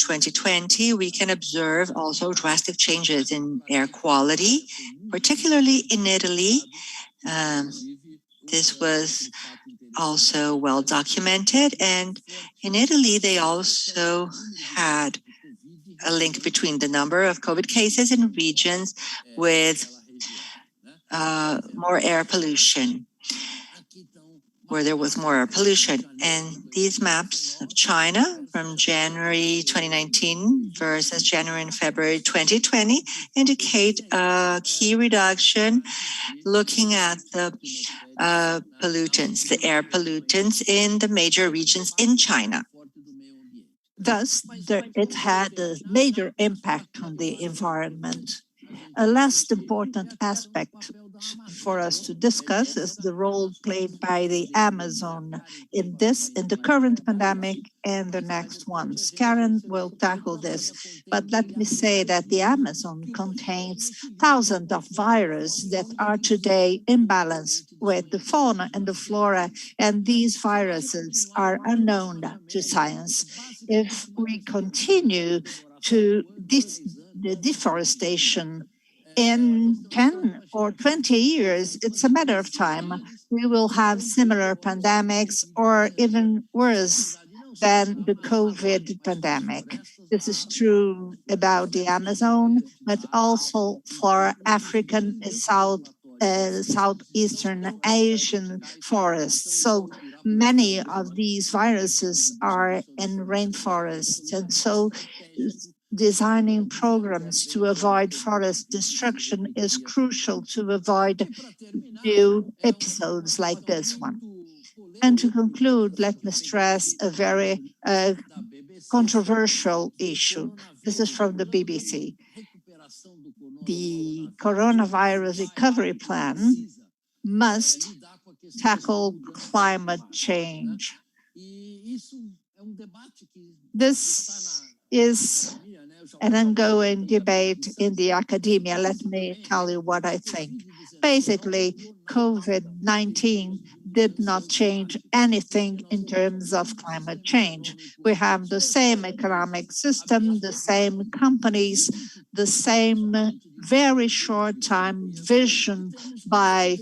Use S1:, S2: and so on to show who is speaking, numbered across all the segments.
S1: 2020, we can observe also drastic changes in air quality, particularly in Italy. This was also well documented, and in Italy, they also had a link between the number of COVID cases in regions with more air pollution, where there was more air pollution. And these maps of China from January 2019 versus January and February 2020 indicate a key reduction looking at the pollutants, the air pollutants in the major regions in China.
S2: Thus, it had a major impact on the environment. A last important aspect for us to discuss is the role played by the Amazon in the current pandemic and the next ones. Karen will tackle this, but let me say that the Amazon contains thousands of viruses that are today in balance with the fauna and the flora, and these viruses are unknown to science. If we continue to the deforestation in 10 or 20 years, it's a matter of time, we will have similar pandemics or even worse than the COVID pandemic. This is true about the Amazon, but also for African Southeastern Asian forests. So many of these viruses are in rainforests, and so designing programs to avoid forest destruction is crucial to avoid new episodes like this one. And to conclude, let me stress a very controversial issue. This is from the BBC. The coronavirus recovery plan must tackle climate change. This is an ongoing debate in the academia. Let me tell you what I think. Basically, COVID-19 did not change anything in terms of climate change. We have the same economic system, the same companies, the same very short time vision by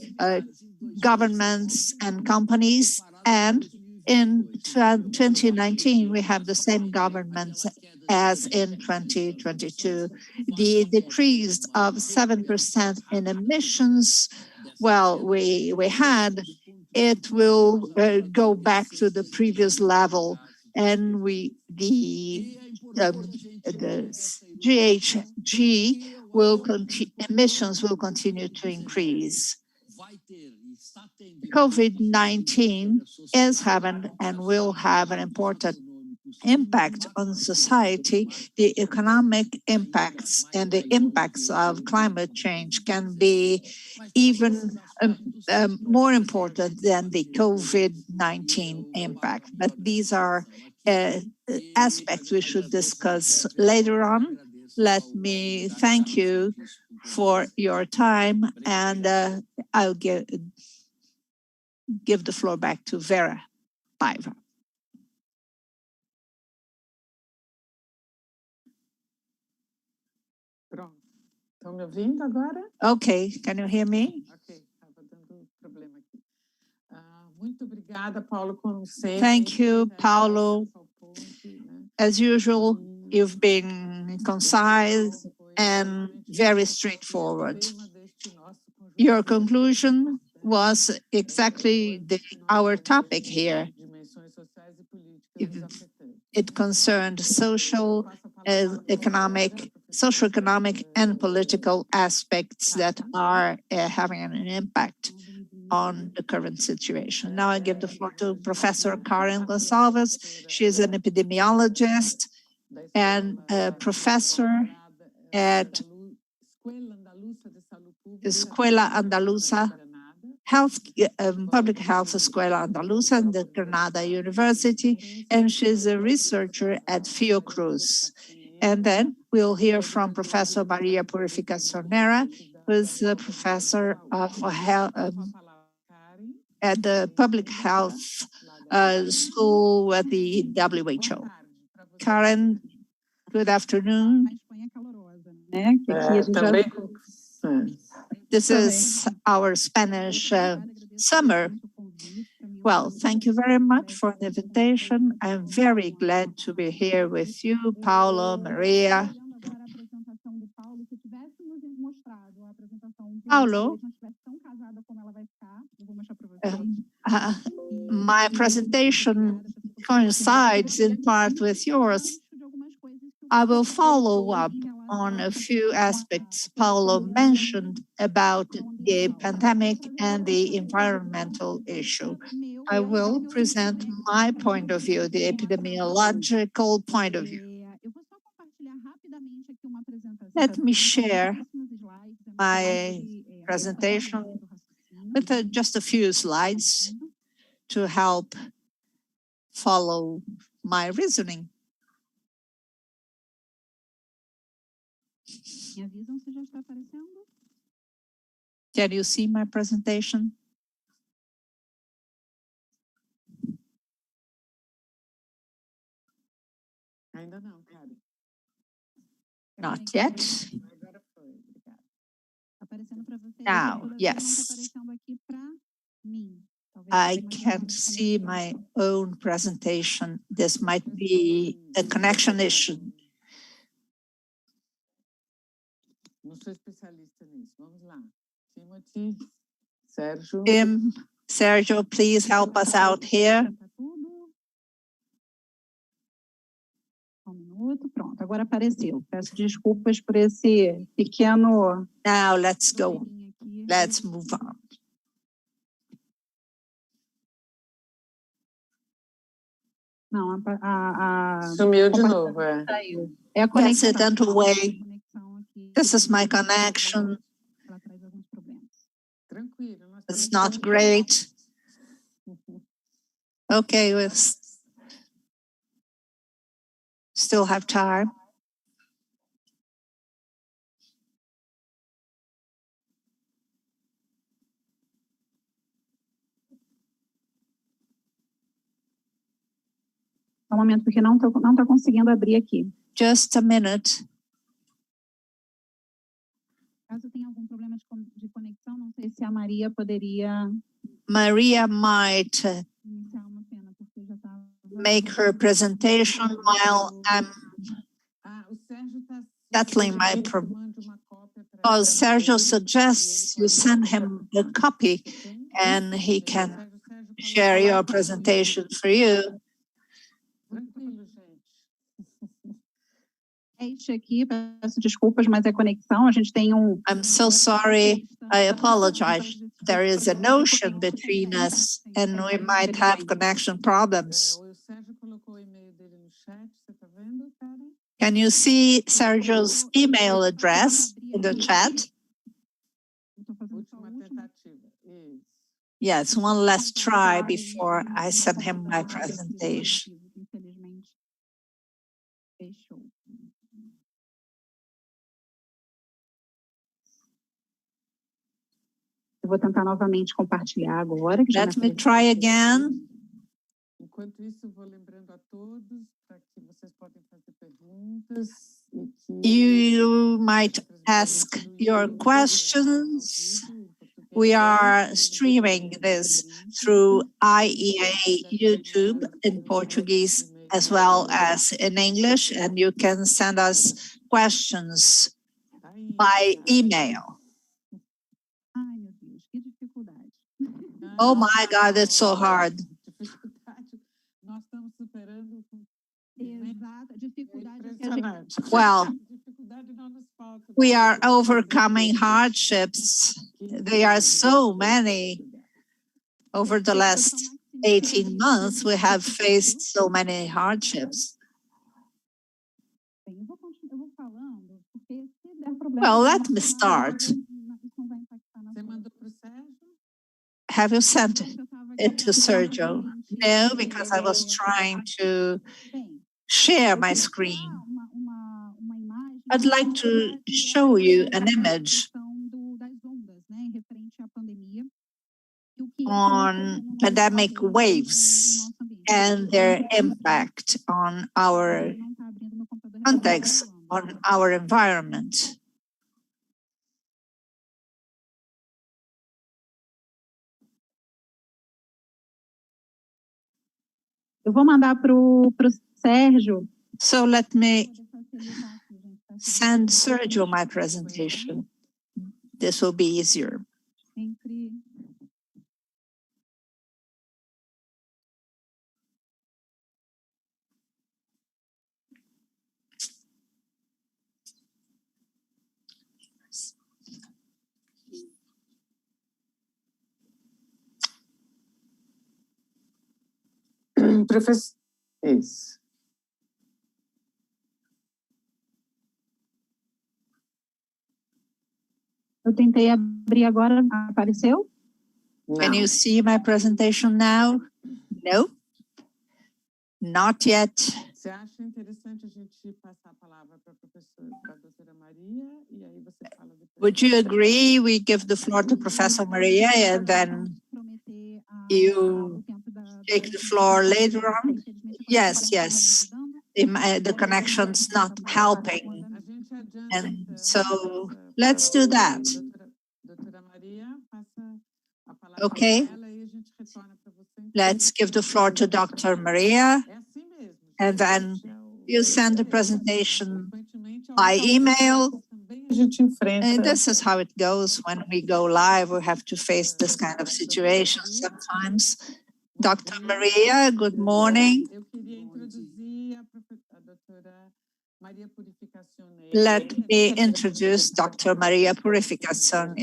S2: governments and companies, and in 2019, we have the same governments as in 2022. The decrease of 7% in emissions, well, we had, it will go back to the previous level, and the GHG emissions will continue to increase. COVID-19 is having and will have an important impact on society. The economic impacts and the impacts of climate change can be even more important than the COVID-19 impact. But these are aspects we should discuss later on. Let me thank you for your time, and I'll give the floor back to Vera Paiva.
S3: Pronto. Estão me ouvindo agora?
S2: Okay, can you hear me?
S3: Ok, estava dando problema aqui. Muito obrigada, Paulo, como sempre.
S2: Thank you, Paulo. As usual, you've been concise and very straightforward. Your conclusion was exactly our topic here. It concerned socioeconomic and political aspects that are having an impact on the current situation. Now I give the floor to Professor Karen Gonçalves. She is an epidemiologist and a professor at Escuela Andaluza Public Health Escuela Andaluza and the Granada University, and she's a researcher at Fiocruz. And then we'll hear from Professor Maria Purificación Nera, who is a professor of at the Public Health School at the WHO. Karen, Good afternoon.
S3: Também.
S2: This is our Spanish summer. Well, thank you very much for the invitation. I'm very glad to be here with you, Paulo, Maria. Paulo, my presentation coincides in part with yours. I will follow up on a few aspects Paulo mentioned about the pandemic and the environmental issue. I will present my point of view, the epidemiological point of view. Let me share my presentation with just a few slides to help follow my reasoning. Can you see my presentation?
S3: Ainda não, Karen.
S2: Not yet. Now, yes. I can't see my own presentation. This might be a connection issue.
S3: Não sou especialista nisso. Vamos lá. Timothy, Sérgio.
S2: Sergio, please help us out here.
S4: Minuto, pronto, agora apareceu. Peço desculpas por esse pequeno...
S2: Now let's go. Let's move on.
S4: Não,
S3: Sumiu de novo,
S4: saiu. É a
S2: Yes,
S4: conexão.
S2: it went away. This is my connection.
S3: Tranquilo. nós
S2: It's
S3: estamos
S2: not
S3: falando.
S2: great. Okay, we still have time.
S4: Só um momento, porque não tô conseguindo abrir aqui.
S2: Just a minute.
S4: Caso tenha algum problema de conexão, não sei se a Maria poderia
S2: Maria might
S4: iniciar uma cena, porque já estava...
S2: make her presentation while I'm
S3: O Sérgio está
S2: settling my problem. Because Sergio suggests you send him a copy and he can share your presentation for you.
S3: Tranquilo, gente.
S4: Aqui, peço desculpas, mas é conexão. A gente tem
S2: I'm so sorry. I apologize. There is an ocean between us and we might have connection problems.
S3: O Sérgio colocou o e-mail dele no chat, você está vendo, Karen?
S2: Can you see Sergio's email address in the chat?
S3: Última tentativa. Isso.
S2: Yes, one last try before I send him my presentation.
S4: Infelizmente, fechou. Eu vou tentar novamente compartilhar agora.
S2: Let me try again.
S3: Enquanto isso, eu vou lembrando a todos para que vocês podem fazer perguntas.
S2: You might ask your questions. We are streaming this through IEA YouTube in Portuguese as well as in English, and you can send us questions by email.
S4: Ai, meu Deus, que dificuldade.
S2: Oh my God, it's so hard.
S3: Nós estamos superando.
S4: Exato, dificuldade.
S3: Impressionante.
S2: Well,
S3: Dificuldade não nos falta.
S2: we are overcoming hardships. They are so many. Over the last 18 months, we have faced so many hardships.
S4: Eu vou falando, porque se der problema...
S2: Well, let me start.
S4: Isso não vai impactar na
S3: Você mandou para o Sérgio?
S2: Have you sent it to Sergio? No, because I was trying to share my screen. I'd like to show you an image on pandemic waves and their impact on our context on our environment.
S4: Eu vou mandar para o Sérgio.
S2: So let me send Sergio my presentation. This will be easier.
S4: Sempre.
S3: Professor, isso.
S4: Eu tentei abrir agora, apareceu?
S2: Can you see my presentation now? No? Not yet.
S3: Você acha interessante a gente passar a palavra para a doutora Maria e aí você fala depois?
S2: Would you agree we give the floor to Professor Maria and then you take the floor later on? Yes, yes. The connection's not helping. And so let's do that. Okay. Let's give the floor to Dr. Maria, and then you send the presentation by email. And this is how it goes when we go live. We have to face this kind of situation sometimes. Dr. Maria, good morning. Let me introduce Dr. Maria Purificação.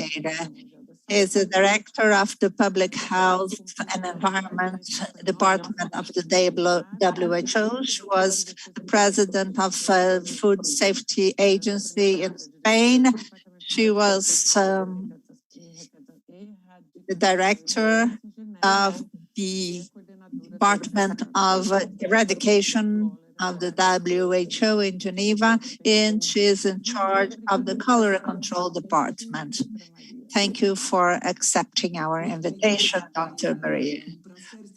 S2: Is the director of the Public Health and Environment Department of the WHO. She was the president of Food Safety Agency in Spain. She was the director of the Department of Eradication of the WHO in Geneva, and she is in charge of the Cholera Control Department. Thank you for accepting our invitation, Dr. Maria.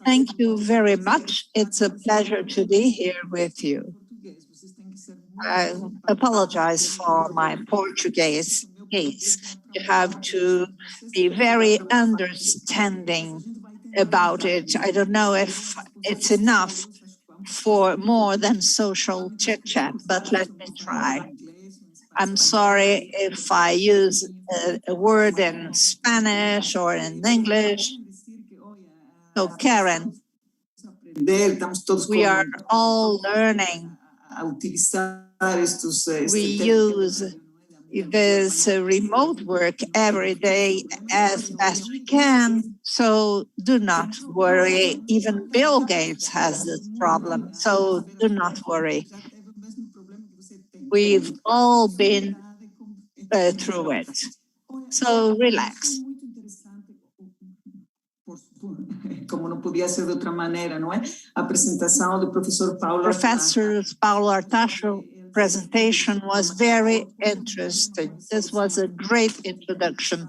S2: Thank you very much. It's a pleasure to be here with you. I apologize for my Portuguese case. You have to be very understanding about it. I don't know if it's enough for more than social chit-chat, but let me try. I'm sorry if I use a word in Spanish or in English. So, Karen, we are all learning. We use this remote work every day as best we can. So do not worry. Even Bill Gates has this problem. So do not worry. We've all been through it. So relax.
S5: Como não podia ser de outra maneira, não é? A apresentação do professor Paulo.
S2: Professor Paulo Artacho's presentation was very interesting. This was a great introduction.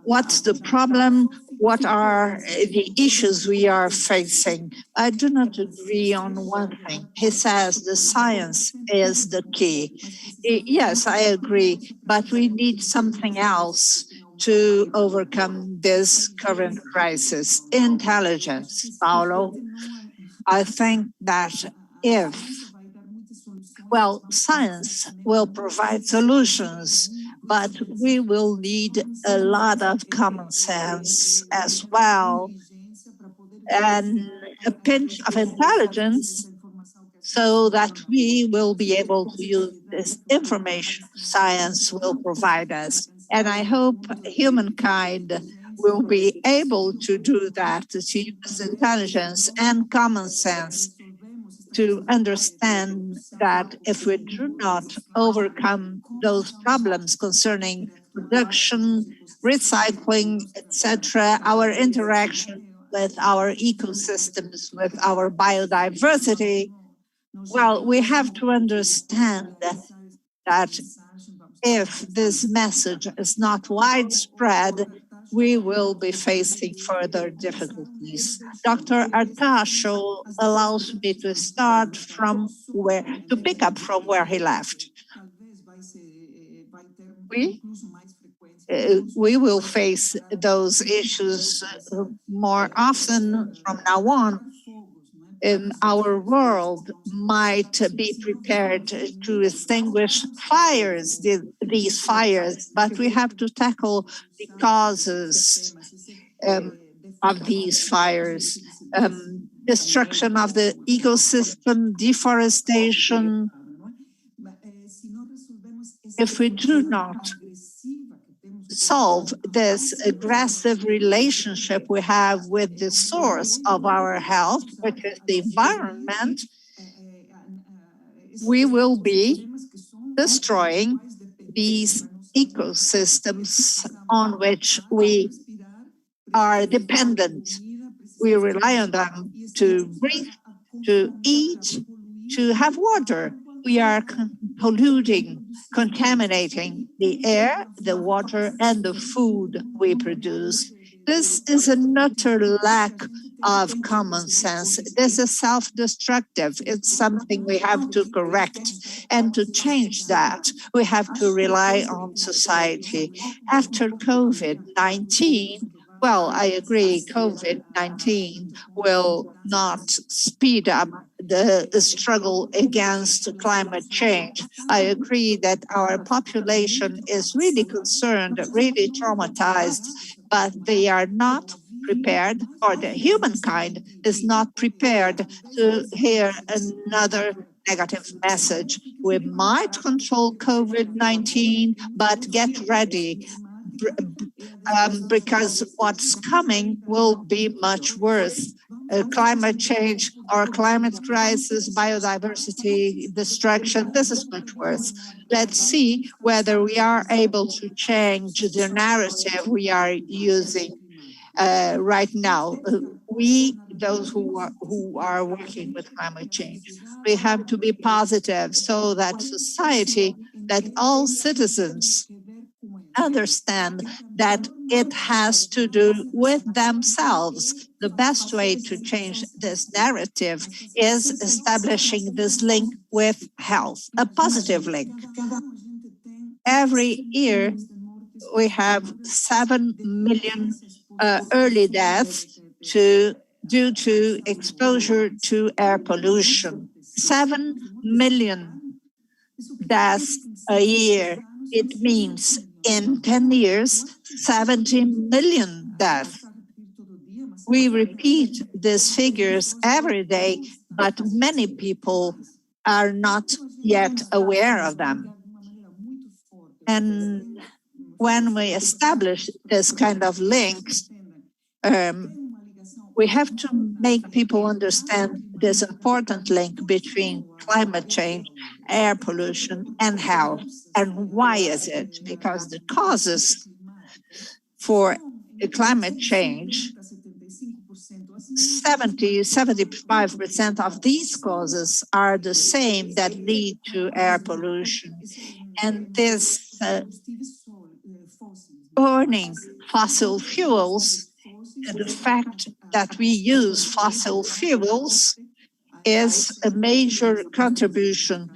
S2: What's the problem? What are the issues we are facing? I do not agree on one thing. He says the science is the key. Yes, I agree, but we need something else to overcome this current crisis. Intelligence, Paulo. I think that science will provide solutions, but we will need a lot of common sense as well, and a pinch of intelligence so that we will be able to use this information science will provide us. And I hope humankind will be able to do that, to use intelligence and common sense to understand that if we do not overcome those problems concerning production, recycling, etc., our interaction with our ecosystems, with our biodiversity, well, we have to understand that if this message is not widespread, we will be facing further difficulties. Dr. Artacho allows me to start from to pick up from where he left. We will face those issues more often from now on. Our world might be prepared to extinguish fires, these fires, but we have to tackle the causes of these fires. Destruction of the ecosystem, deforestation. If we do not solve this aggressive relationship we have with the source of our health, which is the environment, we will be destroying these ecosystems on which we are dependent. We rely on them to breathe, to eat, to have water. We are polluting, contaminating the air, the water, and the food we produce. This is an utter lack of common sense. This is self-destructive. It's something we have to correct. And to change that, we have to rely on society. After COVID-19, well, I agree, COVID-19 will not speed up the struggle against climate change. I agree that our population is really concerned, really traumatized, but they are not prepared, or the humankind is not prepared to hear another negative message. We might control COVID-19, but get ready. Because what's coming will be much worse. Climate change or climate crisis, biodiversity destruction, this is much worse. Let's see whether we are able to change the narrative we are using right now. We, those who are working with climate change, we have to be positive so that society, that all citizens understand that it has to do with themselves. The best way to change this narrative is establishing this link with health, a positive link. Every year, we have 7 million early deaths due to exposure to air pollution. 7 million deaths a year. It means in 10 years, 70 million deaths. We repeat these figures every day, but many people are not yet aware of them. And when we establish this kind of links, we have to make people understand this important link between climate change, air pollution, and health. And why is it? Because the causes for climate change, 75% of these causes are the same that lead to air pollution. And this burning fossil fuels, the fact that we use fossil fuels is a major contribution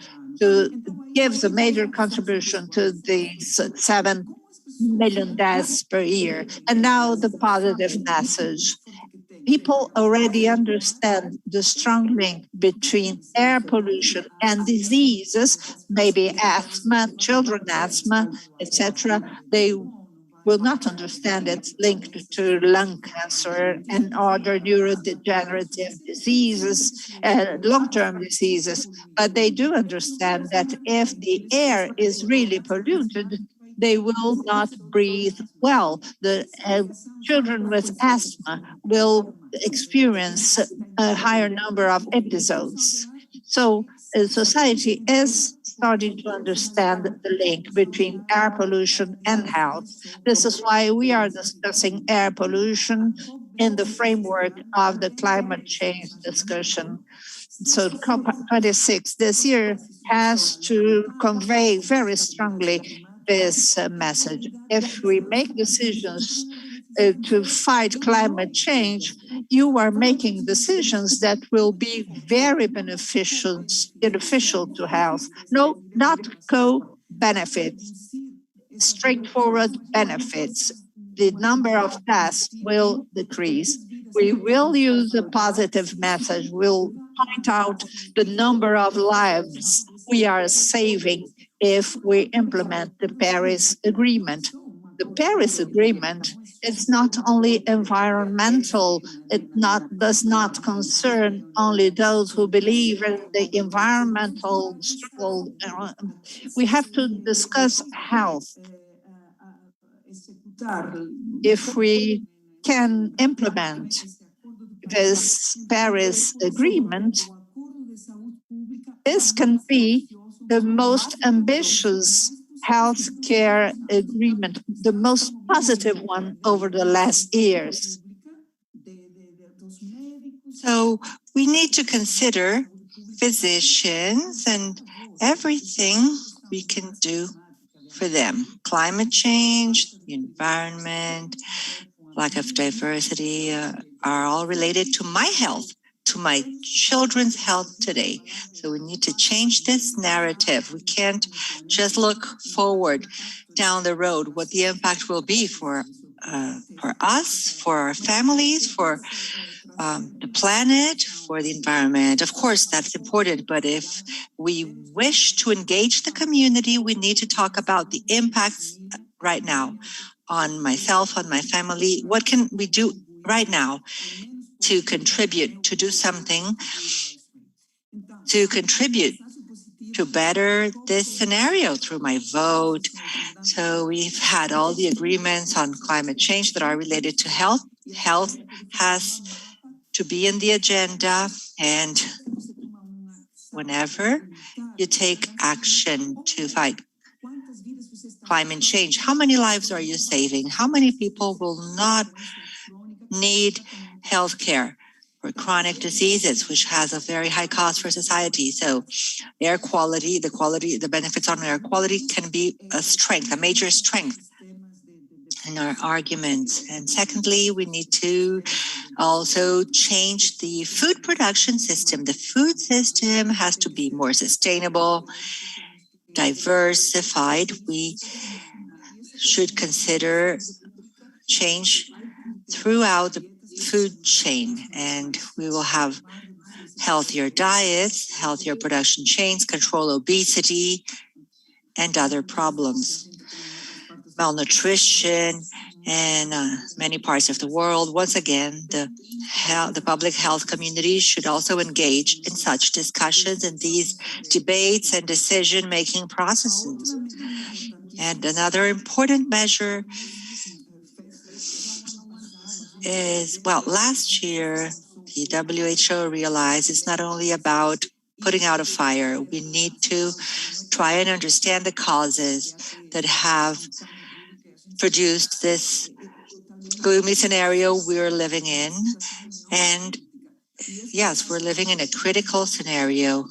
S2: gives a major contribution to these 7 million deaths per year. And now the positive message. People already understand the strong link between air pollution and diseases, maybe asthma, children asthma, etc. They will not understand it's linked to lung cancer and other neurodegenerative diseases, long-term diseases. But they do understand that if the air is really polluted, they will not breathe well. The children with asthma will experience a higher number of episodes. So society is starting to understand the link between air pollution and health. This is why we are discussing air pollution in the framework of the climate change discussion. So COP26 this year has to convey very strongly this message. If we make decisions to fight climate change, you are making decisions that will be very beneficial to health. No, not co-benefits, straightforward benefits. The number of deaths will decrease. We will use a positive message. We'll point out the number of lives we are saving if we implement the Paris Agreement. The Paris Agreement is not only environmental, does not concern only those who believe in the environmental struggle. We have to discuss health. If we can implement this Paris Agreement, this can be the most ambitious healthcare agreement, the most positive one over the last years.
S1: So we need to consider physicians and everything we can do for them. Climate change, the environment, lack of diversity are all related to my health, to my children's health today. So we need to change this narrative. We can't just look forward down the road, what the impact will be for us, for our families, for the planet, for the environment. Of course, that's important, but if we wish to engage the community, we need to talk about the impacts right now on myself, on my family. What can we do right now to contribute, to do something, to contribute to better this scenario through my vote? So we've had all the agreements on climate change that are related to health. Health has to be in the agenda, and whenever you take action to fight climate change, how many lives are you saving? How many people will not need health care for chronic diseases, which has a very high cost for society? So air quality, the benefits on air quality can be a strength, a major strength in our arguments. And secondly, we need to also change the food production system. The food system has to be more sustainable, diversified. We should consider change throughout the food chain, and we will have healthier diets, healthier production chains, control obesity and other problems. Malnutrition in many parts of the world. Once again, the public health community should also engage in such discussions and these debates and decision-making processes. And another important measure is, well, last year, the WHO realized it's not only about putting out a fire. We need to try and understand the causes that have produced this gloomy scenario we're living in. And yes, we're living in a critical scenario.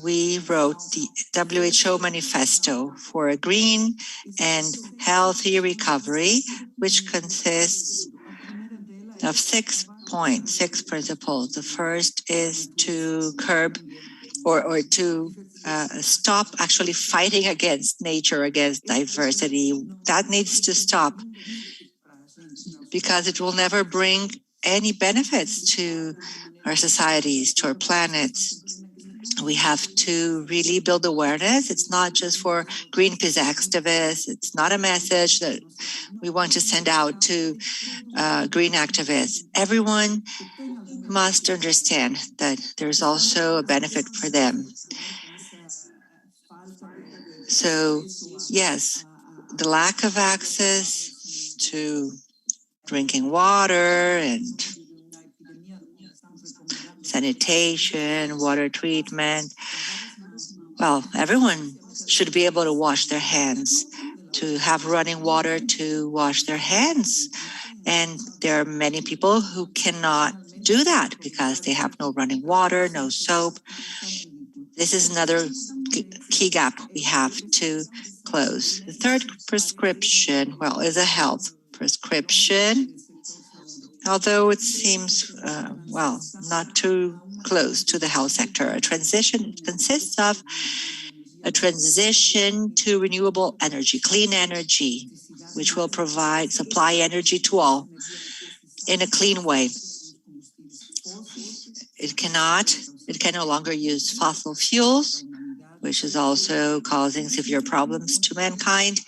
S1: We wrote the WHO manifesto for a green and healthy recovery, which consists of 6 points, 6 principles. The first is to curb or to stop actually fighting against nature, against diversity. That needs to stop because it will never bring any benefits to our societies, to our planets. We have to really build awareness. It's not just for Greenpeace activists. It's not a message that we want to send out to green activists. Everyone must understand that there's also a benefit for them. So, yes, the lack of access to drinking water and sanitation, water treatment. Well, everyone should be able to wash their hands, to have running water to wash their hands. And there are many people who cannot do that because they have no running water, no soap. This is another key gap we have to close. The third prescription, well, is a health prescription, although it seems, not too close to the health sector. A transition consists of a transition to renewable energy, clean energy, which will provide supply energy to all in a clean way. It can no longer use fossil fuels, which is also causing severe problems to mankind.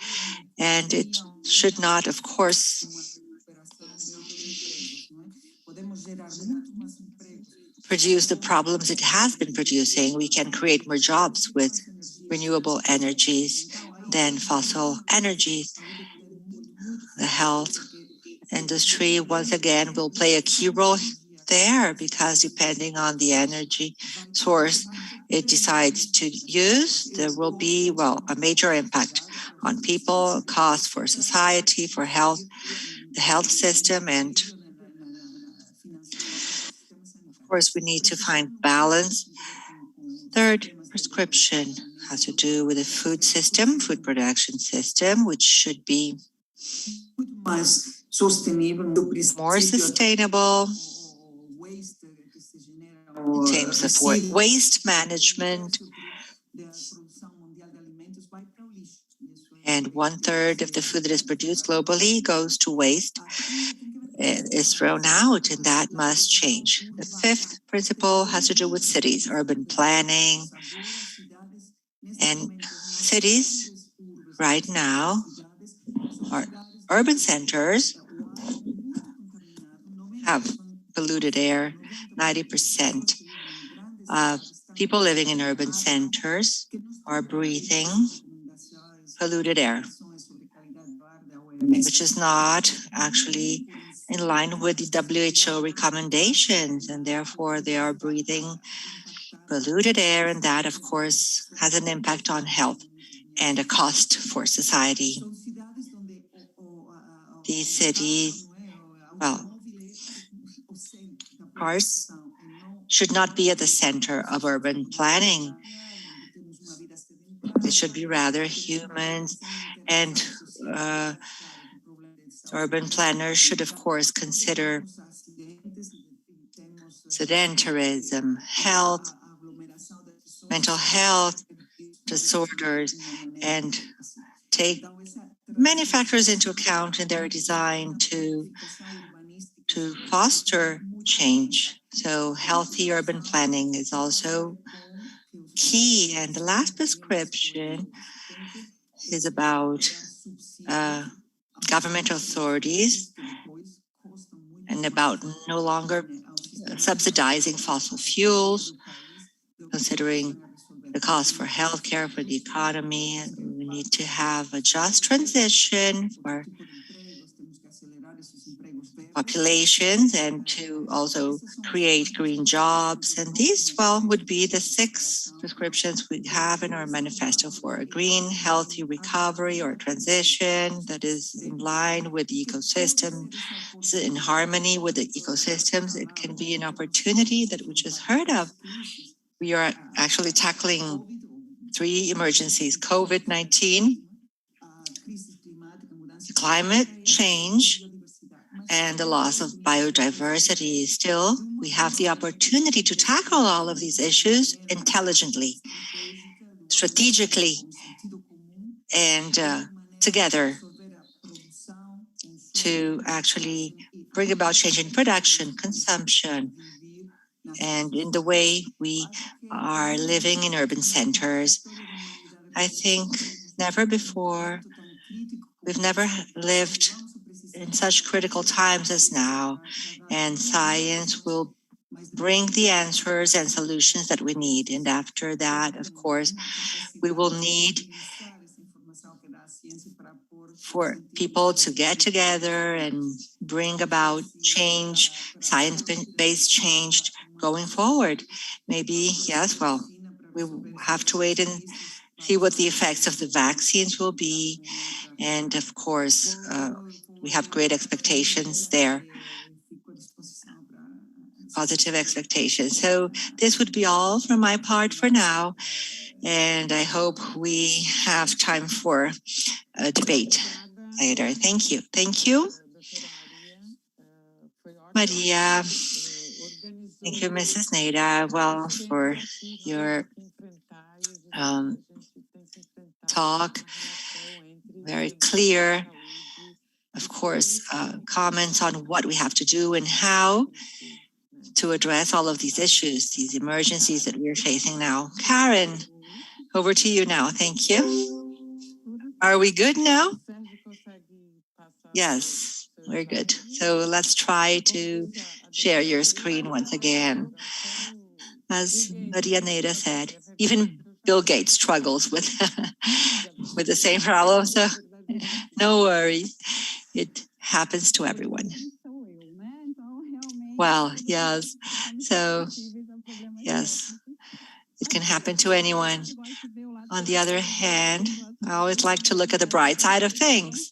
S1: And it should not, of course, produce the problems it has been producing. We can create more jobs with renewable energies than fossil energies. The health industry, once again, will play a key role there, because depending on the energy source it decides to use, there will be, a major impact on people, costs for society, for health, the health system, and of course we need to find balance. Third, prescription has to do with the food system, food production system, which should be more sustainable in terms of waste management. And 1/3 of the food that is produced globally goes to waste, is thrown out, and that must change. The fifth principle has to do with cities, urban planning. And cities right now are urban centers have polluted air. 90% of people living in urban centers are breathing polluted air, which is not actually in line with the WHO recommendations, and therefore they are breathing polluted air, and that, of course, has an impact on health and a cost for society. These cities, cars should not be at the center of urban planning. It should be rather humans, and urban planners should, of course, consider sedentarism, health, mental health disorders, and take many factors into account in their design to foster change. So healthy urban planning is also key. And the last prescription is about government authorities and about no longer subsidizing fossil fuels, considering the cost for healthcare, for the economy. We need to have a just transition for populations and to also create green jobs. And these, would be the 6 prescriptions we have in our manifesto for a green, healthy recovery or transition that is in line with the ecosystem, in harmony with the ecosystems. It can be an opportunity that we just heard of. We are actually tackling 3 emergencies: COVID-19, climate change, and the loss of biodiversity. Still, we have the opportunity to tackle all of these issues intelligently, strategically, and together to actually bring about change in production, consumption, and in the way we are living in urban centers. I think never before, we've never lived in such critical times as now, and science will bring the answers and solutions that we need. And after that, of course, we will need for people to get together and bring about change, science-based change going forward. Maybe, yes, we have to wait and see what the effects of the vaccines will be. And of course, we have great expectations there, positive expectations. So this would be all from my part for now. And I hope we have time for a debate later. Thank you. Thank you. Maria. Thank you, Mrs. Neira, well, for your talk. Very clear, of course, comments on what we have to do and how to address all of these issues, these emergencies that we're facing now. Karen, over to you now. Thank you. Are we good now? Yes, we're good. So let's try to share your screen once again. As Maria Neira said, even Bill Gates struggles with, with the same problem, so no worries. It happens to everyone. Well, yes. So, yes, it can happen to anyone. On the other hand, I always like to look at the bright side of things.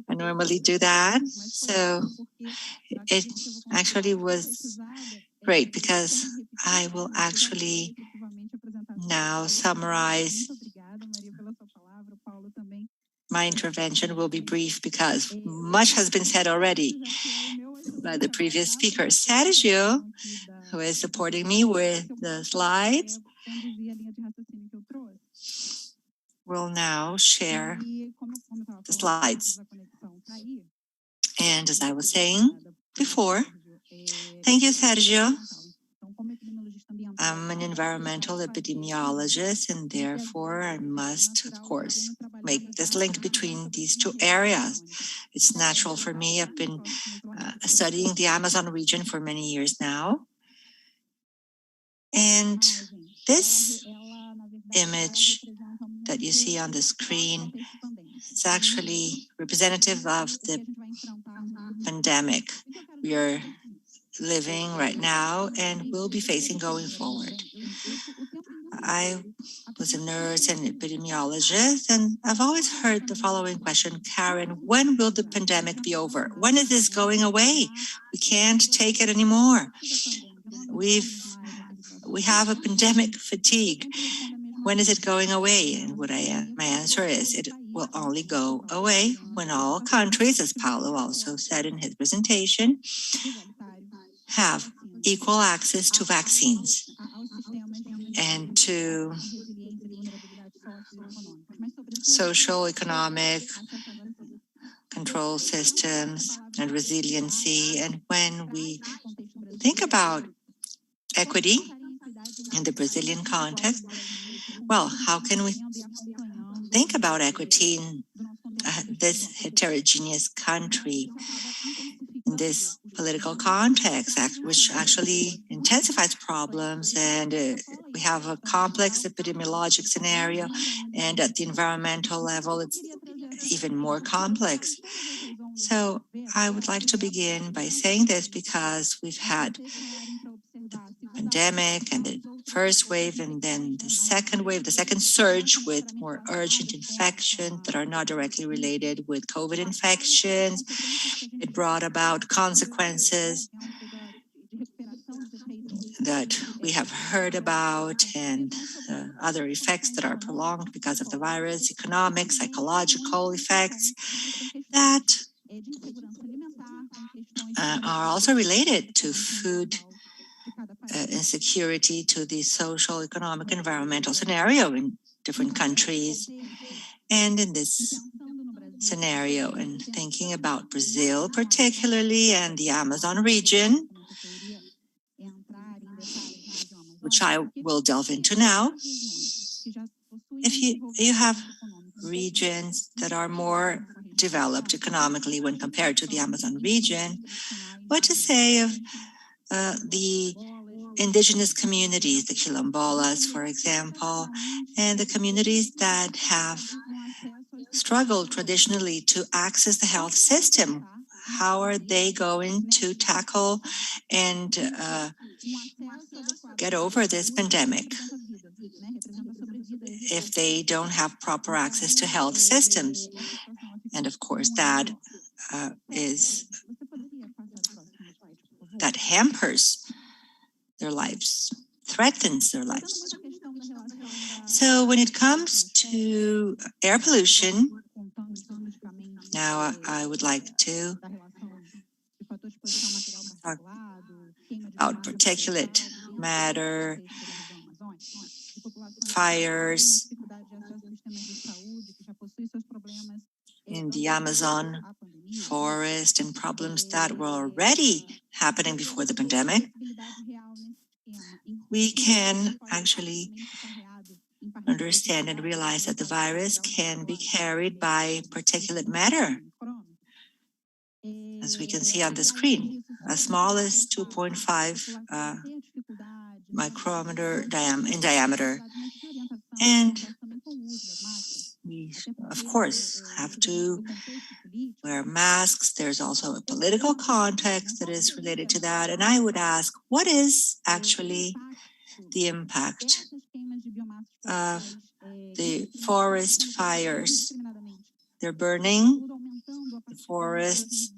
S1: I normally do that. So it actually was great because I will actually now summarize. My intervention will be brief because much has been said already by the previous speaker. Sergio, who is supporting me with the slides, will now share the slides. And as I was saying before, thank you, Sergio. I'm an environmental epidemiologist, and therefore I must, of course, make this link between these two areas. It's natural for me. I've been studying the Amazon region for many years now. And this image that you see on the screen is actually representative of the pandemic we are living right now and will be facing going forward. I was a nurse and epidemiologist, and I've always heard the following question, Karen, when will the pandemic be over? When is this going away? We can't take it anymore. We have a pandemic fatigue. When is it going away? And my answer is it will only go away when all countries, as Paulo also said in his presentation, have equal access to vaccines and to social, economic control systems and resiliency. And when we think about equity in the Brazilian context, well, how can we think about equity in this heterogeneous country, in this political context, which actually intensifies problems, and we have a complex epidemiologic scenario, and at the environmental level, it's even more complex. So I would like to begin by saying this because we've had the pandemic and the first wave and then the second wave, the second surge with more urgent infections that are not directly related with COVID infections. It brought about consequences that we have heard about and other effects that are prolonged because of the virus, economic, psychological effects that are also related to food insecurity, to the social, economic, environmental scenario in different countries. And in this scenario, and thinking about Brazil particularly and the Amazon region, which I will delve into now, if you have regions that are more developed economically when compared to the Amazon region, what to say of the indigenous communities, the quilombolas, for example, and the communities that have struggled traditionally to access the health system? How are they going to tackle and get over this pandemic if they don't have proper access to health systems? And of course, that hampers their lives, threatens their lives. So when it comes to air pollution, now I would like to talk about particulate matter, fires in the Amazon forest, and problems that were already happening before the pandemic. We can actually understand and realize that the virus can be carried by particulate matter, as we can see on the screen, as small as 2.5 micrometer in diameter. And we, of course, have to wear masks. There's also a political context that is related to that. And I would ask, what is actually the impact of the forest fires? They're burning the forests,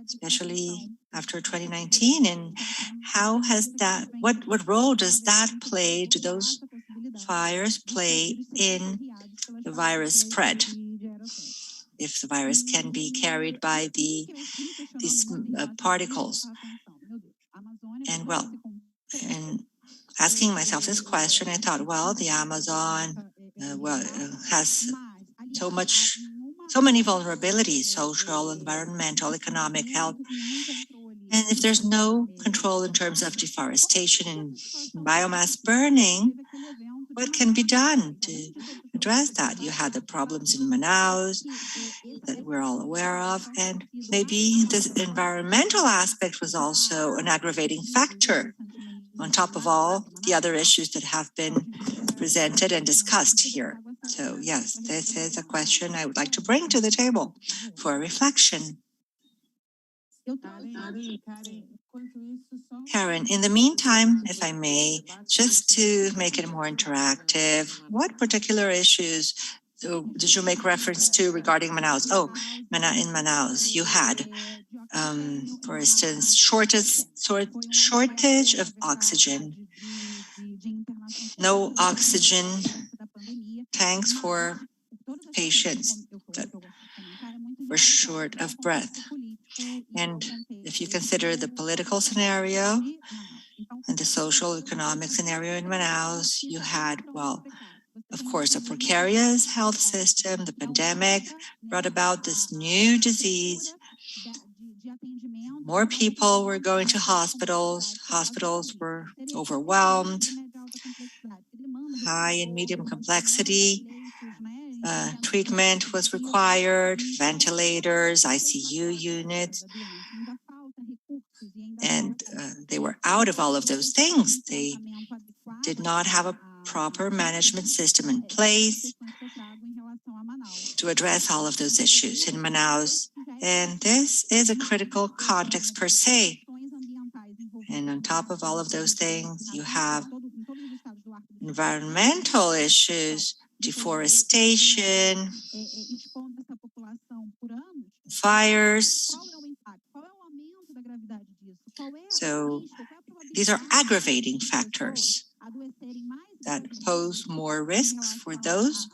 S1: especially after 2019. And how has that, what role does that play, do those fires play in the virus spread? If the virus can be carried by these particles. And well, in asking myself this question, I thought, well, the Amazon has so many vulnerabilities, social, environmental, economic, health. And if there's no control in terms of deforestation and biomass burning, what can be done to address that? You had the problems in Manaus that we're all aware of, and maybe this environmental aspect was also an aggravating factor on top of all the other issues that have been presented and discussed here. So yes, this is a question I would like to bring to the table for reflection. Karen, in the meantime, if I may, just to make it more interactive, what particular issues did you make reference to regarding Manaus? Oh, in Manaus, you had, for instance, shortage of oxygen, no oxygen tanks for patients that were short of breath. And if you consider the political scenario and the social economic scenario in Manaus, you had, well, of course, a precarious health system. The pandemic brought about this new disease. More people were going to hospitals. Hospitals were overwhelmed. High and medium complexity treatment was required, ventilators, ICU units, and they were out of all of those things. They did not have a proper management system in place to address all of those issues in Manaus. And this is a critical context per se. And on top of all of those things, you have environmental issues, deforestation, fires. So these are aggravating factors that pose more risks for those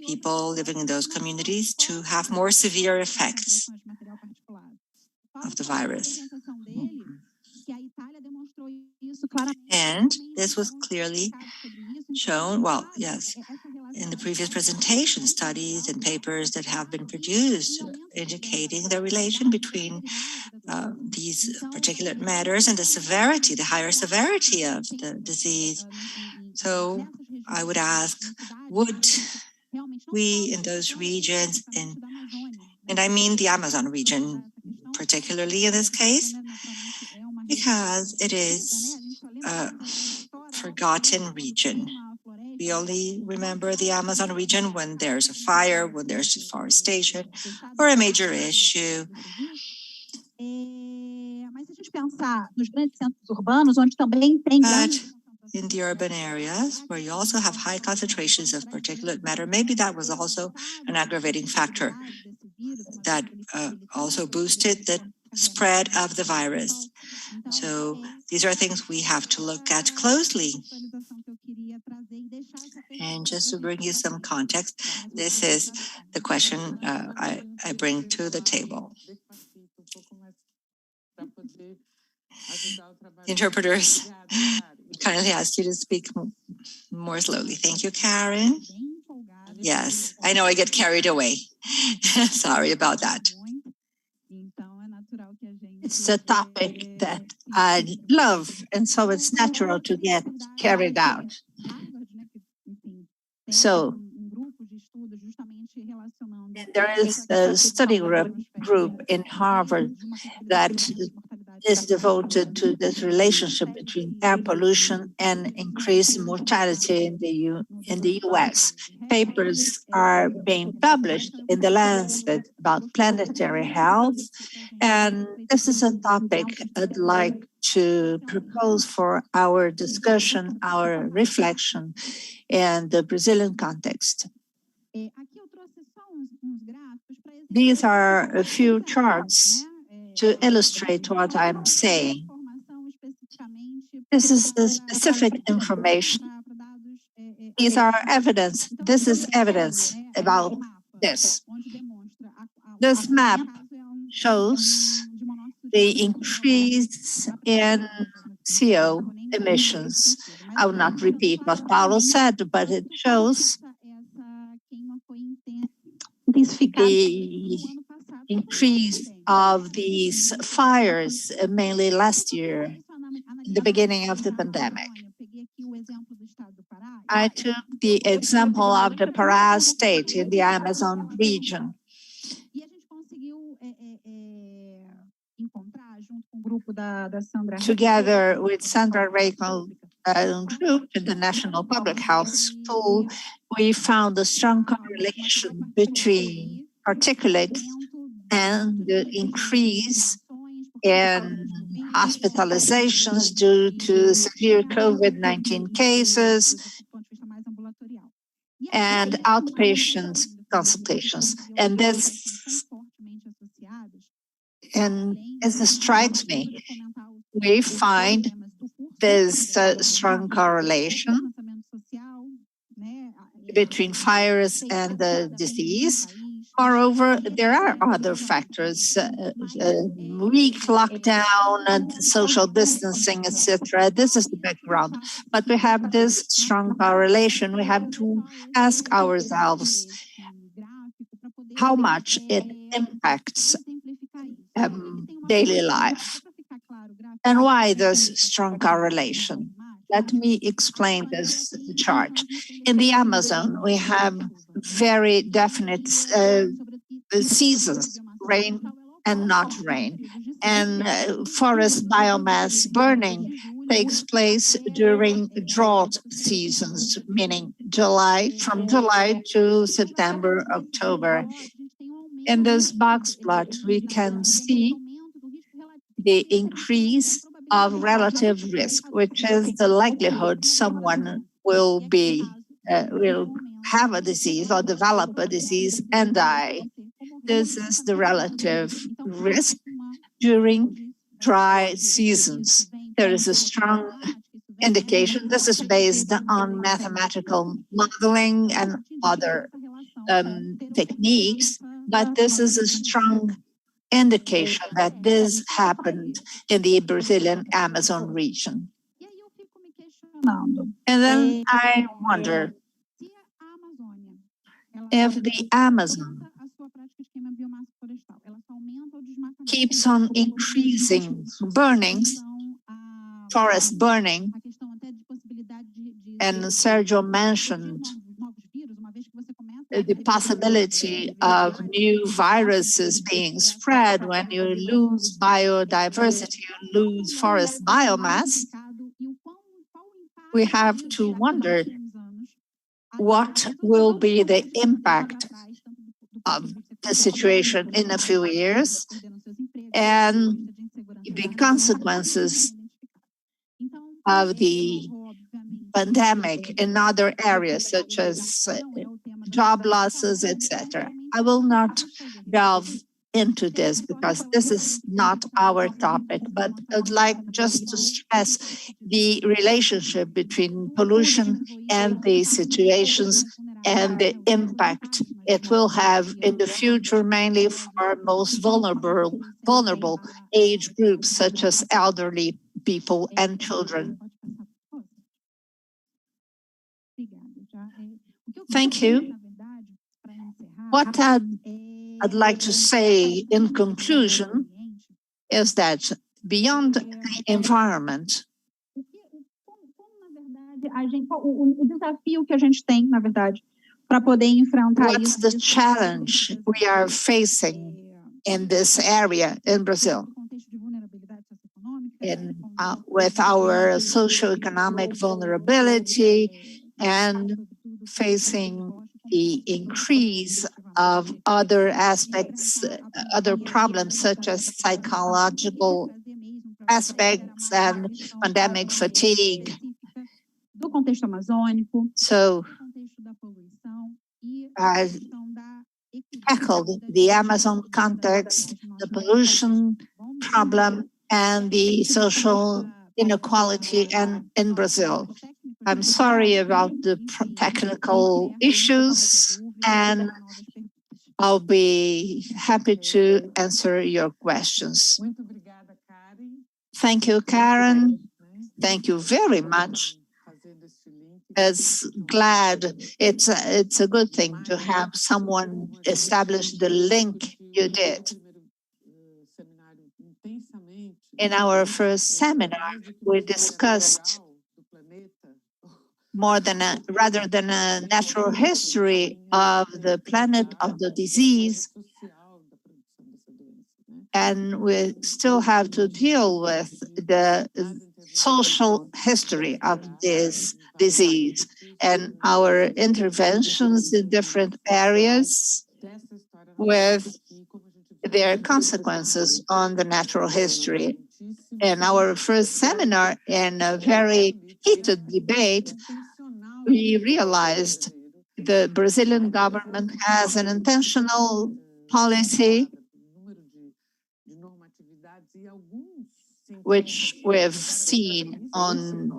S1: people living in those communities to have more severe effects of the virus. And this was clearly shown, well, yes, in the previous presentation, studies and papers that have been produced indicating the relation between these particulate matters and the severity, the higher severity of the disease. So I would ask, would we in those regions, and I mean the Amazon region, particularly in this case, because it is a forgotten region. We only remember the Amazon region when there's a fire, when there's deforestation, or a major issue. But in the urban areas, where you also have high concentrations of particulate matter, maybe that was also an aggravating factor that also boosted the spread of the virus. So these are things we have to look at closely. And just to bring you some context, this is the question I bring to the table. Interpreters kindly ask you to speak more slowly. Thank you, Karen. Yes, I know I get carried away. Sorry about that.
S2: It's a topic that I love, and so it's natural to get carried out. So there is a study group in Harvard that is devoted to this relationship between air pollution and increased mortality in the US. Papers are being published in the Lancet about planetary health, and this is a topic I'd like to propose for our discussion, our reflection in the Brazilian context. These are a few charts to illustrate what I'm saying. This is the specific information. These are evidence. This is evidence about this. This map shows the increase in CO emissions. I will not repeat what Paulo said, but it shows the increase of these fires, mainly last year, in the beginning of the pandemic. I took the example of the Pará state in the Amazon region. Together with Sandra Reiko group in the National Public Health School, we found a strong correlation between particulates and the increase in hospitalizations due to severe COVID-19 cases and outpatient consultations. And as it strikes me, we find this strong correlation between fires and the disease. Moreover, there are other factors, weak lockdown and social distancing, etc. This is the background. But we have this strong correlation. We have to ask ourselves how much it impacts daily life and why this strong correlation. Let me explain this chart. In the Amazon, we have very definite seasons, rain and not rain. And forest biomass burning takes place during drought seasons, meaning from July to September, October. In this box plot, we can see the increase of relative risk, which is the likelihood someone will have a disease or develop a disease and die. This is the relative risk during dry seasons. There is a strong indication. This is based on mathematical modeling and other techniques, but this is a strong indication that this happened in the Brazilian Amazon region. And then I wonder if the Amazon keeps on increasing burnings, forest burning, and Sergio mentioned the possibility of new viruses being spread. When you lose biodiversity, you lose forest biomass. We have to wonder what will be the impact of the situation in a few years and the consequences of the pandemic in other areas, such as job losses, etc. I will not delve into this because this is not our topic, but I'd like just to stress the relationship between pollution and the situations and the impact it will have in the future, mainly for most vulnerable age groups, such as elderly people and children. Thank you. What I'd like to say in conclusion is that beyond the environment,
S4: o desafio que a gente tem, na verdade, para poder enfrentar
S2: what's the challenge we are facing in this area in Brazil? With our socioeconomic vulnerability and facing the increase of other aspects, other problems such as psychological aspects and pandemic fatigue.
S4: Do contexto amazônico,
S2: So, I tackled the Amazon context, the pollution problem, and the social inequality in Brazil. I'm sorry about the technical issues, and I'll be happy to answer your questions. Thank you, Karen. Thank you very much. It's a good thing to have someone establish the link you did. In our first seminar, we discussed rather than a natural history of the planet, of the disease, and we still have to deal with the social history of this disease and our interventions in different areas with their consequences on the natural history. In our first seminar, in a very heated debate, we realized the Brazilian government has an intentional policy which we've seen on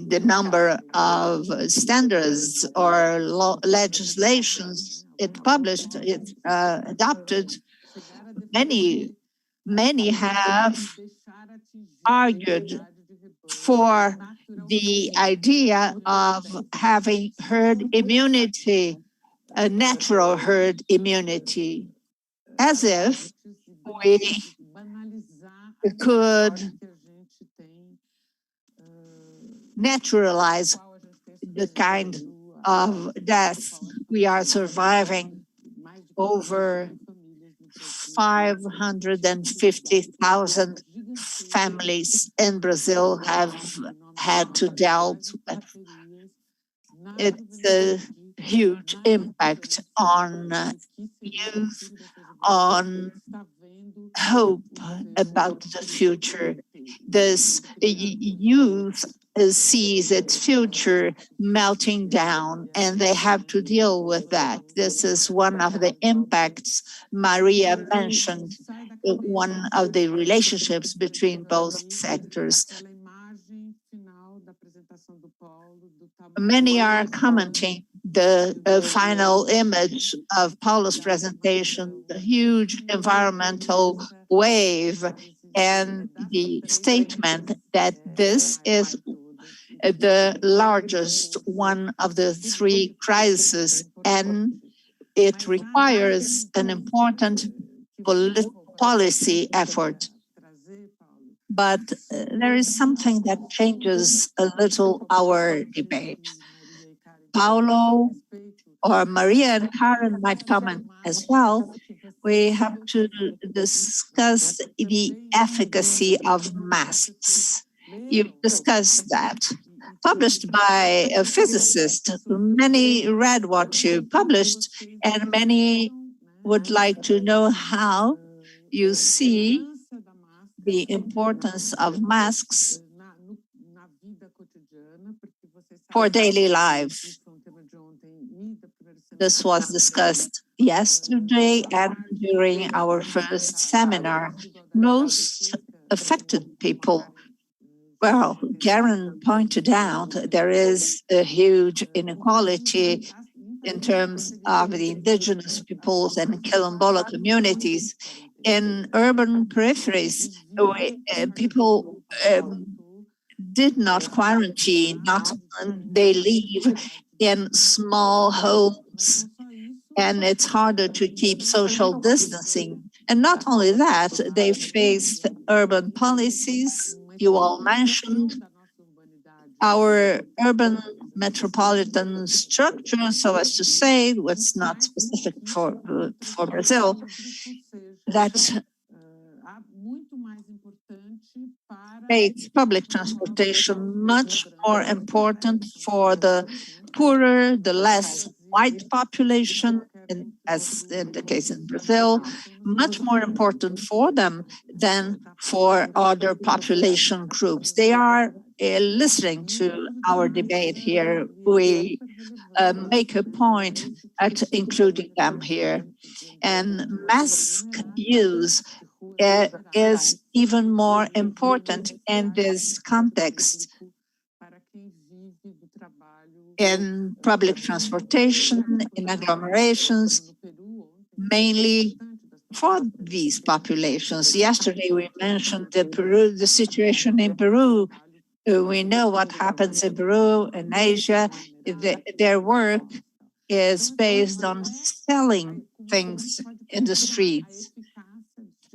S2: the number of standards or legislations it published, it adopted. Many have argued for the idea of having herd immunity, a natural herd immunity, as if we could naturalize the kind of death we are surviving. Over 550,000 families in Brazil have had to deal with. It's a huge impact on youth, on hope about the future. This youth sees its future melting down, and they have to deal with that. This is one of the impacts Maria mentioned, one of the relationships between both sectors. Many are commenting the final image of Paulo's presentation, the huge environmental wave, and the statement that this is the largest one of the three crises, and it requires an important policy effort. But there is something that changes a little our debate. Paulo or Maria and Karen might comment as well. We have to discuss the efficacy of masks. You've discussed that. Published by a physicist. Many read what you published, and many would like to know how you see the importance of masks for daily life. This was discussed yesterday and during our first seminar. Most affected people, well, Karen pointed out there is a huge inequality in terms of the indigenous peoples and Quilombola communities. In urban peripheries, people did not quarantine, they live in small homes, and it's harder to keep social distancing. And not only that, they faced urban policies. You all mentioned our urban metropolitan structure, so as to say, what's not specific for Brazil, that makes public transportation much more important for the poorer, the less white population, as in the case in Brazil, much more important for them than for other population groups. They are listening to our debate here. We make a point at including them here. And mask use is even more important in this context. In public transportation, in agglomerations, mainly for these populations. Yesterday, we mentioned the situation in Peru. We know what happens in Peru, in Asia. Their work is based on selling things in the streets.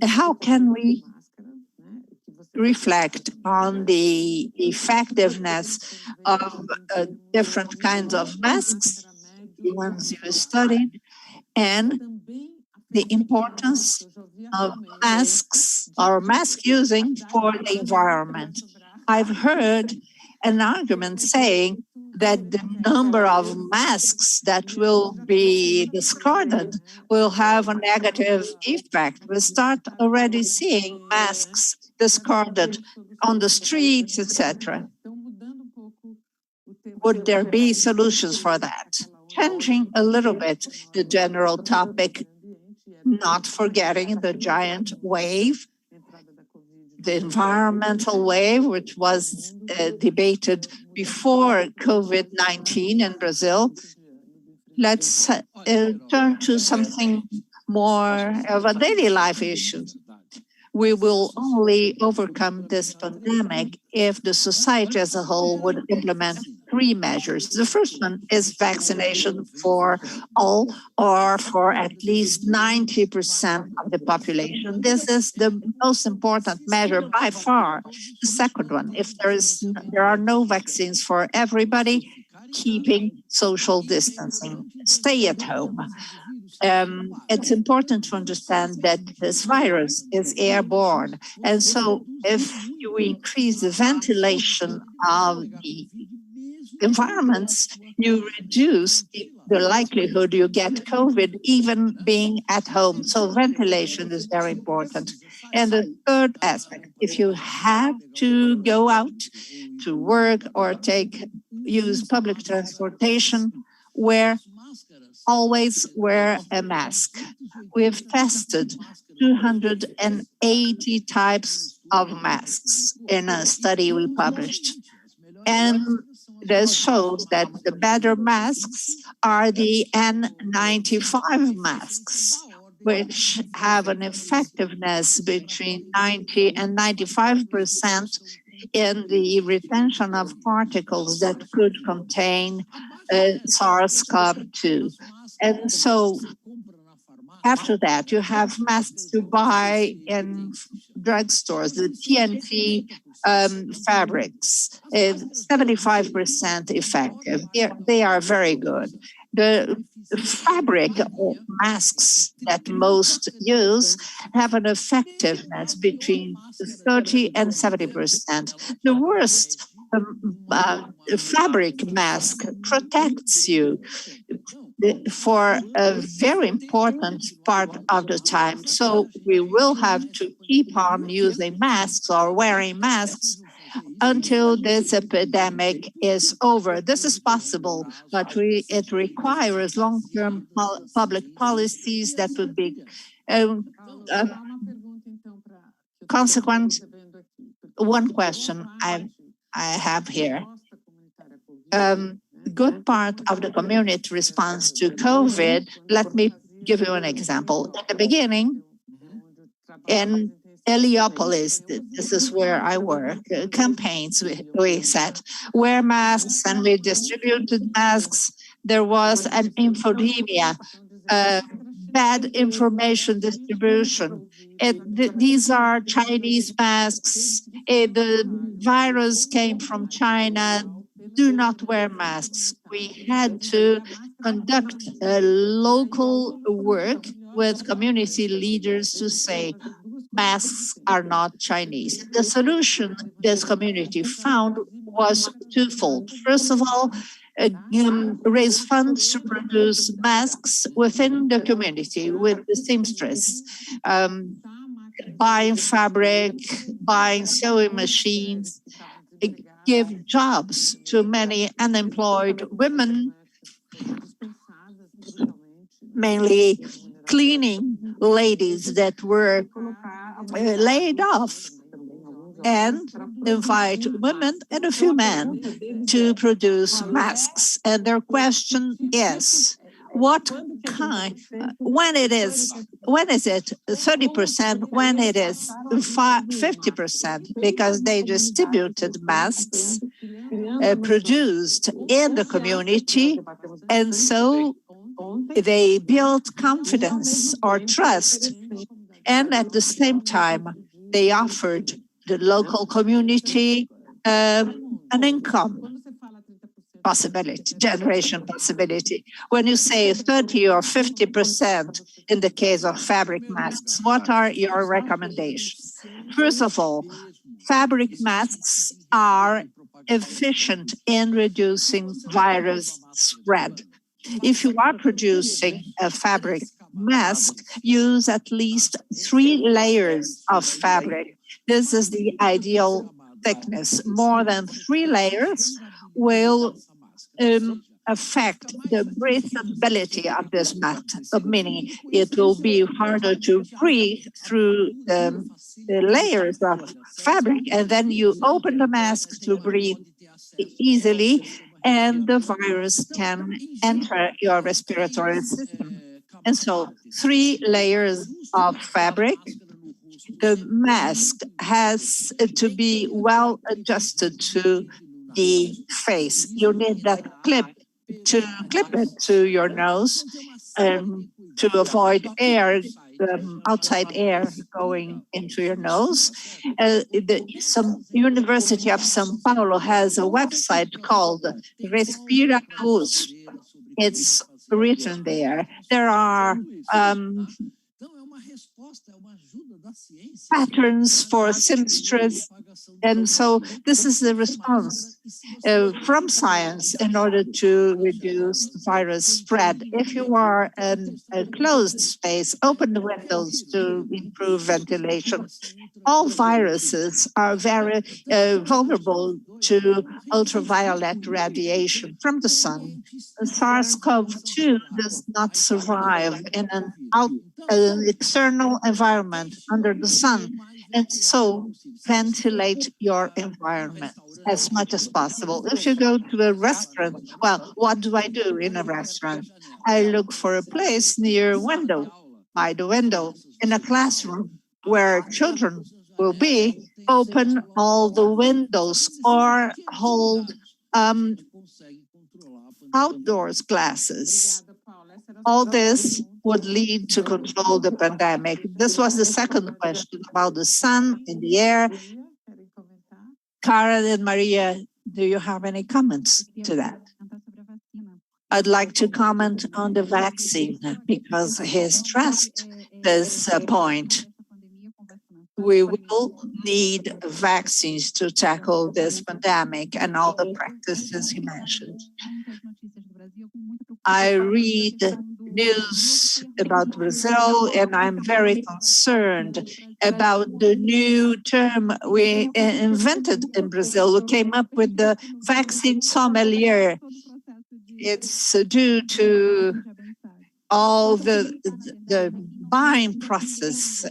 S2: How can we reflect on the effectiveness of different kinds of masks, the ones you studied, and the importance of masks or mask using for the environment? I've heard an argument saying that the number of masks that will be discarded will have a negative effect. We start already seeing masks discarded on the streets, etc. Would there be solutions for that? Changing a little bit the general topic, not forgetting the giant wave, the environmental wave, which was debated before COVID-19 in Brazil. Let's turn to something more of a daily life issue. We will only overcome this pandemic if the society as a whole would implement 3 measures. The first one is vaccination for all, or for at least 90% of the population. This is the most important measure by far. The second one, if there are no vaccines for everybody, keeping social distancing, stay at home. It's important to understand that this virus is airborne. And so if you increase the ventilation of the environments, you reduce the likelihood you get COVID even being at home. So ventilation is very important. And the third aspect, if you have to go out to work or use public transportation, always wear a mask. We've tested 280 types of masks in a study we published. And this shows that the better masks are the N95 masks, which have an effectiveness between 90 and 95% in the retention of particles that could contain SARS-CoV-2. And so after that, you have masks to buy in drugstores, the TNT fabrics, 75% effective. They are very good. The fabric masks that most use have an effectiveness between 30 and 70%. The worst fabric mask protects you for a very important part of the time. So we will have to keep on using masks or wearing masks until this epidemic is over. This is possible, but it requires long-term public policies that would be consequent. One question I have here. good part of the community response to COVID. Let me give you an example. At the beginning, in Heliopolis, this is where I work, campaigns we set, wear masks, and we distributed masks. There was an infodemia, bad information distribution. These are Chinese masks. The virus came from China. Do not wear masks. We had to conduct a local work with community leaders to say masks are not Chinese. The solution this community found was twofold. First of all, raise funds to produce masks within the community with the seamstress, buying fabric, buying sewing machines, give jobs to many unemployed women, mainly cleaning ladies that were laid off, and invite women and a few men to produce masks. And their question is, what kind, when is it 30%, when it is 50%, because they distributed masks produced in the community, and so they built confidence or trust, and at the same time they offered the local community an income possibility, generation possibility. When you say 30 or 50% in the case of fabric masks, what are your recommendations? First of all, fabric masks are efficient in reducing virus spread. If you are producing a fabric mask, use at least 3 layers of fabric. This is the ideal thickness. More than 3 layers will affect the breathability of this mask, meaning it will be harder to breathe through the layers of fabric, and then you open the mask to breathe easily, and the virus can enter your respiratory system. And so 3 layers of fabric. The mask has to be well adjusted to the face. You need that clip it to your nose to avoid air, outside air going into your nose. Some University of São Paulo has a website called Respira Plus. It's written there. There are patterns for seamstress, and so this is the response from science in order to reduce the virus spread. If you are in a closed space, open the windows to improve ventilation. All viruses are very vulnerable to ultraviolet radiation from the sun. SARS-CoV-2 does not survive in an external environment under the sun, and so ventilate your environment as much as possible. If you go to a restaurant, well, what do I do in a restaurant? I look for a place near a window, by the window. In a classroom where children will be, open all the windows or hold outdoors classes. All this would lead to control the pandemic. This was the second question about the sun in the air. Karen and Maria, do you have any comments to that? I'd like to comment on the vaccine because he stressed this point. We will need vaccines to tackle this pandemic and all the practices he mentioned. I read news about Brazil, and I'm very concerned about the new term we invented in Brazil. We came up with the vaccine sommelier. It's due to all the buying process,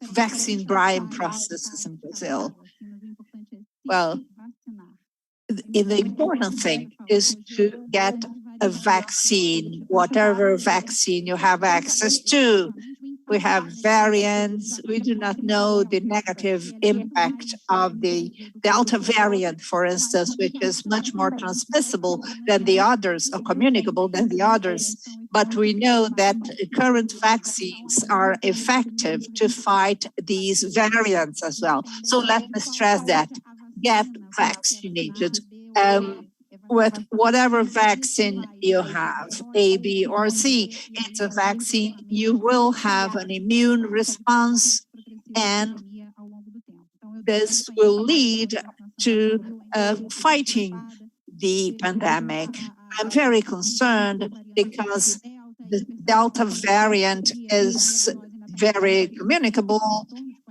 S2: vaccine buying processes in Brazil. Well, the important thing is to get a vaccine, whatever vaccine you have access to. We have variants. We do not know the negative impact of the Delta variant, for instance, which is much more transmissible than the others, or communicable than the others. But we know that current vaccines are effective to fight these variants as well. So let me stress that. Get vaccinated. With whatever vaccine you have, A, B, or C, it's a vaccine, you will have an immune response, and this will lead to fighting the pandemic. I'm very concerned because the Delta variant is very communicable,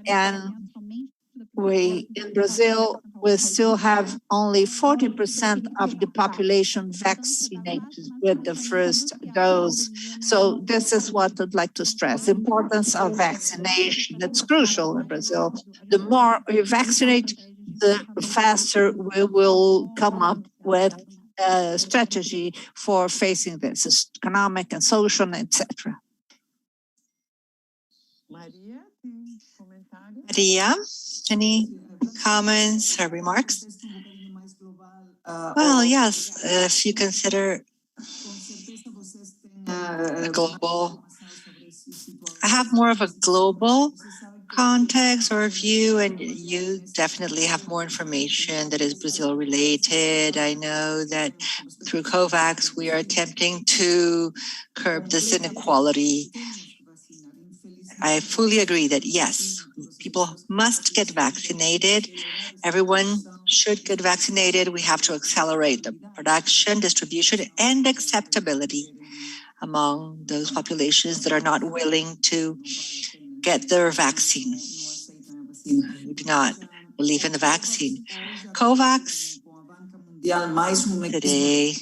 S2: and in Brazil, we still have only 40% of the population vaccinated with the first dose. So this is what I'd like to stress, the importance of vaccination. It's crucial in Brazil. The more we vaccinate, the faster we will come up with a strategy for facing this, economic and social, etc.
S1: Maria, any comments or remarks? Well, yes, if you consider a global, I have more of a global context or view, and you definitely have more information that is Brazil related. I know that through COVAX, we are attempting to curb this inequality. I fully agree that yes, people must get vaccinated. Everyone should get vaccinated. We have to accelerate the production, distribution, and acceptability among those populations that are not willing to get their vaccine. We do not believe in the vaccine. COVAX today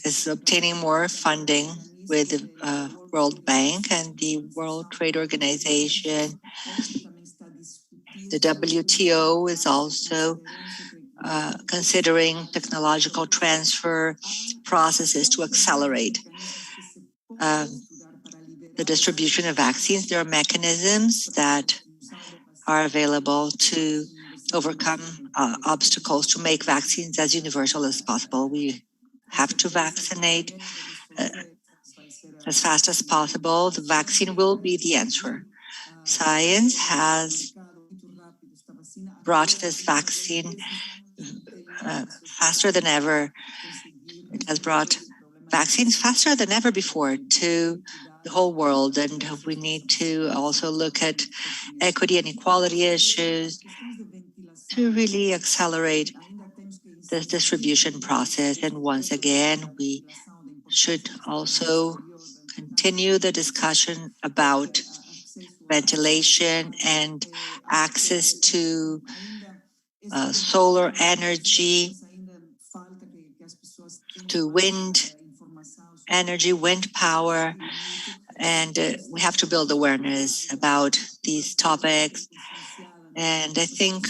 S1: is obtaining more funding with the World Bank and the World Trade Organization. The WTO is also considering technological transfer processes to accelerate the distribution of vaccines. There are mechanisms that are available to overcome obstacles to make vaccines as universal as possible. We have to vaccinate as fast as possible. The vaccine will be the answer. Science has brought this vaccine faster than ever. It has brought vaccines faster than ever before to the whole world, and we need to also look at equity and equality issues to really accelerate this distribution process. And once again, we should also continue the discussion about ventilation and access to solar energy, to wind energy, wind power, and we have to build awareness about these topics. And I think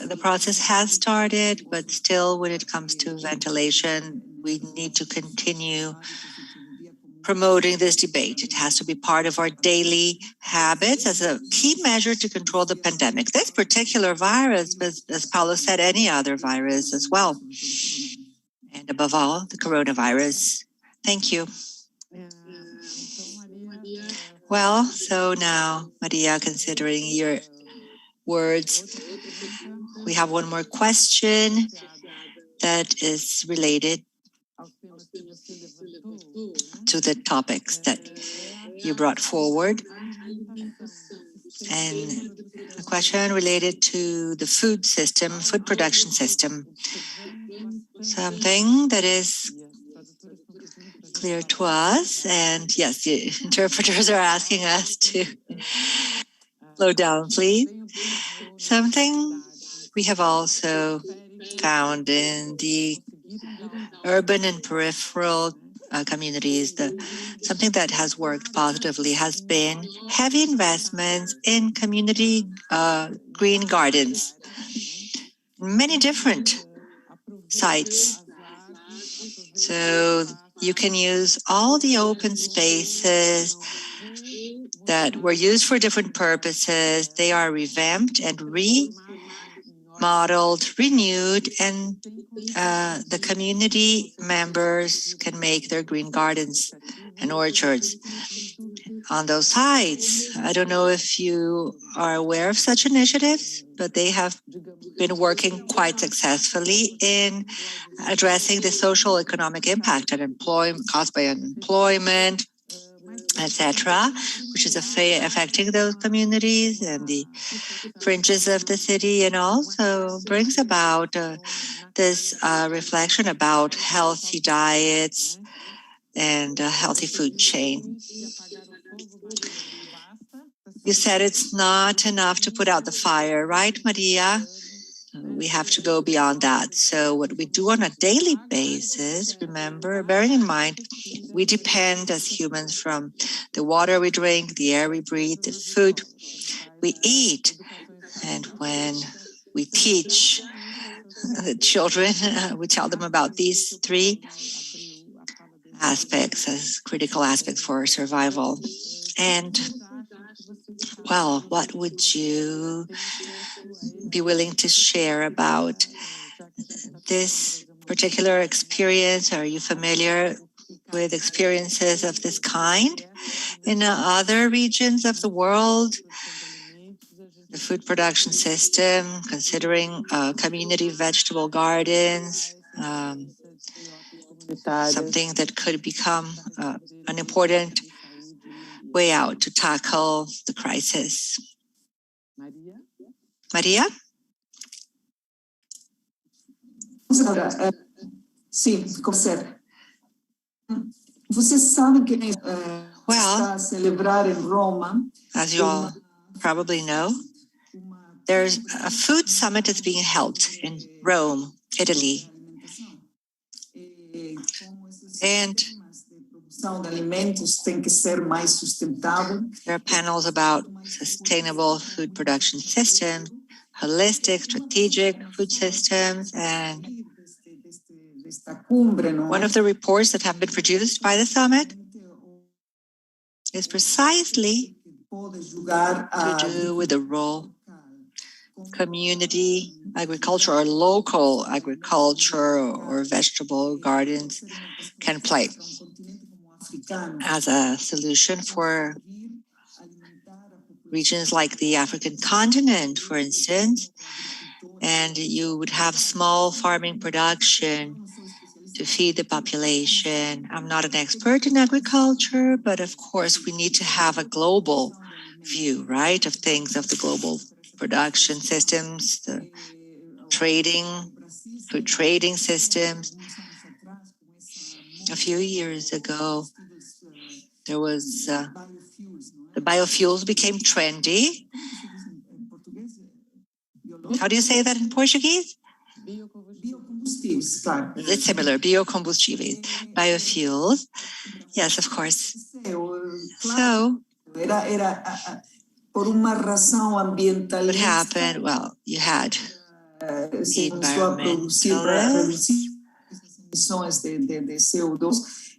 S1: the process has started, but still when it comes to ventilation, we need to continue promoting this debate. It has to be part of our daily habits as a key measure to control the pandemic. This particular virus, but as Paulo said, any other virus as well. And above all, the coronavirus. Thank you. Well, so now, Maria, considering your words, we have one more question that is related to the topics that you brought forward. And a question related to the food system, food production system. Something that is clear to us. And yes, the interpreters are asking us to slow down, please. Something we have also found in the urban and peripheral communities, something that has worked positively has been heavy investments in community green gardens. many different sites. So you can use all the open spaces that were used for different purposes. They are revamped and remodeled, renewed, and the community members can make their green gardens and orchards on those sites. I don't know if you are aware of such initiatives, but they have been working quite successfully in addressing the social economic impact and employment caused by unemployment, etc., which is affecting those communities and the fringes of the city, and also brings about this reflection about healthy diets and a healthy food chain. You said it's not enough to put out the fire, right, Maria? We have to go beyond that. So what we do on a daily basis, remember, bearing in mind, we depend as humans from the water we drink, the air we breathe, the food we eat. And when we teach the children, we tell them about these three aspects as critical aspects for survival. And, well, what would you be willing to share about this particular experience? Are you familiar with experiences of this kind in other regions of the world? The food production system, considering community vegetable gardens, something that could become an important way out to tackle the crisis. Maria?
S5: Sim, consegue. Vocês sabem que está a celebrar em Roma.
S1: As you all probably know, there's a food summit that's being held in Rome, Italy. And there are panels about sustainable food production systems, holistic, strategic food systems, and one of the reports that have been produced by the summit is precisely to do with the role community agriculture or local agriculture or vegetable gardens can play as a solution for regions like the African continent, for instance, and you would have small farming production to feed the population. I'm not an expert in agriculture, but of course we need to have a global view, right, of things, of the global production systems, the food trading systems. A few years ago, there was, the biofuels became trendy. How do you say that in Portuguese? It's similar, biocombustíveis, biofuels. Yes, of course. So, what happened? Well, you had environmentalists.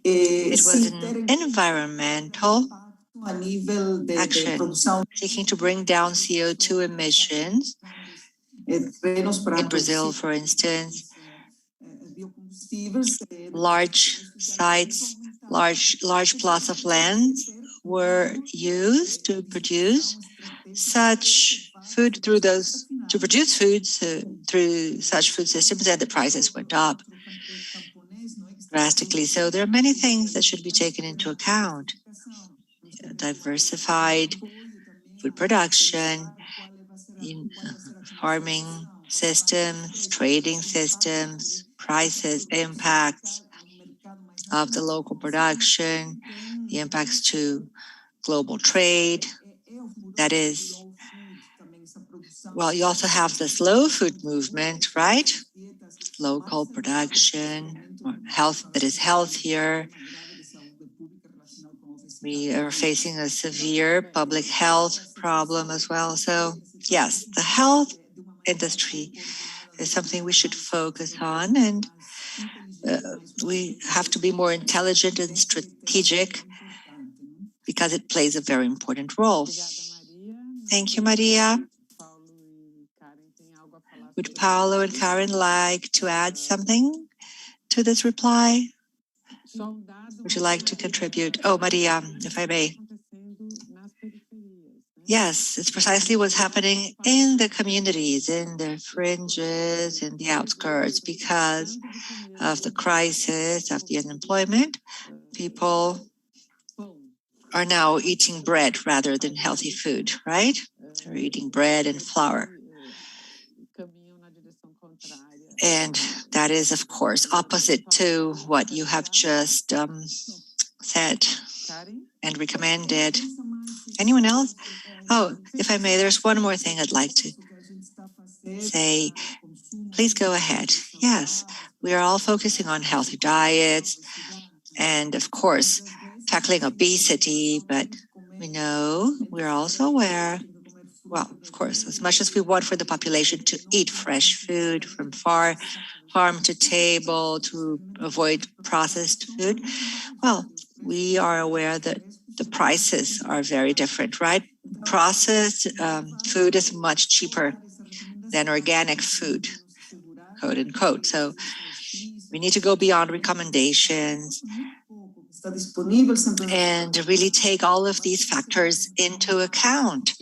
S1: It was an environmental action seeking to bring down CO2 emissions. In Brazil, for instance, large sites, large plots of land were used to produce such food through those, to produce foods through such food systems, and the prices went up drastically. So there are many things that should be taken into account. Diversified food production, in farming systems, trading systems, prices, impacts of the local production, the impacts to global trade. That is, well, you also have the slow food movement, right? Local production, or health that is healthier. We are facing a severe public health problem as well. So yes, the health industry is something we should focus on, and we have to be more intelligent and strategic because it plays a very important role. Thank you, Maria. Would Paulo and Karen like to add something to this reply? Would you like to contribute? Oh, Maria, if I may. Yes, it's precisely what's happening in the communities, in the fringes, in the outskirts, because of the crisis, of the unemployment. People are now eating bread rather than healthy food, right? They're eating bread and flour. And that is, of course, opposite to what you have just said and recommended. Anyone else? Oh, if I may, there's one more thing I'd like to say. Please go ahead. Yes, we are all focusing on healthy diets and, of course, tackling obesity, but we know we're also aware, well, of course, as much as we want for the population to eat fresh food from farm to table, to avoid processed food, well, we are aware that the prices are very different, right? Processed food is much cheaper than organic food, quote unquote. So we need to go beyond recommendations and really take all of these factors into account.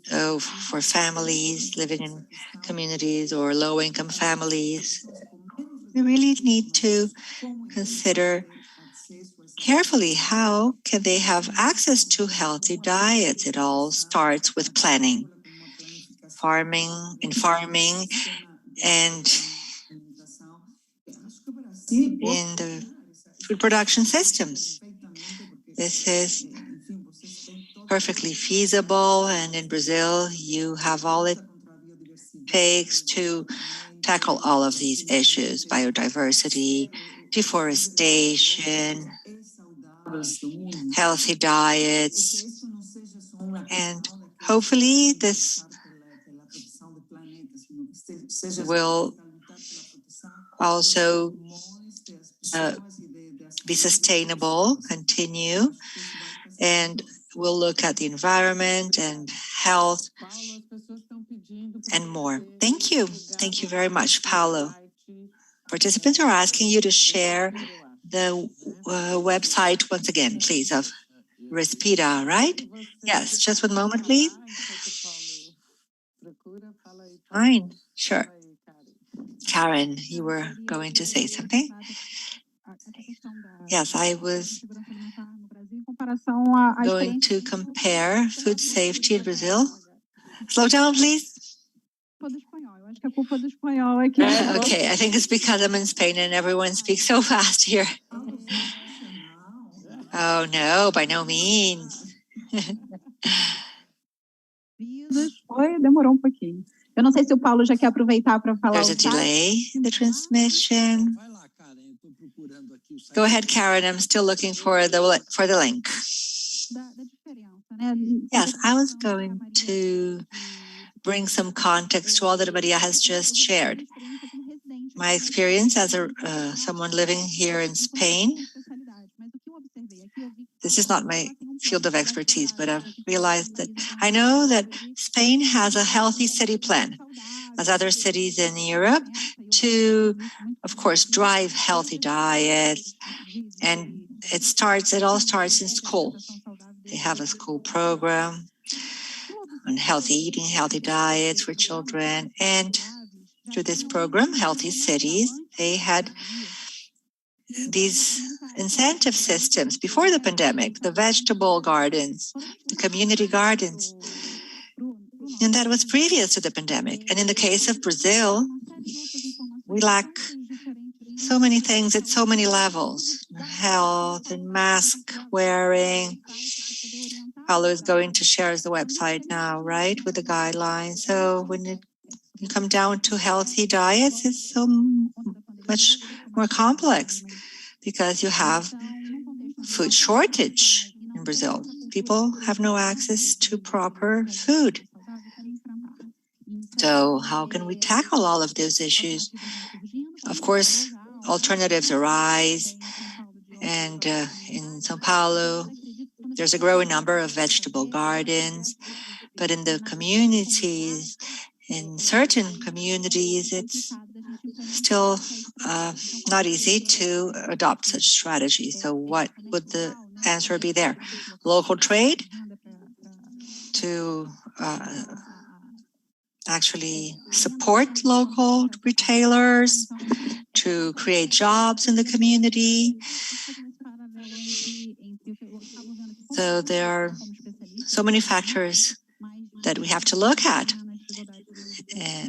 S1: So for families living in communities or low-income families, we really need to consider carefully how can they have access to healthy diets. It all starts with planning, farming, and in the food production systems. This is perfectly feasible, and in Brazil, you have all it takes to tackle all of these issues: biodiversity, deforestation, healthy diets, and hopefully this will also be sustainable, continue, and we'll look at the environment and health and more. Thank you. Thank you very much, Paulo. Participants are asking you to share the website once again, please, of Respira, right? Yes, just 1 moment, please. Fine, sure. Karen, you were going to say something? Yes, I was going to compare food safety in Brazil. Slow down, please. Okay, I think it's because I'm in Spain and everyone speaks so fast here. Oh, no, by no means.
S4: Demorou pouquinho. Eu não sei se o Paulo já quer aproveitar para falar.
S1: There's a delay in the transmission. Go ahead, Karen. I'm still looking for the link. Yes, I was going to bring some context to all that Maria has just shared. My experience as someone living here in Spain, this is not my field of expertise, but I've realized that I know that Spain has a healthy city plan, as other cities in Europe, to, of course, drive healthy diets. And it all starts in school. They have a school program on healthy eating, healthy diets for children. And through this program, Healthy Cities, they had these incentive systems before the pandemic, the vegetable gardens, the community gardens. And that was previous to the pandemic. And in the case of Brazil, we lack so many things at so many levels: health and mask wearing. Paulo is going to share the website now, right, with the guidelines. So when you come down to healthy diets, it's so much more complex because you have food shortage in Brazil. People have no access to proper food. So how can we tackle all of those issues? Of course, alternatives arise, and in São Paulo, there's a growing number of vegetable gardens, but in the communities, in certain communities, it's still not easy to adopt such strategies. So what would the answer be there? Local trade to actually support local retailers, to create jobs in the community. So there are so many factors that we have to look at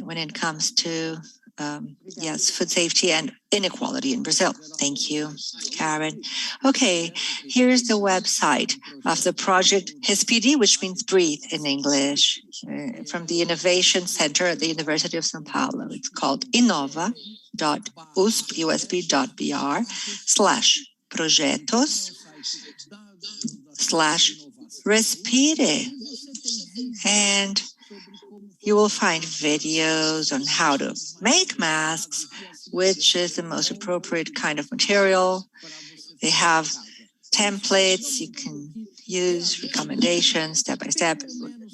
S1: when it comes to food safety and inequality in Brazil. Thank you, Karen. Okay, here's the website of the project HISPD, which means breathe in English, from the Innovation Center at the University of São Paulo. It's called inova.usp.br/projetos/respire. And you will find videos on how to make masks, which is the most appropriate kind of material. They have templates you can use, recommendations step by step.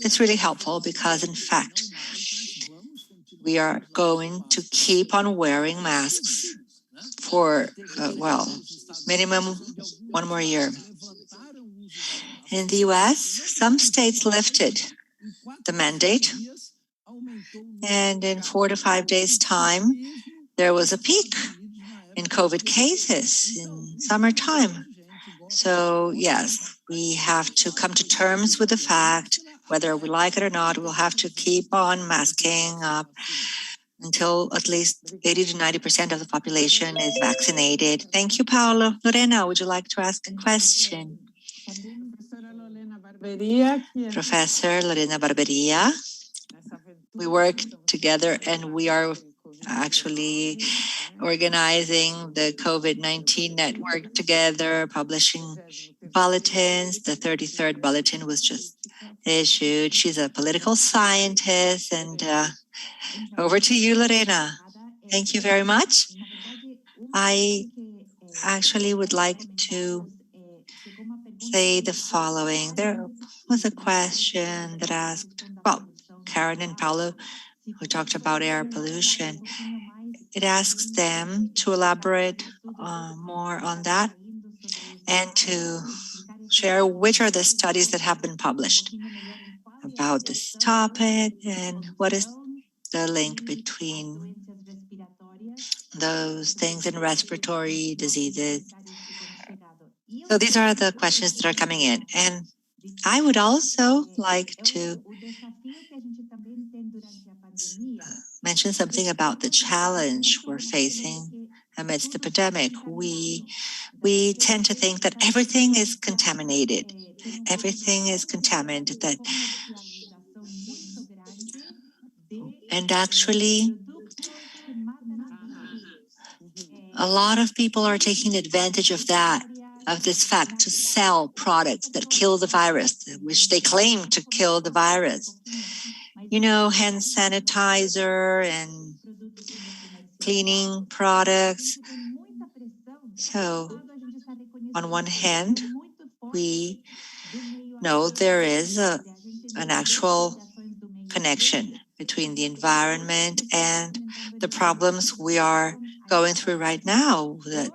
S1: It's really helpful because, in fact, we are going to keep on wearing masks for, minimum 1 more year. In the US, some states lifted the mandate, and in 4 to 5 days' time, there was a peak in COVID cases in summertime. So yes, we have to come to terms with the fact, whether we like it or not, we'll have to keep on masking up until at least 80 to 90% of the population is vaccinated. Thank you, Paulo. Lorena, would you like to ask a question? Professor Lorena Barberia. We work together and we are actually organizing the COVID-19 network together, publishing bulletins. The 33rd bulletin was just issued. She's a political scientist. And over to you, Lorena. Thank you very much. I actually would like to say the following. There was a question that asked, Karen and Paulo, who talked about air pollution. It asks them to elaborate more on that and to share which are the studies that have been published about this topic and what is the link between those things and respiratory diseases. So these are the questions that are coming in. And I would also like to mention something about the challenge we're facing amidst the pandemic. We tend to think that everything is contaminated. Everything is contaminated. And actually, a lot of people are taking advantage of this fact to sell products that kill the virus, which they claim to kill the virus. You know, hand sanitizer and cleaning products. So, on one hand, we know there is an actual connection between the environment and the problems we are going through right now that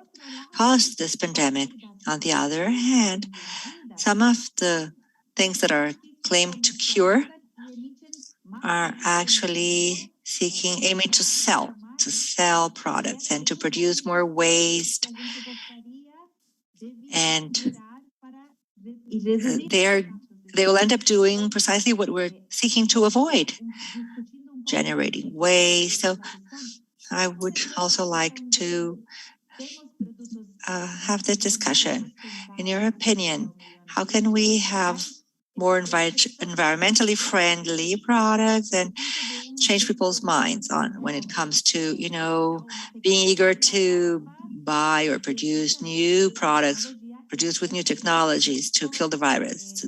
S1: caused this pandemic. On the other hand, some of the things that are claimed to cure are actually aiming to sell products and to produce more waste. And they will end up doing precisely what we're seeking to avoid, generating waste. So I would also like to have this discussion. In your opinion, how can we have more environmentally friendly products and change people's minds on when it comes to, being eager to buy or produce new products, produced with new technologies to kill the virus,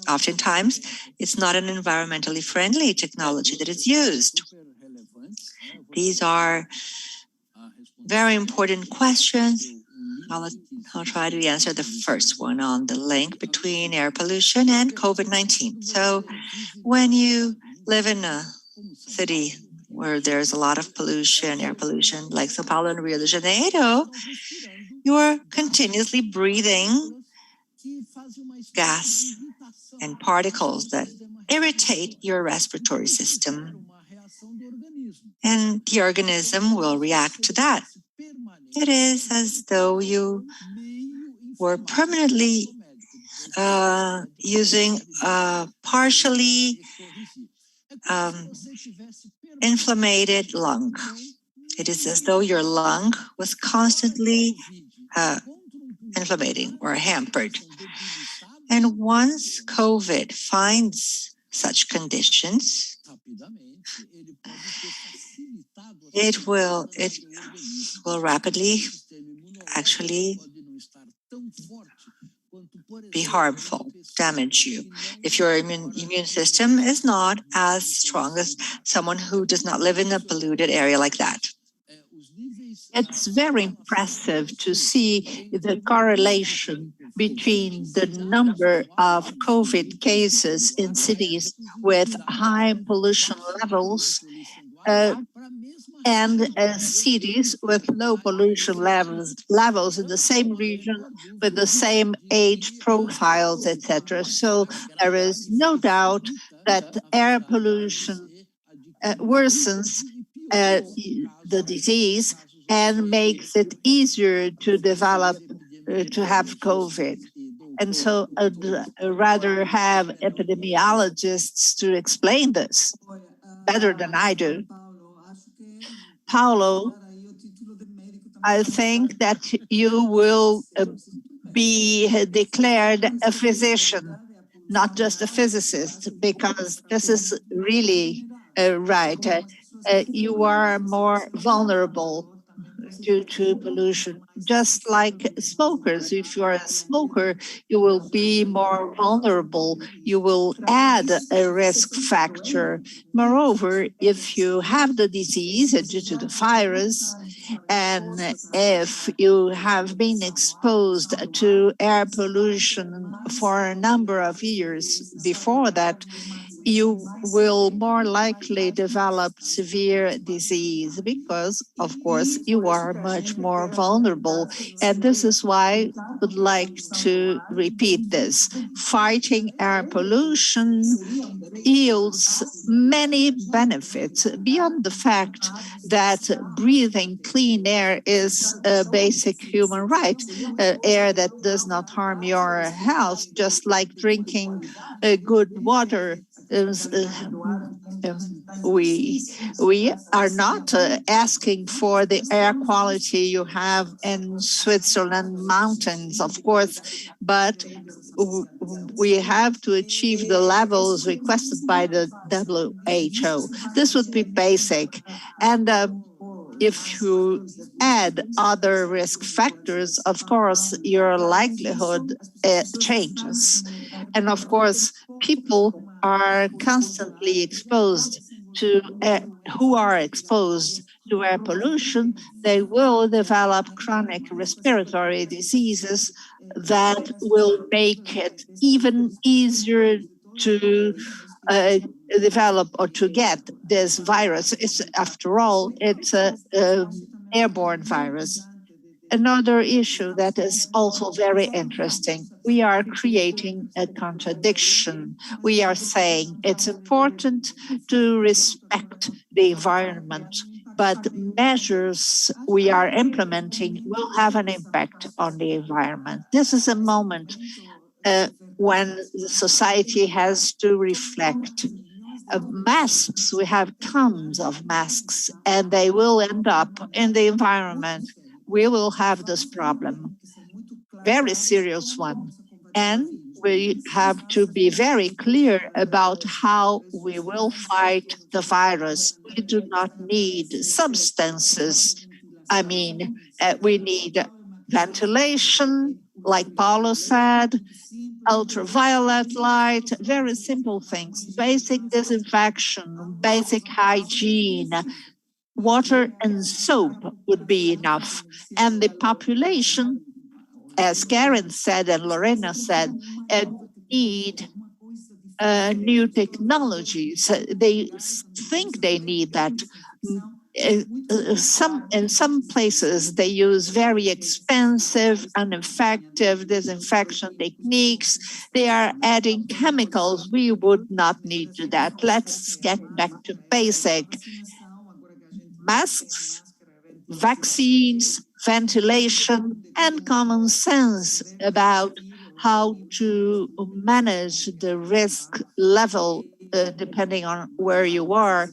S1: Oftentimes, it's not an environmentally friendly technology that is used. These are very important questions. I'll try to answer the first one on the link between air pollution and COVID-19. So when you live in a city where there's a lot of pollution, air pollution, like Sao Paulo and Rio de Janeiro, you're continuously breathing gas and particles that irritate your respiratory system. And the organism will react to that. It is as though you were permanently using a partially inflamed lung. It is as though your lung was constantly inflamed or hampered. And once COVID finds such conditions, it will rapidly actually be harmful, damage you. If your immune system is not as strong as someone who does not live in a polluted area like that.
S2: It's very impressive to see the correlation between the number of COVID cases in cities with high pollution levels and cities with low pollution levels in the same region with the same age profiles, etc. So there is no doubt that air pollution worsens the disease and makes it easier to develop, to have COVID. And so I'd rather have epidemiologists to explain this better than I do. Paulo, I think that you will be declared a physician, not just a physicist, because this is really right. You are more vulnerable due to pollution, just like smokers. If you are a smoker, you will be more vulnerable. You will add a risk factor. Moreover, if you have the disease due to the virus, and if you have been exposed to air pollution for a number of years before that, you will more likely develop severe disease because, of course, you are much more vulnerable. And this is why I would like to repeat this. Fighting air pollution yields many benefits beyond the fact that breathing clean air is a basic human right, air that does not harm your health, just like drinking good water. We are not asking for the air quality you have in Switzerland mountains, of course, but we have to achieve the levels requested by the WHO. This would be basic. And if you add other risk factors, of course, your livelihood changes. And of course, people are constantly exposed to who are exposed to air pollution, they will develop chronic respiratory diseases that will make it even easier to develop or to get this virus. After all, it's an airborne virus. Another issue that is also very interesting, we are creating a contradiction. We are saying it's important to respect the environment, but measures we are implementing will have an impact on the environment. This is a moment when society has to reflect. Masks, we have tons of masks, and they will end up in the environment. We will have this problem, very serious one. And we have to be very clear about how we will fight the virus. We do not need substances. I mean, we need ventilation, like Paulo said, ultraviolet light, very simple things, basic disinfection, basic hygiene, water and soap would be enough. And the population, as Karen said and Lorena said, need new technologies. They think they need that. In some places, they use very expensive, ineffective disinfection techniques. They are adding chemicals. We would not need to that. Let's get back to basic masks, vaccines, ventilation, and common sense about how to manage the risk level depending on where you are,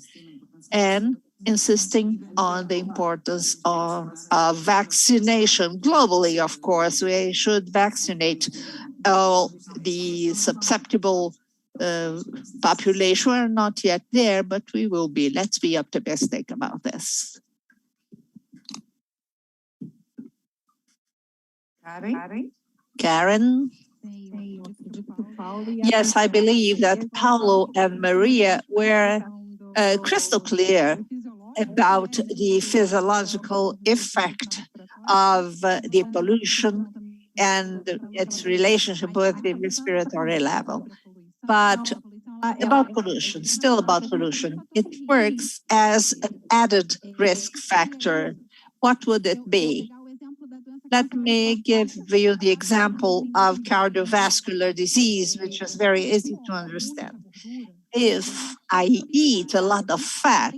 S2: and insisting on the importance of vaccination. Globally, of course, we should vaccinate all the susceptible population. We're not yet there, but we will be. Let's be optimistic about this. Karen? Yes, I believe that Paulo and Maria were crystal clear about the physiological effect of the pollution and its relationship with the respiratory level. But about pollution, still about pollution, it works as an added risk factor. What would it be? Let me give you the example of cardiovascular disease, which is very easy to understand. If I eat a lot of fat,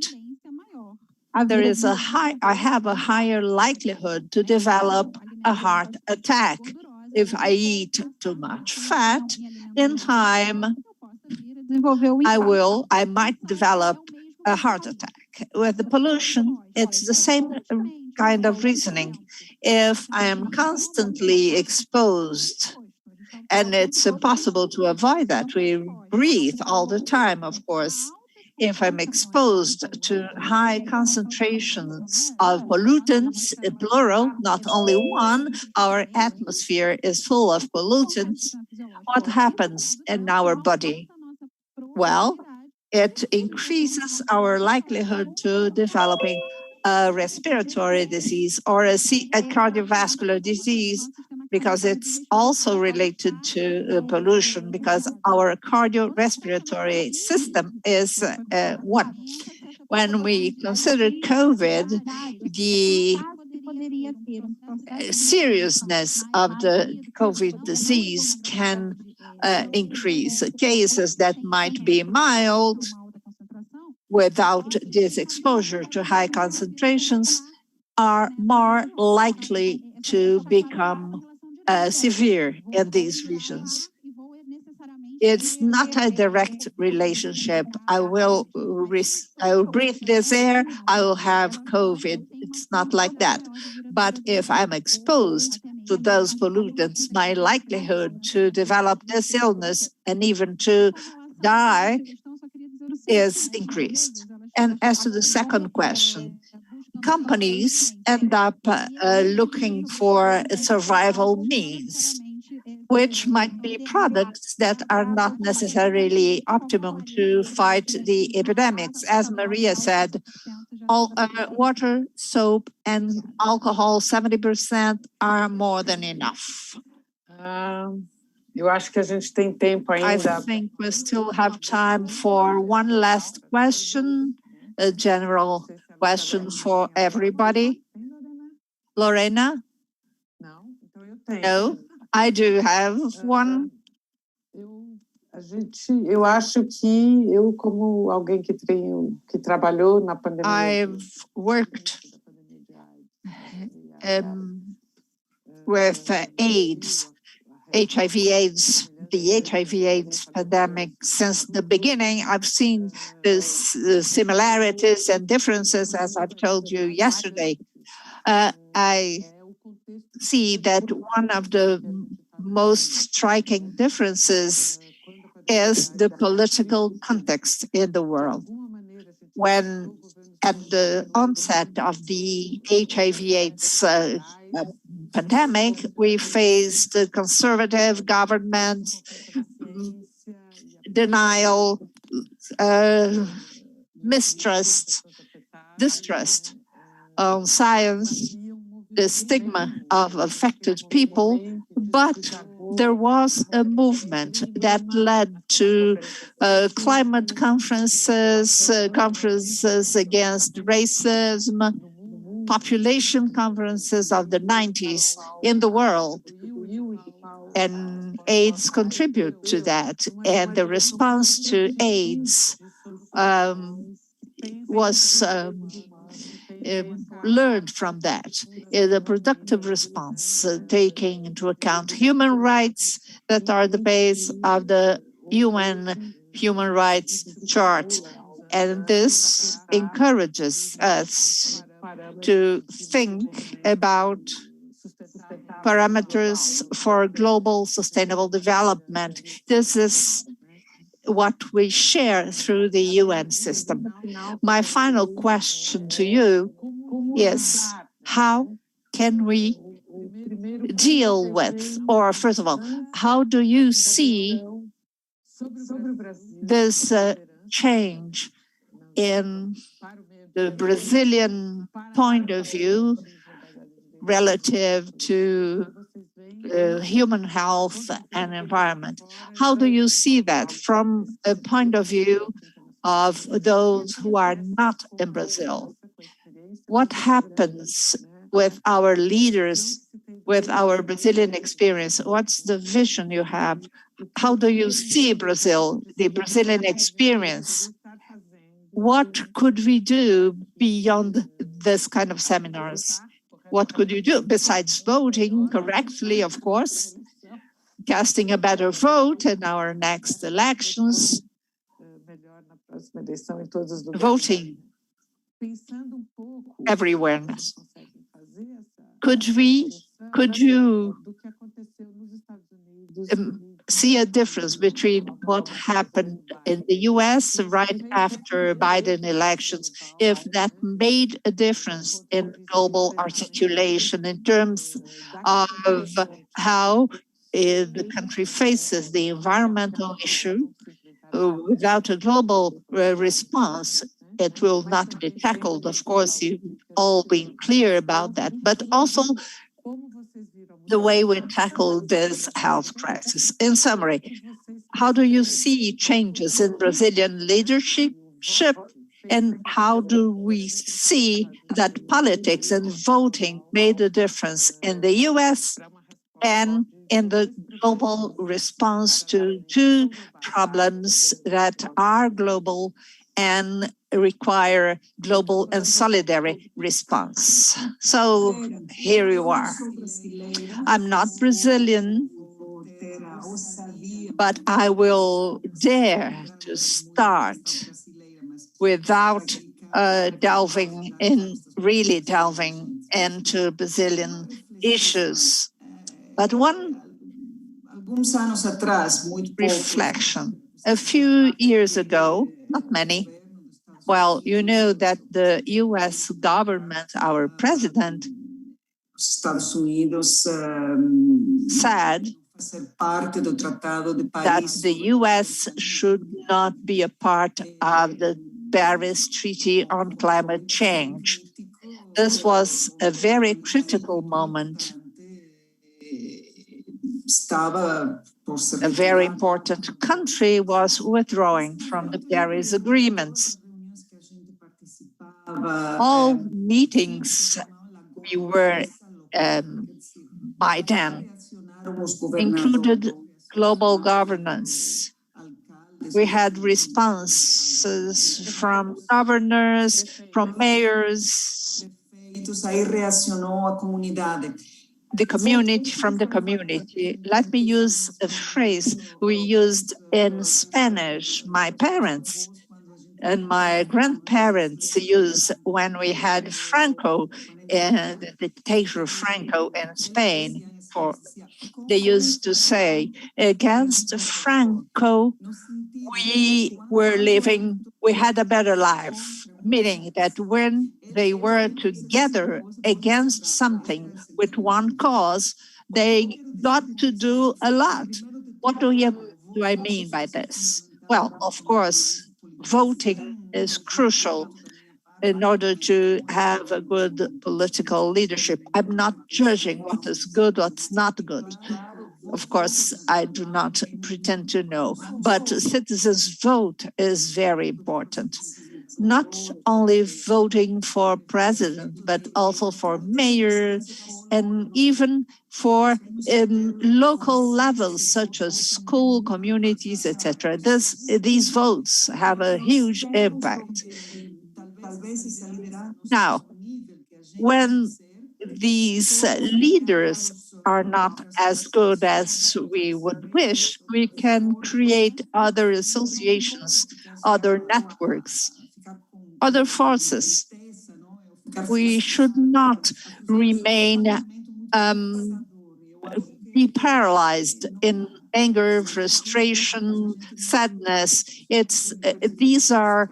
S2: I have a higher likelihood to develop a heart attack. If I eat too much fat, in time, I might develop a heart attack. With the pollution, it's the same kind of reasoning. If I am constantly exposed, and it's impossible to avoid that, we breathe all the time, of course. If I'm exposed to high concentrations of pollutants, plural, not only one, our atmosphere is full of pollutants, what happens in our body? Well, it increases our likelihood to developing a respiratory disease or a cardiovascular disease, because it's also related to pollution, because our cardiorespiratory system is one. When we consider COVID, the seriousness of the COVID disease can increase. Cases that might be mild without this exposure to high concentrations are more likely to become severe in these regions. It's not a direct relationship. I will breathe this air, I will have COVID. It's not like that. But if I'm exposed to those pollutants, my likelihood to develop this illness and even to die is increased. And as to the second question, companies end up looking for survival means, which might be products that are not necessarily optimum to fight the epidemics. As Maria said, water, soap, and alcohol, 70% are more than enough.
S3: Eu acho que a gente tem tempo ainda.
S2: I think we still have time for one last question, a general question for everybody. Lorena? No, I do have one.
S3: Eu acho que eu, como alguém que trabalhou na pandemia.
S2: I've worked with AIDS, HIV/AIDS, the HIV/AIDS pandemic since the beginning. I've seen the similarities and differences, as I've told you yesterday. I see that one of the most striking differences is the political context in the world. When at the onset of the HIV/AIDS pandemic, we faced conservative government denial, mistrust, distrust on science, the stigma of affected people, but there was a movement that led to climate conferences, conferences against racism, population conferences of the 90s in the world. And AIDS contribute to that. And the response to AIDS was learned from that. The productive response, taking into account human rights that are the base of the UN Human Rights Chart. And this encourages us to think about parameters for global sustainable development. This is what we share through the UN system. My final question to you is, how can we deal with, or first of all, how do you see this change in the Brazilian point of view relative to human health and environment? How do you see that from a point of view of those who are not in Brazil? What happens with our leaders, with our Brazilian experience? What's the vision you have? How do you see Brazil, the Brazilian experience? What could we do beyond this kind of seminars? What could you do besides voting correctly, of course, casting a better vote in our next elections, voting everywhere? Could you see a difference between what happened in the US right after Biden elections, if that made a difference in global articulation in terms of how the country faces the environmental issue? Without a global response, it will not be tackled. Of course, you've all been clear about that, but also the way we tackle this health crisis. In summary, how do you see changes in Brazilian leadership, and how do we see that politics and voting made a difference in the US and in the global response to two problems that are global and require global and solidarity response? So here you are. I'm not Brazilian, but I will dare to start without really delving into Brazilian issues. But one reflection. A few years ago, not many, well, you know that the US government, our president, said that the US should not be a part of the Paris Treaty on Climate Change. This was a very critical moment. A very important country was withdrawing from the Paris agreements. All meetings we were by then included global governance. We had responses from governors, from mayors, the community, from the community. Let me use a phrase we used in Spanish. My parents and my grandparents used when we had Franco, the dictator Franco in Spain. They used to say, against Franco, we had a better life. meaning that when they were together against something with one cause, they got to do a lot. What do I mean by this? Well, of course, voting is crucial in order to have a good political leadership. I'm not judging what is good, what's not good. Of course, I do not pretend to know, but citizens' vote is very important. Not only voting for president, but also for mayor and even for local levels such as school, communities, etc. These votes have a huge impact. Now, when these leaders are not as good as we would wish, we can create other associations, other networks, other forces. We should not remain be paralyzed in anger, frustration, sadness. These are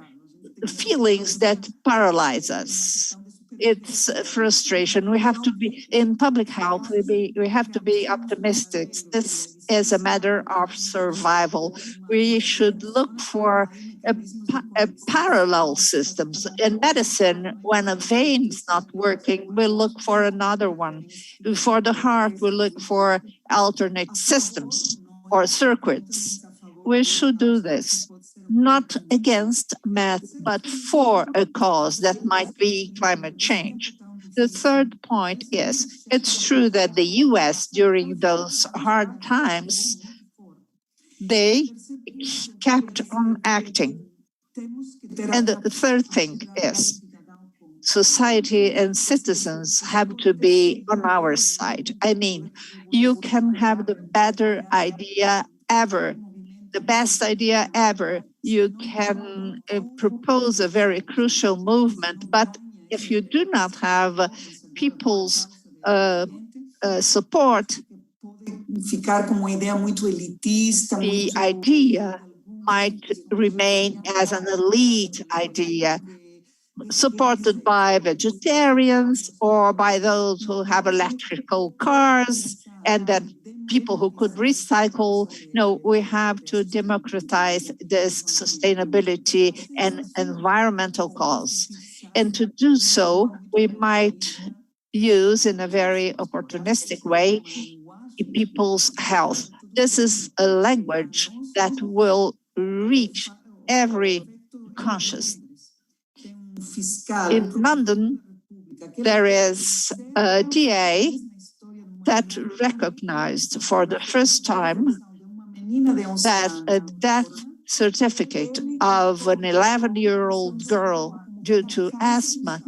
S2: feelings that paralyze us. It's frustration. We have to be, in public health, we have to be optimistic. This is a matter of survival. We should look for a parallel systems. In medicine, when a vein is not working, we look for another one. For the heart, we look for alternate systems or circuits. We should do this, not against math, but for a cause that might be climate change. The third point is, it's true that the US, during those hard times, they kept on acting. And the third thing is, society and citizens have to be on our side. I mean, you can have the better idea ever, the best idea ever. You can propose a very crucial movement, but if you do not have people's support, the idea might remain as an elite idea, supported by vegetarians or by those who have electrical cars and that people who could recycle. No, we have to democratize this sustainability and environmental cause. And to do so, we might use in a very opportunistic way people's health. This is a language that will reach every conscious. In London, there is a DA that recognized for the first time that a death certificate of an 11-year-old girl due to asthma,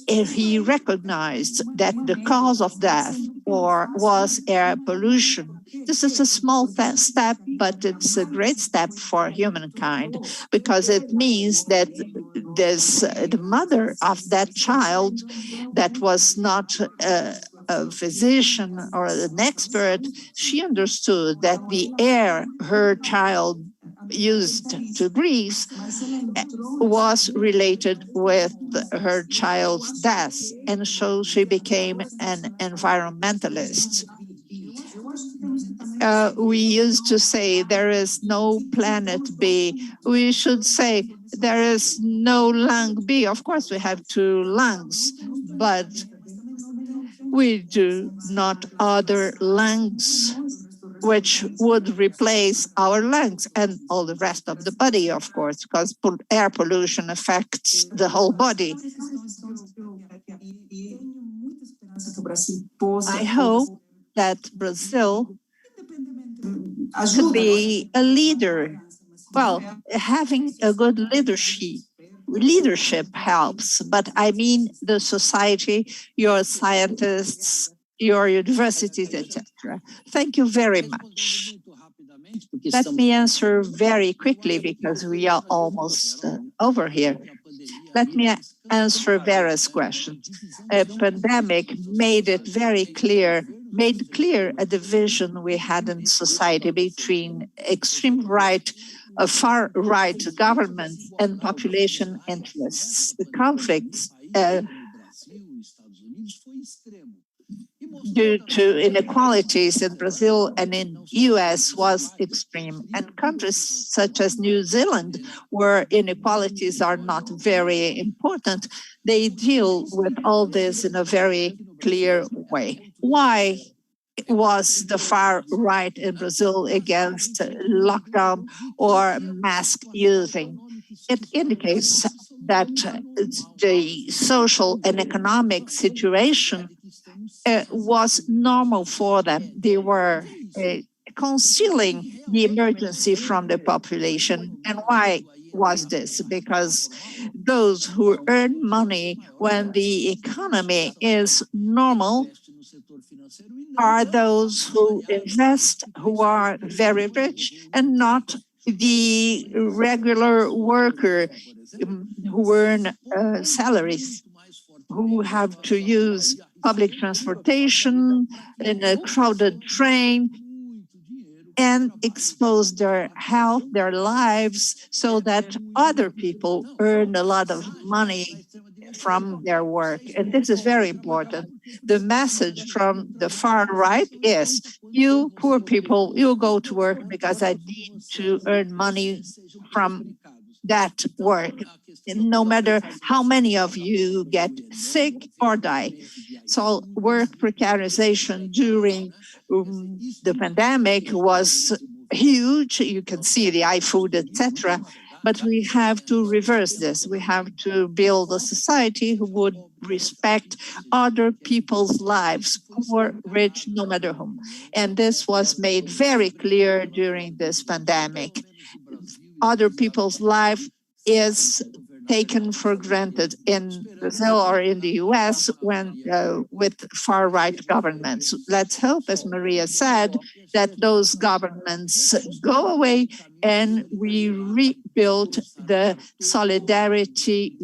S2: if he recognized that the cause of death was air pollution. This is a small step, but it's a great step for humankind, because it means that the mother of that child that was not a physician or an expert, she understood that the air her child used to breathe was related with her child's death, and so she became an environmentalist. We used to say there is no planet B. We should say there is no lung B. Of course, we have two lungs, but we do not other lungs which would replace our lungs and all the rest of the body, of course, because air pollution affects the whole body. I hope that Brazil could be a leader. Well, having a good leadership helps, but I mean the society, your scientists, your universities, etc. Thank you very much. Let me answer very quickly because we are almost over here. Let me answer various questions. A pandemic made clear a division we had in society between extreme right far-right governments and population interests. The conflicts due to inequalities in Brazil and in US was extreme. And countries such as New Zealand, where inequalities are not very important, they deal with all this in a very clear way. Why was the far right in Brazil against lockdown or mask using? It indicates that the social and economic situation was normal for them. They were concealing the emergency from the population. And why was this? Because those who earn money when the economy is normal are those who invest, who are very rich, and not the regular worker who earn salaries, who have to use public transportation in a crowded train and expose their health, their lives, so that other people earn a lot of money from their work. And this is very important. The message from the far right is, you poor people, you go to work because I need to earn money from that work, no matter how many of you get sick or die. So work precarization during the pandemic was huge. You can see the iFood, etc. But we have to reverse this. We have to build a society who would respect other people's lives, poor, rich, no matter whom. And this was made very clear during this pandemic. Other people's life is taken for granted in Brazil or in the US when with far-right governments. Let's hope, as Maria said, that those governments go away and we rebuild the solidarity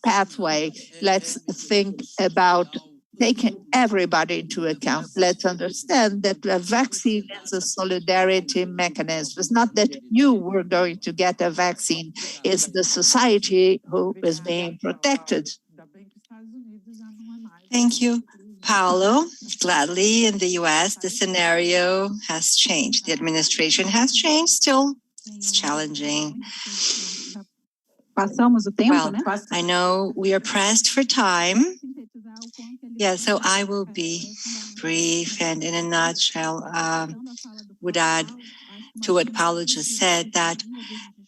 S2: pathway. Let's think about taking everybody into account. Let's understand that a vaccine is a solidarity mechanism. It's not that you were going to get a vaccine, it's the society who is being protected.
S1: Thank you, Paulo. Gladly, in the US, the scenario has changed. The administration has changed. Still, it's challenging.
S4: Passamos o tempo,
S1: Well,
S4: né?
S1: I know we are pressed for time. Yeah, so I will be brief and in a nutshell would add to what Paulo just said that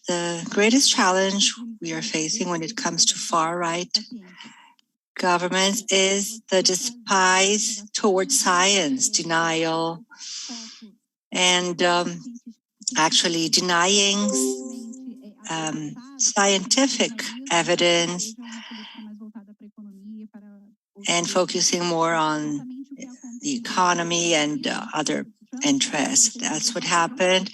S1: the greatest challenge we are facing when it comes to far-right governments is the despise towards science, denial, and actually denying scientific evidence and focusing more on the economy and other interests. That's what happened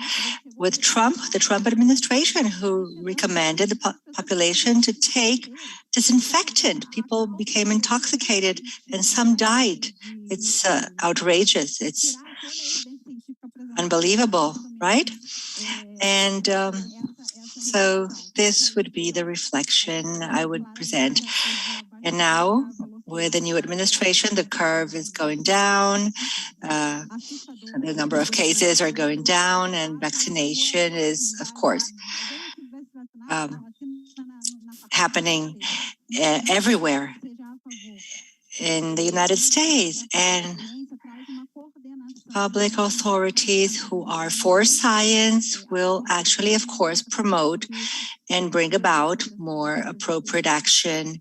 S1: with Trump, the Trump administration, who recommended the population to take disinfectant. People became intoxicated and some died. It's outrageous. It's unbelievable, right? And so this would be the reflection I would present. And now, with the new administration, the curve is going down, the number of cases are going down, and vaccination is, of course, happening everywhere in the United States. And public authorities who are for science will actually, of course, promote and bring about more appropriate action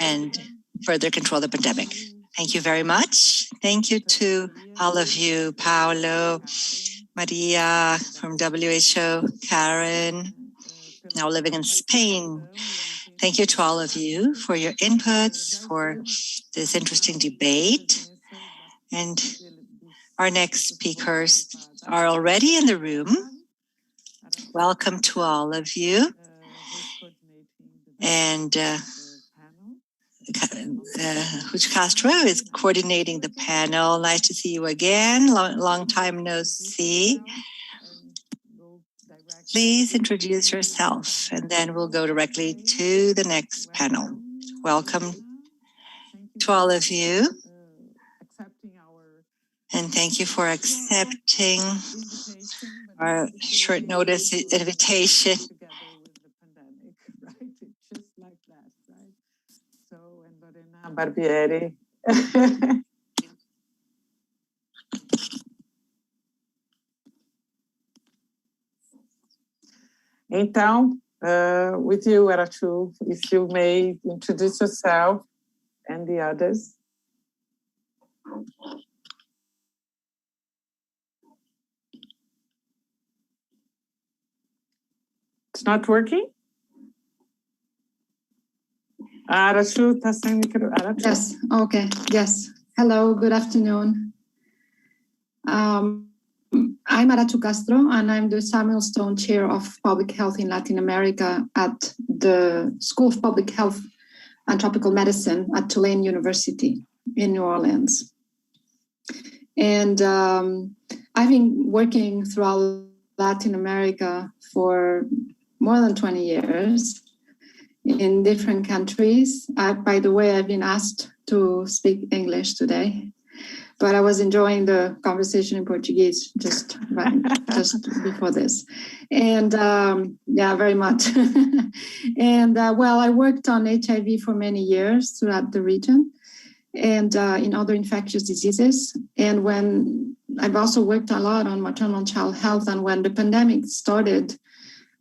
S1: and further control the pandemic. Thank you very much. Thank you to all of you, Paulo, Maria from WHO, Karen, now living in Spain. Thank you to all of you for your inputs, for this interesting debate. And our next speakers are already in the room. Welcome to all of you. And Ruth Castro is coordinating the panel. Nice to see you again. Long time no see. Please introduce yourself, and then we'll go directly to the next panel. Welcome to all of you, and thank you for accepting our short notice invitation.
S3: Just like that, right? So, and Lorena Barbieri. Então, with you, Aratu, if you may introduce yourself and the others. It's not working? Aratu, está sem micro. Aratu.
S4: Yes, okay, yes. Hello, good afternoon. I'm Aratu Castro, and I'm the Samuel Stone Chair of Public Health in Latin America at the School of Public Health and Tropical Medicine at Tulane University in New Orleans. And I've been working throughout Latin America for more than 20 years in different countries. By the way, I've been asked to speak English today, but I was enjoying the conversation in Portuguese just before this. And yeah, very much. And well, I worked on HIV for many years throughout the region and in other infectious diseases. And when I've also worked a lot on maternal and child health, and when the pandemic started,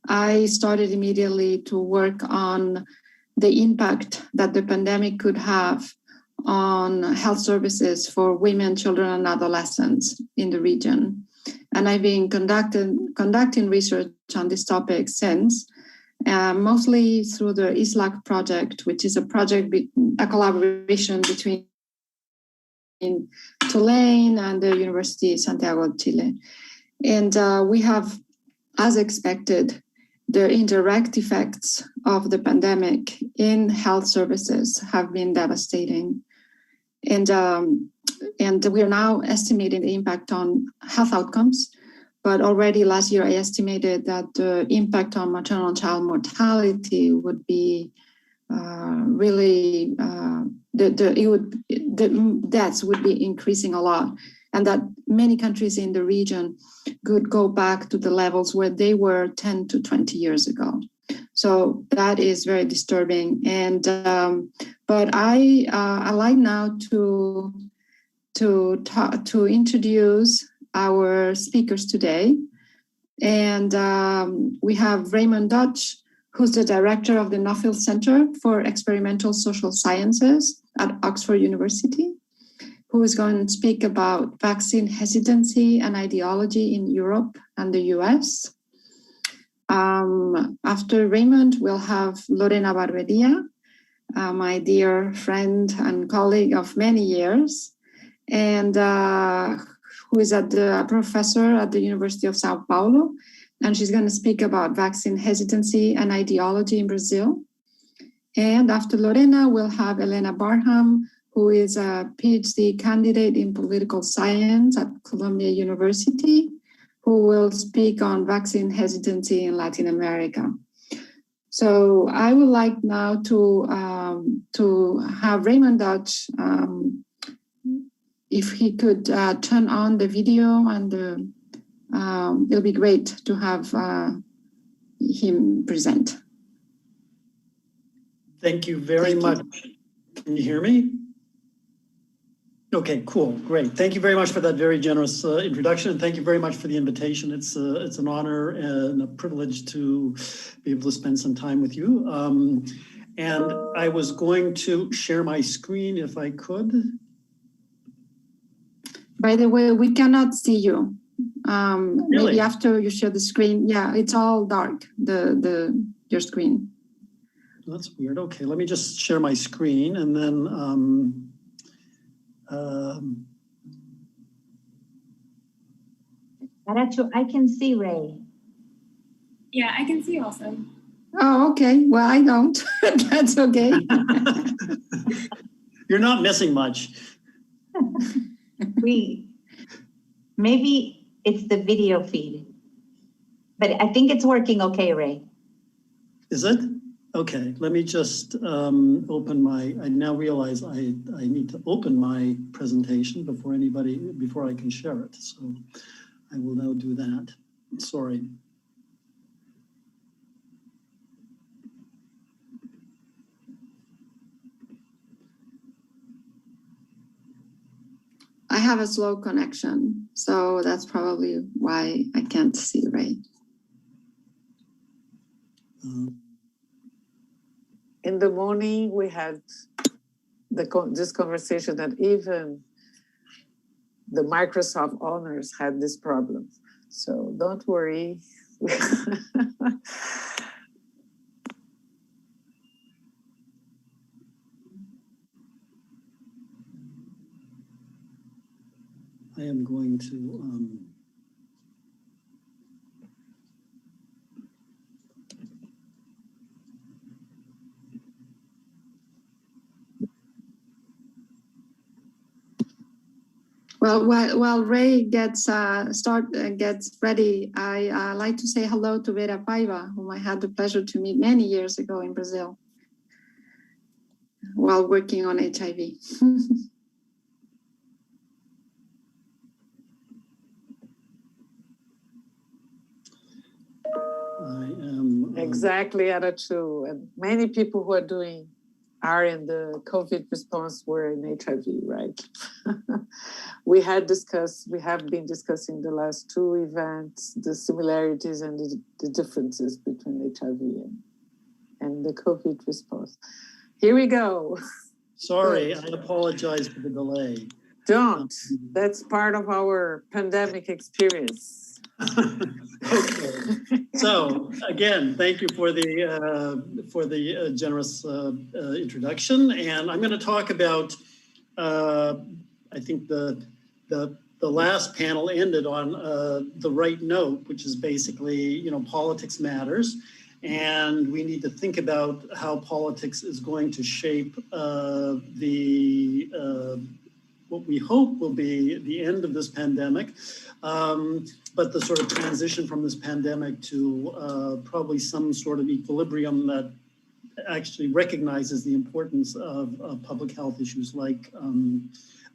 S4: I started immediately to work on the impact that the pandemic could have on health services for women, children, and adolescents in the region. And I've been conducting research on this topic since, mostly through the ISLAC project, which is a collaboration between Tulane and the University of Santiago de Chile. And we have, as expected, the indirect effects of the pandemic in health services have been devastating. And we are now estimating the impact on health outcomes. But already last year, I estimated that the impact on maternal and child mortality would be really, the deaths would be increasing a lot, and that many countries in the region could go back to the levels where they were 10 to 20 years ago. So that is very disturbing. And but I like now to introduce our speakers today. And we have Raymond Dutch, who's the director of the Nuffield Center for Experimental Social Sciences at Oxford University, who is going to speak about vaccine hesitancy and ideology in Europe and the US. After Raymond, we'll have Lorena Barberia, my dear friend and colleague of many years, and who is a professor at the University of Sao Paulo. And she's going to speak about vaccine hesitancy and ideology in Brazil. And after Lorena, we'll have Elena Barham, who is a PhD candidate in political science at Columbia University, who will speak on vaccine hesitancy in Latin America. So I would like now to have Raymond Dutch, if he could turn on the video, and it'll be great to have him present.
S6: Thank you very much. Can you hear me? Okay, cool, great. Thank you very much for that very generous introduction, and thank you very much for the invitation. It's an honor and a privilege to be able to spend some time with you. And I was going to share my screen if I could.
S4: By the way, we cannot see you.
S6: Really?
S4: Maybe after you share the screen, yeah, it's all dark, your screen.
S6: That's weird. Okay, let me just share my screen, and then
S7: Aratu, I can see Ray.
S8: Yeah, I can see you also.
S4: Oh, okay. Well, I don't. That's okay.
S6: You're not missing much.
S7: Maybe it's the video feed. But I think it's working okay, Ray.
S6: Is it? Okay, let me just open my, I now realize I need to open my presentation before I can share it. So I will now do that. Sorry.
S4: I have a slow connection, so that's probably why I can't see Ray.
S3: In the morning, we had this conversation that even the Microsoft owners had this problem. So don't worry.
S6: I am going to
S4: Well, while Ray gets ready, I like to say hello to Vera Paiva, whom I had the pleasure to meet many years ago in Brazil while working on HIV.
S6: I am
S3: Exactly, Aratu. And many people who are in the COVID response were in HIV, right? We have been discussing the last two events, the similarities and the differences between HIV and the COVID response. Here we go.
S6: sorry, I apologize for the delay.
S3: Don't. That's part of our pandemic experience.
S6: Okay. So again, thank you for the generous introduction, and I'm going to talk about. I think the last panel ended on the right note, which is basically politics matters, and we need to think about how politics is going to shape what we hope will be the end of this pandemic. But the sort of transition from this pandemic to probably some sort of equilibrium that actually recognizes the importance of public health issues like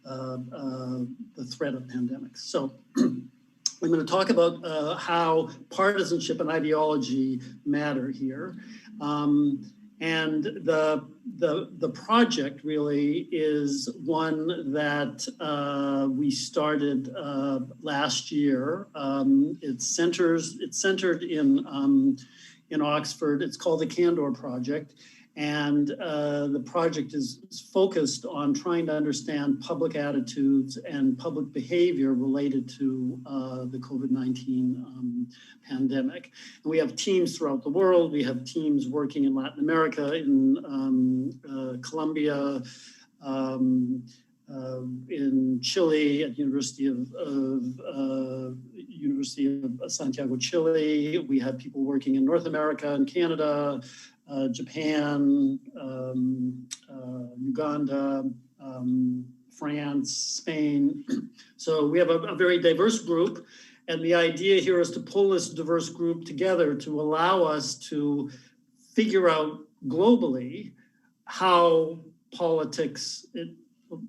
S6: the threat of pandemics. So I'm going to talk about how partisanship and ideology matter here. And the project really is one that we started last year. It's centered in Oxford. It's called the Candor Project, and the project is focused on trying to understand public attitudes and public behavior related to the COVID-19 pandemic. And we have teams throughout the world. We have teams working in Latin America, in Colombia, in Chile at University of Santiago, Chile. We have people working in North America and Canada, Japan, Uganda, France, Spain. So we have a very diverse group. And the idea here is to pull this diverse group together to allow us to figure out globally how politics,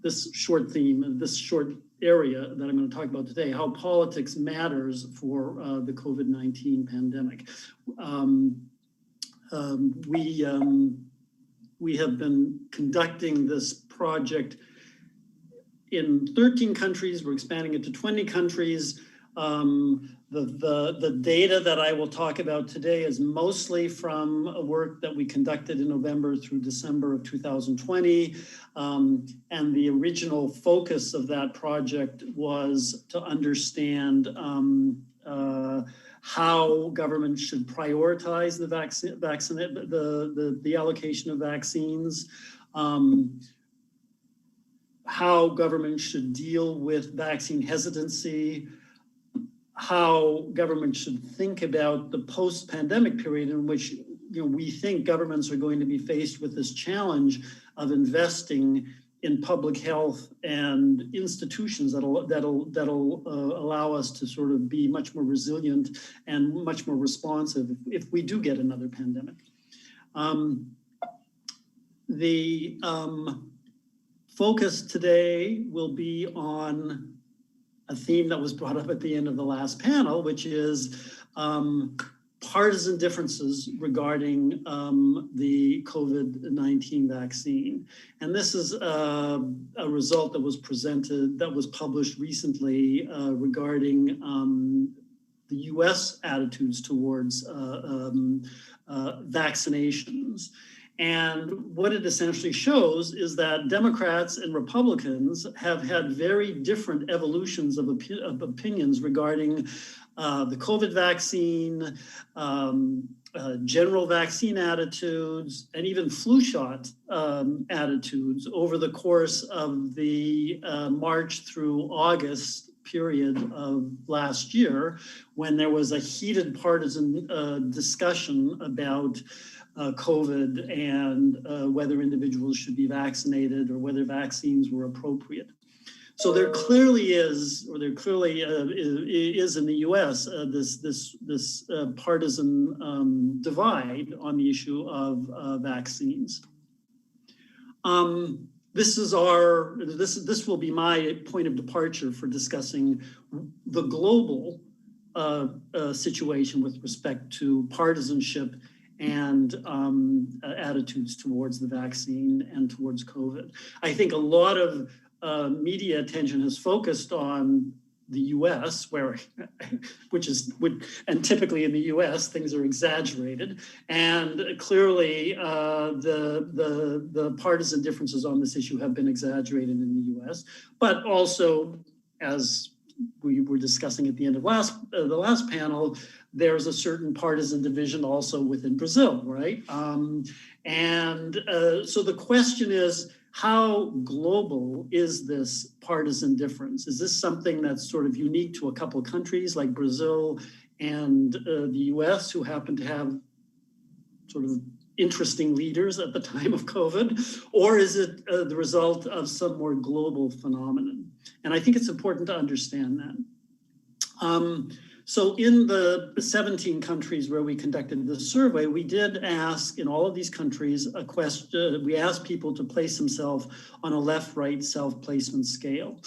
S6: this short theme, this short area that I'm going to talk about today, how politics matters for the COVID-19 pandemic. We have been conducting this project in 13 countries. We're expanding it to 20 countries. The data that I will talk about today is mostly from a work that we conducted in November through December of 2020. And the original focus of that project was to understand how government should prioritize the allocation of vaccines, how government should deal with vaccine hesitancy, how government should think about the post-pandemic period in which we think governments are going to be faced with this challenge of investing in public health and institutions that'll allow us to sort of be much more resilient and much more responsive if we do get another pandemic. The focus today will be on a theme that was brought up at the end of the last panel, which is partisan differences regarding the COVID-19 vaccine. And this is a result that was published recently regarding the US attitudes towards vaccinations. And what it essentially shows is that Democrats and Republicans have had very different evolutions of opinions regarding the COVID vaccine, general vaccine attitudes, and even flu shot attitudes over the course of the March through August period of last year, when there was a heated partisan discussion about COVID and whether individuals should be vaccinated or whether vaccines were appropriate. So there clearly is, or there clearly is in the U.S. This partisan divide on the issue of vaccines. This will be my point of departure for discussing the global situation with respect to partisanship and attitudes towards the vaccine and towards COVID. I think a lot of media attention has focused on the U.S., and typically in the U.S. things are exaggerated, and clearly the partisan differences on this issue have been exaggerated in the U.S. But also, as we were discussing at the end of the last panel, there's a certain partisan division also within Brazil, right? So the question is, how global is this partisan difference? Is this something that's sort of unique to a couple of countries like Brazil and the US, who happen to have sort of interesting leaders at the time of COVID? Or is it the result of some more global phenomenon? And I think it's important to understand that. So in the 17 countries where we conducted the survey, we did ask in all of these countries a question. We asked people to place themselves on a left-right self-placement scale.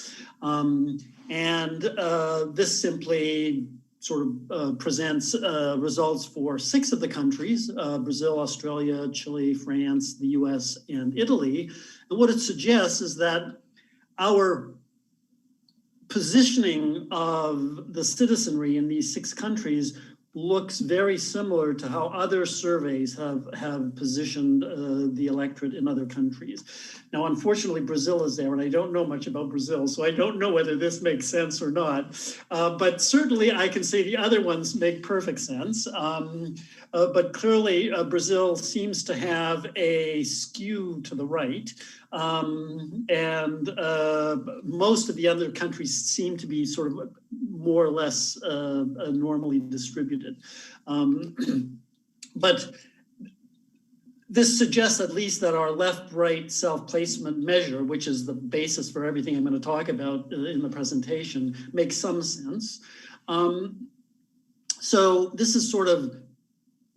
S6: This simply sort of presents results for 6 of the countries, Brazil, Australia, Chile, France, the US, and Italy. And what it suggests is that our positioning of the citizenry in these 6 countries looks very similar to how other surveys have positioned the electorate in other countries. Now, unfortunately, Brazil is there, and I don't know much about Brazil, so I don't know whether this makes sense or not. But certainly, I can say the other ones make perfect sense. But clearly, Brazil seems to have a skew to the right. Most of the other countries seem to be sort of more or less normally distributed. But this suggests at least that our left-right self-placement measure, which is the basis for everything I'm going to talk about in the presentation, makes some sense. So this is sort of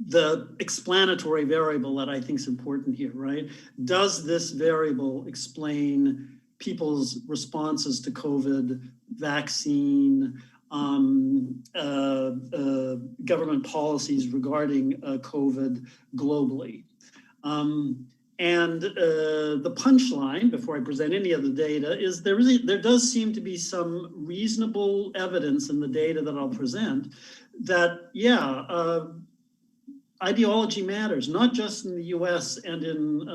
S6: the explanatory variable that I think is important here, right? Does this variable explain people's responses to COVID, vaccine, government policies regarding COVID globally? The punchline, before I present any of the data, is there does seem to be some reasonable evidence in the data that I'll present that, ideology matters, not just in the US and in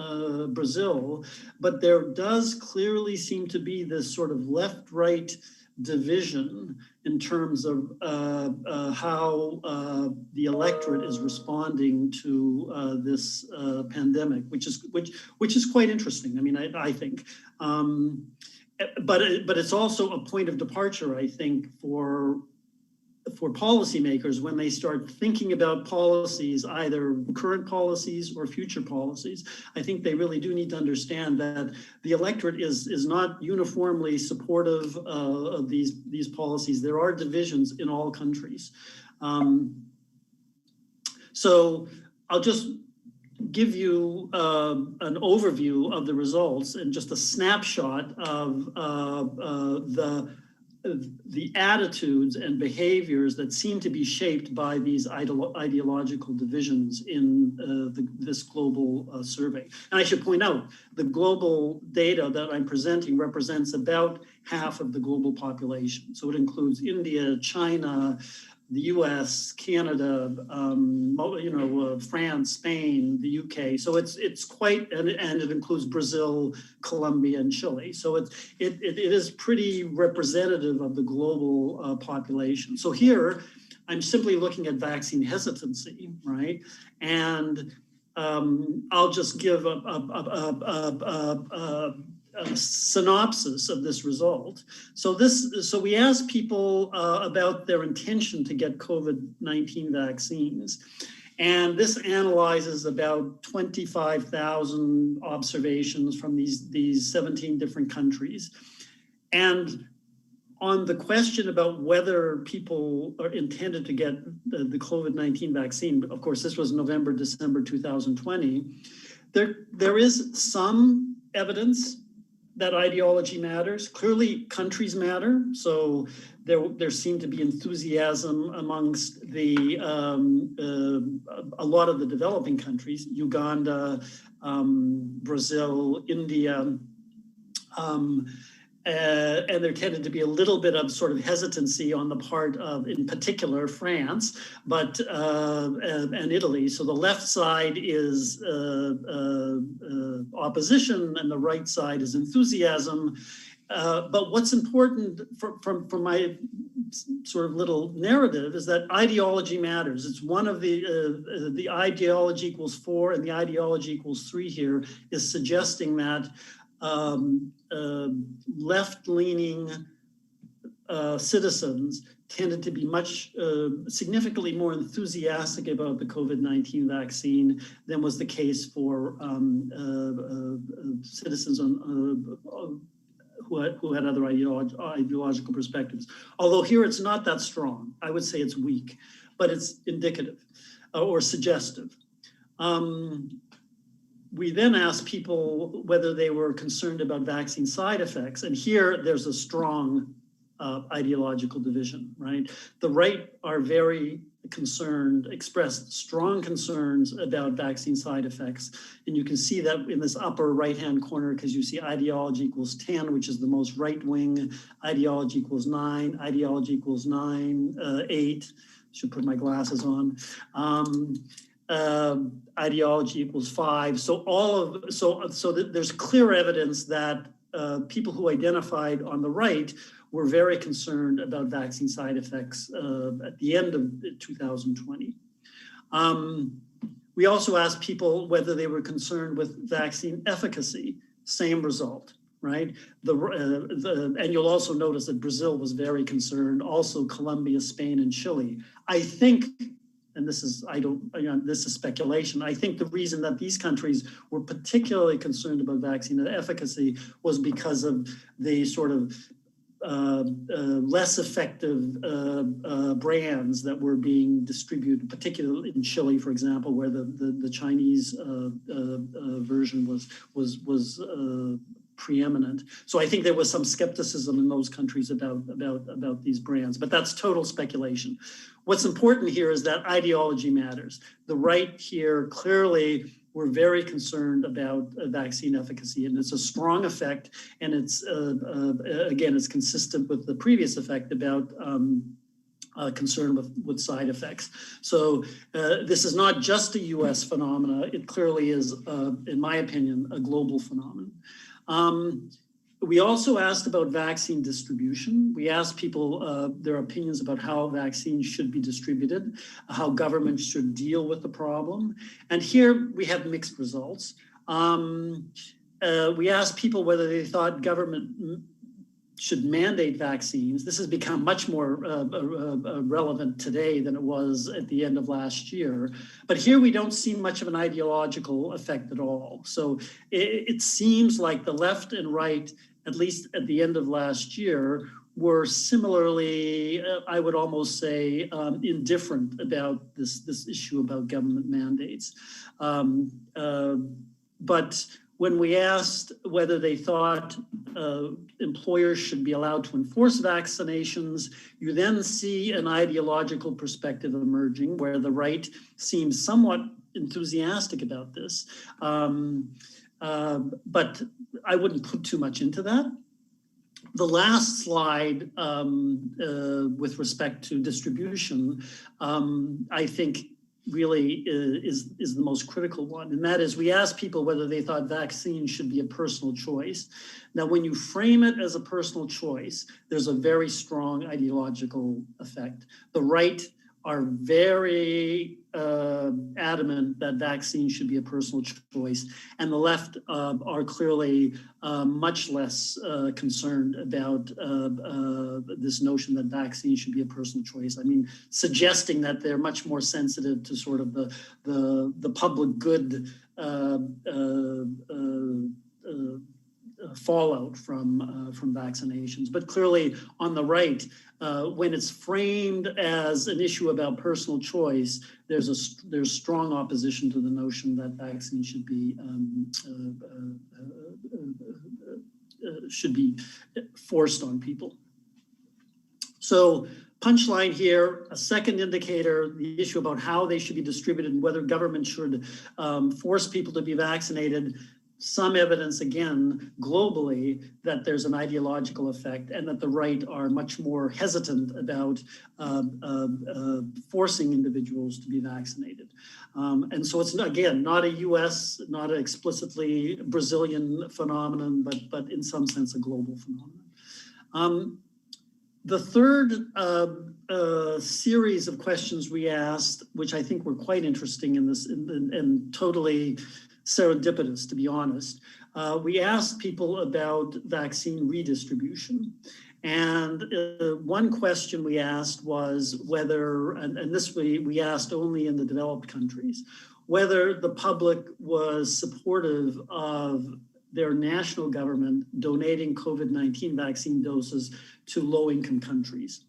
S6: Brazil, but there does clearly seem to be this sort of left-right division in terms of how the electorate is responding to this pandemic, which is quite interesting. I mean, I think, but it's also a point of departure, I think, for for policymakers when they start thinking about policies, either current policies or future policies. I think they really do need to understand that the electorate is not uniformly supportive of these policies. There are divisions in all countries. So I'll just give you an overview of the results and just a snapshot of the attitudes and behaviors that seem to be shaped by these ideological divisions in this global survey. And I should point out, the global data that I'm presenting represents about half of the global population. So it includes India, China, the US, Canada, France, Spain, the UK. So it's quite, and it includes Brazil, Colombia, and Chile. So it is pretty representative of the global population. So here, I'm simply looking at vaccine hesitancy, right? And I'll just give a synopsis of this result. So we asked people about their intention to get COVID-19 vaccines. And this analyzes about 25,000 observations from these 17 different countries. And on the question about whether people are intended to get the COVID-19 vaccine, of course, this was November, December 2020, there is some evidence that ideology matters. Clearly, countries matter. So there seemed to be enthusiasm amongst a lot of the developing countries, Uganda, Brazil, India, and there tended to be a little bit of sort of hesitancy on the part of, in particular, France, and Italy. So the left side is opposition, and the right side is enthusiasm. But what's important from my sort of little narrative is that ideology matters. It's one of the ideology equals 4 and the ideology equals 3 here is suggesting that left-leaning citizens tended to be significantly more enthusiastic about the COVID-19 vaccine than was the case for citizens who had other ideological perspectives. Although here it's not that strong. I would say it's weak, but it's indicative or suggestive. We then asked people whether they were concerned about vaccine side effects. And here there's a strong ideological division, right? The right are very concerned, expressed strong concerns about vaccine side effects. And you can see that in this upper right-hand corner, because you see ideology equals 10, which is the most right-wing, ideology equals 9, ideology equals 9, 8, should put my glasses on. Ideology equals 5. So there's clear evidence that people who identified on the right were very concerned about vaccine side effects at the end of 2020. We also asked people whether they were concerned with vaccine efficacy. Same result, right? And you'll also notice that Brazil was very concerned, also Colombia, Spain, and Chile. I think, and this is speculation, I think the reason that these countries were particularly concerned about vaccine efficacy was because of the sort of less effective brands that were being distributed, particularly in Chile, for example, where the Chinese version was preeminent. So I think there was some skepticism in those countries about these brands, but that's total speculation. What's important here is that ideology matters. The right here clearly were very concerned about vaccine efficacy, and it's a strong effect, and it's again, it's consistent with the previous effect about concern with side effects. So this is not just a US phenomena, it clearly is, in my opinion, a global phenomenon. We also asked about vaccine distribution. We asked people their opinions about how vaccines should be distributed, how governments should deal with the problem. And here we have mixed results. We asked people whether they thought government should mandate vaccines. This has become much more relevant today than it was at the end of last year. But here we don't see much of an ideological effect at all. So it seems like the left and right, at least at the end of last year, were similarly, I would almost say, indifferent about this issue about government mandates. But when we asked whether they thought employers should be allowed to enforce vaccinations, you then see an ideological perspective emerging where the right seems somewhat enthusiastic about this. But I wouldn't put too much into that. The last slide with respect to distribution, I think really is the most critical one. And that is, we asked people whether they thought vaccines should be a personal choice. Now, when you frame it as a personal choice, there's a very strong ideological effect. The right are very adamant that vaccines should be a personal choice, and the left are clearly much less concerned about this notion that vaccines should be a personal choice. I mean, suggesting that they're much more sensitive to sort of the public good fallout from vaccinations. But clearly on the right, when it's framed as an issue about personal choice, there's strong opposition to the notion that vaccines should be forced on people. So punchline here, a second indicator, the issue about how they should be distributed and whether government should force people to be vaccinated. Some evidence, again, globally, that there's an ideological effect and that the right are much more hesitant about forcing individuals to be vaccinated. And so it's, again, not a US, not an explicitly Brazilian phenomenon, but in some sense a global phenomenon. The third series of questions we asked, which I think were quite interesting in this and totally serendipitous, to be honest. We asked people about vaccine redistribution. And one question we asked was whether, and this we asked only in the developed countries, whether the public was supportive of their national government donating COVID-19 vaccine doses to low-income countries.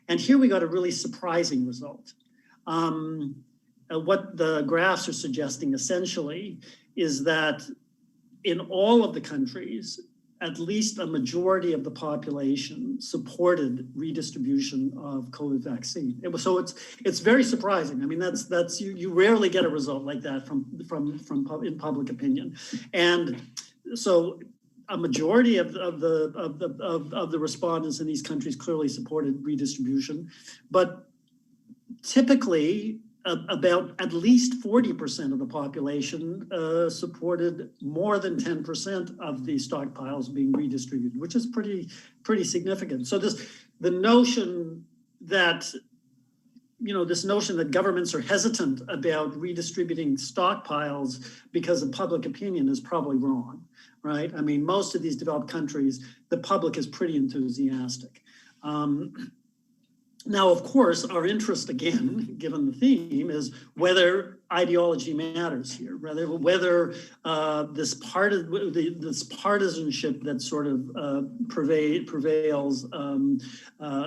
S6: And here we got a really surprising result. What the graphs are suggesting essentially is that in all of the countries, at least a majority of the population supported redistribution of COVID vaccine. So it's very surprising. I mean, that's you rarely get a result like that from in public opinion, and so a majority of the respondents in these countries clearly supported redistribution, but typically about at least 40% of the population supported more than 10% of the stockpiles being redistributed, which is pretty significant. So the notion that, this notion that governments are hesitant about redistributing stockpiles because of public opinion is probably wrong, right? I mean, most of these developed countries, the public is pretty enthusiastic. Now, of course, our interest, again, given the theme, is whether ideology matters here, whether this partisanship that sort of prevails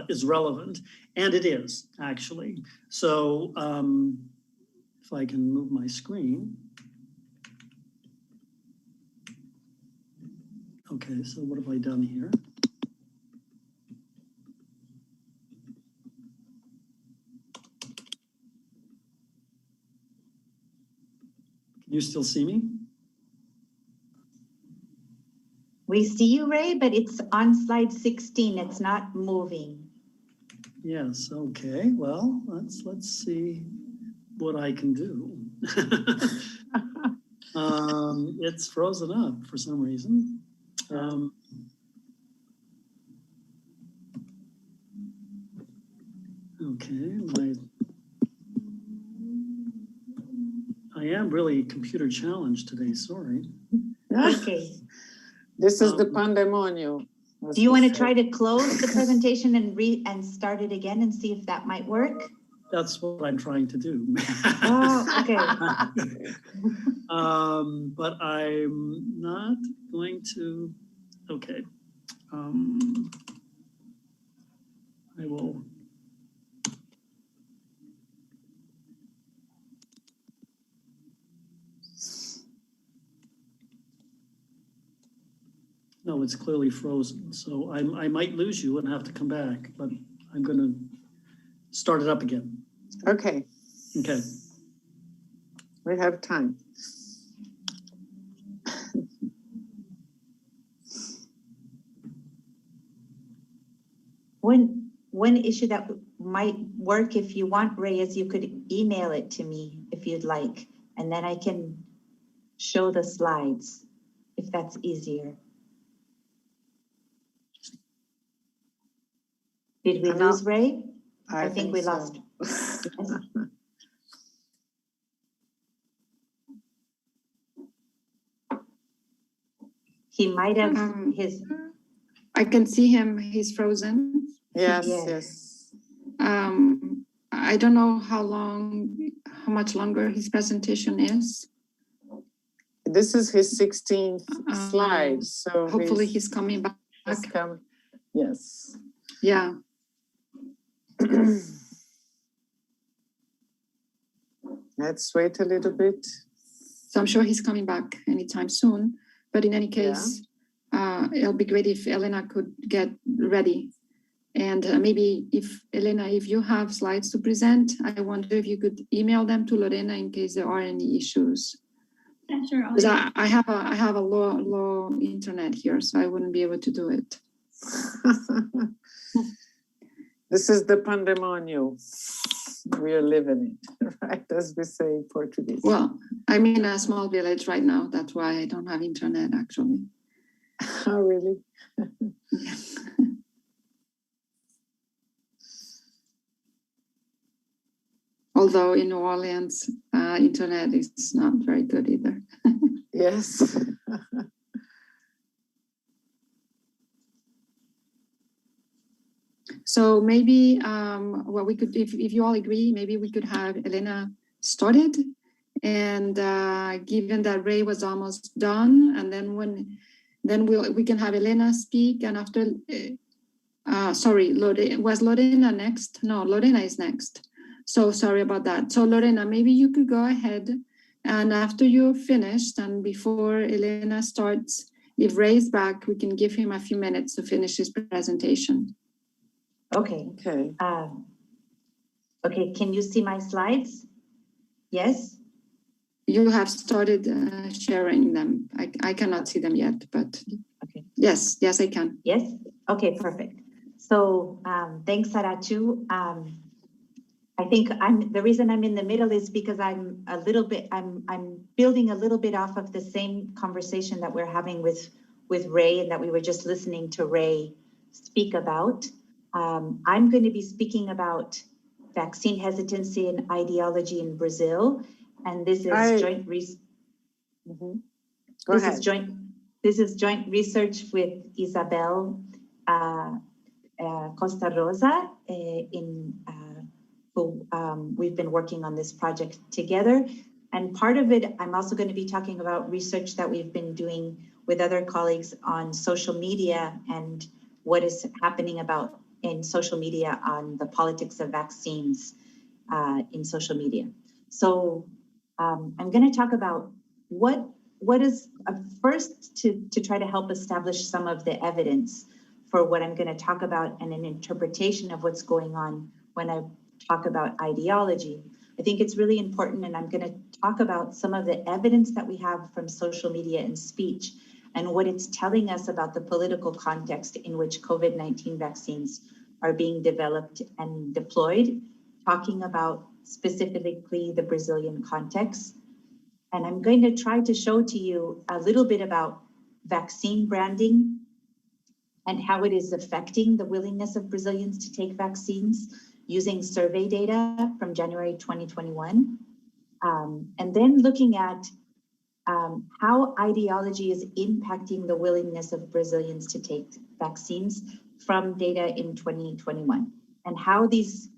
S6: is relevant, and it is, actually. So if I can move my screen. Okay, so what have I done here? You still see me?
S7: We see you, Ray, but it's on slide 16. It's not moving.
S6: Yes, okay. Well, let's see what I can do. It's frozen up for some reason. Okay, I am really computer challenged today, sorry.
S7: Okay.
S3: This is the pandemonium.
S7: Do you want to try to close the presentation and start it again and see if that might work?
S6: That's what I'm trying to do.
S7: Oh, okay.
S6: But I'm not going to, okay. I will. No, it's clearly frozen. So I might lose you and have to come back, but I'm going to start it up again.
S3: Okay.
S6: Okay.
S3: We have time.
S7: One issue that might work if you want, Ray, is you could email it to me if you'd like, and then I can show the slides if that's easier. Did we lose Ray? I think we lost. Yes. He might have his.
S4: I can see him. He's frozen.
S3: Yes, yes.
S4: I don't know how much longer his presentation is.
S3: This is his 16th slide. So
S4: hopefully he's coming back.
S3: Yes.
S4: Yeah.
S3: Let's wait a little bit.
S4: So I'm sure he's coming back anytime soon. But in any case, it'll be great if Elena could get ready. And maybe if Elena, if you have slides to present, I wonder if you could email them to Lorena in case there are any issues.
S8: Yeah, sure.
S4: Because I have a low internet here, so I wouldn't be able to do it.
S3: This is the pandemonium. We are living it, right? As we say in Portuguese.
S4: Well, I'm in a small village right now. That's why I don't have internet, actually.
S3: Oh, really?
S4: Although in New Orleans, internet is not very good either.
S3: Yes.
S4: So maybe what we could, if you all agree, maybe we could have Elena started, and given that Ray was almost done, and then we can have Elena speak, and after, sorry, was Lorena next? No, Lorena is next. So sorry about that. So Lorena, maybe you could go ahead, and after you're finished, and before Elena starts, if Ray's back, we can give him a few minutes to finish his presentation.
S7: Okay.
S3: Okay.
S7: Okay, can you see my slides? Yes?
S4: You have started sharing them. I cannot see them yet, but
S7: okay.
S4: Yes, I can.
S7: Yes? Okay, perfect. So thanks, Sarachu. I think the reason I'm in the middle is because I'm building a little bit off of the same conversation that we're having with Ray, and that we were just listening to Ray speak about. I'm going to be speaking about vaccine hesitancy and ideology in Brazil, and this is joint research. This is joint research with Isabel Costa Rosa, who we've been working on this project together. And part of it, I'm also going to be talking about research that we've been doing with other colleagues on social media and what is happening in social media on the politics of vaccines in social media. So I'm going to talk about what is first to try to help establish some of the evidence for what I'm going to talk about and an interpretation of what's going on when I talk about ideology. I think it's really important, and I'm going to talk about some of the evidence that we have from social media and speech and what it's telling us about the political context in which COVID-19 vaccines are being developed and deployed, talking about specifically the Brazilian context. And I'm going to try to show to you a little bit about vaccine branding and how it is affecting the willingness of Brazilians to take vaccines using survey data from January 2021. And then looking at how ideology is impacting the willingness of Brazilians to take vaccines from data in 2021, and how these,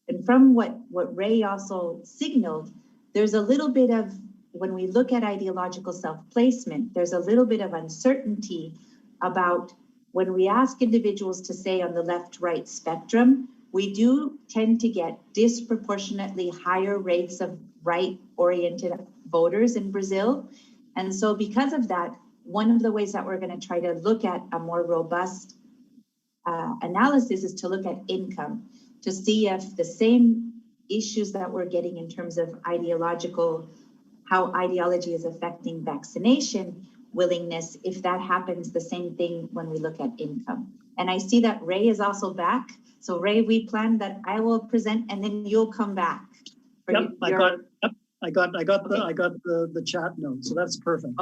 S7: and from what Ray also signaled, there's a little bit of, when we look at ideological self-placement, there's a little bit of uncertainty about when we ask individuals to say on the left-right spectrum, we do tend to get disproportionately higher rates of right-oriented voters in Brazil. And so because of that, one of the ways that we're going to try to look at a more robust analysis is to look at income, to see if the same issues that we're getting in terms of ideological, how ideology is affecting vaccination willingness, if that happens, the same thing when we look at income. And I see that Ray is also back. So Ray, we planned that I will present and then you'll come back.
S6: Yep, I got the chat note, so that's perfect.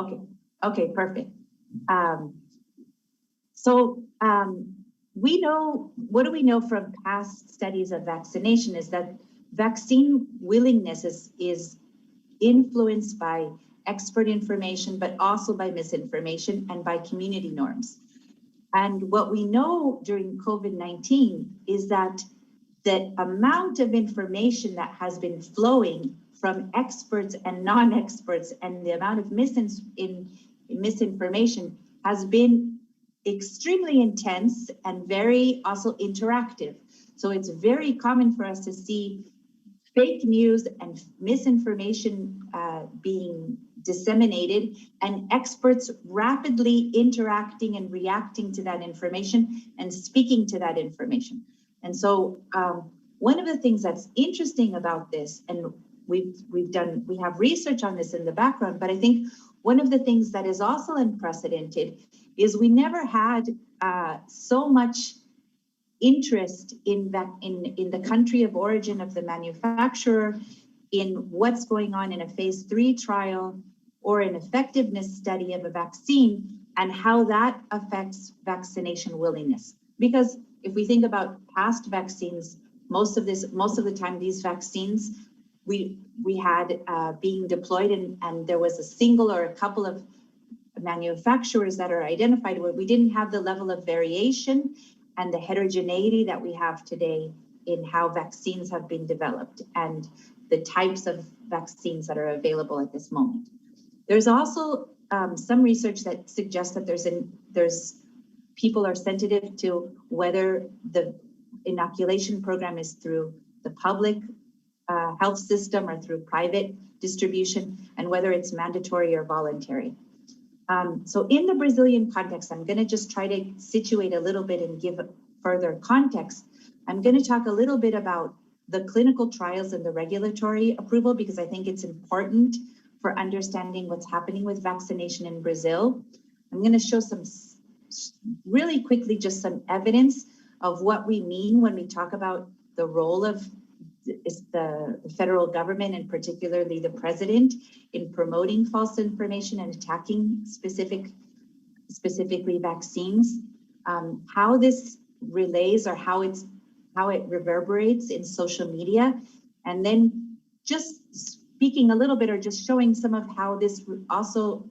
S7: Okay, perfect. We know, what do we know from past studies of vaccination is that vaccine willingness is influenced by expert information, but also by misinformation and by community norms. And what we know during COVID-19 is that the amount of information that has been flowing from experts and non-experts and the amount of misinformation has been extremely intense and very also interactive. So it's very common for us to see fake news and misinformation being disseminated and experts rapidly interacting and reacting to that information and speaking to that information. And so one of the things that's interesting about this, and we have research on this in the background, but I think one of the things that is also unprecedented is we never had so much interest in the country of origin of the manufacturer, in what's going on in a phase 3 trial or an effectiveness study of a vaccine, and how that affects vaccination willingness. Because if we think about past vaccines, most of the time these vaccines we had being deployed and there was a single or a couple of manufacturers that are identified where we didn't have the level of variation and the heterogeneity that we have today in how vaccines have been developed and the types of vaccines that are available at this moment. There's also some research that suggests that there's people are sensitive to whether the inoculation program is through the public health system or through private distribution, and whether it's mandatory or voluntary. So in the Brazilian context, I'm going to just try to situate a little bit and give further context. I'm going to talk a little bit about the clinical trials and the regulatory approval, because I think it's important for understanding what's happening with vaccination in Brazil. I'm going to show some really quickly, just some evidence of what we mean when we talk about the role of the federal government, and particularly the president, in promoting false information and attacking specifically vaccines, how this relays or how it reverberates in social media, and then just speaking a little bit or just showing some of how this also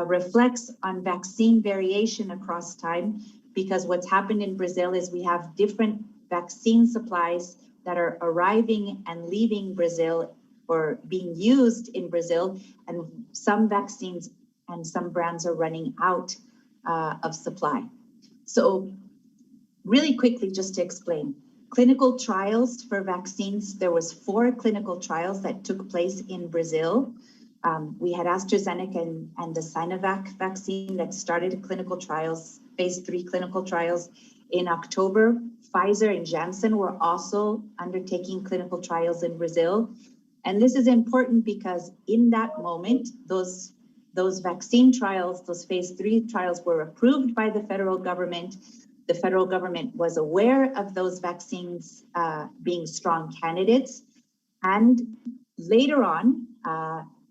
S7: reflects on vaccine variation across time, because what's happened in Brazil is we have different vaccine supplies that are arriving and leaving Brazil or being used in Brazil, and some vaccines and some brands are running out of supply. So really quickly, just to explain, clinical trials for vaccines, there was 4 clinical trials that took place in Brazil. We had AstraZeneca and the Sinovac vaccine that started clinical trials, phase 3 clinical trials in October. Pfizer and Janssen were also undertaking clinical trials in Brazil. And this is important because in that moment, those vaccine trials, those phase 3 trials were approved by the federal government. The federal government was aware of those vaccines being strong candidates. And later on,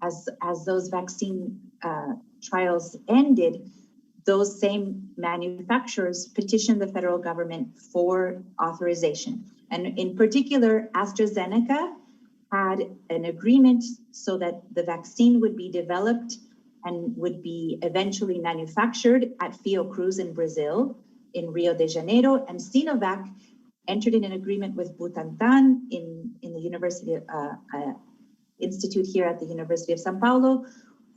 S7: as those vaccine trials ended, those same manufacturers petitioned the federal government for authorization. And in particular, AstraZeneca had an agreement so that the vaccine would be developed and would be eventually manufactured at Fiocruz in Brazil, in Rio de Janeiro, and Sinovac entered in an agreement with Butantan in the University Institute here at the University of Sao Paulo,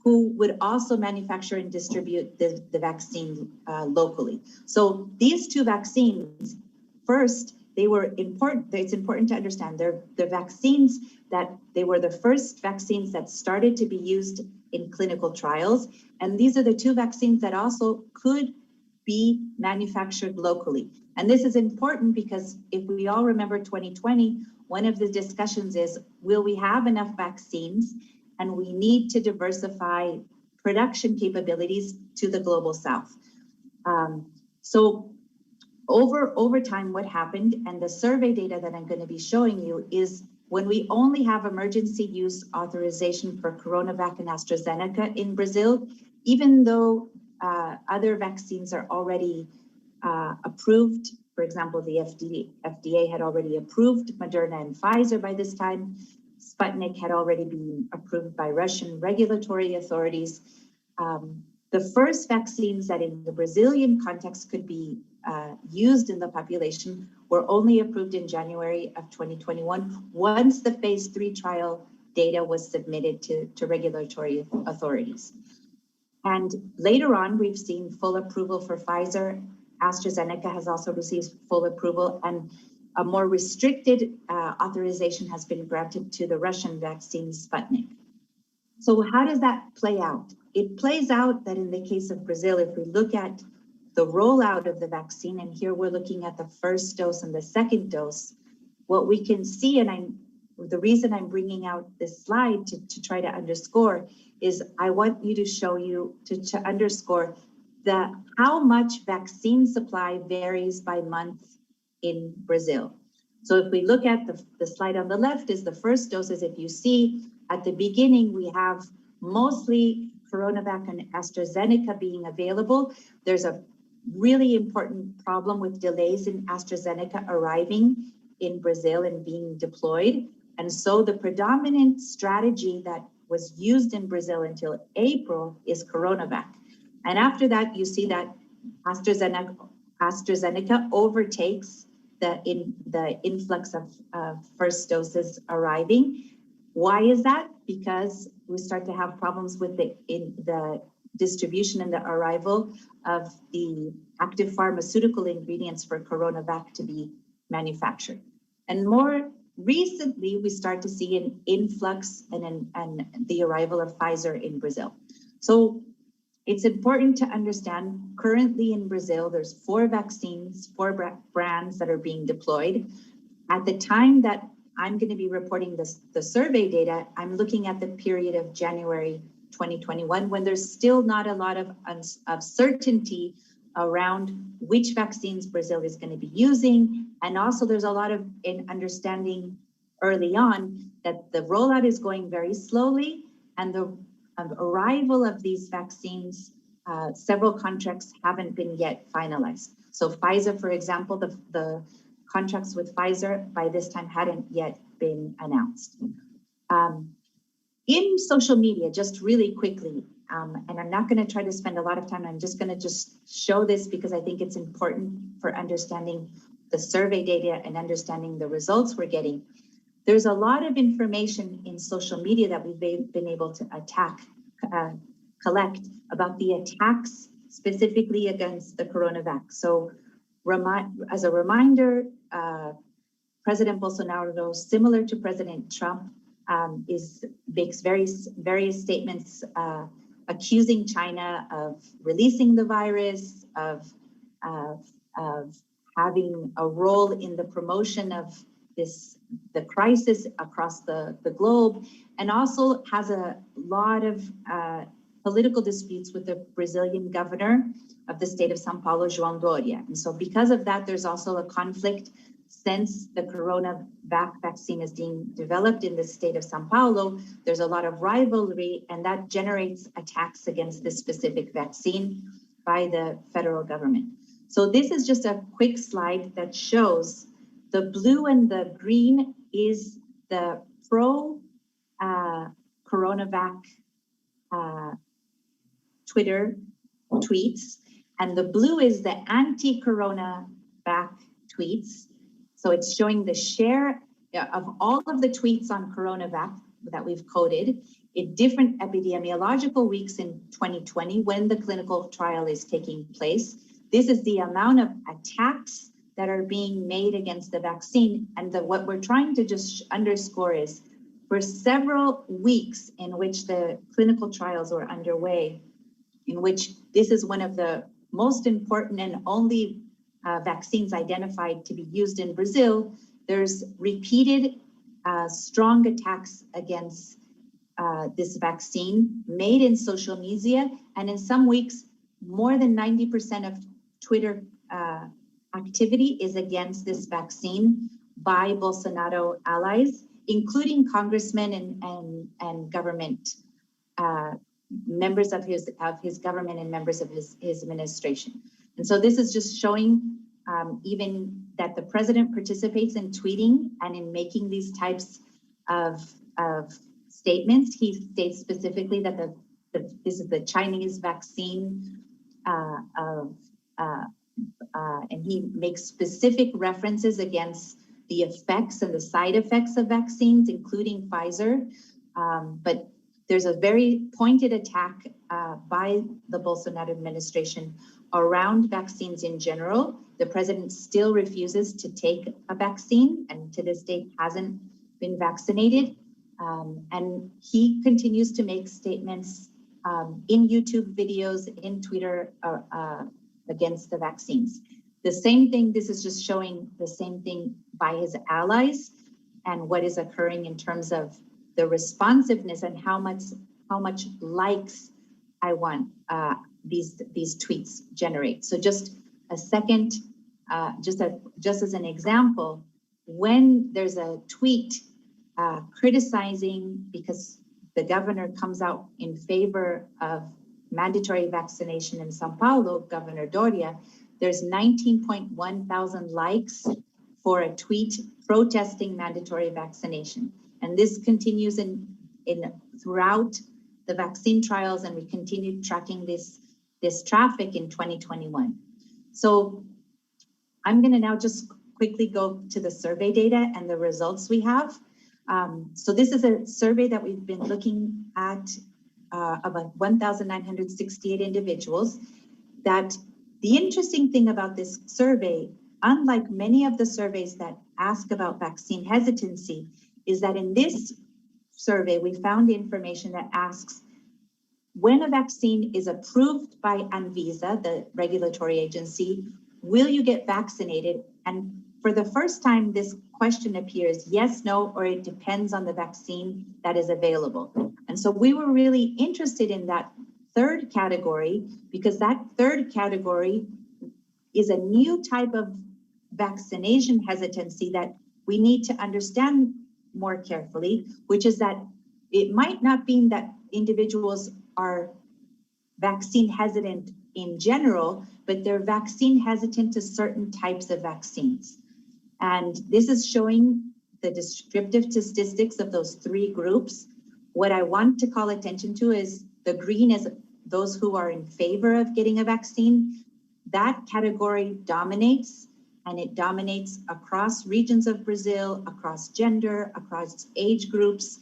S7: who would also manufacture and distribute the vaccine locally. So these two vaccines, first, they were important. It's important to understand they're the vaccines that they were the first vaccines that started to be used in clinical trials. And these are the two vaccines that also could be manufactured locally. And this is important because if we all remember 2020, one of the discussions is, will we have enough vaccines? And we need to diversify production capabilities to the global south. So over time, what happened, and the survey data that I'm going to be showing you, is when we only have emergency use authorization for CoronaVac and AstraZeneca in Brazil, even though other vaccines are already approved. For example, the FDA had already approved Moderna and Pfizer by this time. Sputnik had already been approved by Russian regulatory authorities. The first vaccines that in the Brazilian context could be used in the population were only approved in January of 2021, once the phase 3 trial data was submitted to regulatory authorities. And later on, we've seen full approval for Pfizer. AstraZeneca has also received full approval, and a more restricted authorization has been granted to the Russian vaccine Sputnik. So how does that play out? It plays out that in the case of Brazil, if we look at the rollout of the vaccine, and here we're looking at the first dose and the second dose, what we can see, and the reason I'm bringing out this slide to try to underscore is I want you to show you, to underscore how much vaccine supply varies by month in Brazil. So if we look at the slide on the left is the first doses. If you see at the beginning, we have mostly CoronaVac and AstraZeneca being available. There's a really important problem with delays in AstraZeneca arriving in Brazil and being deployed. And so the predominant strategy that was used in Brazil until April is CoronaVac. And after that, you see that AstraZeneca overtakes the influx of first doses arriving. Why is that? Because we start to have problems with the distribution and the arrival of the active pharmaceutical ingredients for CoronaVac to be manufactured. And more recently, we start to see an influx and the arrival of Pfizer in Brazil. So it's important to understand currently in Brazil, there's 4 vaccines, 4 brands that are being deployed. At the time that I'm going to be reporting the survey data, I'm looking at the period of January 2021, when there's still not a lot of certainty around which vaccines Brazil is going to be using. And also there's a lot of understanding early on that the rollout is going very slowly, and the arrival of these vaccines, several contracts haven't been yet finalized. So Pfizer, for example, the contracts with Pfizer by this time hadn't yet been announced. In social media, just really quickly, and I'm not going to try to spend a lot of time, I'm just going to just show this because I think it's important for understanding the survey data and understanding the results we're getting. There's a lot of information in social media that we've been able to collect about the attacks specifically against the CoronaVac. So as a reminder, President Bolsonaro, similar to President Trump, makes various statements accusing China of releasing the virus, of having a role in the promotion of the crisis across the globe, and also has a lot of political disputes with the Brazilian governor of the state of São Paulo, João Doria. And so because of that, there's also a conflict since the CoronaVac vaccine is being developed in the state of São Paulo. There's a lot of rivalry, and that generates attacks against this specific vaccine by the federal government. So this is just a quick slide that shows the blue and the green is the pro-coronavac Twitter tweets, and the blue is the anti-coronavac tweets. So it's showing the share of all of the tweets on coronavac that we've coded in different epidemiological weeks in 2020 when the clinical trial is taking place. This is the amount of attacks that are being made against the vaccine. And what we're trying to just underscore is for several weeks in which the clinical trials were underway, in which this is one of the most important and only vaccines identified to be used in Brazil, there's repeated strong attacks against this vaccine made in social media. And in some weeks, more than 90% of Twitter activity is against this vaccine by Bolsonaro allies, including congressmen and government members of his government and members of his administration. And so this is just showing even that the president participates in tweeting and in making these types of statements. He states specifically that this is the Chinese vaccine and he makes specific references against the effects and the side effects of vaccines, including Pfizer. But there's a very pointed attack by the Bolsonaro administration around vaccines in general. The president still refuses to take a vaccine and to this date hasn't been vaccinated. And he continues to make statements in YouTube videos, in Twitter against the vaccines. The same thing, this is just showing the same thing by his allies and what is occurring in terms of the responsiveness and how much likes I want these tweets generate. So just a second, just as an example, when there's a tweet criticizing because the governor comes out in favor of mandatory vaccination in Sao Paulo, Governor Doria, there's 19.1 thousand likes for a tweet protesting mandatory vaccination. And this continues in throughout the vaccine trials, and we continue tracking this traffic in 2021. So I'm going to now just quickly go to the survey data and the results we have. So this is a survey that we've been looking at about 1,968 individuals. That the interesting thing about this survey, unlike many of the surveys that ask about vaccine hesitancy, is that in this survey, we found information that asks, when a vaccine is approved by Anvisa, the regulatory agency, will you get vaccinated? And for the first time, this question appears yes, no, or it depends on the vaccine that is available. And so we were really interested in that third category because that third category is a new type of vaccination hesitancy that we need to understand more carefully, which is that it might not be that individuals are vaccine hesitant in general, but they're vaccine hesitant to certain types of vaccines. And this is showing the descriptive statistics of those three groups. What I want to call attention to is the green is those who are in favor of getting a vaccine. That category dominates, and it dominates across regions of Brazil, across gender, across age groups.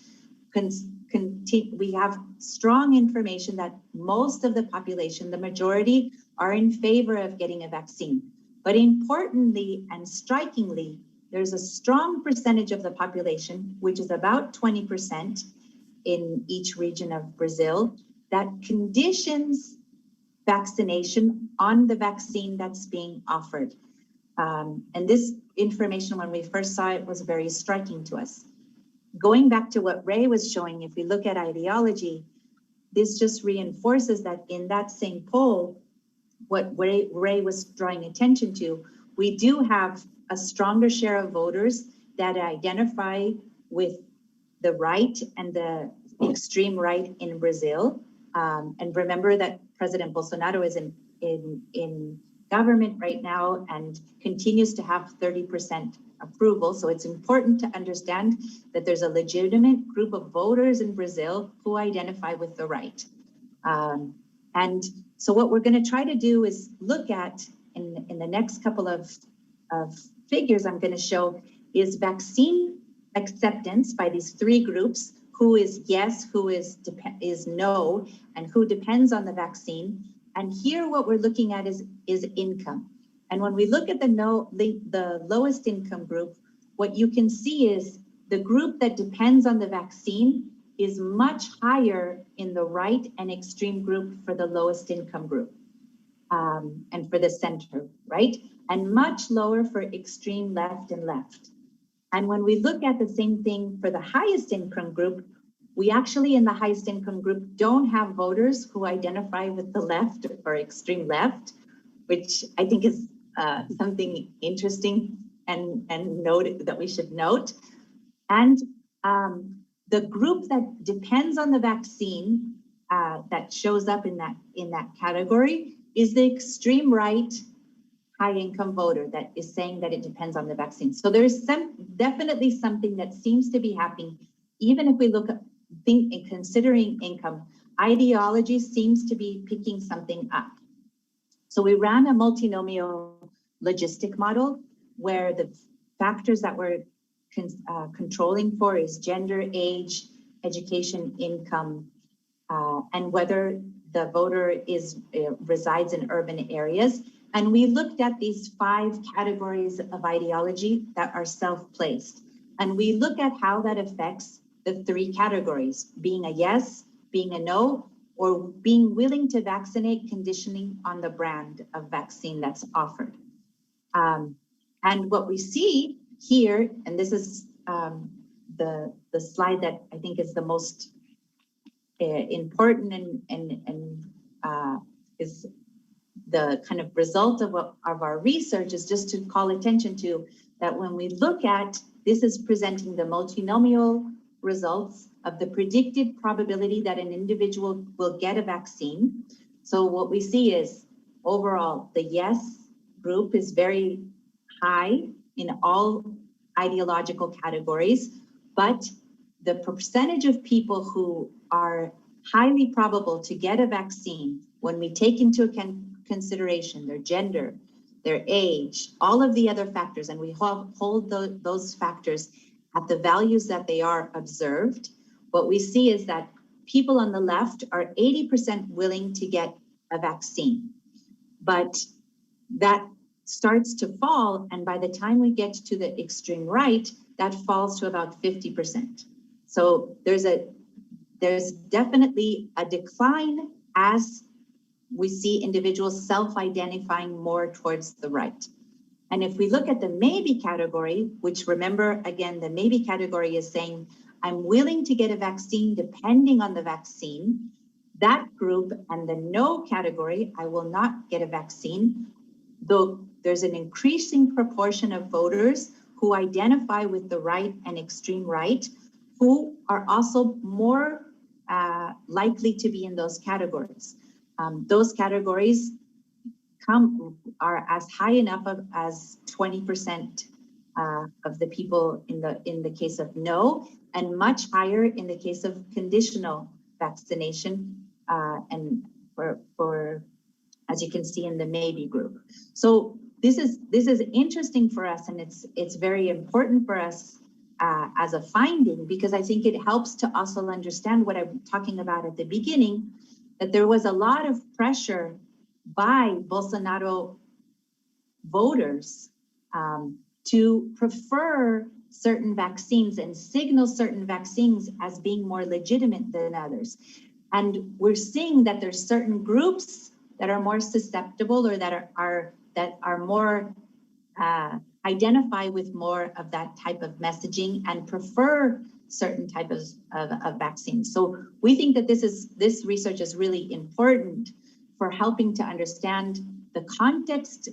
S7: We have strong information that most of the population, the majority, are in favor of getting a vaccine. But importantly and strikingly, there's a strong percentage of the population, which is about 20% in each region of Brazil, that conditions vaccination on the vaccine that's being offered. And this information, when we first saw it, was very striking to us. Going back to what Ray was showing, if we look at ideology, this just reinforces that in that same poll, what Ray was drawing attention to, we do have a stronger share of voters that identify with the right and the extreme right in Brazil. And remember that President Bolsonaro is in government right now and continues to have 30% approval. So it's important to understand that there's a legitimate group of voters in Brazil who identify with the right. And so what we're going to try to do is look at, in the next couple of figures I'm going to show, is vaccine acceptance by these three groups: who is yes, who is no, and who depends on the vaccine. And here what we're looking at is income. And when we look at the lowest income group, what you can see is the group that depends on the vaccine is much higher in the right and extreme group for the lowest income group, and for the center, right? And much lower for extreme left and left. And when we look at the same thing for the highest income group, we actually in the highest income group don't have voters who identify with the left or extreme left, which I think is something interesting and note that we should note. And the group that depends on the vaccine that shows up in that category is the extreme right high income voter that is saying that it depends on the vaccine. So there's definitely something that seems to be happening. Even if we look at considering income, ideology seems to be picking something up. So we ran a multinomial logistic model where the factors that we're controlling for is gender, age, education, income, and whether the voter resides in urban areas. And we looked at these 5 categories of ideology that are self-placed. And we look at how that affects the 3 categories: being a yes, being a no, or being willing to vaccinate, conditioning on the brand of vaccine that's offered. And what we see here, and this is the slide that I think is the most important and is the kind of result of our research, is just to call attention to that when we look at, this is presenting the multinomial results of the predicted probability that an individual will get a vaccine. So what we see is overall, the yes group is very high in all ideological categories, but the percentage of people who are highly probable to get a vaccine, when we take into consideration their gender, their age, all of the other factors, and we hold those factors at the values that they are observed, what we see is that people on the left are 80% willing to get a vaccine, but that starts to fall, and by the time we get to the extreme right, that falls to about 50%. So there's definitely a decline as we see individuals self-identifying more towards the right. And if we look at the maybe category, which remember, again, the maybe category is saying, I'm willing to get a vaccine depending on the vaccine, that group, and the no category, I will not get a vaccine, though there's an increasing proportion of voters who identify with the right and extreme right, who are also more likely to be in those categories. Those categories are as high enough as 20% of the people in the case of no, and much higher in the case of conditional vaccination, and for as you can see in the maybe group. So this is interesting for us, and it's very important for us as a finding, because I think it helps to also understand what I'm talking about at the beginning, that there was a lot of pressure by Bolsonaro voters to prefer certain vaccines and signal certain vaccines as being more legitimate than others. And we're seeing that there's certain groups that are more susceptible, or that are more identify with more of that type of messaging and prefer certain types of vaccines. So we think that this research is really important for helping to understand the context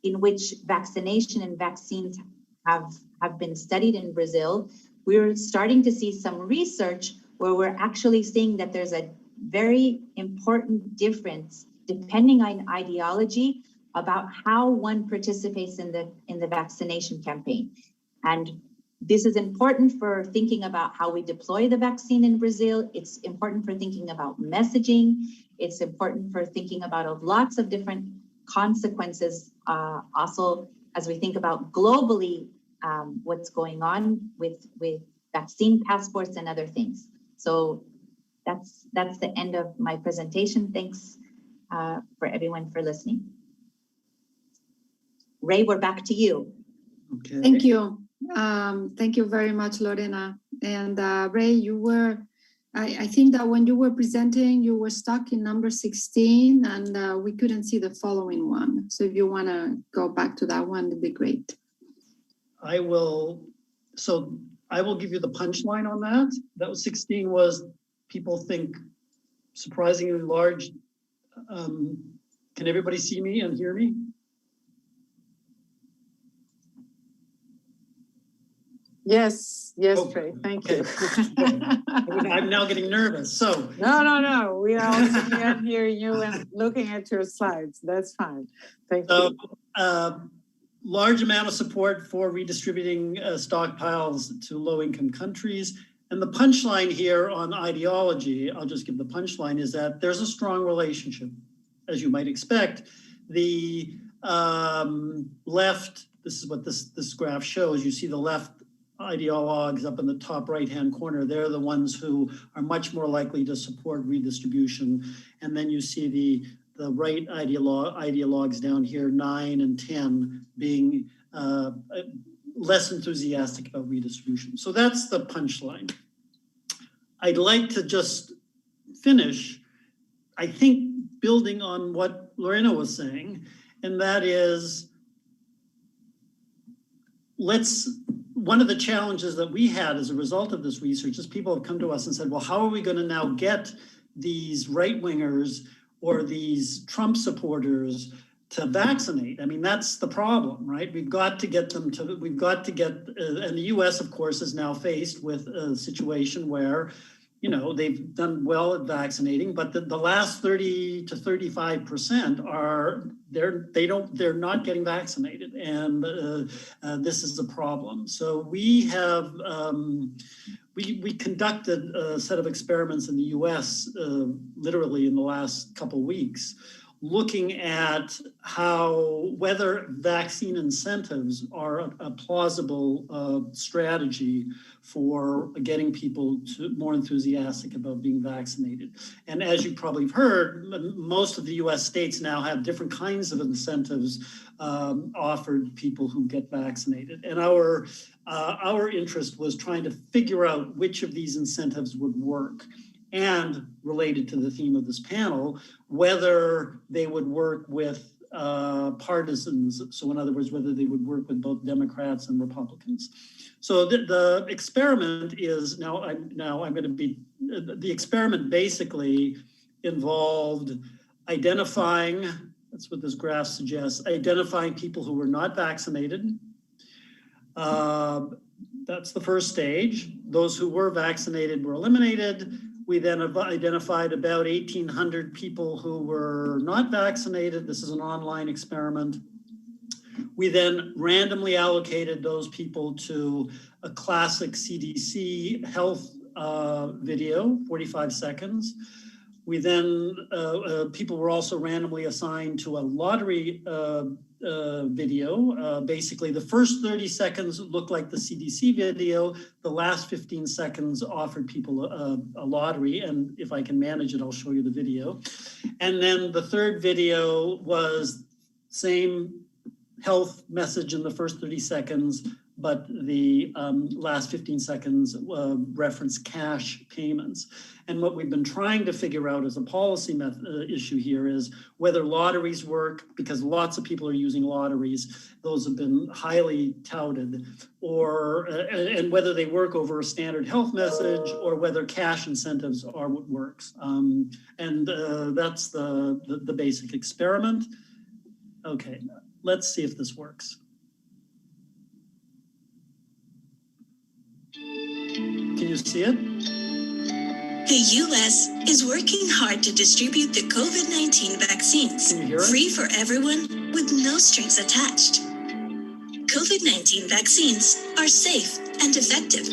S7: in which vaccination and vaccines have been studied in Brazil. We're starting to see some research where we're actually seeing that there's a very important difference depending on ideology about how one participates in the vaccination campaign. And this is important for thinking about how we deploy the vaccine in Brazil. It's important for thinking about messaging. It's important for thinking about lots of different consequences, also as we think about globally what's going on with vaccine passports and other things. So that's the end of my presentation. Thanks for everyone for listening. Ray, we're back to you.
S6: Okay.
S4: Thank you. Thank you very much, Lorena. And Ray, you were, I think that when you were presenting, you were stuck in number 16 and we couldn't see the following one. So if you want to go back to that one, it'd be great.
S6: I will give you the punchline on that. That was 16 was people think surprisingly large. Can everybody see me and hear me?
S3: Yes,
S6: Oh,
S3: Ray, thank
S6: okay.
S3: you.
S6: I'm now getting nervous. So
S3: No. We are all sitting and hearing you and looking at your slides. That's fine. Thank you.
S6: Large amount of support for redistributing stockpiles to low-income countries. And the punchline here on ideology, I'll just give the punchline, is that there's a strong relationship, as you might expect. The left, this is what this graph shows. You see the left ideologues up in the top right-hand corner. They're the ones who are much more likely to support redistribution. And then you see the right ideologues down here, 9 and 10, being less enthusiastic about redistribution. So that's the punchline. I'd like to just finish, I think, building on what Lorena was saying, and that is, one of the challenges that we had as a result of this research is people have come to us and said, well, how are we going to now get these right-wingers or these Trump supporters to vaccinate? I mean, that's the problem, right? We've got to get them to, and the US, of course, is now faced with a situation where, you know, they've done well at vaccinating, but the last 30 to 35% they're not getting vaccinated, and this is a problem. So we have we conducted a set of experiments in the US literally in the last couple weeks, looking at whether vaccine incentives are a plausible strategy for getting people to more enthusiastic about being vaccinated. And as you probably have heard, most of the US states now have different kinds of incentives offered people who get vaccinated. And our interest was trying to figure out which of these incentives would work, and related to the theme of this panel, whether they would work with partisans. So in other words, whether they would work with both Democrats and Republicans. So the experiment is, the experiment basically involved identifying, that's what this graph suggests, identifying people who were not vaccinated. That's the first stage. Those who were vaccinated were eliminated. We then identified about 1,800 people who were not vaccinated. This is an online experiment. We then randomly allocated those people to a classic CDC health video, 45 seconds. We then, people were also randomly assigned to a lottery video. Basically, the first 30 seconds looked like the CDC video. The last 15 seconds offered people a lottery. And if I can manage it, I'll show you the video. And then the third video was same health message in the first 30 seconds, but the last 15 seconds reference cash payments. And what we've been trying to figure out as a policy issue here is whether lotteries work, because lots of people are using lotteries. Those have been highly touted, and whether they work over a standard health message or whether cash incentives are what works. That's the basic experiment. Okay, let's see if this works. Can you see it?
S9: The U.S. is working hard to distribute the COVID-19 vaccines, free for everyone with no strings attached. COVID-19 vaccines are safe and effective.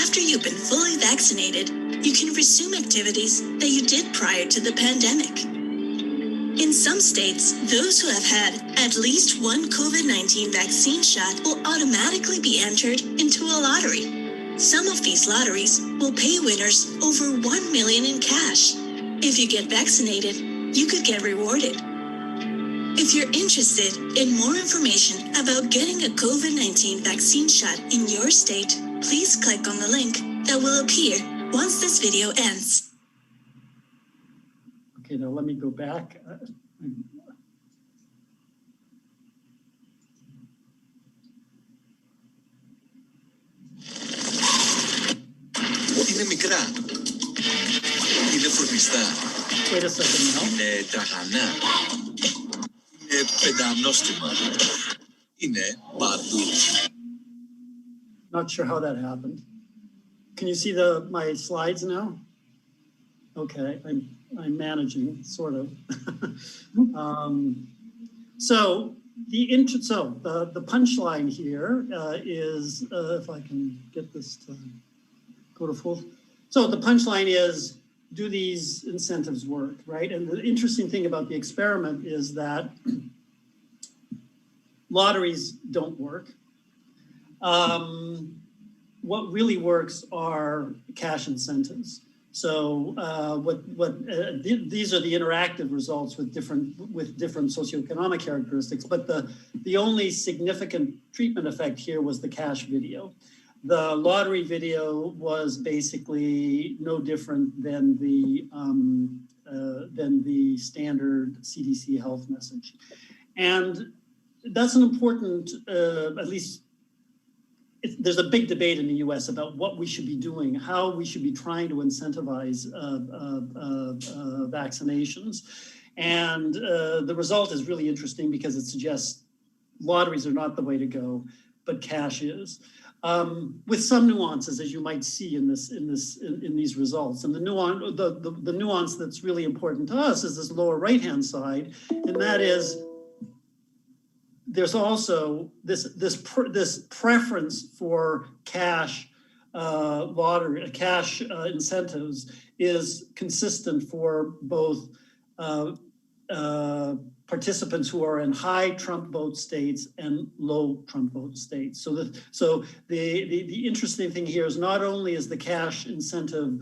S9: After you've been fully vaccinated, you can resume activities that you did prior to the pandemic. In some states, those who have had at least one COVID-19 vaccine shot will automatically be entered into a lottery. Some of these lotteries will pay winners over $1 million in cash. If you get vaccinated, you could get rewarded. If you're interested in more information about getting a COVID-19 vaccine shot in your state, please click on the link that will appear once this video ends.
S6: Okay, now let me go back.
S10: Είναι μικρά, είναι φορμιστά,
S6: Wait a second now.
S10: είναι τραγανά, είναι πεντανόστιμα, είναι παντού.
S6: Not sure how that happened. Can you see my slides now? Okay, I'm managing, sort of. So the punchline here is, if I can get this to go to full. So the punchline is, do these incentives work, right? And the interesting thing about the experiment is that lotteries don't work. What really works are cash incentives. So these are the interactive results with different socioeconomic characteristics. But the only significant treatment effect here was the cash video. The lottery video was basically no different than the standard CDC health message, and that's an important, at least. There's a big debate in the US about what we should be doing, how we should be trying to incentivize vaccinations. And the result is really interesting because it suggests lotteries are not the way to go, but cash is. With some nuances, as you might see in these results. And the nuance that's really important to us is this lower right-hand side, and that is there's also this preference for cash cash incentives is consistent for both participants who are in high Trump vote states and low Trump vote states. So the interesting thing here is not only is the cash incentive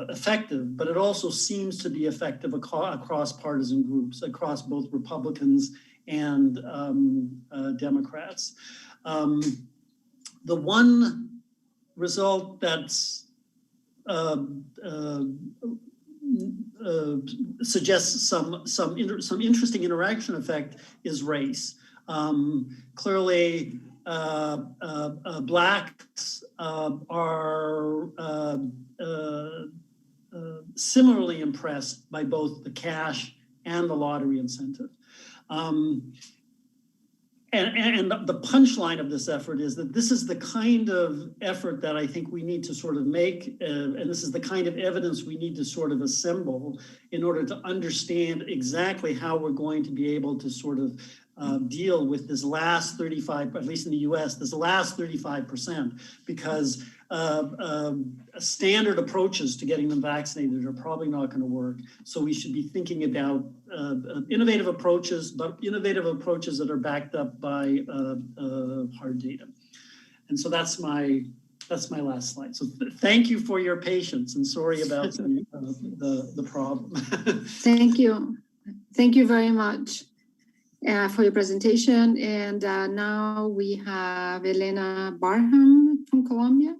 S6: effective, but it also seems to be effective across partisan groups, across both Republicans and Democrats. The one result that's suggests some interesting interaction effect is race. Clearly, Blacks are similarly impressed by both the cash and the lottery incentive. And the punchline of this effort is that this is the kind of effort that I think we need to sort of make, and this is the kind of evidence we need to sort of assemble in order to understand exactly how we're going to be able to sort of deal with this last 35, at least in the US, this last 35%, because standard approaches to getting them vaccinated are probably not going to work. So we should be thinking about innovative approaches, but innovative approaches that are backed up by hard data. And so that's my last slide. So thank you for your patience, and sorry about the problem.
S4: Thank you. Thank you very much for your presentation. And now we have Elena Barham from Colombia.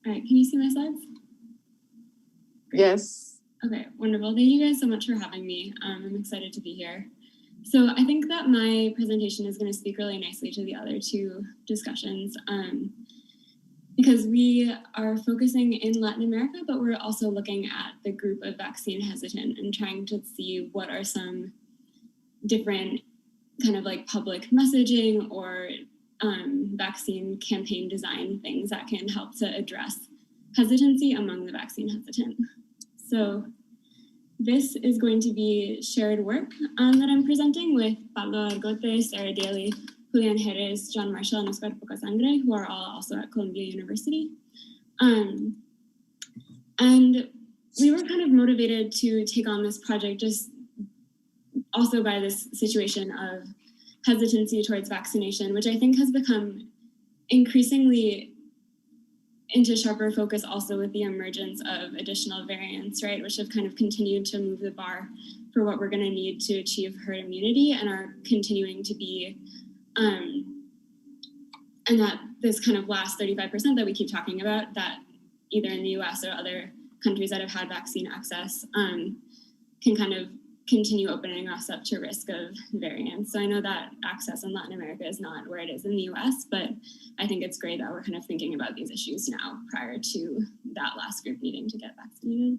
S8: All right, can you see my slides?
S3: Yes.
S8: Okay, wonderful. Thank you guys so much for having me. I'm excited to be here. So I think that my presentation is going to speak really nicely to the other two discussions because we are focusing in Latin America, but we're also looking at the group of vaccine hesitant and trying to see what are some different kind of like public messaging or vaccine campaign design things that can help to address hesitancy among the vaccine hesitant. So this is going to be shared work that I'm presenting with Pablo Argote, Sarah Daly, Julian Jerez, John Marshall, and Oscar Pocasangre, who are all also at Columbia University. And we were kind of motivated to take on this project just also by this situation of hesitancy towards vaccination, which I think has become increasingly into sharper focus also with the emergence of additional variants, right, which have kind of continued to move the bar for what we're going to need to achieve herd immunity and are continuing to be, and that this kind of last 35% that we keep talking about, that either in the US or other countries that have had vaccine access can kind of continue opening us up to risk of variants. So I know that access in Latin America is not where it is in the US, but I think it's great that we're kind of thinking about these issues now prior to that last group needing to get vaccinated.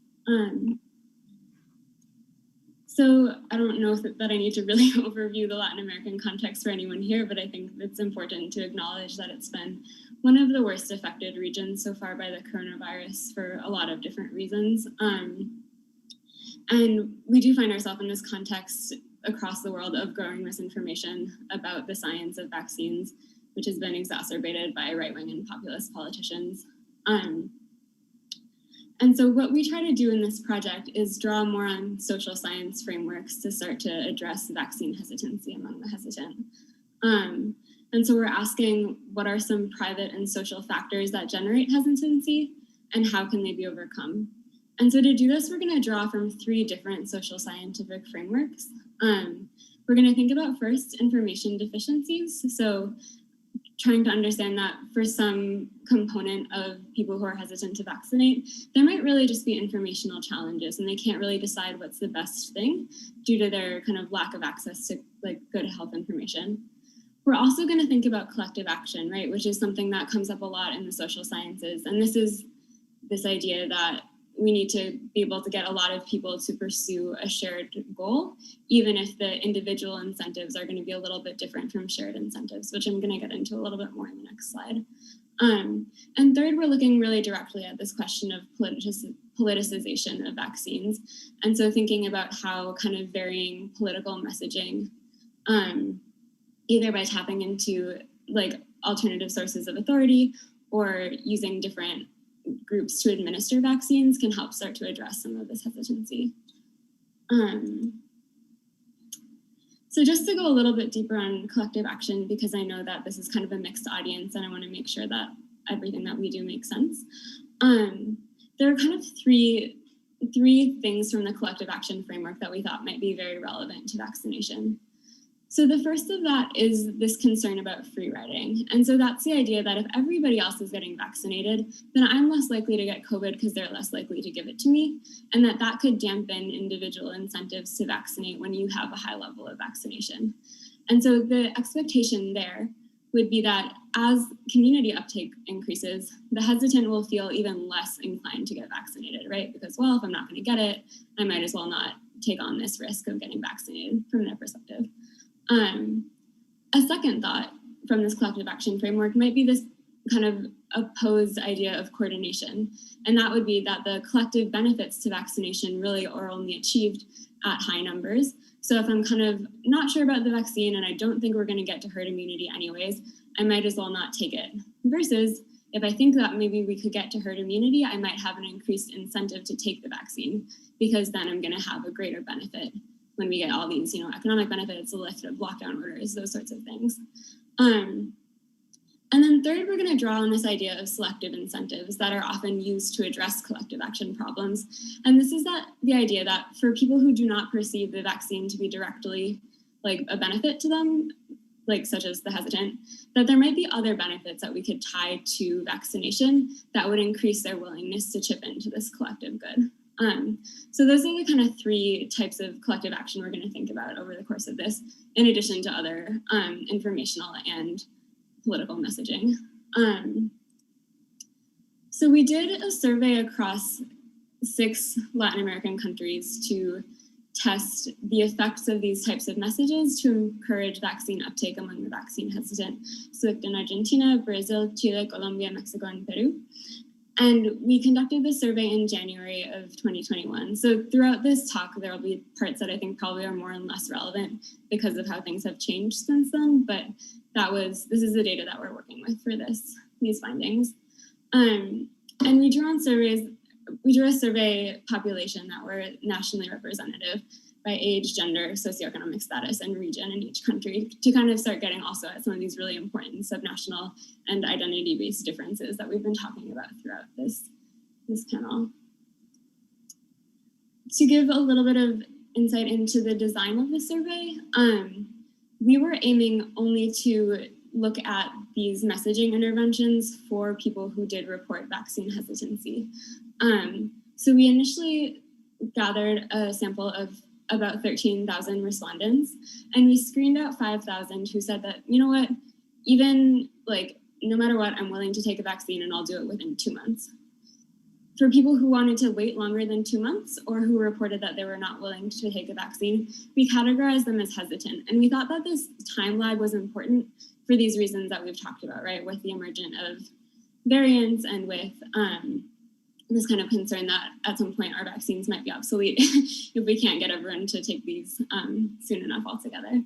S8: So I don't know that I need to really overview the Latin American context for anyone here, but I think it's important to acknowledge that it's been one of the worst affected regions so far by the coronavirus for a lot of different reasons. And we do find ourselves in this context across the world of growing misinformation about the science of vaccines, which has been exacerbated by right-wing and populist politicians. And so what we try to do in this project is draw more on social science frameworks to start to address vaccine hesitancy among the hesitant. And so we're asking, what are some private and social factors that generate hesitancy, and how can they be overcome? And so to do this, we're going to draw from 3 different social scientific frameworks. We're going to think about first information deficiencies. So trying to understand that for some component of people who are hesitant to vaccinate, there might really just be informational challenges and they can't really decide what's the best thing due to their kind of lack of access to like good health information. We're also going to think about collective action, right, which is something that comes up a lot in the social sciences. And this is this idea that we need to be able to get a lot of people to pursue a shared goal, even if the individual incentives are going to be a little bit different from shared incentives, which I'm going to get into a little bit more in the next slide. And third, we're looking really directly at this question of politicization of vaccines. And so thinking about how kind of varying political messaging, either by tapping into like alternative sources of authority or using different groups to administer vaccines can help start to address some of this hesitancy. So just to go a little bit deeper on collective action, because I know that this is kind of a mixed audience and I want to make sure that everything that we do makes sense. There are kind of three things from the collective action framework that we thought might be very relevant to vaccination. So the first of that is this concern about free riding. And so that's the idea that if everybody else is getting vaccinated, then I'm less likely to get COVID because they're less likely to give it to me. And that could dampen individual incentives to vaccinate when you have a high level of vaccination. And so the expectation there would be that as community uptake increases, the hesitant will feel even less inclined to get vaccinated, right? Because, well, if I'm not going to get it, I might as well not take on this risk of getting vaccinated from their perspective. A second thought from this collective action framework might be this kind of opposed idea of coordination. And that would be that the collective benefits to vaccination really are only achieved at high numbers. So if I'm kind of not sure about the vaccine and I don't think we're going to get to herd immunity anyways, I might as well not take it. Versus if I think that maybe we could get to herd immunity, I might have an increased incentive to take the vaccine because then I'm going to have a greater benefit when we get all these, economic benefits, the lift of lockdown orders, those sorts of things. And then third, we're going to draw on this idea of selective incentives that are often used to address collective action problems. And this is the idea that for people who do not perceive the vaccine to be directly like a benefit to them, like such as the hesitant, that there might be other benefits that we could tie to vaccination that would increase their willingness to chip into this collective good. So those are the kind of 3 types of collective action we're going to think about over the course of this, in addition to other informational and political messaging. So we did a survey across 6 Latin American countries to test the effects of these types of messages to encourage vaccine uptake among the vaccine hesitant. So in Argentina, Brazil, Chile, Colombia, Mexico, and Peru. And we conducted this survey in January of 2021. So throughout this talk, there will be parts that I think probably are more and less relevant because of how things have changed since then. But this is the data that we're working with for these findings. And we drew a survey population that were nationally representative by age, gender, socioeconomic status, and region in each country to kind of start getting also at some of these really important subnational and identity-based differences that we've been talking about throughout this panel. To give a little bit of insight into the design of the survey, we were aiming only to look at these messaging interventions for people who did report vaccine hesitancy. So we initially gathered a sample of about 13,000 respondents, and we screened out 5,000 who said that, you know what, even like, no matter what, I'm willing to take a vaccine and I'll do it within 2 months. For people who wanted to wait longer than 2 months or who reported that they were not willing to take a vaccine, we categorized them as hesitant. And we thought that this time lag was important for these reasons that we've talked about, right? With the emergence of variants and with this kind of concern that at some point our vaccines might be obsolete if we can't get everyone to take these soon enough altogether.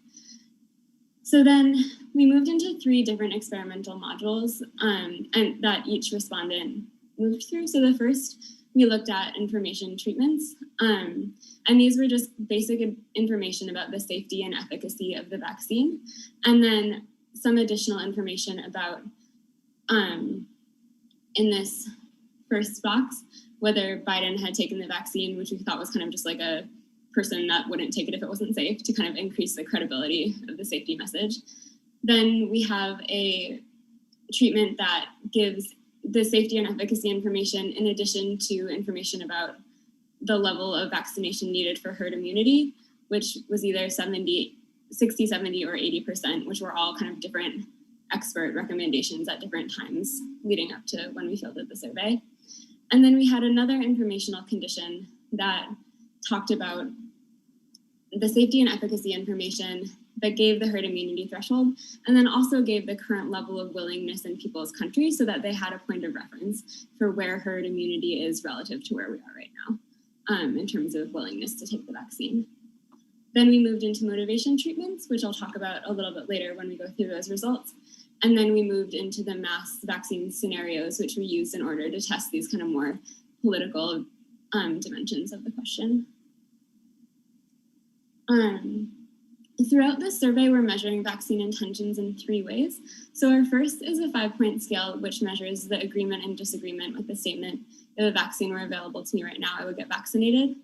S8: So then we moved into 3 different experimental modules and that each respondent moved through. So the first, we looked at information treatments, and these were just basic information about the safety and efficacy of the vaccine, and then some additional information about, in this first box, whether Biden had taken the vaccine, which we thought was kind of just like a person that wouldn't take it if it wasn't safe, to kind of increase the credibility of the safety message. Then we have a treatment that gives the safety and efficacy information in addition to information about the level of vaccination needed for herd immunity, which was either 60, 70, or 80%, which were all kind of different expert recommendations at different times leading up to when we fielded the survey. And then we had another informational condition that talked about the safety and efficacy information that gave the herd immunity threshold, and then also gave the current level of willingness in people's countries so that they had a point of reference for where herd immunity is relative to where we are right now in terms of willingness to take the vaccine. Then we moved into motivation treatments, which I'll talk about a little bit later when we go through those results. And then we moved into the mass vaccine scenarios, which we used in order to test these kind of more political dimensions of the question. Throughout this survey, we're measuring vaccine intentions in 3 ways. So our first is a 5-point scale, which measures the agreement and disagreement with the statement, if a vaccine were available to me right now, I would get vaccinated.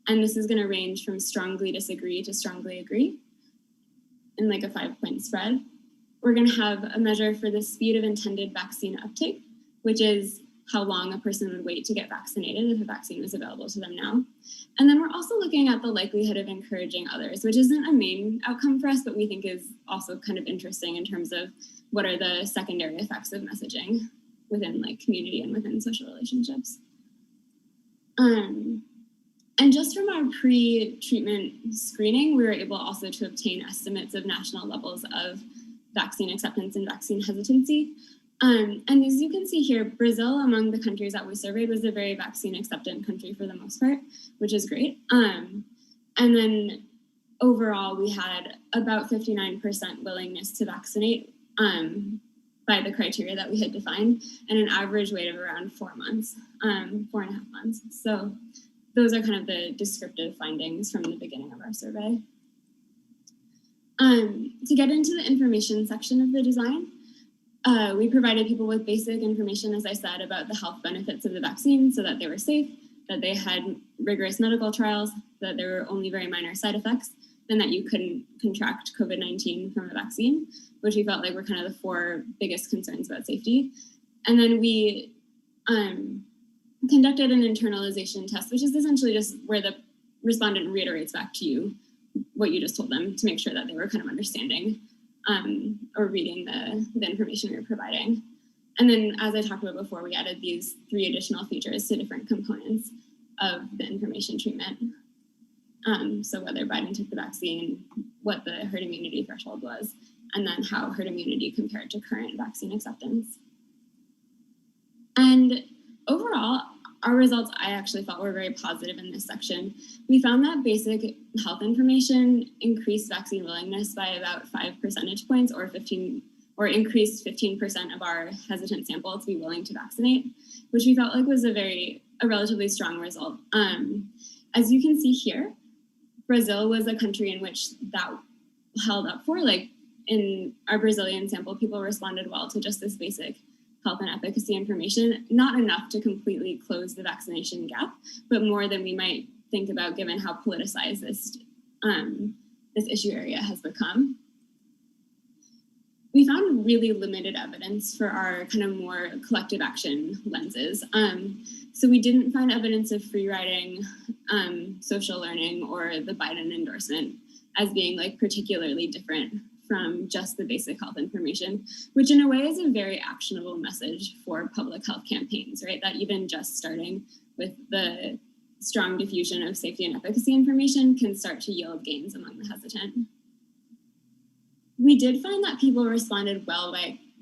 S8: And this is going to range from strongly disagree to strongly agree in like a 5-point spread. We're going to have a measure for the speed of intended vaccine uptake, which is how long a person would wait to get vaccinated if a vaccine was available to them now. And then we're also looking at the likelihood of encouraging others, which isn't a main outcome for us, but we think is also kind of interesting in terms of what are the secondary effects of messaging within like community and within social relationships. And just from our pre-treatment screening, we were able also to obtain estimates of national levels of vaccine acceptance and vaccine hesitancy. And as you can see here, Brazil, among the countries that we surveyed, was a very vaccine acceptant country for the most part, which is great. And then overall, we had about 59% willingness to vaccinate by the criteria that we had defined, and an average wait of around 4 months, 4.5 months. So those are kind of the descriptive findings from the beginning of our survey. To get into the information section of the design, we provided people with basic information, as I said, about the health benefits of the vaccine so that they were safe, that they had rigorous medical trials, that there were only very minor side effects, and that you couldn't contract COVID-19 from a vaccine, which we felt like were kind of the 4 biggest concerns about safety. And then we conducted an internalization test, which is essentially just where the respondent reiterates back to you what you just told them to make sure that they were kind of understanding or reading the information we were providing. And then, as I talked about before, we added these 3 additional features to different components of the information treatment. So whether Biden took the vaccine, what the herd immunity threshold was, and then how herd immunity compared to current vaccine acceptance. And overall, our results I actually felt were very positive in this section. We found that basic health information increased vaccine willingness by about 5 percentage points, or increased 15% of our hesitant sample to be willing to vaccinate, which we felt like was a relatively strong result. As you can see here, Brazil was a country in which that held up for. Like in our Brazilian sample, people responded well to just this basic health and efficacy information, not enough to completely close the vaccination gap, but more than we might think about given how politicized this issue area has become. We found really limited evidence for our kind of more collective action lenses. So we didn't find evidence of free riding, social learning, or the Biden endorsement as being like particularly different from just the basic health information, which in a way is a very actionable message for public health campaigns, right? That even just starting with the strong diffusion of safety and efficacy information can start to yield gains among the hesitant. We did find that people responded well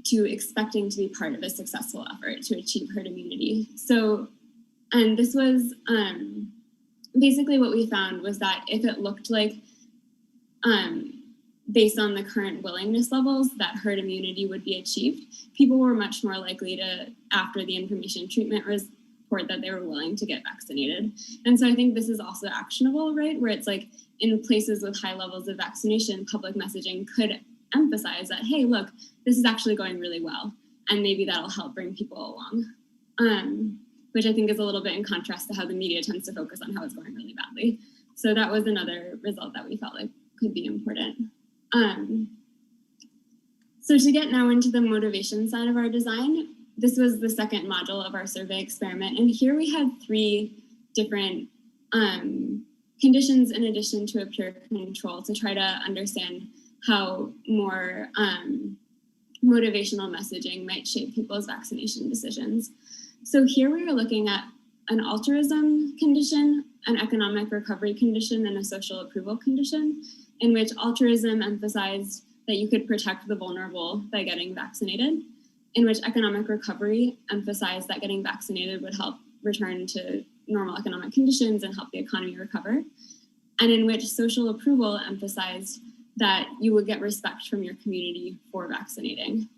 S8: to expecting to be part of a successful effort to achieve herd immunity. So, and this was basically what we found was that if it looked like, based on the current willingness levels, that herd immunity would be achieved, people were much more likely to, after the information treatment, report that they were willing to get vaccinated. And so I think this is also actionable, right? Where it's like in places with high levels of vaccination, public messaging could emphasize that, hey, look, this is actually going really well. And maybe that'll help bring people along, which I think is a little bit in contrast to how the media tends to focus on how it's going really badly. So that was another result that we felt like could be important. So to get now into the motivation side of our design, this was the second module of our survey experiment. And here we had 3 different conditions in addition to a pure control to try to understand how more motivational messaging might shape people's vaccination decisions. So here we were looking at an altruism condition, an economic recovery condition, and a social approval condition, in which altruism emphasized that you could protect the vulnerable by getting vaccinated, in which economic recovery emphasized that getting vaccinated would help return to normal economic conditions and help the economy recover, and in which social approval emphasized that you would get respect from your community for vaccinating.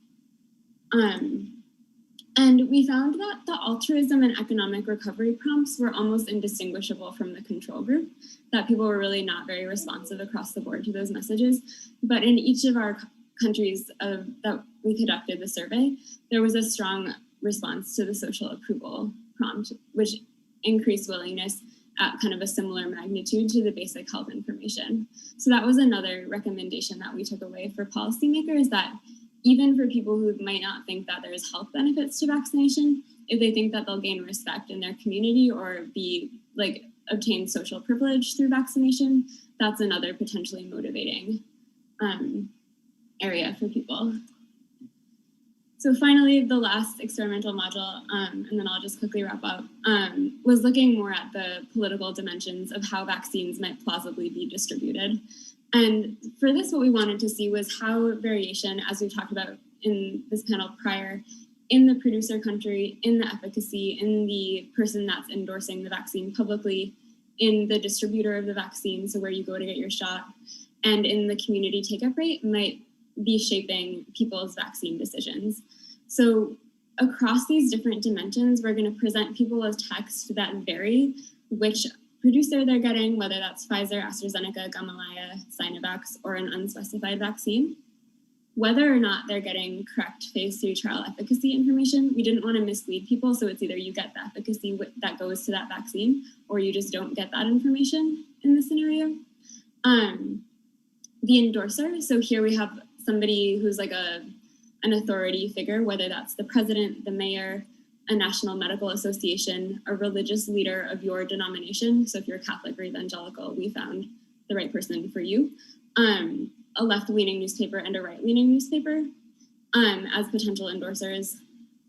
S8: And we found that the altruism and economic recovery prompts were almost indistinguishable from the control group, that people were really not very responsive across the board to those messages. But in each of our countries that we conducted the survey, there was a strong response to the social approval prompt, which increased willingness at kind of a similar magnitude to the basic health information. So that was another recommendation that we took away for policymakers, that even for people who might not think that there's health benefits to vaccination, if they think that they'll gain respect in their community or obtain social privilege through vaccination, that's another potentially motivating area for people. So finally, the last experimental module, and then I'll just quickly wrap up, was looking more at the political dimensions of how vaccines might plausibly be distributed. And for this, what we wanted to see was how variation, as we talked about in this panel prior, in the producer country, in the efficacy, in the person that's endorsing the vaccine publicly, in the distributor of the vaccine, so where you go to get your shot, and in the community take-up rate might be shaping people's vaccine decisions. So across these different dimensions, we're going to present people with text that vary which producer they're getting, whether that's Pfizer, AstraZeneca, Gamaleya, Sinovac, or an unspecified vaccine. Whether or not they're getting correct phase 3 trial efficacy information, we didn't want to mislead people. So it's either you get the efficacy that goes to that vaccine, or you just don't get that information in this scenario. The endorser, so here we have somebody who's like an authority figure, whether that's the president, the mayor, a national medical association, a religious leader of your denomination. So if you're Catholic or evangelical, we found the right person for you. A left-leaning newspaper and a right-leaning newspaper as potential endorsers.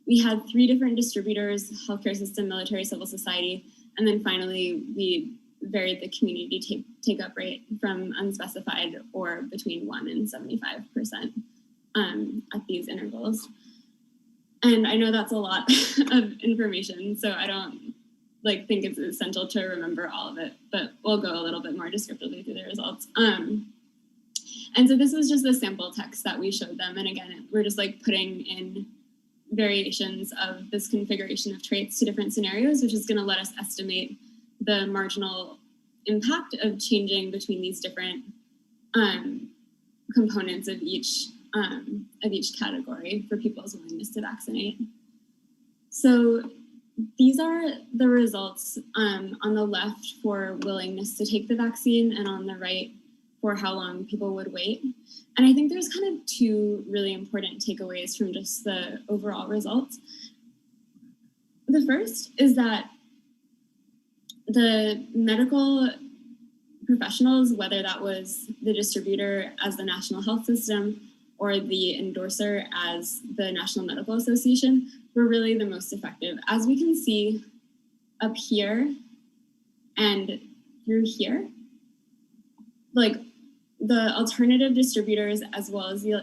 S8: We had 3 different distributors: healthcare system, military, civil society, and then finally we varied the community take-up rate from unspecified or between 1% and 75% at these intervals. And I know that's a lot of information, so I don't think it's essential to remember all of it, but we'll go a little bit more descriptively through the results. And so this was just the sample text that we showed them. And again, we're just putting in variations of this configuration of traits to different scenarios, which is going to let us estimate the marginal impact of changing between these different components of each category for people's willingness to vaccinate. So these are the results on the left for willingness to take the vaccine and on the right for how long people would wait. And I think there's kind of two really important takeaways from just the overall results. The first is that the medical professionals, whether that was the distributor as the National Health System or the endorser as the National Medical Association, were really the most effective. As we can see up here and through here, the alternative distributors as well as the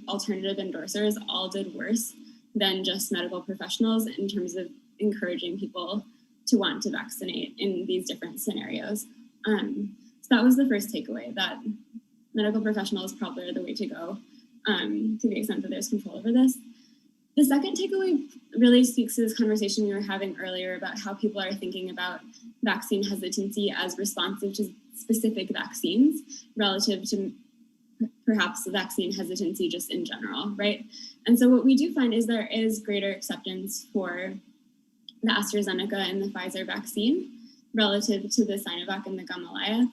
S8: alternative endorsers all did worse than just medical professionals in terms of encouraging people to want to vaccinate in these different scenarios. So that was the first takeaway, that medical professionals probably are the way to go to the extent that there's control over this. The second takeaway really speaks to this conversation we were having earlier about how people are thinking about vaccine hesitancy as responsive to specific vaccines relative to perhaps the vaccine hesitancy just in general, right? And so what we do find is there is greater acceptance for the AstraZeneca and the Pfizer vaccine relative to the Sinovac and the Gamaleya.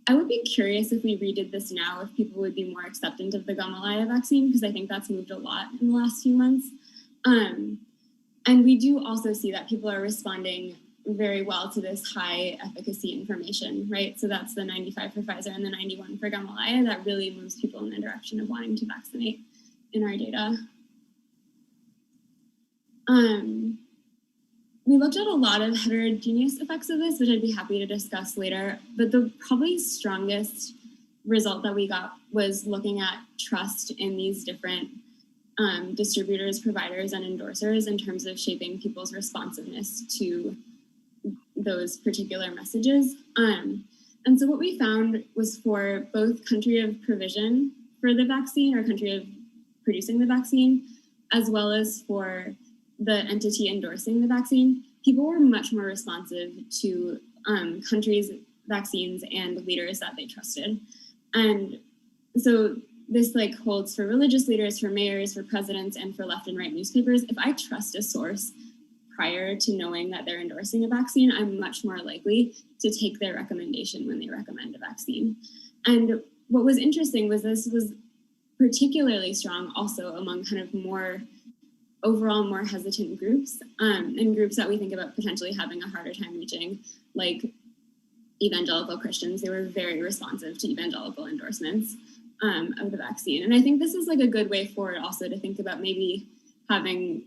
S8: I would be curious if we redid this now, if people would be more acceptant of the Gamaleya vaccine, because I think that's moved a lot in the last few months. And we do also see that people are responding very well to this high efficacy information, right? So that's the 95 for Pfizer and the 91 for Gamaleya. That really moves people in the direction of wanting to vaccinate in our data. We looked at a lot of heterogeneous effects of this, which I'd be happy to discuss later, but the probably strongest result that we got was looking at trust in these different distributors, providers, and endorsers in terms of shaping people's responsiveness to those particular messages. And so what we found was for both country of provision for the vaccine or country of producing the vaccine, as well as for the entity endorsing the vaccine, people were much more responsive to countries' vaccines and leaders that they trusted. And so this holds for religious leaders, for mayors, for presidents, and for left and right newspapers. If I trust a source prior to knowing that they're endorsing a vaccine, I'm much more likely to take their recommendation when they recommend a vaccine. And what was interesting was this was particularly strong also among kind of overall more hesitant groups, and groups that we think about potentially having a harder time reaching, like evangelical Christians. They were very responsive to evangelical endorsements of the vaccine. And I think this is a good way forward also to think about maybe having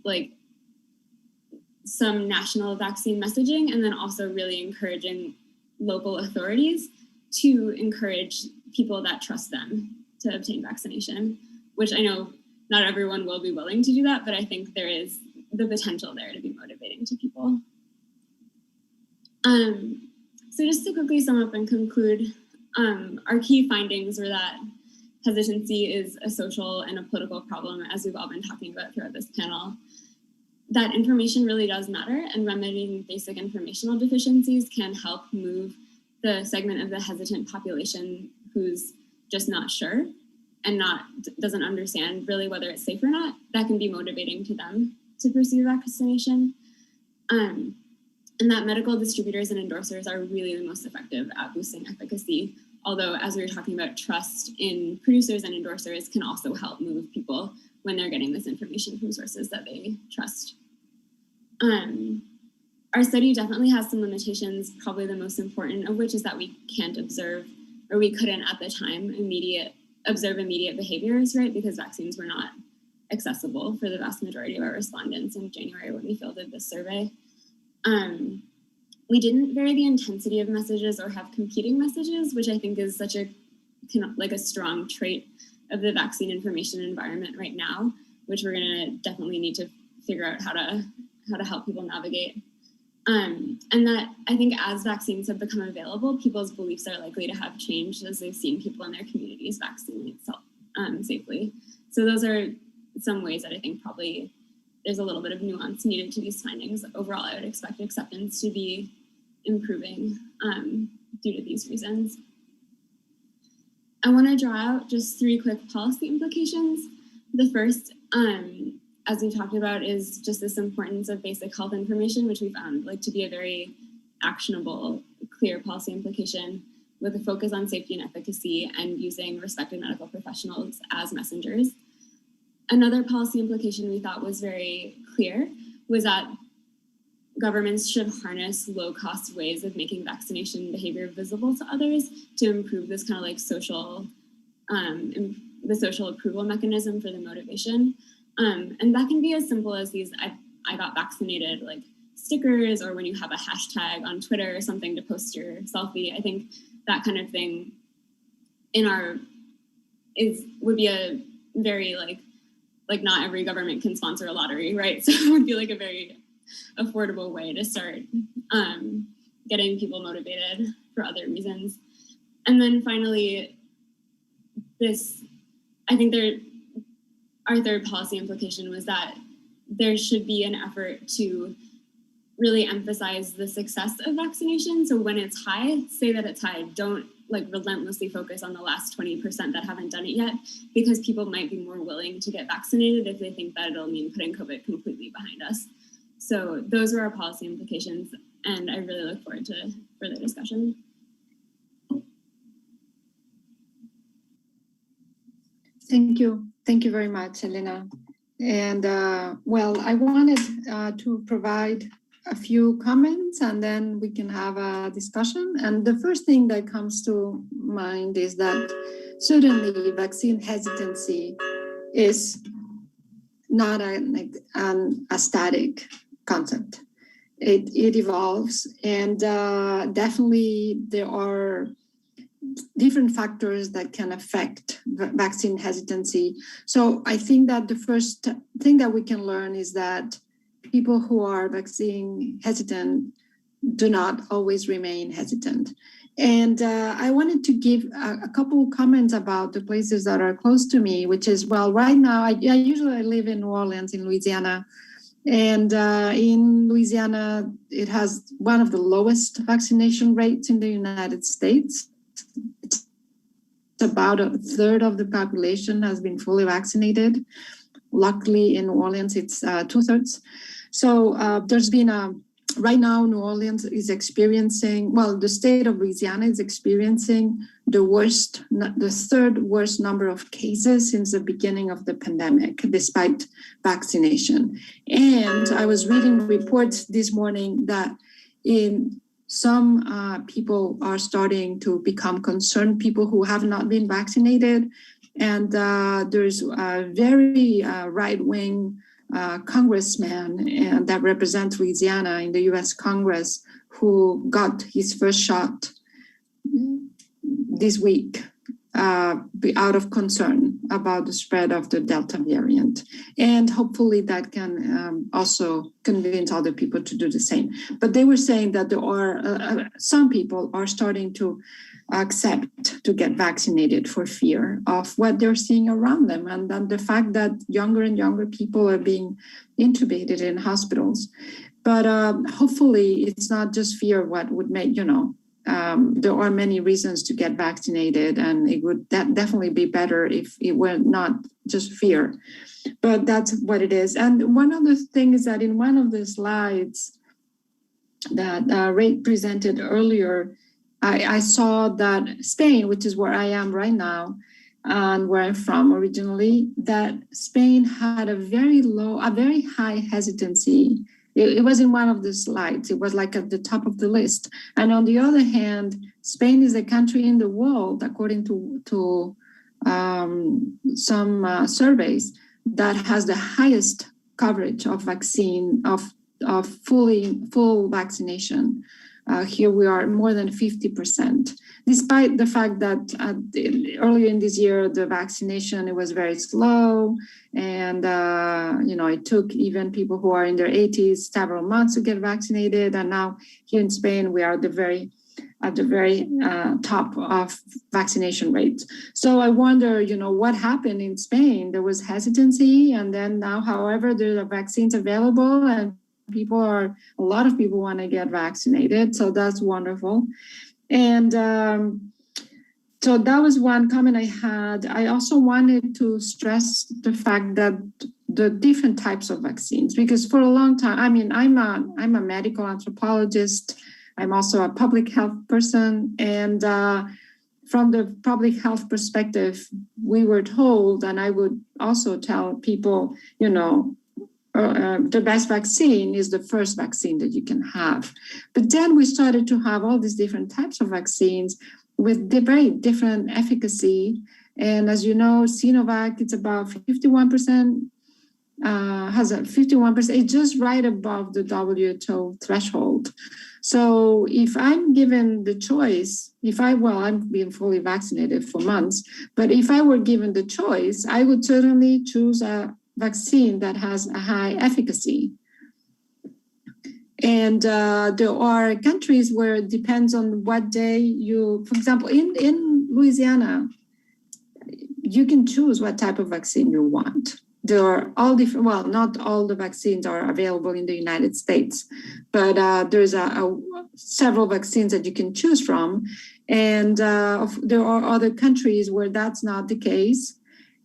S8: some national vaccine messaging, and then also really encouraging local authorities to encourage people that trust them to obtain vaccination, which I know not everyone will be willing to do that, but I think there is the potential there to be motivating to people. So just to quickly sum up and conclude, our key findings were that hesitancy is a social and a political problem, as we've all been talking about throughout this panel. That information really does matter, and remedying basic informational deficiencies can help move the segment of the hesitant population who's just not sure and doesn't understand really whether it's safe or not. That can be motivating to them to pursue vaccination. And that medical distributors and endorsers are really the most effective at boosting efficacy. Although, as we were talking about, trust in producers and endorsers can also help move people when they're getting this information from sources that they trust. Our study definitely has some limitations, probably the most important of which is that we can't observe, or we couldn't at the time, observe immediate behaviors, right? Because vaccines were not accessible for the vast majority of our respondents in January when we fielded this survey. We didn't vary the intensity of messages or have competing messages, which I think is such a strong trait of the vaccine information environment right now, which we're going to definitely need to figure out how to help people navigate. And that I think as vaccines have become available, people's beliefs are likely to have changed as they've seen people in their communities vaccinate safely. So those are some ways that I think probably there's a little bit of nuance needed to these findings. Overall, I would expect acceptance to be improving due to these reasons. I want to draw out just 3 quick policy implications. The first, as we talked about, is just this importance of basic health information, which we found to be a very actionable, clear policy implication with a focus on safety and efficacy and using respected medical professionals as messengers. Another policy implication we thought was very clear was that governments should harness low-cost ways of making vaccination behavior visible to others to improve this kind of social, the social approval mechanism for the motivation. And that can be as simple as these I got vaccinated stickers, or when you have a hashtag on Twitter or something to post your selfie. I think that kind of thing would be a very not every government can sponsor a lottery, right? So it would be a very affordable way to start getting people motivated for other reasons. And then finally, I think our third policy implication was that there should be an effort to really emphasize the success of vaccination. So when it's high, say that it's high. Don't relentlessly focus on the last 20% that haven't done it yet, because people might be more willing to get vaccinated if they think that it'll mean putting COVID completely behind us. So those are our policy implications, and I really look forward to further discussion.
S4: Thank you. Thank you very much, Elena. And well, I wanted to provide a few comments and then we can have a discussion. And the first thing that comes to mind is that certainly vaccine hesitancy is not a static concept. It evolves, and definitely there are different factors that can affect vaccine hesitancy. So I think that the first thing that we can learn is that people who are vaccine hesitant do not always remain hesitant. And I wanted to give a couple of comments about the places that are close to me, which is, well, right now, I usually live in New Orleans in Louisiana. And in Louisiana, it has one of the lowest vaccination rates in the United States. It's about a third of the population has been fully vaccinated. Luckily, in New Orleans, it's 2/3. So there's been right now, New Orleans is experiencing, well, the state of Louisiana is experiencing the third worst number of cases since the beginning of the pandemic, despite vaccination. And I was reading reports this morning that in some people are starting to become concerned, people who have not been vaccinated. And there's a very right-wing congressman that represents Louisiana in the US Congress who got his first shot this week out of concern about the spread of the Delta variant. And hopefully that can also convince other people to do the same. But they were saying that there are some people are starting to accept to get vaccinated for fear of what they're seeing around them, and then the fact that younger and younger people are being intubated in hospitals. But hopefully it's not just fear what would make, there are many reasons to get vaccinated, and it would definitely be better if it were not just fear. But that's what it is. And one other thing is that in one of the slides that Ray presented earlier, I saw that Spain, which is where I am right now and where I'm from originally, that Spain had a very high hesitancy. It was in one of the slides. It was at the top of the list. And on the other hand, Spain is the country in the world, according to some surveys, that has the highest coverage of vaccine, of full vaccination, Here we are more than 50%, despite the fact that earlier in this year, the vaccination, it was very slow. And, it took even people who are in their 80s several months to get vaccinated. And now here in Spain, we are at the very top of vaccination rates. So I wonder, what happened in Spain? There was hesitancy, and then now, however, there are vaccines available, and a lot of people want to get vaccinated. So that's wonderful. And so that was one comment I had. I also wanted to stress the fact that the different types of vaccines, because for a long time, I'm a medical anthropologist. I'm also a public health person. And from the public health perspective, we were told, and I would also tell people, the best vaccine is the first vaccine that you can have. But then we started to have all these different types of vaccines with very different efficacy. And as you know, Sinovac, it's about 51%, has a 51%, it's just right above the WHO threshold. So if I'm given the choice, I'm being fully vaccinated for months, but if I were given the choice, I would certainly choose a vaccine that has a high efficacy. And there are countries where it depends on what day for example, in Louisiana, you can choose what type of vaccine you want. There are all different, not all the vaccines are available in the United States, but there's several vaccines that you can choose from. And there are other countries where that's not the case.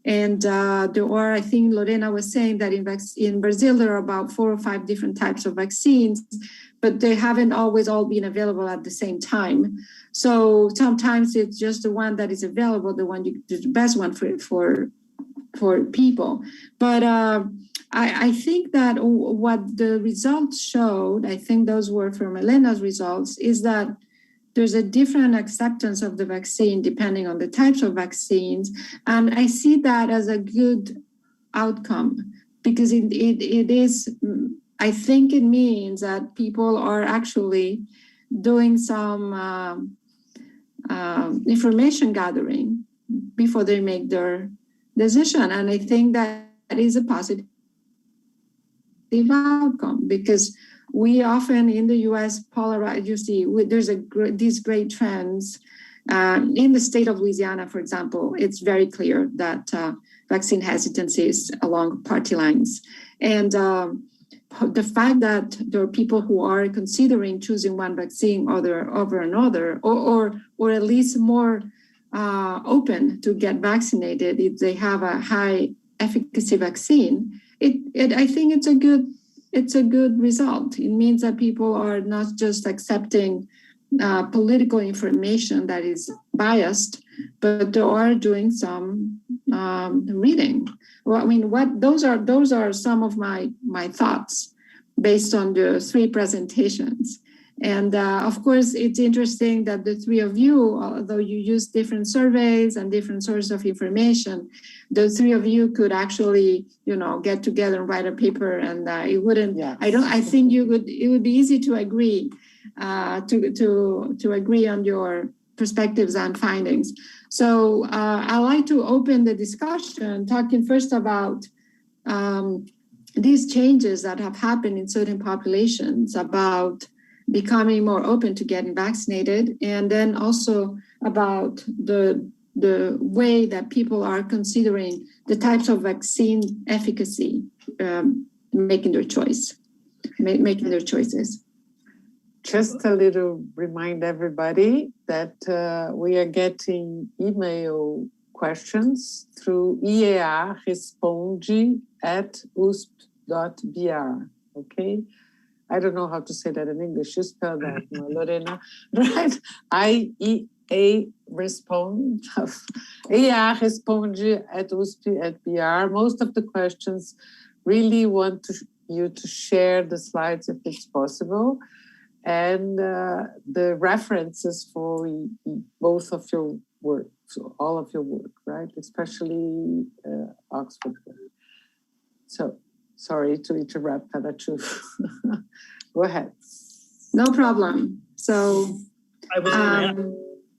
S4: And there are, I think Lorena was saying that in Brazil, there are about 4 or 5 different types of vaccines, but they haven't always all been available at the same time. So sometimes it's just the one that is available, the best one for people. But I think that what the results showed, I think those were from Elena's results, is that there's a different acceptance of the vaccine depending on the types of vaccines. And I see that as a good outcome because it is, I think it means that people are actually doing some information gathering before they make their decision. And I think that is a positive outcome because we often in the U.S. polarize. You see, there's these great trends in the state of Louisiana, for example. It's very clear that vaccine hesitancy is along party lines, and the fact that there are people who are considering choosing one vaccine over another, or at least more open to get vaccinated if they have a high efficacy vaccine. I think it's a good result. It means that people are not just accepting political information that is biased, but they are doing some reading. Well, those are some of my thoughts based on the 3 presentations. And of course, it's interesting that the 3 of you, although you use different surveys and different sources of information, the 3 of you could actually, get together and write a paper, and it wouldn't. Yeah. I think it would be easy to agree, to agree on your perspectives and findings. So I'd like to open the discussion, talking first about these changes that have happened in certain populations about becoming more open to getting vaccinated, and then also about the way that people are considering the types of vaccine efficacy, making their choices.
S3: Just a little remind everybody that we are getting email questions through earesponde@usp.br, okay? I don't know how to say that in English. You spell that, Lorena, right? responde@usp.br. Most of the questions really want you to share the slides if it's possible, and the references for both of your work, so all of your work, right? Especially Oxford work. So sorry to interrupt, Pela. Go ahead.
S4: No problem. So
S6: I was going to ask a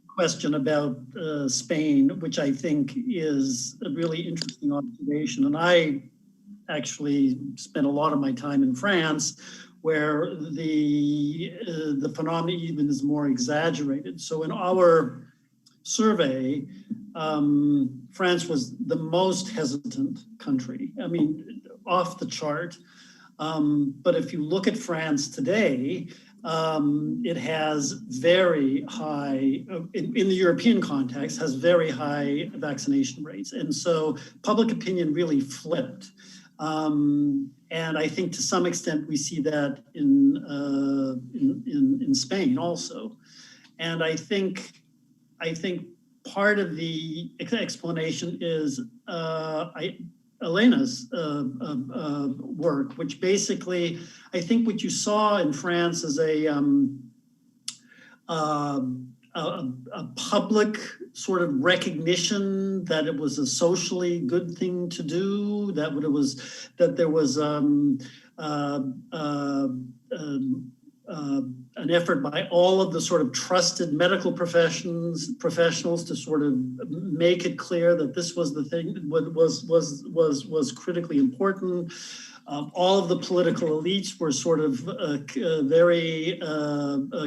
S6: question about Spain, which I think is a really interesting observation. And I actually spent a lot of my time in France, where the phenomenon even is more exaggerated. So in our survey, France was the most hesitant country. I mean, off the chart. But if you look at France today, it has very high, in the European context, has very high vaccination rates. And so public opinion really flipped. And I think to some extent we see that in Spain also. And I think part of the explanation is Elena's work, which basically, I think what you saw in France is a public sort of recognition that it was a socially good thing to do, that there was an effort by all of the sort of trusted medical professionals to sort of make it clear that this was the thing that was critically important. All of the political elites were sort of very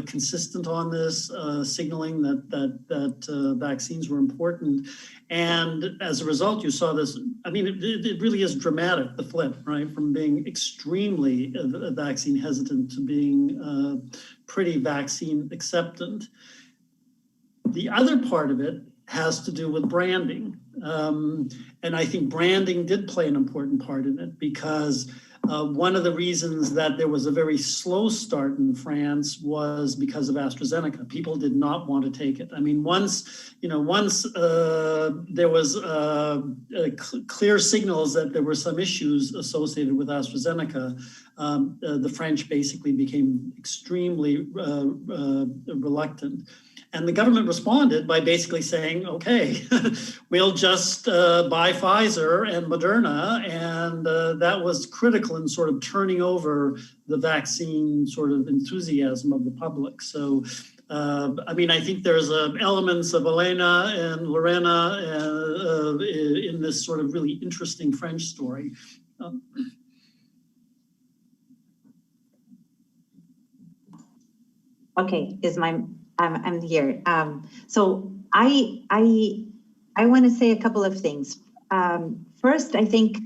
S6: consistent on this, signaling that vaccines were important. And as a result, you saw this, I mean, it really is dramatic, the flip, right? From being extremely vaccine hesitant to being pretty vaccine acceptant. The other part of it has to do with branding. And I think branding did play an important part in it, because one of the reasons that there was a very slow start in France was because of AstraZeneca. People did not want to take it. I mean, once there was clear signals that there were some issues associated with AstraZeneca, the French basically became extremely reluctant. And the government responded by basically saying, okay, we'll just buy Pfizer and Moderna. And that was critical in sort of turning over the vaccine sort of enthusiasm of the public. So, I mean, I think there's elements of Elena and Lorena in this sort of really interesting French story.
S7: Okay, I'm here. So I want to say a couple of things. First, I think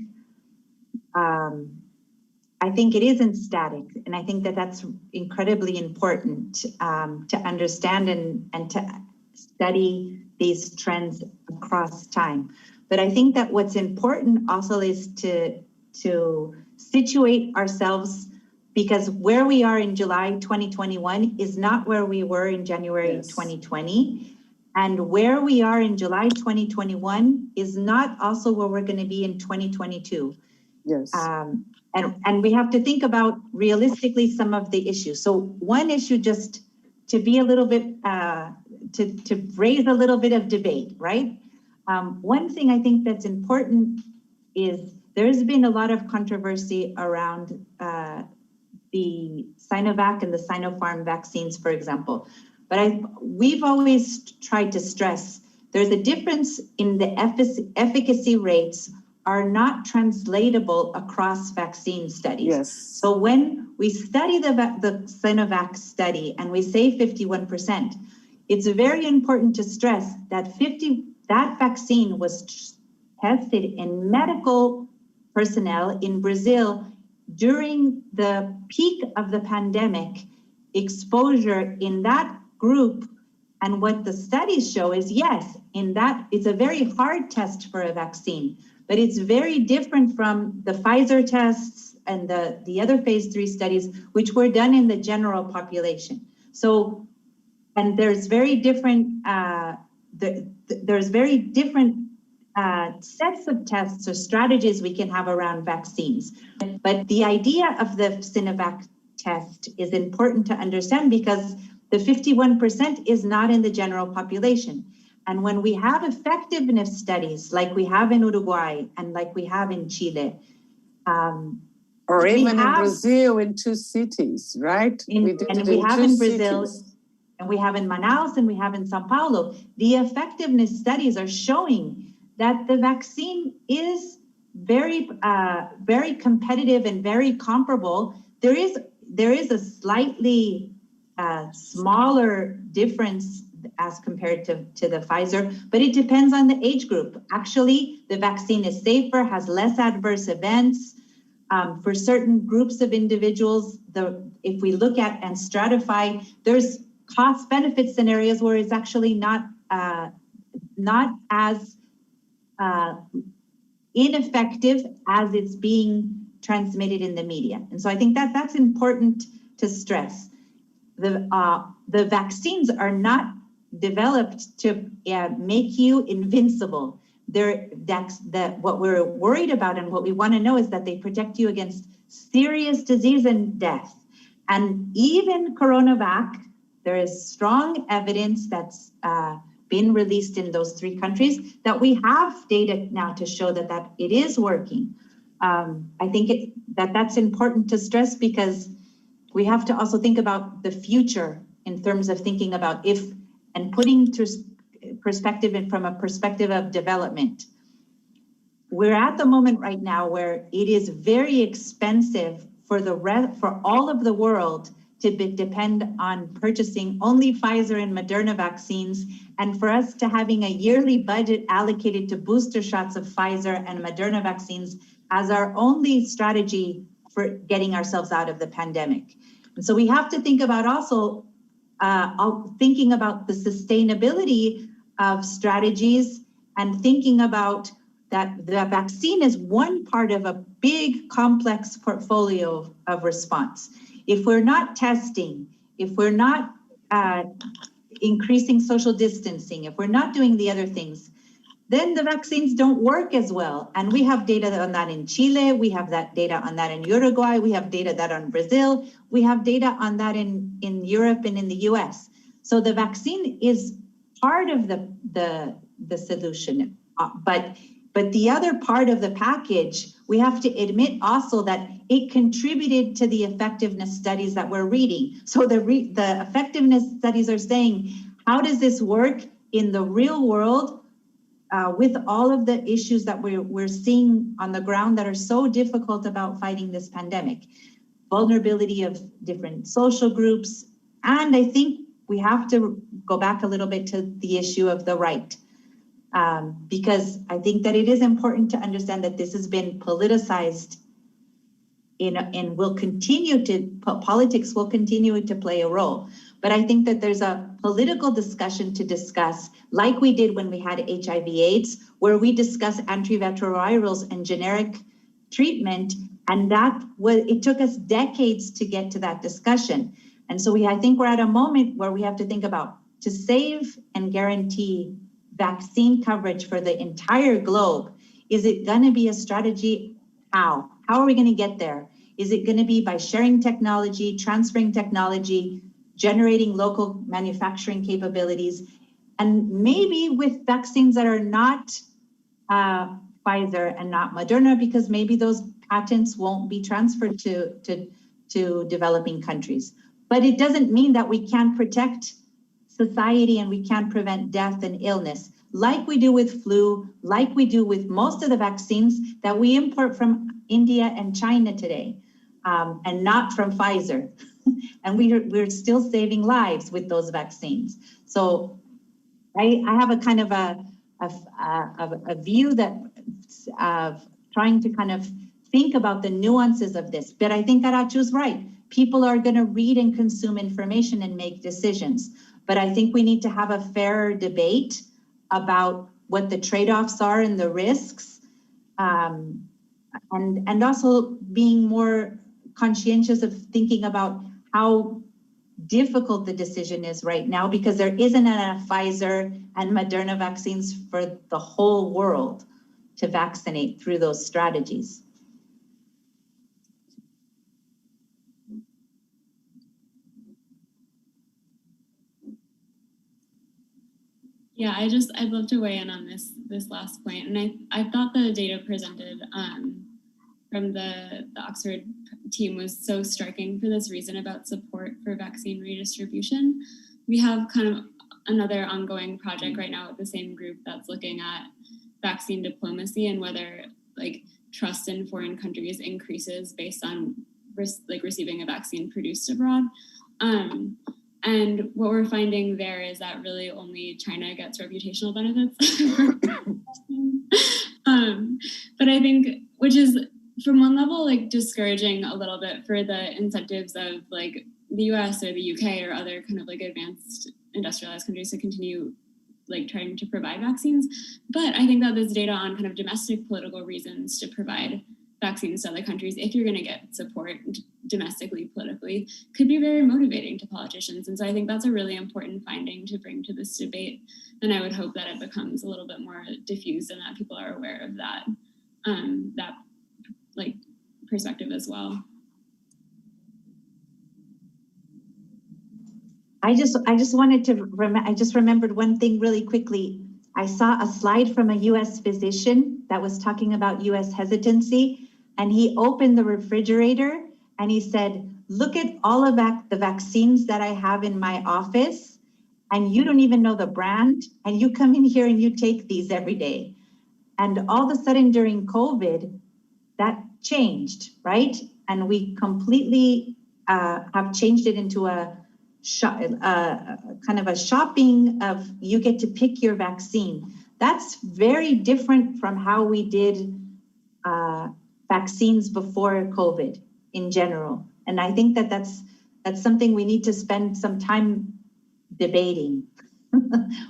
S7: it isn't static, and I think that that's incredibly important to understand and to study these trends across time. But I think that what's important also is to situate ourselves, because where we are in July 2021 is not where we were in January 2020. And where we are in July 2021 is not also where we're going to be in 2022.
S3: Yes.
S7: And we have to think about realistically some of the issues. So one issue, just to be a little bit, to raise a little bit of debate, right? One thing I think that's important is there's been a lot of controversy around the Sinovac and the Sinopharm vaccines, for example. But we've always tried to stress there's a difference in the efficacy rates are not translatable across vaccine studies.
S3: Yes.
S7: So when we study the Sinovac study and we say 51%, it's very important to stress that that vaccine was tested in medical personnel in Brazil during the peak of the pandemic. Exposure in that group, and what the studies show is, yes, in that it's a very hard test for a vaccine, but it's very different from the Pfizer tests and the other phase 3 studies, which were done in the general population. So, and there's very different, sets of tests or strategies we can have around vaccines. But the idea of the Sinovac test is important to understand, because the 51% is not in the general population. And when we have effectiveness studies like we have in Uruguay and like we have in Chile,
S3: Or even in Brazil, in 2 cities, right?
S7: We have in Brazil, and we have in Manaus, and we have in Sao Paulo. The effectiveness studies are showing that the vaccine is very competitive and very comparable. There is a slightly smaller difference as compared to the Pfizer, but it depends on the age group. Actually, the vaccine is safer, has less adverse events. For certain groups of individuals, if we look at and stratify, there's cost-benefit scenarios where it's actually not as ineffective as it's being transmitted in the media. And so I think that that's important to stress. The vaccines are not developed to make you invincible. What we're worried about and what we want to know is that they protect you against serious disease and death. And even CoronaVac, there is strong evidence that's been released in those 3 countries that we have data now to show that it is working. I think that's important to stress because we have to also think about the future in terms of thinking about and putting to perspective and from a perspective of development. We're at the moment right now where it is very expensive for all of the world to depend on purchasing only Pfizer and Moderna vaccines, and for us to having a yearly budget allocated to booster shots of Pfizer and Moderna vaccines as our only strategy for getting ourselves out of the pandemic. And so we have to think about also thinking about the sustainability of strategies and thinking about that the vaccine is one part of a big complex portfolio of response. If we're not testing, if we're not increasing social distancing, if we're not doing the other things, then the vaccines don't work as well. And we have data on that in Chile, we have that data on that in Uruguay, we have data that on Brazil, we have data on that in Europe and in the US. So the vaccine is part of the solution, but the other part of the package, we have to admit also that it contributed to the effectiveness studies that we're reading. So the effectiveness studies are saying, how does this work in the real world with all of the issues that we're seeing on the ground that are so difficult about fighting this pandemic? Vulnerability of different social groups. And I think we have to go back a little bit to the issue of the right. Because I think that it is important to understand that this has been politicized and will continue to, politics will continue to play a role. But I think that there's a political discussion to discuss, like we did when we had HIV/AIDS, where we discuss antiretrovirals and generic treatment, and it took us decades to get to that discussion. And so I think we're at a moment where we have to think about, to save and guarantee vaccine coverage for the entire globe, is it going to be a strategy? How are we going to get there? Is it going to be by sharing technology, transferring technology, generating local manufacturing capabilities, and maybe with vaccines that are not Pfizer and not Moderna, because maybe those patents won't be transferred to developing countries. But it doesn't mean that we can't protect society and we can't prevent death and illness, like we do with flu, like we do with most of the vaccines that we import from India and China today, and not from Pfizer. And we're still saving lives with those vaccines. So I have a kind of a view that of trying to kind of think about the nuances of this. But I think Arachu's right. People are going to read and consume information and make decisions. But I think we need to have a fairer debate about what the trade-offs are and the risks, and also being more conscientious of thinking about how difficult the decision is right now, because there isn't enough Pfizer and Moderna vaccines for the whole world to vaccinate through those strategies.
S8: Yeah, I'd love to weigh in on this last point. And I thought the data presented from the Oxford team was so striking for this reason about support for vaccine redistribution. We have kind of another ongoing project right now with the same group that's looking at vaccine diplomacy and whether like trust in foreign countries increases based on receiving a vaccine produced abroad. And what we're finding there is that really only China gets reputational benefits. But I think, which is from one level, like discouraging a little bit for the incentives of like the US or the UK or other kind of like advanced industrialized countries to continue like trying to provide vaccines. But I think that this data on kind of domestic political reasons to provide vaccines to other countries, if you're going to get support domestically, politically, could be very motivating to politicians. And so I think that's a really important finding to bring to this debate. And I would hope that it becomes a little bit more diffused and that people are aware of that, that like perspective as well.
S7: I just wanted to I just remembered one thing really quickly. I saw a slide from a US physician that was talking about US hesitancy, and he opened the refrigerator and he said, look at all of the vaccines that I have in my office, and you don't even know the brand, and you come in here and you take these every day. And all of a sudden during COVID, that changed, right? And we completely have changed it into a kind of a shopping of you get to pick your vaccine. That's very different from how we did vaccines before COVID in general. And I think that that's something we need to spend some time debating.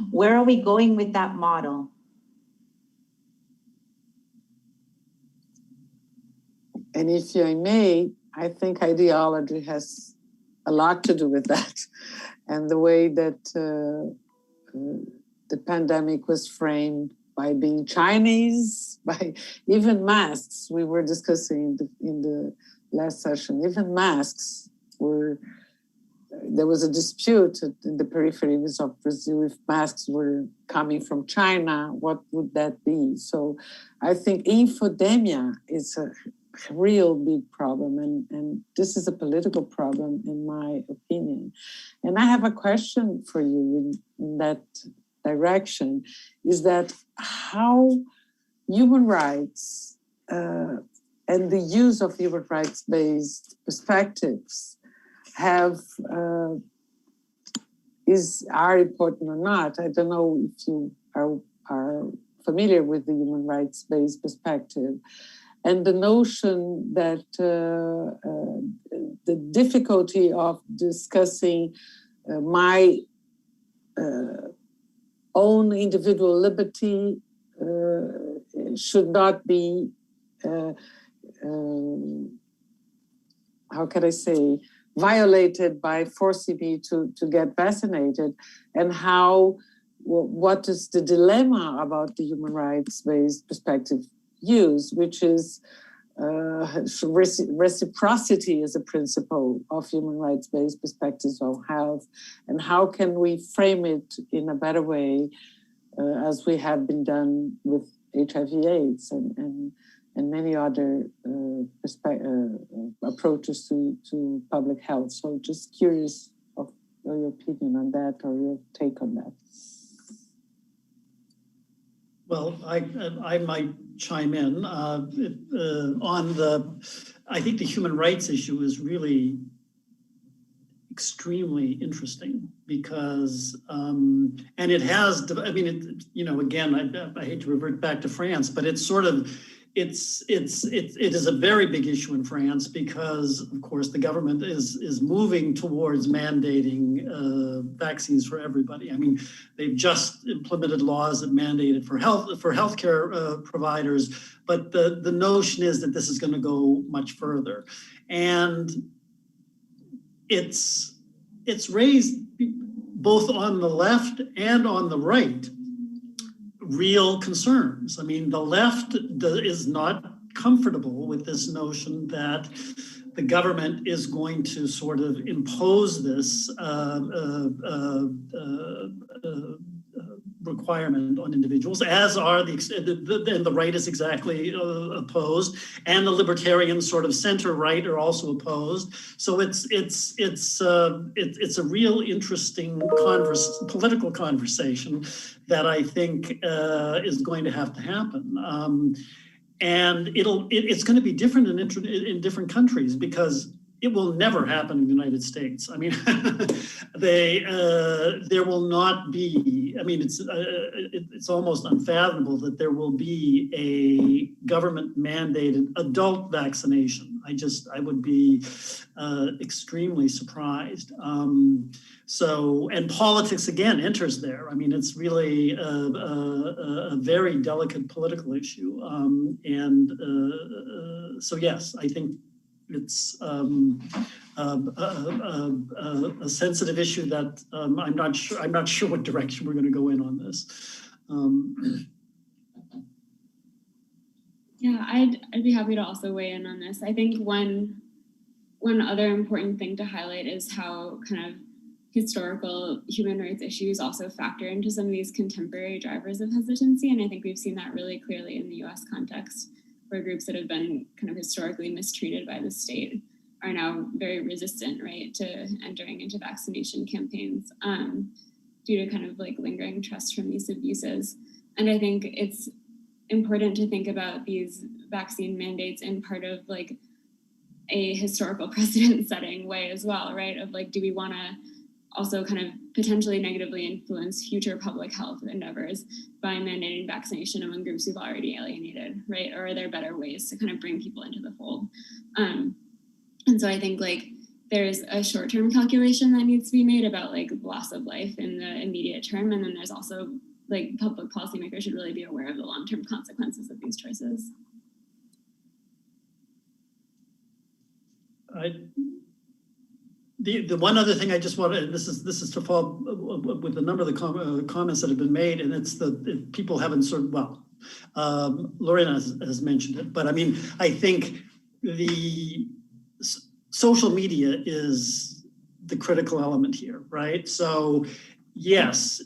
S7: Where are we going with that model?
S3: And if I may, I think ideology has a lot to do with that. And the way that the pandemic was framed by being Chinese, by even masks. We were discussing in the last session, even masks there was a dispute in the peripheries of Brazil if masks were coming from China, what would that be? So I think infodemia is a real big problem, and this is a political problem in my opinion. And I have a question for you in that direction, is that how human rights and the use of human rights-based perspectives are important or not. I don't know if you are familiar with the human rights-based perspective. And the notion that the difficulty of discussing my own individual liberty should not be, how can I say, violated by forcing me to get vaccinated, and what is the dilemma about the human rights-based perspective use, which is reciprocity as a principle of human rights-based perspectives of health, and how can we frame it in a better way as we have been done with HIV/AIDS and many other approaches to public health. So just curious of your opinion on that or your take on that.
S6: Well, I might chime in on I think the human rights issue is really extremely interesting because, and it has, I mean, again, I hate to revert back to France, but it's sort of, it is a very big issue in France because, of course, the government is moving towards mandating vaccines for everybody. I mean, they've just implemented laws that mandated for healthcare providers, but the notion is that this is going to go much further, and it's raised both on the left and on the right real concerns. I mean, the left is not comfortable with this notion that the government is going to sort of impose this requirement on individuals, as are and the right is exactly opposed, and the libertarian sort of center right are also opposed. So it's a real interesting political conversation that I think is going to have to happen. And it's going to be different in different countries, because it will never happen in the United States. I mean, there will not be. I mean, it's almost unfathomable that there will be a government-mandated adult vaccination. I would be extremely surprised. And politics again enters there. I mean, it's really a very delicate political issue. So yes, I think it's a sensitive issue that I'm not sure what direction we're going to go in on this.
S8: Yeah, I'd be happy to also weigh in on this. I think one other important thing to highlight is how kind of historical human rights issues also factor into some of these contemporary drivers of hesitancy. And I think we've seen that really clearly in the US context, where groups that have been kind of historically mistreated by the state are now very resistant, right, to entering into vaccination campaigns due to kind of like lingering trust from these abuses. And I think it's important to think about these vaccine mandates in part of like a historical precedent setting way as well, right? Of like, do we want to also kind of potentially negatively influence future public health endeavors by mandating vaccination among groups we've already alienated, right? Or are there better ways to kind of bring people into the fold? And so I think like there's a short-term calculation that needs to be made about like loss of life in the immediate term. And then there's also like public policymakers should really be aware of the long-term consequences of these choices.
S6: The one other thing I just want to, this is to follow with a number of the comments that have been made, and it's people haven't sort of, well, Lorena has mentioned it, but I mean, I think the social media is the critical element here, right? So yes,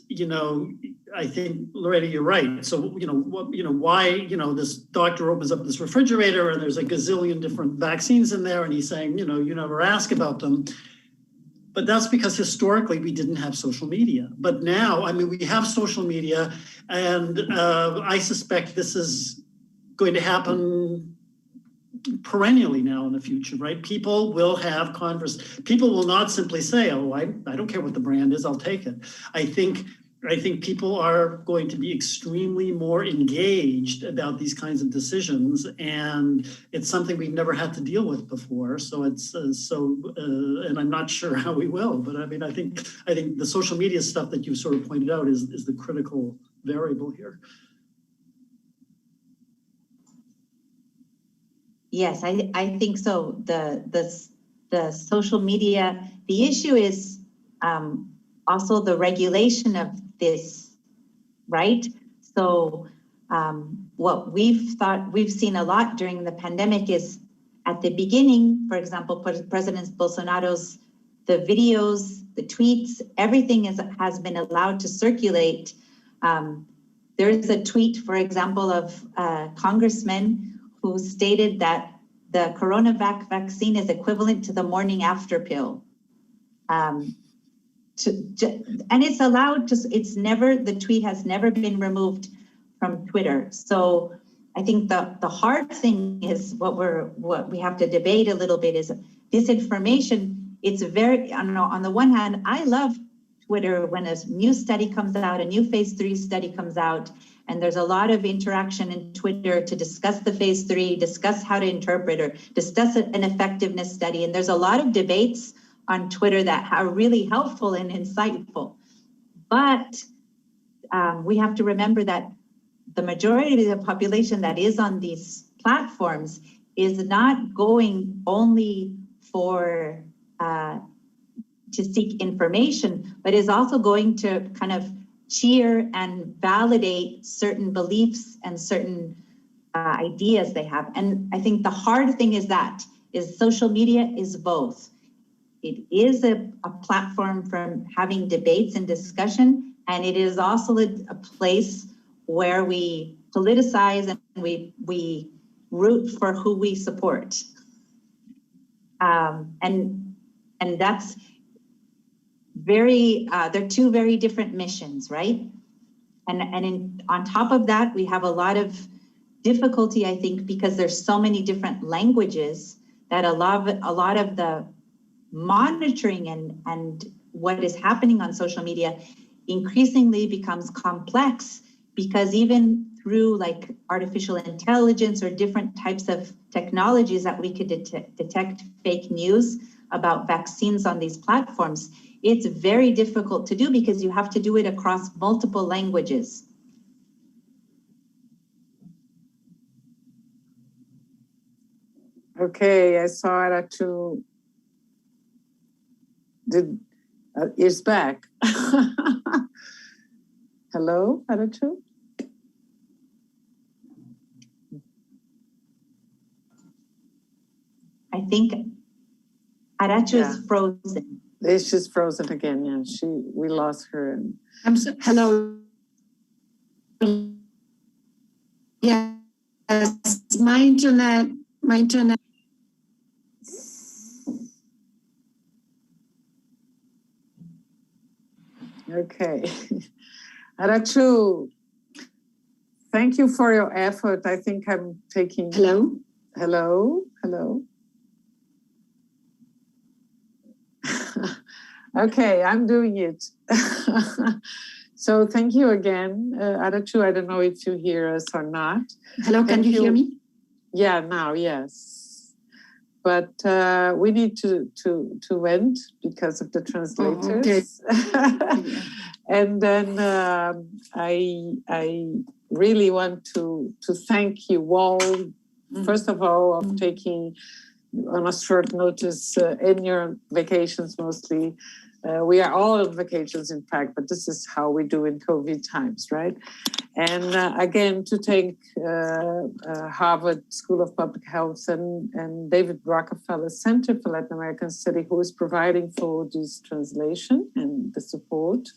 S6: I think, Lorena, you're right. So, why, this doctor opens up this refrigerator and there's a gazillion different vaccines in there, and he's saying, you never ask about them. But that's because historically we didn't have social media. But now, I mean, we have social media, and I suspect this is going to happen perennially now in the future, right? People will have people will not simply say, oh, I don't care what the brand is, I'll take it. I think people are going to be extremely more engaged about these kinds of decisions, and it's something we've never had to deal with before. So it's and I'm not sure how we will, but I mean, I think the social media stuff that you sort of pointed out is the critical variable here.
S7: Yes, I think so. The social media, the issue is also the regulation of this, right? So what we've seen a lot during the pandemic is at the beginning, for example, President Bolsonaro's, the videos, the tweets, everything has been allowed to circulate. There is a tweet, for example, of a congressman who stated that the coronavac vaccine is equivalent to the morning after pill. And it's allowed to, the tweet has never been removed from Twitter. So I think the hard thing is what we have to debate a little bit is this information. It's very, on the one hand, I love Twitter when a new study comes out, a new phase 3 study comes out, and there's a lot of interaction in Twitter to discuss the phase 3, discuss how to interpret or discuss an effectiveness study. And there's a lot of debates on Twitter that are really helpful and insightful. But we have to remember that the majority of the population that is on these platforms is not going only for to seek information, but is also going to kind of cheer and validate certain beliefs and certain ideas they have. And I think the hard thing is social media is both. It is a platform for having debates and discussion, And it is also a place where we politicize and we root for who we support. And that's they're two very different missions, right? And on top of that, we have a lot of difficulty, I think, because there's so many different languages that a lot of the monitoring and what is happening on social media increasingly becomes complex, because even through like artificial intelligence or different types of technologies that we could detect fake news about vaccines on these platforms, it's very difficult to do because you have to do it across multiple languages.
S3: Okay, I saw Aratu is back. Hello, Aratu?
S7: I think Aratu is frozen.
S3: She's frozen again, yeah. We lost her.
S4: Hello. Yes, my internet.
S3: Okay. Aratu, thank you for your effort. I think I'm taking...
S4: Hello?
S3: Hello? Hello? Okay, I'm doing it. So thank you again. Aratu, I don't know if you hear us or not.
S4: Hello, can you hear me?
S3: Yeah, now, yes. But we need to end because of the translators.
S4: Oh, okay.
S3: And then I really want to thank you all, first of all, of taking on a short notice in your vacations mostly. We are all on vacations, in fact, but this is how we do in COVID times, right? And again, to thank Harvard School of Public Health and David Rockefeller Center for Latin American Study, who is providing for this translation and the support.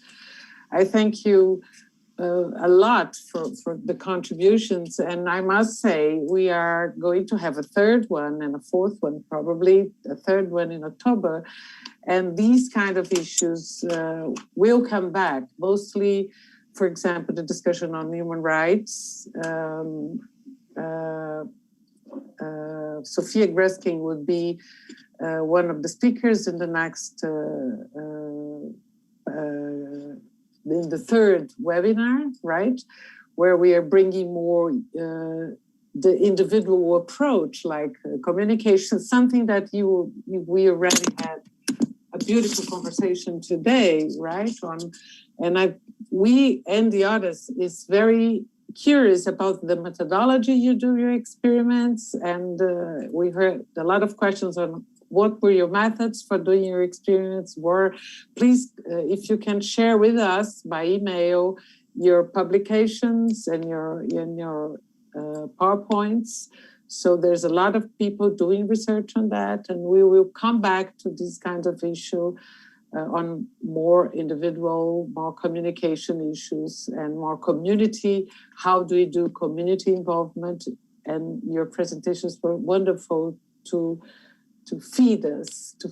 S3: I thank you a lot for the contributions. And I must say, we are going to have a third one and a fourth one, probably a third one in October. And these kind of issues will come back, mostly, for example, the discussion on human rights. Sophia Gresking would be one of the speakers in the next in the third webinar, right? Where we are bringing more the individual approach, like communication, something that we already had a beautiful conversation today, right? We and the others is very curious about the methodology you do your experiments, and we heard a lot of questions on what were your methods for doing your experiments. Please, if you can share with us by email your publications and your PowerPoints. So there's a lot of people doing research on that, and we will come back to this kind of issue on more individual, more communication issues and more community. How do we do community involvement? And your presentations were wonderful to feed us to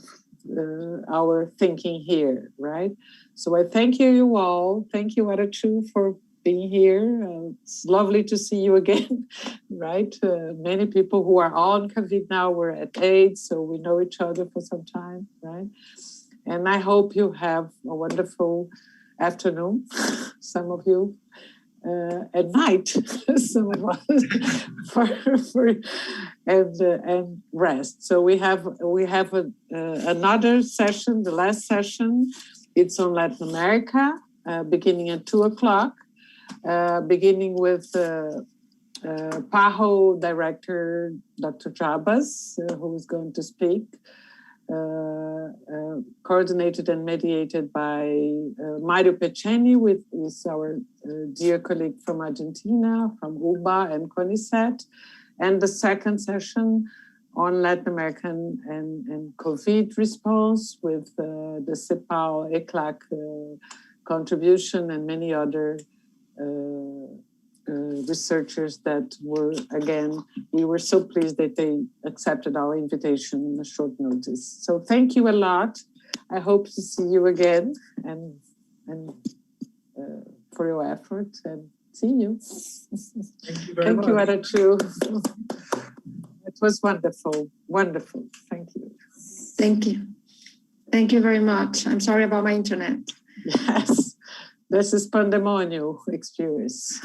S3: our thinking here, right? So I thank you all. Thank you, Aratu, for being here. It's lovely to see you again, right? Many people who are on COVID now were at AIDS, so we know each other for some time, right? And I hope you have a wonderful afternoon, some of you, at night, some of us, and rest. So we have another session, the last session. It's on Latin America, beginning at 2:00, beginning with PAHO director, Dr. Jabas, who is going to speak. Coordinated and mediated by Mario Peceni with our dear colleague from Argentina, from UBA and CONICET. And the second session on Latin American and COVID response with the CEPAL ECLAC contribution and many other researchers that were, again, we were so pleased that they accepted our invitation in a short notice. So thank you a lot. I hope to see you again and for your effort, and see you.
S6: Thank you very much.
S3: Thank you, Aratu. It was wonderful, wonderful. Thank you.
S4: Thank you. Thank you very much. I'm sorry about my internet.
S3: Yes, this is pandemonium experience.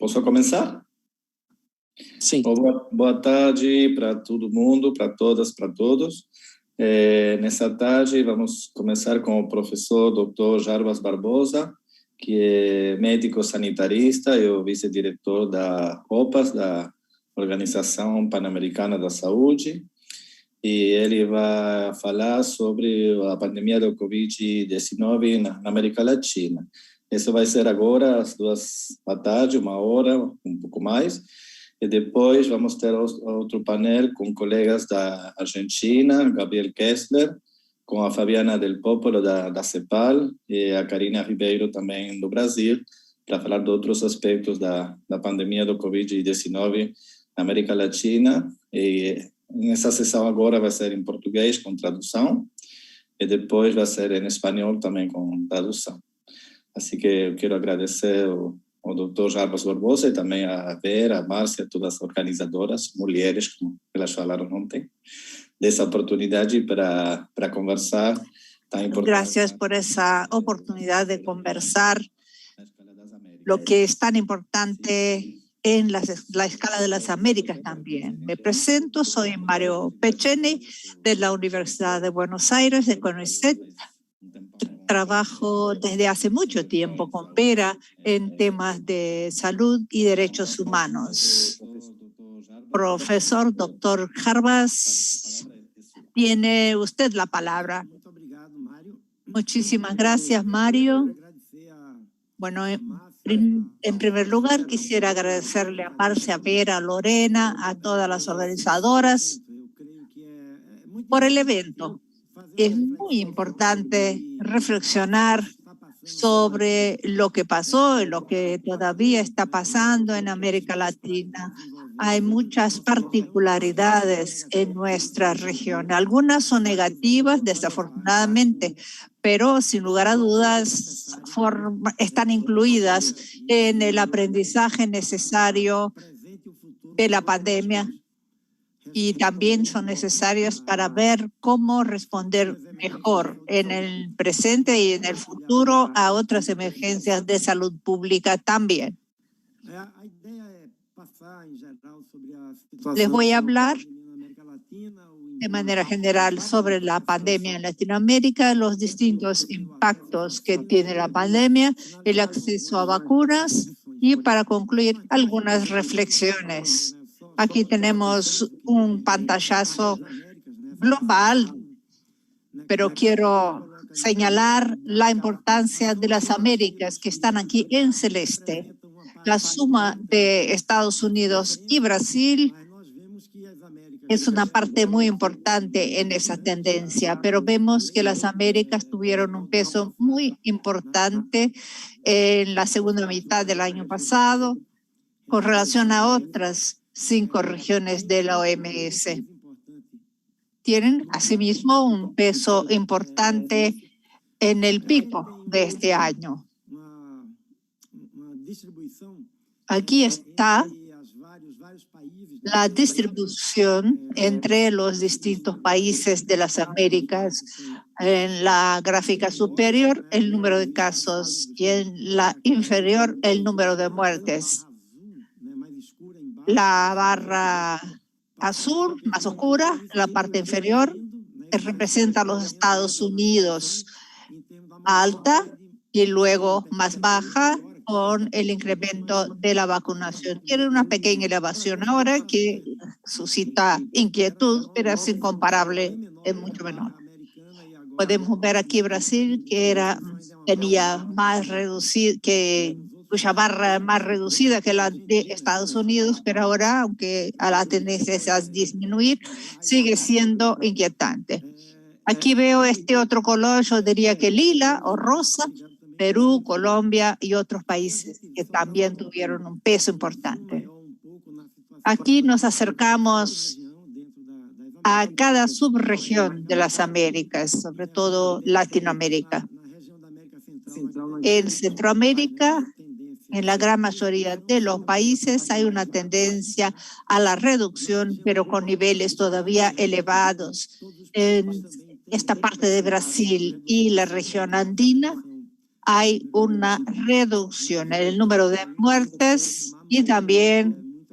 S11: Posso começar?
S12: Sim.
S11: Boa tarde para todo mundo, para todas, para todos. Nessa tarde vamos começar com o professor Dr. Jarbas Barbosa, que é médico sanitarista e o vice-diretor da OPAS, da Organização Pan-Americana da Saúde, e ele vai falar sobre a pandemia do Covid-19 na América Latina. Isso vai ser agora às 2 da tarde, 1 hora, um pouco mais, e depois vamos ter outro painel com colegas da Argentina, Gabriel Kessler, com a Fabiana del Popolo da CEPAL e a Karina Ribeiro também do Brasil, para falar de outros aspectos da pandemia do Covid-19 na América Latina. E nessa sessão agora vai ser em português com tradução e depois vai ser em espanhol também com tradução. Assim que eu quero agradecer ao Dr. Jarbas Barbosa e também a Vera, a Márcia, todas as organizadoras, mulheres, como elas falaram ontem, dessa oportunidade para conversar tan importante.
S2: Gracias por esa oportunidad de conversar lo que es tan importante en la escala de las Américas también. Me presento, soy Mario Pecheni de la Universidad de Buenos Aires, de CONICET. Trabajo desde hace mucho tiempo con Vera en temas de salud y derechos humanos. Profesor Dr. Jarbas, tiene usted la palabra. Muchísimas gracias, Mario. Bueno, en primer lugar, quisiera agradecerle a Marcia, a Vera, a Lorena, a todas las organizadoras por el evento. Es muy importante reflexionar sobre lo que pasó y lo que todavía está pasando en América Latina. Hay muchas particularidades en nuestra región. Algunas son negativas, desafortunadamente, pero sin lugar a dudas están incluidas en el aprendizaje necesario de la pandemia y también son necesarias para ver cómo responder mejor en el presente y en el futuro a otras emergencias de salud pública también. Les voy a hablar de manera general sobre la pandemia en Latinoamérica, los distintos impactos que tiene la pandemia, el acceso a vacunas y, para concluir, algunas reflexiones. Aquí tenemos un pantallazo global, pero quiero señalar la importancia de las Américas que están aquí en celeste. La suma de Estados Unidos y Brasil es una parte muy importante en esa tendencia, pero vemos que las Américas tuvieron un peso muy importante en la segunda mitad del año pasado con relación a otras 5 regiones de la OMS. Tienen asimismo un peso importante en el pico de este año. Aquí está la distribución entre los distintos países de las Américas. En la gráfica superior, el número de casos y en la inferior, el número de muertes. La barra azul, más oscura, la parte inferior, representa a los Estados Unidos, alta, y luego más baja, con el incremento de la vacunación. Tiene una pequeña elevación ahora que suscita inquietud, pero es incomparable, es mucho menor. Podemos ver aquí Brasil, que tenía más reducido, cuya barra más reducida que la de Estados Unidos, pero ahora, aunque a la tendencia es a disminuir, sigue siendo inquietante. Aquí veo este otro color, yo diría que lila o rosa, Perú, Colombia y otros países que también tuvieron un peso importante. Aquí nos acercamos a cada subregión de las Américas, sobre todo Latinoamérica. En Centroamérica, en la gran mayoría de los países hay una tendencia a la reducción, pero con niveles todavía elevados. En esta parte de Brasil y la región andina hay una reducción en el número de muertes y también,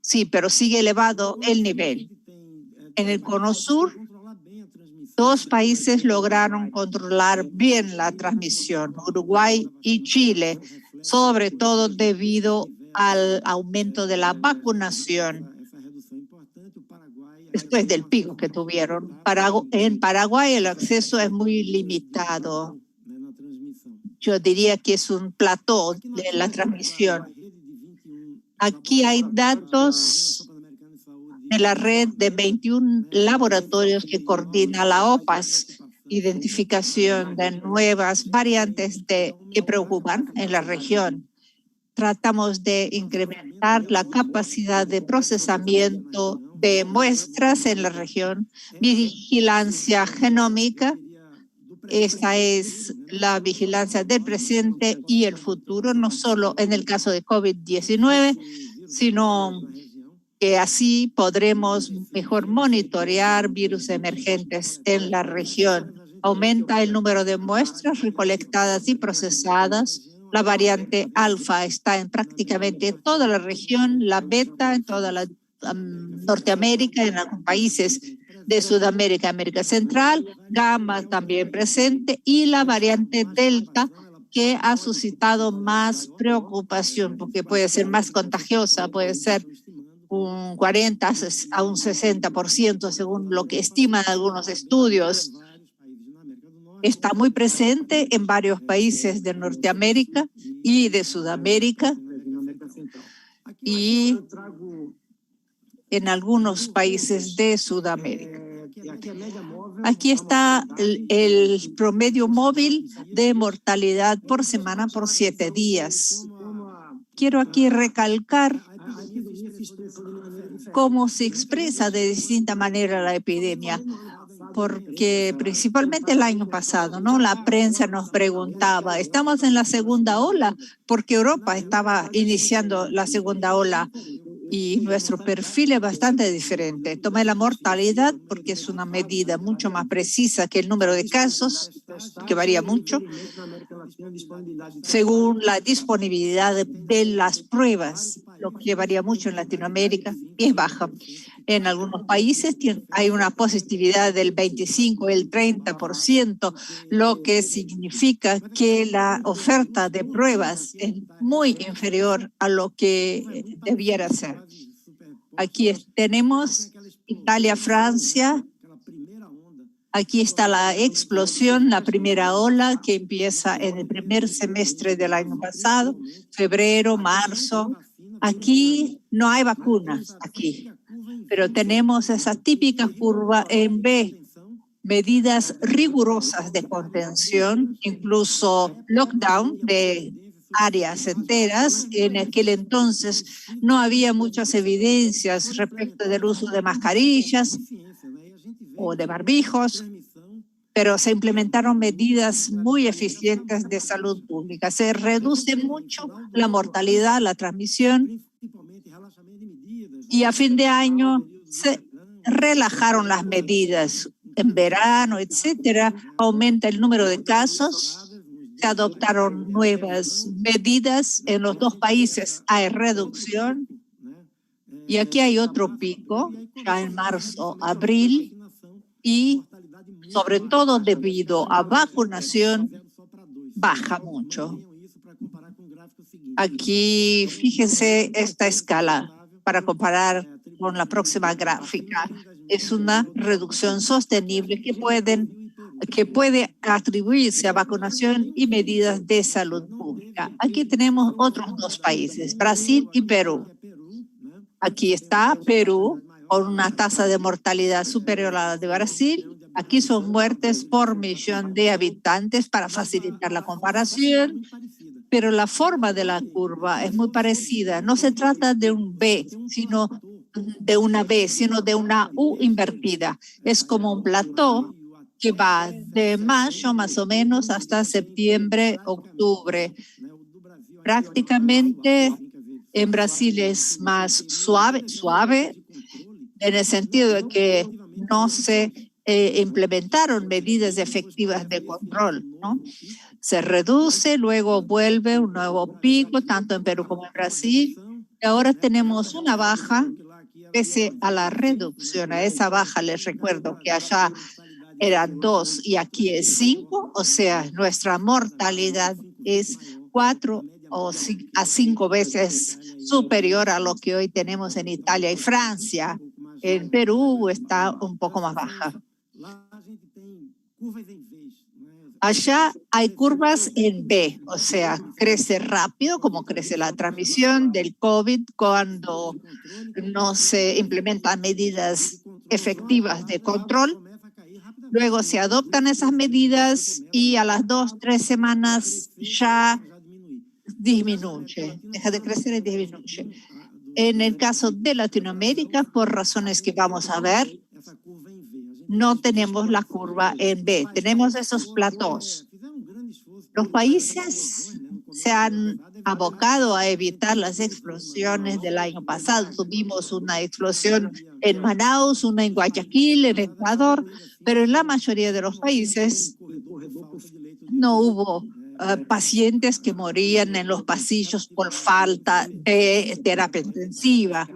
S2: sí, pero sigue elevado el nivel. En el Cono Sur, 2 países lograron controlar bien la transmisión, Uruguay y Chile, sobre todo debido al aumento de la vacunación después del pico que tuvieron. En Paraguay el acceso es muy limitado. Yo diría que es un plató de la transmisión. Aquí hay datos de la red de 21 laboratorios que coordina la OPAS, identificación de nuevas variantes que preocupan en la región. Tratamos de incrementar la capacidad de procesamiento de muestras en la región, vigilancia genómica. Esta es la vigilancia del presente y el futuro, no solo en el caso de COVID-19, sino que así podremos mejor monitorear virus emergentes en la región. Aumenta el número de muestras recolectadas y procesadas. La variante alfa está en prácticamente toda la región, la beta en toda la Norteamérica, en algunos países de Sudamérica, América Central, gamma también presente y la variante delta que ha suscitado más preocupación porque puede ser más contagiosa, puede ser un 40 a un 60% según lo que estiman algunos estudios. Está muy presente en varios países de Norteamérica y de Sudamérica y en algunos países de Sudamérica. Aquí está el promedio móvil de mortalidad por semana por 7 días. Quiero aquí recalcar cómo se expresa de distinta manera la epidemia, porque principalmente el año pasado, ¿no? La prensa nos preguntaba, ¿estamos en la segunda ola? Porque Europa estaba iniciando la segunda ola y nuestro perfil es bastante diferente. Tomé la mortalidad porque es una medida mucho más precisa que el número de casos, que varía mucho, según la disponibilidad de las pruebas, lo que varía mucho en Latinoamérica y es baja. En algunos países hay una positividad del 25, el 30%, lo que significa que la oferta de pruebas es muy inferior a lo que debiera ser. Aquí tenemos Italia, Francia. Aquí está la explosión, la primera ola que empieza en el primer semestre del año pasado, febrero, marzo. Aquí no hay vacunas, aquí, pero tenemos esa típica curva en B, medidas rigurosas de contención, incluso lockdown de áreas enteras. En aquel entonces no había muchas evidencias respecto del uso de mascarillas o de barbijos, pero se implementaron medidas muy eficientes de salud pública. Se reduce mucho la mortalidad, la transmisión, y a fin de año se relajaron las medidas. En verano, etcétera, aumenta el número de casos. Se adoptaron nuevas medidas en los 2 países. Hay reducción. Y aquí hay otro pico, ya en marzo, abril, y sobre todo debido a vacunación, baja mucho. Aquí, fíjense esta escala para comparar con la próxima gráfica. Es una reducción sostenible que puede atribuirse a vacunación y medidas de salud pública. Aquí tenemos otros 2 países, Brasil y Perú. Aquí está Perú con una tasa de mortalidad superior a la de Brasil. Aquí son muertes por millón de habitantes para facilitar la comparación, pero la forma de la curva es muy parecida. No se trata de un B, sino de una B, sino de una U invertida. Es como un plató que va de mayo más o menos hasta septiembre, octubre. Prácticamente en Brasil es más suave, en el sentido de que no se implementaron medidas efectivas de control, ¿no? Se reduce, luego vuelve un nuevo pico, tanto en Perú como en Brasil. Y ahora tenemos una baja, pese a la reducción. A esa baja les recuerdo que allá era 2 y aquí es 5, o sea, nuestra mortalidad es 4 a 5 veces superior a lo que hoy tenemos en Italia y Francia. En Perú está un poco más baja. Allá hay curvas en V, o sea, crece rápido como crece la transmisión del COVID cuando no se implementan medidas efectivas de control. Luego se adoptan esas medidas y a las 2, 3 semanas ya disminuye, deja de crecer y disminuye. En el caso de Latinoamérica, por razones que vamos a ver, no tenemos la curva en B, tenemos esos platós. Los países se han abocado a evitar las explosiones del año pasado. Tuvimos una explosión en Manaus, una en Guayaquil, en Ecuador, pero en la mayoría de los países no hubo pacientes que morían en los pasillos por falta de terapia intensiva.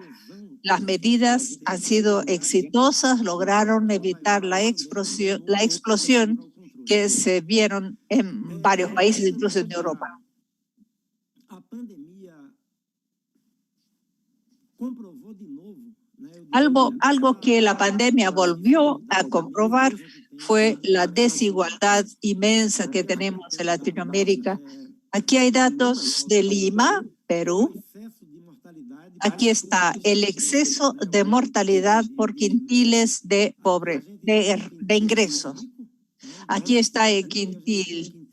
S2: Las medidas han sido exitosas, lograron evitar la explosión que se vieron en varios países, incluso en Europa. Algo que la pandemia volvió a comprobar fue la desigualdad inmensa que tenemos en Latinoamérica. Aquí hay datos de Lima, Perú. Aquí está el exceso de mortalidad por quintiles de ingresos. Aquí está el quintil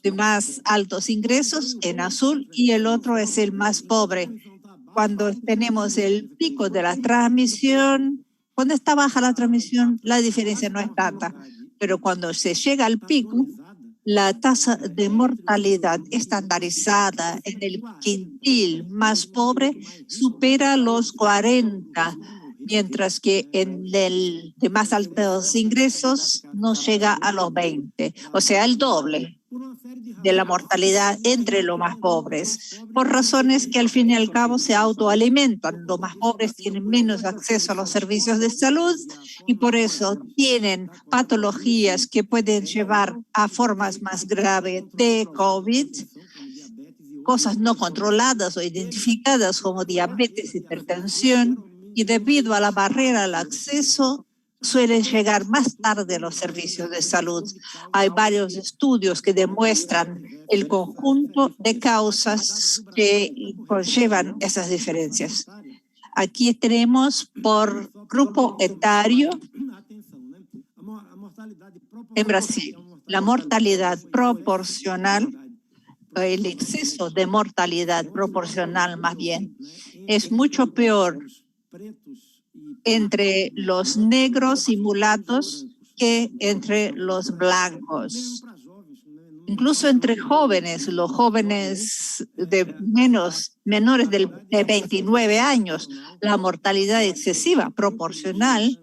S2: de más altos ingresos en azul y el otro es el más pobre. Cuando tenemos el pico de la transmisión, cuando está baja la transmisión, la diferencia no es tanta. Pero cuando se llega al pico, la tasa de mortalidad estandarizada en el quintil más pobre supera los 40, mientras que en el de más altos ingresos no llega a los 20, o sea, el doble de la mortalidad entre los más pobres, por razones que al fin y al cabo se autoalimentan. Los más pobres tienen menos acceso a los servicios de salud y por eso tienen patologías que pueden llevar a formas más graves de COVID, cosas no controladas o identificadas como diabetes, hipertensión, y debido a la barrera al acceso, suelen llegar más tarde a los servicios de salud. Hay varios estudios que demuestran el conjunto de causas que conllevan esas diferencias. Aquí tenemos por grupo etario en Brasil. La mortalidad proporcional, el exceso de mortalidad proporcional más bien, es mucho peor entre los negros y mulatos que entre los blancos. Incluso entre jóvenes, los jóvenes de menores de 29 años, la mortalidad excesiva proporcional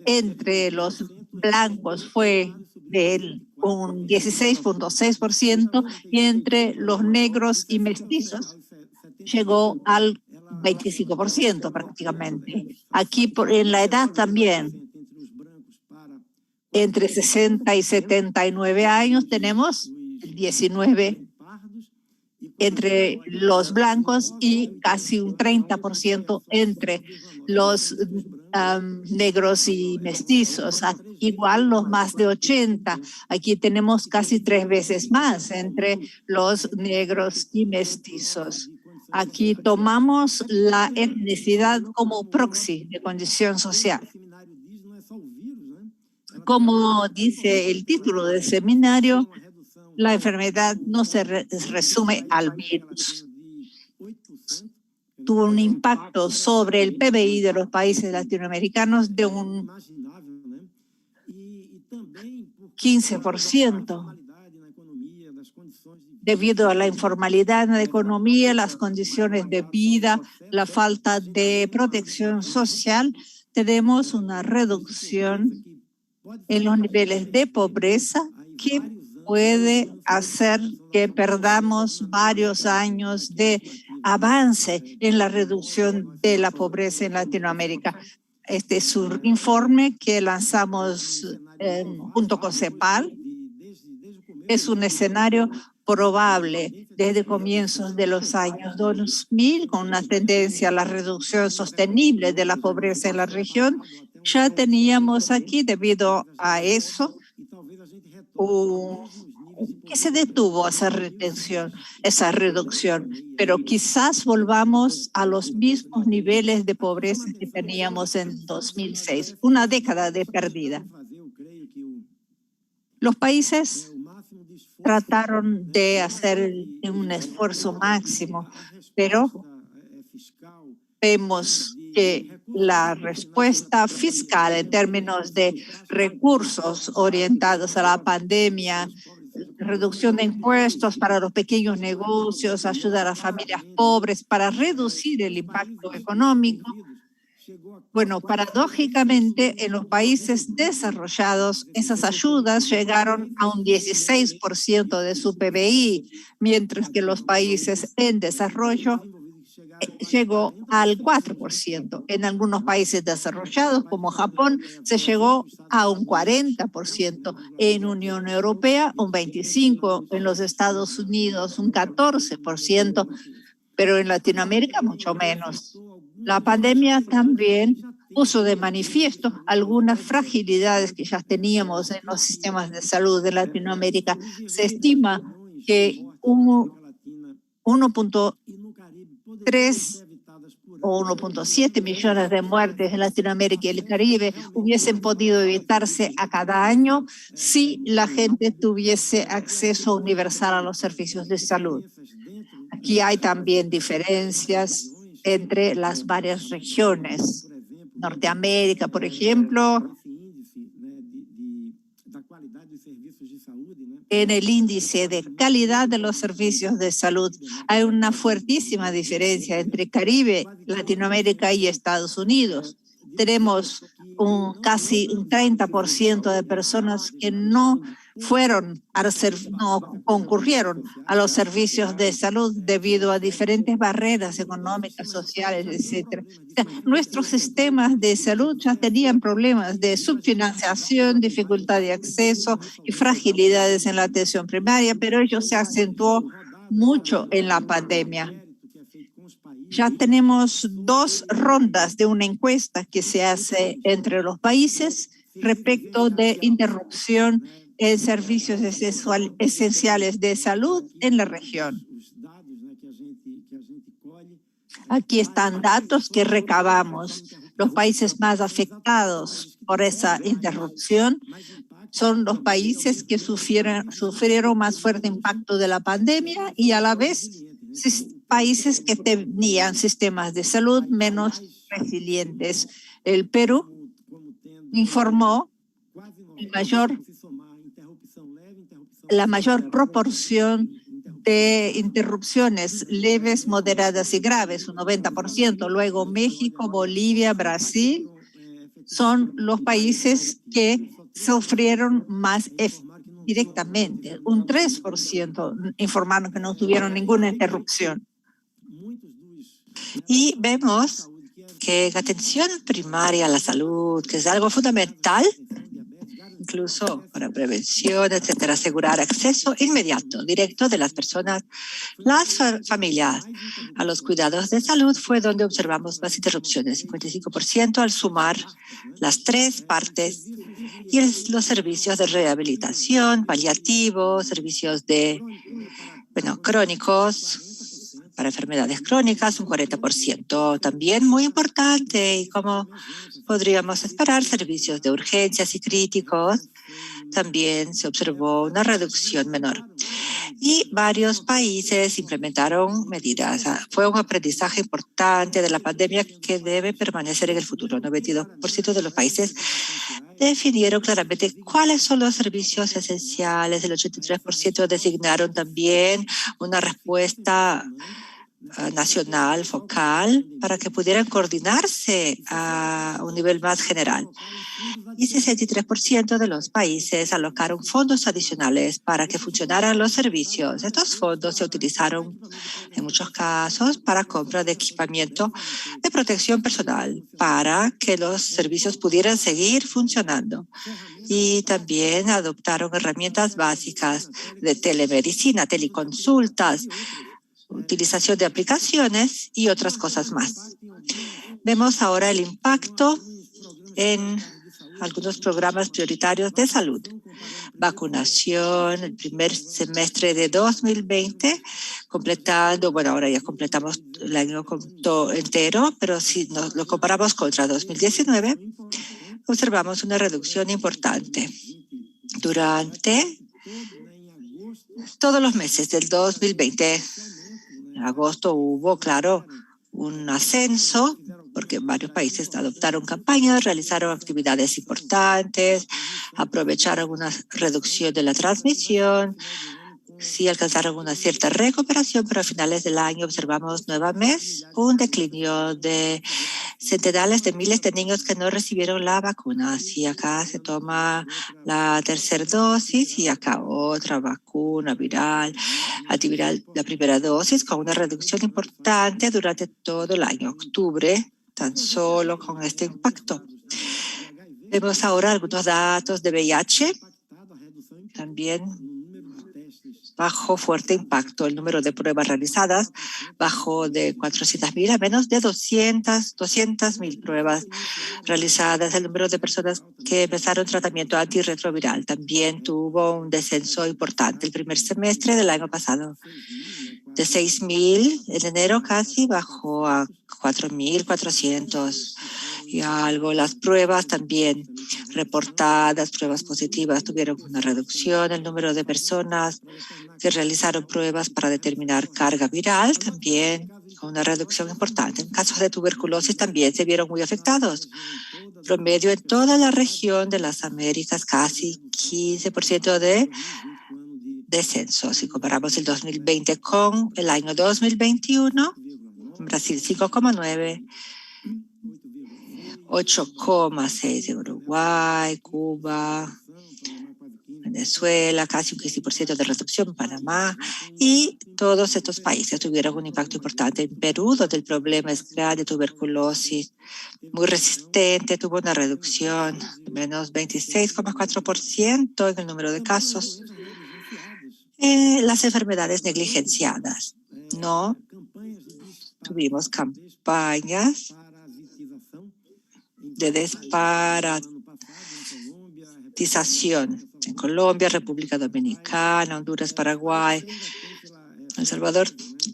S2: entre los blancos fue de un 16.6% y entre los negros y mestizos llegó al 25% prácticamente. Aquí en la edad también, entre 60 y 79 años tenemos el 19 entre los blancos y casi un 30% entre los negros y mestizos. Igual los más de 80. Aquí tenemos casi 3 veces más entre los negros y mestizos. Aquí tomamos la etnicidad como proxy de condición social. Como dice el título del seminario, la enfermedad no se resume al virus. Tuvo un impacto sobre el PBI de los países latinoamericanos de un 15%. Debido a la informalidad en la economía, las condiciones de vida, la falta de protección social, tenemos una reducción en los niveles de pobreza que puede hacer que perdamos varios años de avance en la reducción de la pobreza en Latinoamérica. Este es un informe que lanzamos junto con CEPAL. Es un escenario probable desde comienzos de los años 2000, con una tendencia a la reducción sostenible de la pobreza en la región. Ya teníamos aquí, debido a eso, que se detuvo esa reducción, pero quizás volvamos a los mismos niveles de pobreza que teníamos en 2006, una década de pérdida. Los países trataron de hacer un esfuerzo máximo, pero vemos que la respuesta fiscal en términos de recursos orientados a la pandemia, reducción de impuestos para los pequeños negocios, ayuda a las familias pobres para reducir el impacto económico. Bueno, paradójicamente, en los países desarrollados, esas ayudas llegaron a un 16% de su PBI, mientras que los países en desarrollo llegó al 4%. En algunos países desarrollados, como Japón, se llegó a un 40%. En Unión Europea, un 25%. En los Estados Unidos, un 14%. Pero en Latinoamérica, mucho menos. La pandemia también puso de manifiesto algunas fragilidades que ya teníamos en los sistemas de salud de Latinoamérica. Se estima que 1.3 o 1.7 millones de muertes en Latinoamérica y el Caribe hubiesen podido evitarse a cada año si la gente tuviese acceso universal a los servicios de salud. Aquí hay también diferencias entre las varias regiones. Norteamérica, por ejemplo, en el índice de calidad de los servicios de salud hay una fuertísima diferencia entre Caribe, Latinoamérica y Estados Unidos. Tenemos casi un 30% de personas que no concurrieron a los servicios de salud debido a diferentes barreras económicas, sociales, etc. Nuestros sistemas de salud ya tenían problemas de subfinanciación, dificultad de acceso y fragilidades en la atención primaria, pero ello se acentuó mucho en la pandemia. Ya tenemos 2 rondas de una encuesta que se hace entre los países respecto de interrupción en servicios esenciales de salud en la región. Aquí están datos que recabamos. Los países más afectados por esa interrupción son los países que sufrieron más fuerte impacto de la pandemia y a la vez países que tenían sistemas de salud menos resilientes. El Perú informó la mayor proporción de interrupciones leves, moderadas y graves, un 90%. Luego México, Bolivia, Brasil son los países que sufrieron más directamente. Un 3% informaron que no tuvieron ninguna interrupción.
S1: Y vemos que la atención primaria a la salud, que es algo fundamental, incluso para prevención, etcétera, asegurar acceso inmediato, directo de las personas, las familias a los cuidados de salud, fue donde observamos más interrupciones, 55% al sumar las 3 partes y los servicios de rehabilitación, paliativos, servicios crónicos, para enfermedades crónicas, un 40%. También muy importante, y como podríamos esperar, servicios de urgencias y críticos, también se observó una reducción menor. Y varios países implementaron medidas. Fue un aprendizaje importante de la pandemia que debe permanecer en el futuro. 92% de los países definieron claramente cuáles son los servicios esenciales. El 83% designaron también una respuesta nacional, focal, para que pudieran coordinarse a un nivel más general. Y 63% de los países alocaron fondos adicionales para que funcionaran los servicios. Estos fondos se utilizaron en muchos casos para compra de equipamiento de protección personal para que los servicios pudieran seguir funcionando. Y también adoptaron herramientas básicas de telemedicina, teleconsultas, utilización de aplicaciones y otras cosas más. Vemos ahora el impacto en algunos programas prioritarios de salud. Vacunación, el primer semestre de 2020, completando, bueno, ahora ya completamos el año entero, pero si nos lo comparamos contra 2019, observamos una reducción importante. Durante todos los meses del 2020, en agosto hubo, claro, un ascenso, porque varios países adoptaron campañas, realizaron actividades importantes, aprovecharon una reducción de la transmisión, sí alcanzaron una cierta recuperación, pero a finales del año observamos nuevamente un declinio de centenares de miles de niños que no recibieron la vacuna. Así acá se toma la tercera dosis y acá otra vacuna viral, antiviral, la primera dosis, con una reducción importante durante todo el año. Octubre, tan solo con este impacto. Vemos ahora algunos datos de VIH. También bajó fuerte impacto. El número de pruebas realizadas bajó de 400.000 a menos de 200.000 pruebas realizadas. El número de personas que empezaron tratamiento antirretroviral también tuvo un descenso importante. El primer semestre del año pasado, de 6.000 en enero casi bajó a 4.400 y algo. Las pruebas también reportadas, pruebas positivas, tuvieron una reducción. El número de personas que realizaron pruebas para determinar carga viral también con una reducción importante. En casos de tuberculosis también se vieron muy afectados. Promedio en toda la región de las Américas, casi 15% de descenso. Si comparamos el 2020 con el año 2021, en Brasil 5,9%, 8,6% en Uruguay, Cuba, Venezuela, casi un 15% de reducción en Panamá, y todos estos países tuvieron un impacto importante. En Perú, donde el problema es grande, tuberculosis muy resistente, tuvo una reducción de menos 26,4% en el número de casos. Las enfermedades negligenciadas. No tuvimos campañas de desparasitización en Colombia, República Dominicana, Honduras, Paraguay, El Salvador,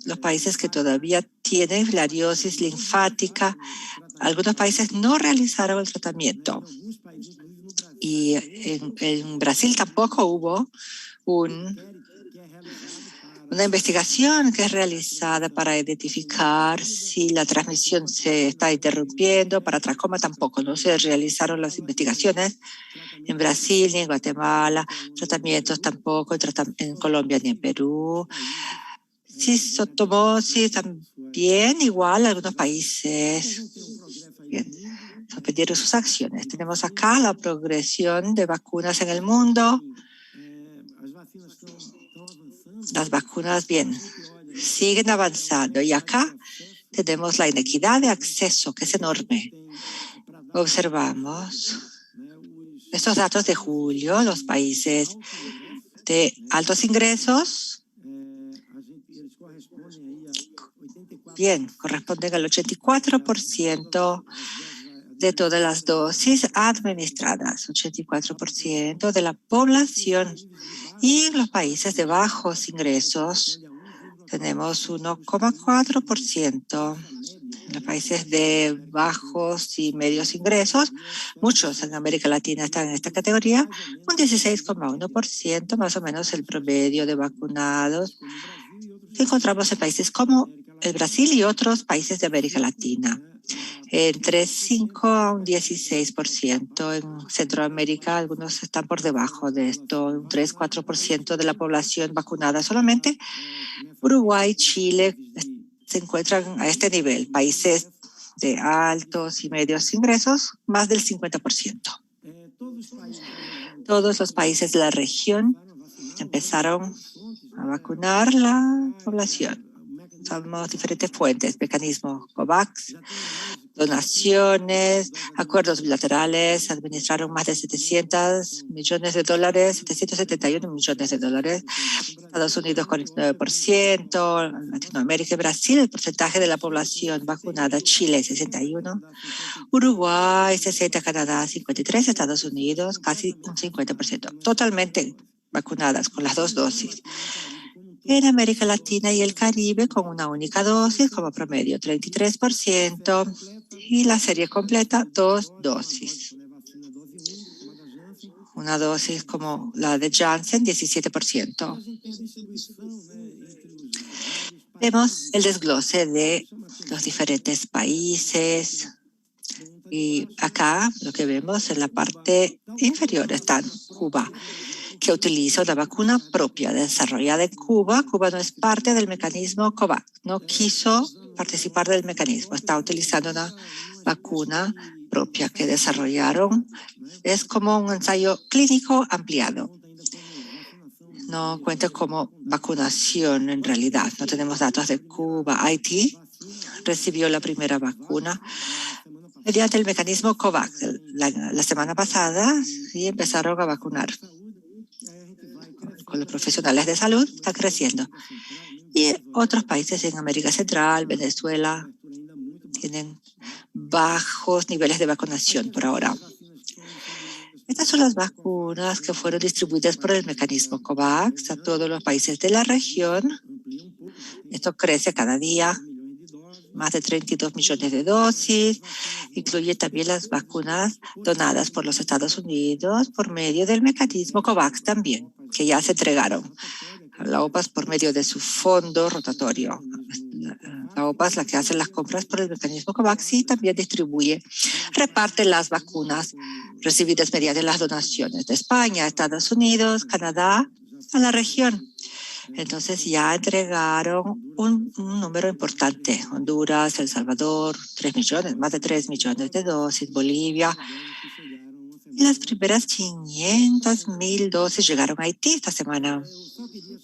S1: los países que todavía tienen filariasis linfática. Algunos países no realizaron el tratamiento. Y en Brasil tampoco hubo una investigación que es realizada para identificar si la transmisión se está interrumpiendo. Para tracoma tampoco, no se realizaron las investigaciones en Brasil ni en Guatemala, tratamientos tampoco en Colombia ni en Perú. Cistotomosis también, igual algunos países suspendieron sus acciones. Tenemos acá la progresión de vacunas en el mundo. Las vacunas, bien, siguen avanzando. Y acá tenemos la inequidad de acceso, que es enorme. Observamos estos datos de julio, los países de altos ingresos, bien, corresponden al 84% de todas las dosis administradas, 84% de la población. Y en los países de bajos ingresos tenemos 1,4%. En los países de bajos y medios ingresos, muchos en América Latina están en esta categoría, un 16,1%, más o menos el promedio de vacunados que encontramos en países como el Brasil y otros países de América Latina. Entre 5 a un 16%. En Centroamérica, algunos están por debajo de esto, un 3-4% de la población vacunada solamente. Uruguay, Chile se encuentran a este nivel. Países de altos y medios ingresos, más del 50%. Todos los países de la región empezaron a vacunar la población. Usamos diferentes fuentes, mecanismos COVAX, donaciones, acuerdos bilaterales, administraron más de $700 millones, 771 millones de dólares. Estados Unidos 49%, Latinoamérica y Brasil, el porcentaje de la población vacunada, Chile 61%, Uruguay 60%, Canadá 53%, Estados Unidos casi un 50%, totalmente vacunadas con las 2 dosis. En América Latina y el Caribe con una única dosis como promedio 33% y la serie completa 2 dosis. Una dosis como la de Janssen 17%. Vemos el desglose de los diferentes países y acá lo que vemos en la parte inferior está Cuba, que utiliza una vacuna propia desarrollada en Cuba. Cuba no es parte del mecanismo COVAX, no quiso participar del mecanismo, está utilizando una vacuna propia que desarrollaron. Es como un ensayo clínico ampliado. No cuenta como vacunación en realidad. No tenemos datos de Cuba. Haití recibió la primera vacuna mediante el mecanismo COVAX. La semana pasada sí empezaron a vacunar. Con los profesionales de salud está creciendo. Y otros países en América Central, Venezuela, tienen bajos niveles de vacunación por ahora. Estas son las vacunas que fueron distribuidas por el mecanismo COVAX a todos los países de la región. Esto crece cada día, más de 32 millones de dosis. Incluye también las vacunas donadas por los Estados Unidos por medio del mecanismo COVAX también, que ya se entregaron. La OPA por medio de su fondo rotatorio. La OPA es la que hace las compras por el mecanismo COVAX y también reparte las vacunas recibidas mediante las donaciones de España, Estados Unidos, Canadá, a la región. Entonces ya entregaron un número importante. Honduras, El Salvador, 3 millones, más de 3 millones de dosis, Bolivia. Y las primeras 500,000 dosis llegaron a Haití esta semana.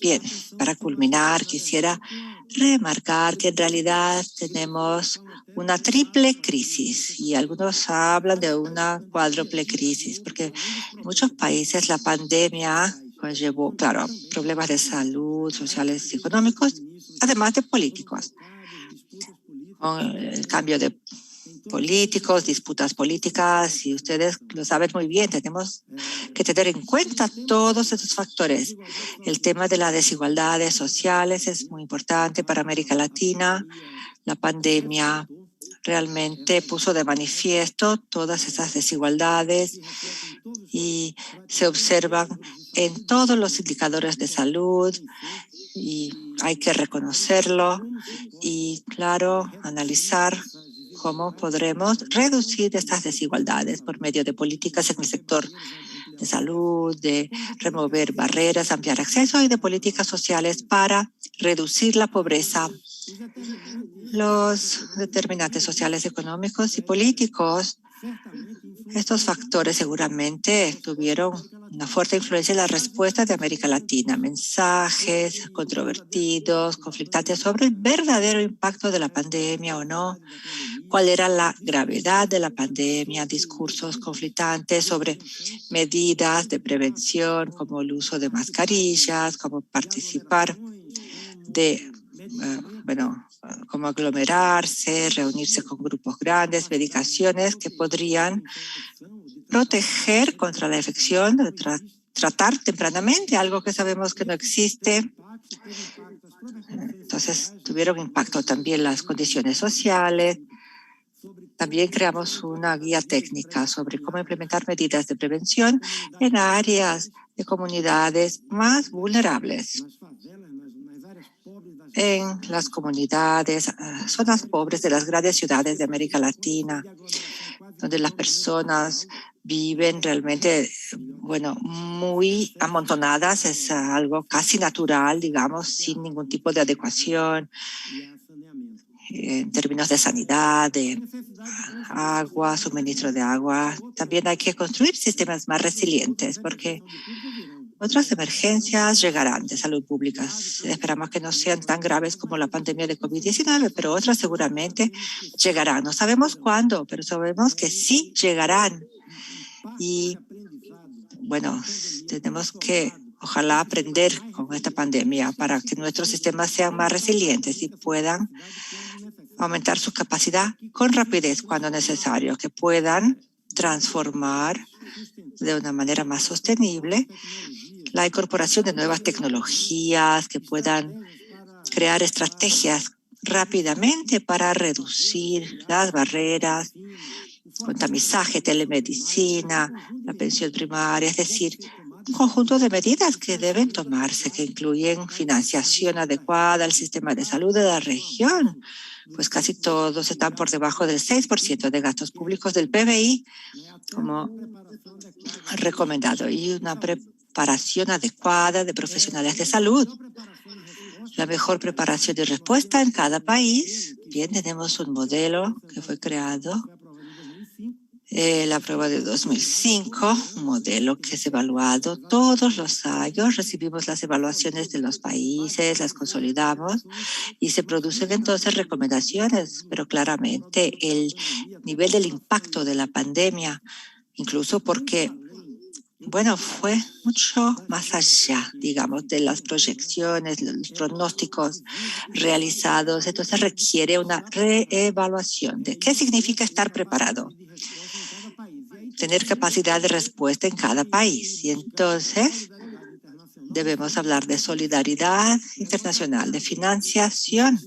S1: Bien, para culminar, quisiera remarcar que en realidad tenemos una triple crisis y algunos hablan de una cuádruple crisis, porque en muchos países la pandemia conllevó, claro, problemas de salud, sociales y económicos, además de políticos. Con el cambio de políticos, disputas políticas, y ustedes lo saben muy bien, tenemos que tener en cuenta todos estos factores. El tema de las desigualdades sociales es muy importante para América Latina. La pandemia realmente puso de manifiesto todas esas desigualdades y se observan en todos los indicadores de salud y hay que reconocerlo y, claro, analizar cómo podremos reducir estas desigualdades por medio de políticas en el sector de salud, de remover barreras, ampliar acceso y de políticas sociales para reducir la pobreza. Los determinantes sociales, económicos y políticos, estos factores seguramente tuvieron una fuerte influencia en la respuesta de América Latina. Mensajes controvertidos, conflictantes sobre el verdadero impacto de la pandemia o no, cuál era la gravedad de la pandemia, discursos conflictantes sobre medidas de prevención como el uso de mascarillas, como participar de, como aglomerarse, reunirse con grupos grandes, medicaciones que podrían proteger contra la infección, tratar tempranamente, algo que sabemos que no existe. Entonces, tuvieron impacto también las condiciones sociales. También creamos una guía técnica sobre cómo implementar medidas de prevención en áreas de comunidades más vulnerables. En las comunidades, zonas pobres de las grandes ciudades de América Latina, donde las personas viven realmente, muy amontonadas, es algo casi natural, digamos, sin ningún tipo de adecuación. en términos de sanidad, de agua, suministro de agua. También hay que construir sistemas más resilientes porque otras emergencias llegarán de salud pública. Esperamos que no sean tan graves como la pandemia de COVID-19, pero otras seguramente llegarán. No sabemos cuándo, pero sabemos que sí llegarán. Y bueno, tenemos que ojalá aprender con esta pandemia para que nuestros sistemas sean más resilientes y puedan aumentar su capacidad con rapidez cuando necesario, que puedan transformar de una manera más sostenible la incorporación de nuevas tecnologías, que puedan crear estrategias rápidamente para reducir las barreras, con tamizaje, telemedicina, la pensión primaria, es decir, un conjunto de medidas que deben tomarse, que incluyen financiación adecuada al sistema de salud de la región, pues casi todos están por debajo del 6% de gastos públicos del PBI, como recomendado, y una preparación adecuada de profesionales de salud. La mejor preparación y respuesta en cada país. Bien, tenemos un modelo que fue creado la prueba de 2005, un modelo que es evaluado todos los años. Recibimos las evaluaciones de los países, las consolidamos y se producen entonces recomendaciones, pero claramente el nivel del impacto de la pandemia, incluso porque, bueno, fue mucho más allá, digamos, de las proyecciones, los pronósticos realizados. Entonces requiere una reevaluación de qué significa estar preparado, tener capacidad de respuesta en cada país. Y entonces debemos hablar de solidaridad internacional, de financiación.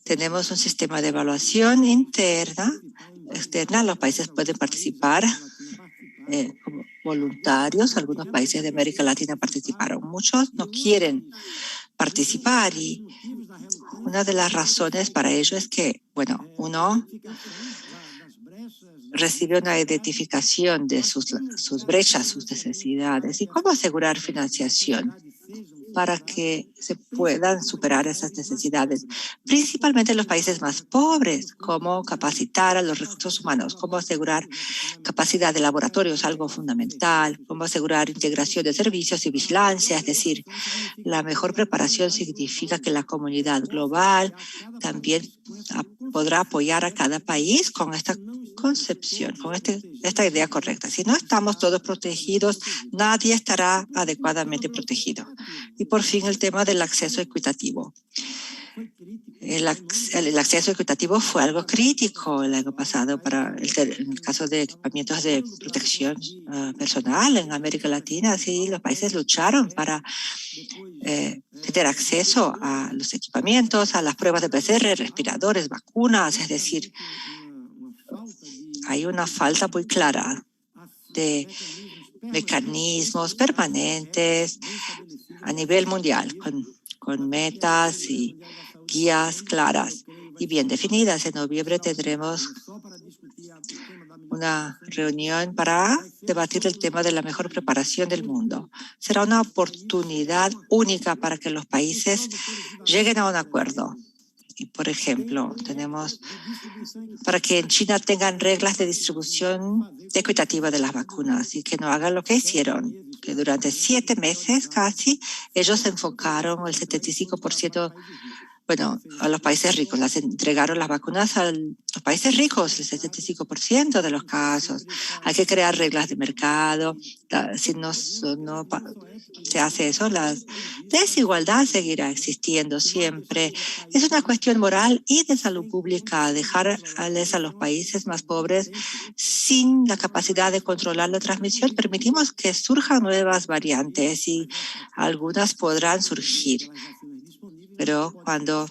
S1: Tenemos un sistema de evaluación interna, externa. Los países pueden participar como voluntarios. Algunos países de América Latina participaron. Muchos no quieren participar y una de las razones para ello es que, bueno, uno recibe una identificación de sus brechas, sus necesidades y cómo asegurar financiación para que se puedan superar esas necesidades, principalmente en los países más pobres, cómo capacitar a los recursos humanos, cómo asegurar capacidad de laboratorios, algo fundamental, cómo asegurar integración de servicios y vigilancia, es decir, la mejor preparación significa que la comunidad global también podrá apoyar a cada país con esta concepción, con esta idea correcta. Si no estamos todos protegidos, nadie estará adecuadamente protegido. Y por fin el tema del acceso equitativo. El acceso equitativo fue algo crítico el año pasado en el caso de equipamientos de protección personal en América Latina. Sí, los países lucharon para tener acceso a los equipamientos, a las pruebas de PCR, respiradores, vacunas, es decir, hay una falta muy clara de mecanismos permanentes a nivel mundial, con metas y guías claras y bien definidas. En noviembre tendremos una reunión para debatir el tema de la mejor preparación del mundo. Será una oportunidad única para que los países lleguen a un acuerdo. Y, por ejemplo, tenemos para que en China tengan reglas de distribución equitativa de las vacunas y que no hagan lo que hicieron, que durante 7 meses casi ellos se enfocaron el 75%, bueno, a los países ricos, las entregaron las vacunas a los países ricos, el 75% de los casos. Hay que crear reglas de mercado. Si no se hace eso, la desigualdad seguirá existiendo siempre. Es una cuestión moral y de salud pública dejarles a los países más pobres sin la capacidad de controlar la transmisión. Permitimos que surjan nuevas variantes y algunas podrán surgir. Pero cuando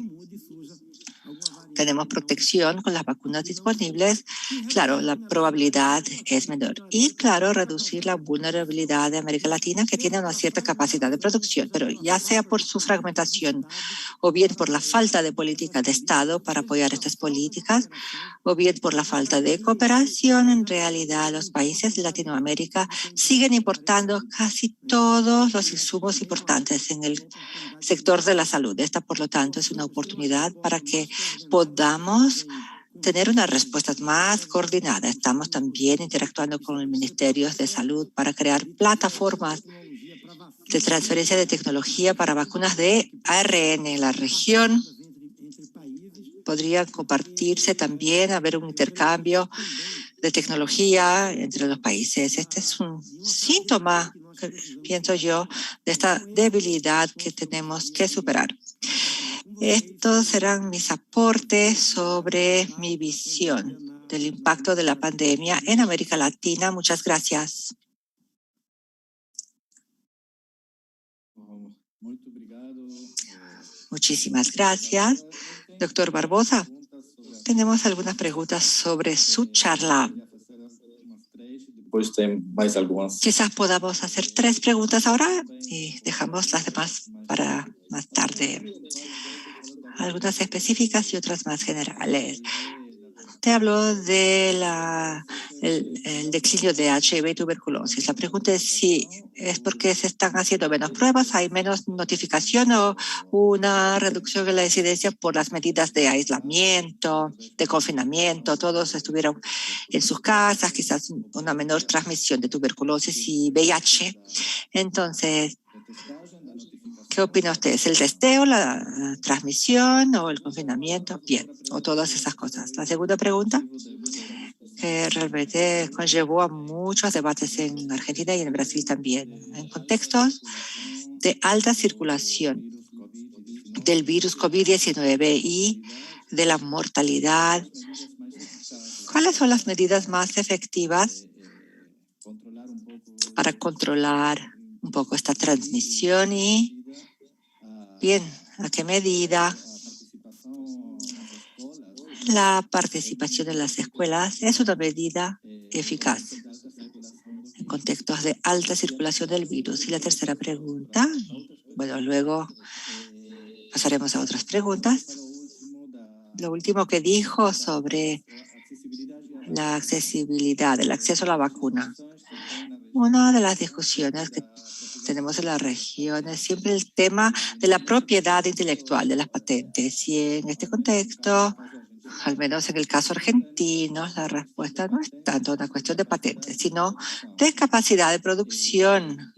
S1: tenemos protección con las vacunas disponibles, claro, la probabilidad es menor. Y claro, reducir la vulnerabilidad de América Latina, que tiene una cierta capacidad de producción, pero ya sea por su fragmentación o bien por la falta de política de Estado para apoyar estas políticas, o bien por la falta de cooperación, en realidad los países de Latinoamérica siguen importando casi todos los insumos importantes en el sector de la salud. Esta, por lo tanto, es una oportunidad para que podamos tener una respuesta más coordinada. Estamos también interactuando con los ministerios de salud para crear plataformas de transferencia de tecnología para vacunas de ARN en la región. Podrían compartirse también, haber un intercambio de tecnología entre los países. Este es un síntoma, pienso yo, de esta debilidad que tenemos que superar. Estos serán mis aportes sobre mi visión del impacto de la pandemia en América Latina. Muchas gracias. Muchísimas gracias, doctor Barbosa. Tenemos algunas preguntas sobre su charla. Quizás podamos hacer 3 preguntas ahora y dejamos las demás para más tarde. Algunas específicas y otras más generales. Te hablo de el declinio de HIV y tuberculosis. La pregunta es si es porque se están haciendo menos pruebas, hay menos notificación o una reducción de la incidencia por las medidas de aislamiento, de confinamiento. Todos estuvieron en sus casas, quizás una menor transmisión de tuberculosis y VIH. Entonces, ¿qué opina usted? ¿Es el testeo, la transmisión o el confinamiento? Bien, o todas esas cosas. La segunda pregunta, que realmente conllevó a muchos debates en Argentina y en Brasil también, en contextos de alta circulación del virus COVID-19 y de la mortalidad. ¿Cuáles son las medidas más efectivas para controlar un poco esta transmisión y, bien, a qué medida la participación en las escuelas es una medida eficaz en contextos de alta circulación del virus? Y la tercera pregunta, bueno, luego pasaremos a otras preguntas. Lo último que dijo sobre la accesibilidad, el acceso a la vacuna. Una de las discusiones que tenemos en la región es siempre el tema de la propiedad intelectual, de las patentes. Y en este contexto, al menos en el caso argentino, la respuesta no es tanto una cuestión de patentes, sino de capacidad de producción.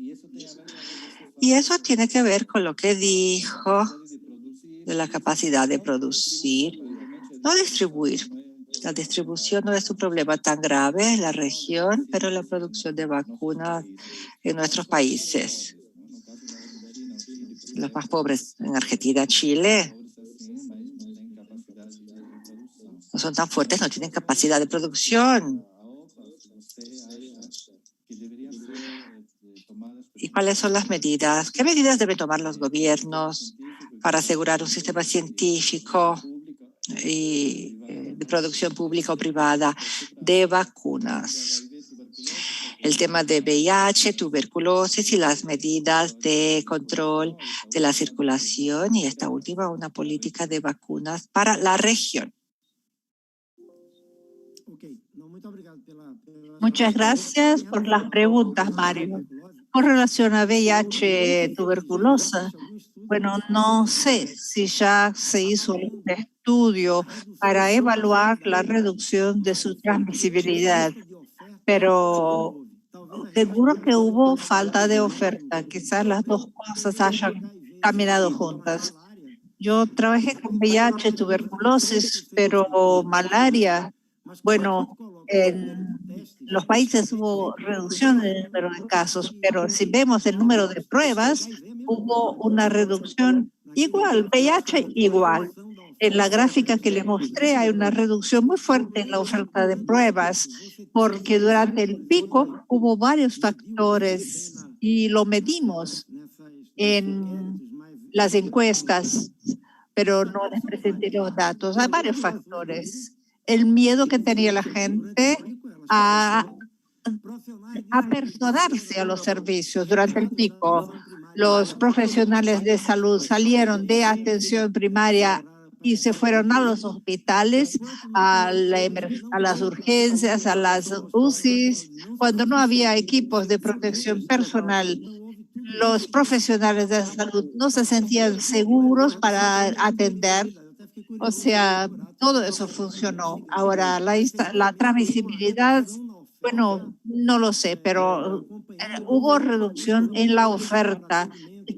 S1: Y eso tiene que ver con lo que dijo de la capacidad de producir, no distribuir. La distribución no es un problema tan grave en la región, pero la producción de vacunas en nuestros países, los más pobres en Argentina, Chile, no son tan fuertes, no tienen capacidad de producción. ¿Y cuáles son las medidas? ¿Qué medidas deben tomar los gobiernos para asegurar un sistema científico y de producción pública o privada de vacunas? El tema de VIH, tuberculosis y las medidas de control de la circulación, y esta última, una política de vacunas para la región.
S2: Muchas gracias por las preguntas, Mario. Con relación a VIH, tuberculosa, bueno, no sé si ya se hizo un estudio para evaluar la reducción de su transmisibilidad, pero seguro que hubo falta de oferta. Quizás las dos cosas hayan caminado juntas. Yo trabajé con VIH, tuberculosis, pero malaria, bueno, en los países hubo reducción del número de casos, pero si vemos el número de pruebas, hubo una reducción igual, VIH igual. En la gráfica que le mostré hay una reducción muy fuerte en la oferta de pruebas, porque durante el pico hubo varios factores y lo medimos en las encuestas. pero no les presenté los datos. Hay varios factores. El miedo que tenía la gente a apersonarse a los servicios durante el pico. Los profesionales de salud salieron de atención primaria y se fueron a los hospitales, a las urgencias, a las UCIs, cuando no había equipos de protección personal. Los profesionales de salud no se sentían seguros para atender. O sea, todo eso funcionó. Ahora, la transmisibilidad, bueno, no lo sé, pero hubo reducción en la oferta.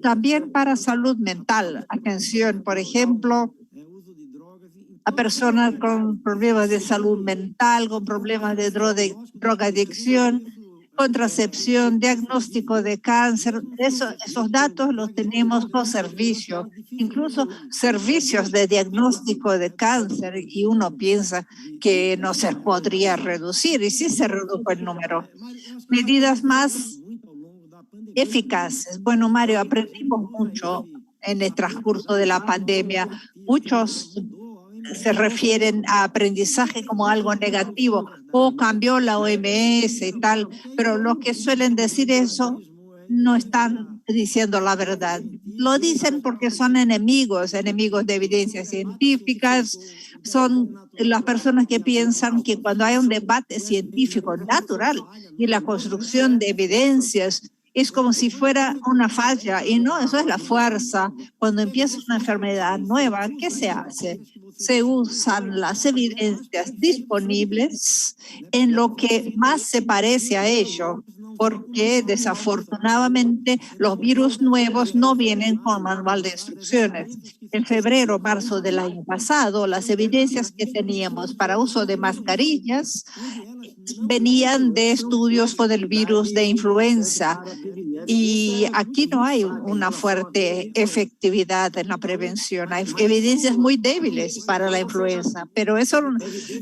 S2: También para salud mental. Atención, por ejemplo, a personas con problemas de salud mental, con problemas de drogadicción, contracepción, diagnóstico de cáncer. Esos datos los tenemos por servicio, incluso servicios de diagnóstico de cáncer, y uno piensa que no se podría reducir, y sí se redujo el número. Medidas más eficaces. Bueno, Mario, aprendimos mucho en el transcurso de la pandemia. Muchos se refieren a aprendizaje como algo negativo, o cambió la OMS y tal, pero los que suelen decir eso no están diciendo la verdad. Lo dicen porque son enemigos de evidencias científicas, son las personas que piensan que cuando hay un debate científico natural y la construcción de evidencias es como si fuera una falla, y no, eso es la fuerza. Cuando empieza una enfermedad nueva, ¿qué se hace? Se usan las evidencias disponibles en lo que más se parece a ello, porque desafortunadamente los virus nuevos no vienen con manual de instrucciones. En febrero, marzo del año pasado, las evidencias que teníamos para uso de mascarillas venían de estudios con el virus de influenza, y aquí no hay una fuerte efectividad en la prevención. Hay evidencias muy débiles para la influenza, pero eso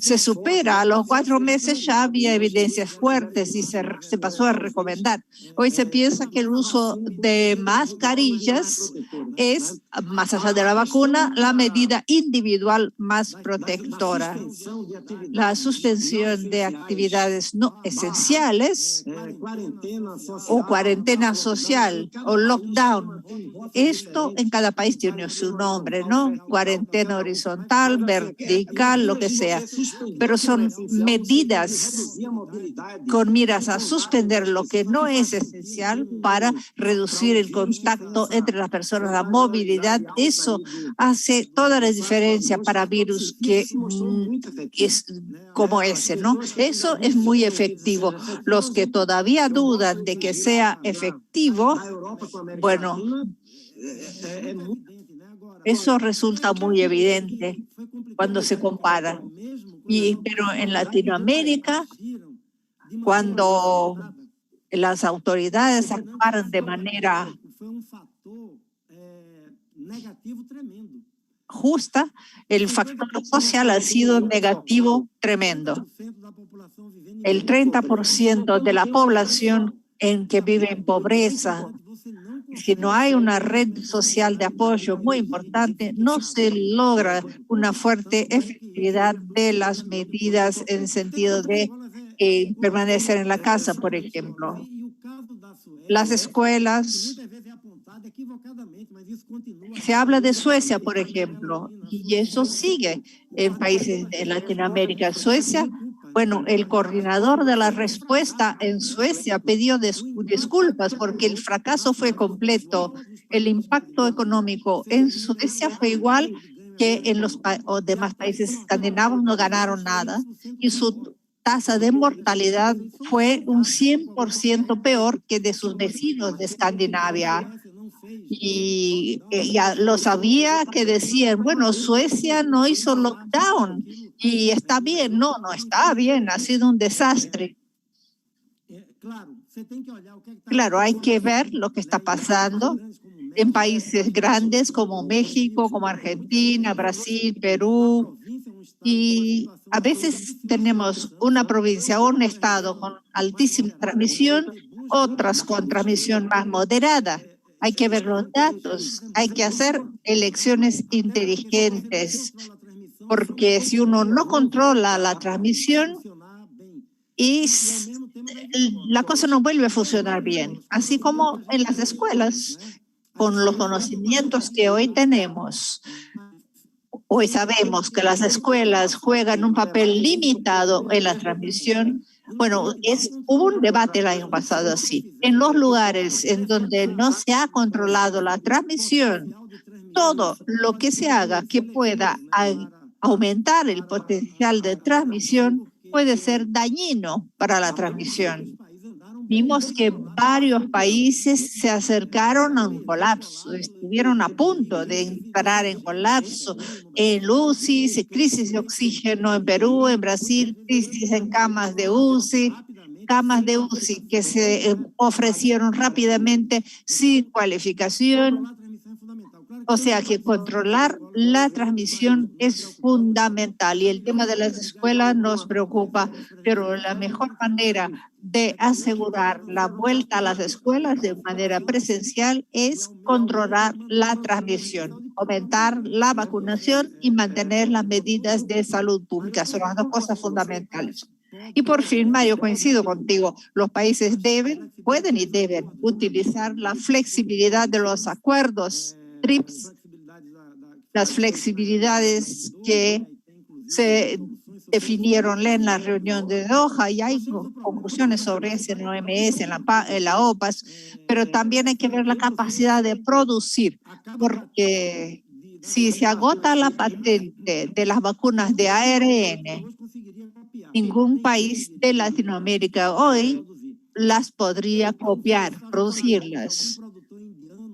S2: se supera. A los 4 meses ya había evidencias fuertes y se pasó a recomendar. Hoy se piensa que el uso de mascarillas es, más allá de la vacuna, la medida individual más protectora. La suspensión de actividades no esenciales o cuarentena social o lockdown. Esto en cada país tiene su nombre, ¿no? Cuarentena horizontal, vertical, lo que sea. Pero son medidas con miras a suspender lo que no es esencial para reducir el contacto entre las personas, la movilidad. Eso hace toda la diferencia para virus que es como ese, ¿no? Eso es muy efectivo. Los que todavía dudan de que sea efectivo, bueno, eso resulta muy evidente cuando se compara. Pero en Latinoamérica, cuando las autoridades actuaron de manera justa, el factor social ha sido negativo tremendo. El 30% de la población en que vive en pobreza, si no hay una red social de apoyo muy importante, no se logra una fuerte efectividad de las medidas en sentido de permanecer en la casa, por ejemplo. Las escuelas, se habla de Suecia, por ejemplo, y eso sigue en países de Latinoamérica. Suecia, bueno, el coordinador de la respuesta en Suecia pidió disculpas porque el fracaso fue completo. El impacto económico en Suecia fue igual que en los demás países escandinavos, no ganaron nada, y su tasa de mortalidad fue un 100% peor que de sus vecinos de Escandinavia. Y ya lo sabía, que decían, bueno, Suecia no hizo lockdown y está bien. No, no está bien, ha sido un desastre. Claro, hay que ver lo que está pasando en países grandes como México, como Argentina, Brasil, Perú. Y a veces tenemos una provincia o un estado con altísima transmisión, otras con transmisión más moderada. Hay que ver los datos, hay que hacer elecciones inteligentes, porque si uno no controla la transmisión, la cosa no vuelve a funcionar bien. Así como en las escuelas, con los conocimientos que hoy tenemos. Hoy sabemos que las escuelas juegan un papel limitado en la transmisión. Bueno, hubo un debate el año pasado así. En los lugares en donde no se ha controlado la transmisión, todo lo que se haga que pueda aumentar el potencial de transmisión puede ser dañino para la transmisión. Vimos que varios países se acercaron a un colapso, estuvieron a punto de entrar en colapso. En UCI, crisis de oxígeno en Perú, en Brasil, crisis en camas de UCI que se ofrecieron rápidamente sin cualificación. O sea que controlar la transmisión es fundamental y el tema de las escuelas nos preocupa, pero la mejor manera de asegurar la vuelta a las escuelas de manera presencial es controlar la transmisión, aumentar la vacunación y mantener las medidas de salud pública. Son las dos cosas fundamentales. Y por fin, Mario, coincido contigo, los países pueden y deben utilizar la flexibilidad de los acuerdos TRIPS, las flexibilidades que se definieron en la reunión de Doha, y hay conclusiones sobre eso en la OMS, en la OPAS, pero también hay que ver la capacidad de producir, porque si se agota la patente de las vacunas de ARN, ningún país de Latinoamérica hoy las podría copiar, producirlas.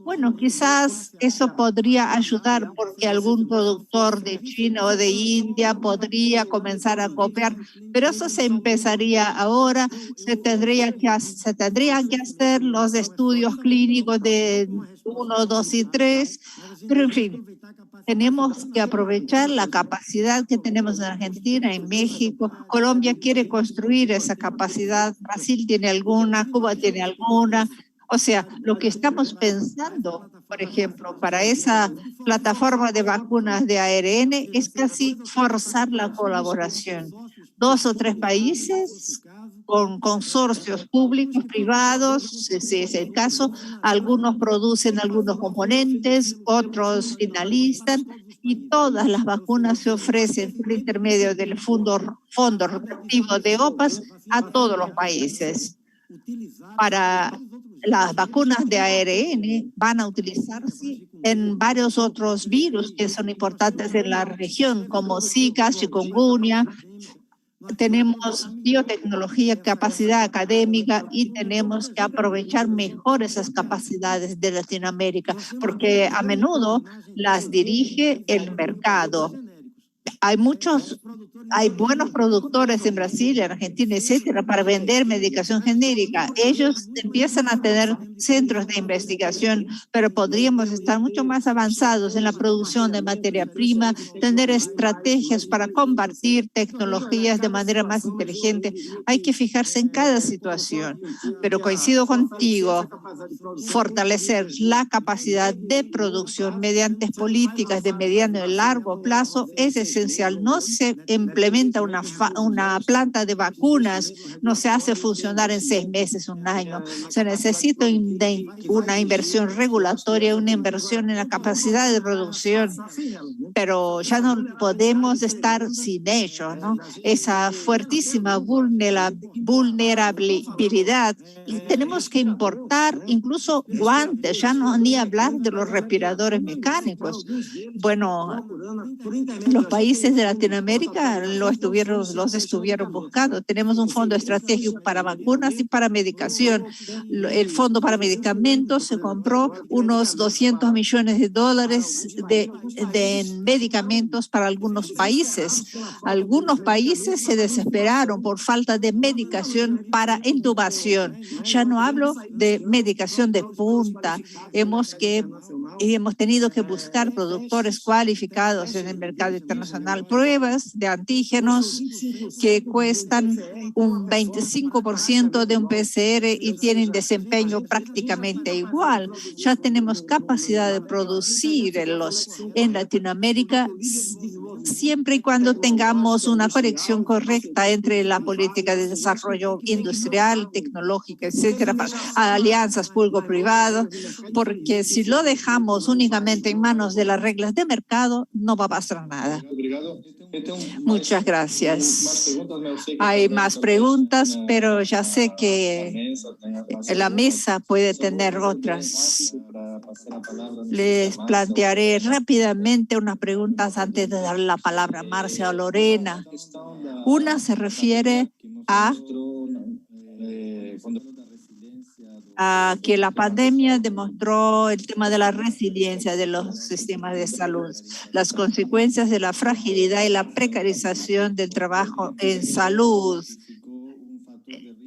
S2: Bueno, quizás eso podría ayudar porque algún productor de China o de India podría comenzar a copiar, pero eso se empezaría ahora, se tendrían que hacer los estudios clínicos de 1, 2 y 3, pero en fin, tenemos que aprovechar la capacidad que tenemos en Argentina, en México. Colombia quiere construir esa capacidad, Brasil tiene alguna, Cuba tiene alguna. O sea, lo que estamos pensando, por ejemplo, para esa plataforma de vacunas de ARN es casi forzar la colaboración. 2 o 3 países con consorcios públicos, privados, si es el caso, algunos producen algunos componentes, otros finalizan, y todas las vacunas se ofrecen por intermedio del fondo rotativo de OPAS a todos los países. Para las vacunas de ARN van a utilizarse en varios otros virus que son importantes en la región, como Zika, chikungunya. Tenemos biotecnología, capacidad académica y tenemos que aprovechar mejor esas capacidades de Latinoamérica, porque a menudo las dirige el mercado. Hay buenos productores en Brasil, en Argentina, etcétera, para vender medicación genérica. Ellos empiezan a tener centros de investigación, pero podríamos estar mucho más avanzados en la producción de materia prima, tener estrategias para compartir tecnologías de manera más inteligente. Hay que fijarse en cada situación, pero coincido contigo, fortalecer la capacidad de producción mediante políticas de mediano y largo plazo es esencial. No se implementa una planta de vacunas, no se hace funcionar en 6 meses, un año. Se necesita una inversión regulatoria, una inversión en la capacidad de producción, pero ya no podemos estar sin ello, ¿no? Esa fuertísima vulnerabilidad, y tenemos que importar incluso guantes, ya no ni hablar de los respiradores mecánicos. Bueno, los países de Latinoamérica los estuvieron buscando. Tenemos un fondo estratégico para vacunas y para medicación. El fondo para medicamentos se compró unos $200 millones de medicamentos para algunos países. Algunos países se desesperaron por falta de medicación para intubación. Ya no hablo de medicación de punta. Hemos tenido que buscar productores cualificados en el mercado internacional Internacional, pruebas de antígenos que cuestan un 25% de un PCR y tienen desempeño prácticamente igual. Ya tenemos capacidad de producirlos en Latinoamérica siempre y cuando tengamos una conexión correcta entre la política de desarrollo industrial, tecnológica, etcétera, alianzas público-privadas, porque si lo dejamos únicamente en manos de las reglas de mercado, no va a pasar nada. Muchas gracias. Hay más preguntas, pero ya sé que la mesa puede tener otras. Les plantearé rápidamente unas preguntas antes de dar la palabra a Marcia o Lorena. Una se refiere a que la pandemia demostró el tema de la resiliencia de los sistemas de salud, las consecuencias de la fragilidad y la precarización del trabajo en salud,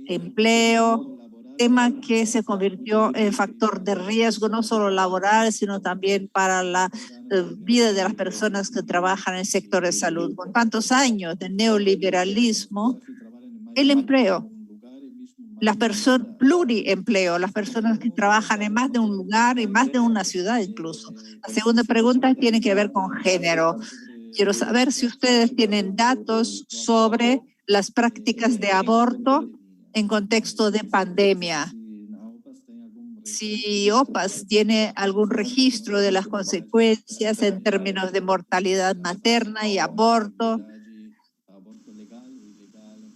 S2: empleo, tema que se convirtió en factor de riesgo no solo laboral, sino también para la vida de las personas que trabajan en el sector de salud. Con tantos años de neoliberalismo, el empleo, las personas, pluriempleo, las personas que trabajan en más de un lugar y más de una ciudad incluso. La segunda pregunta tiene que ver con género. Quiero saber si ustedes tienen datos sobre las prácticas de aborto en contexto de pandemia. Si OPAS tiene algún registro de las consecuencias en términos de mortalidad materna y aborto,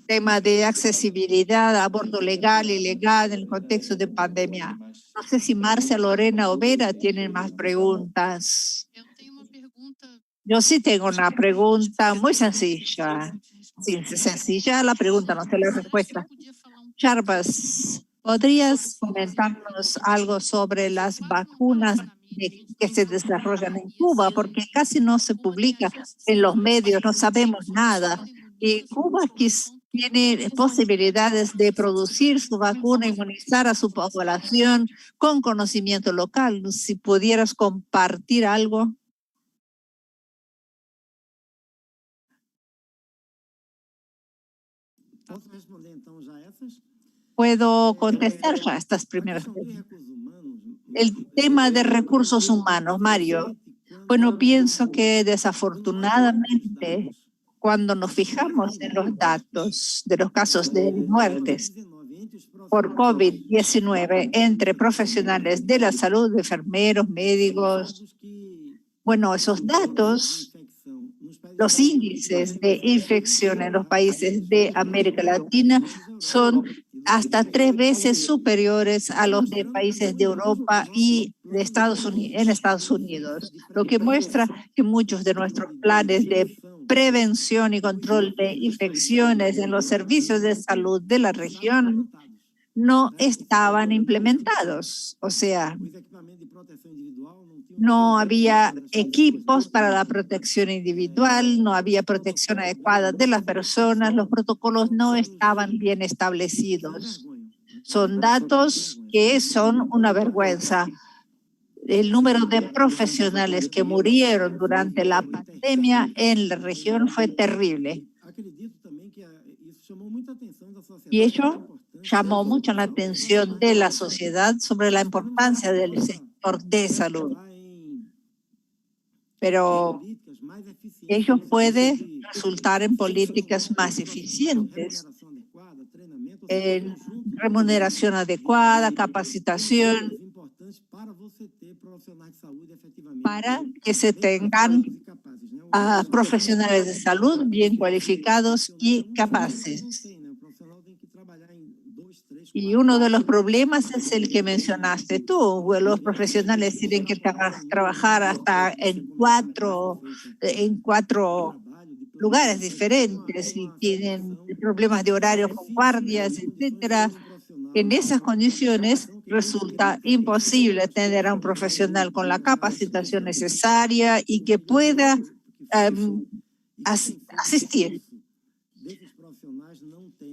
S2: tema de accesibilidad, aborto legal, ilegal en el contexto de pandemia. No sé si Marcia, Lorena o Vera tienen más preguntas. Yo sí tengo una pregunta muy sencilla. Sí, sencilla la pregunta, no sé la respuesta. Jarbas, ¿podrías comentarnos algo sobre las vacunas que se desarrollan en Cuba? Porque casi no se publica en los medios, no sabemos nada. Y Cuba tiene posibilidades de producir su vacuna, inmunizar a su población con conocimiento local. Si pudieras compartir algo. ¿Puedo contestar ya estas primeras preguntas? El tema de recursos humanos, Mario. Bueno, pienso que desafortunadamente cuando nos fijamos en los datos de los casos de muertes por COVID-19 entre profesionales de la salud, enfermeros, médicos, bueno, esos datos, los índices de infección en los países de América Latina son hasta 3 veces superiores a los de países de Europa y de Estados Unidos, lo que muestra que muchos de nuestros planes de prevención y control de infecciones en los servicios de salud de la región no estaban implementados. O sea, no había equipos para la protección individual, no había protección adecuada de las personas, los protocolos no estaban bien establecidos. Son datos que son una vergüenza. El número de profesionales que murieron durante la pandemia en la región fue terrible. Y ello llamó mucho la atención de la sociedad sobre la importancia del sector de salud. Pero ello puede resultar en políticas más eficientes, en remuneración adecuada, capacitación, para que se tengan profesionales de salud bien cualificados y capaces. Y uno de los problemas es el que mencionaste tú. Los profesionales tienen que trabajar hasta en cuatro lugares diferentes y tienen problemas de horarios con guardias, etcétera. En esas condiciones resulta imposible tener a un profesional con la capacitación necesaria y que pueda asistir.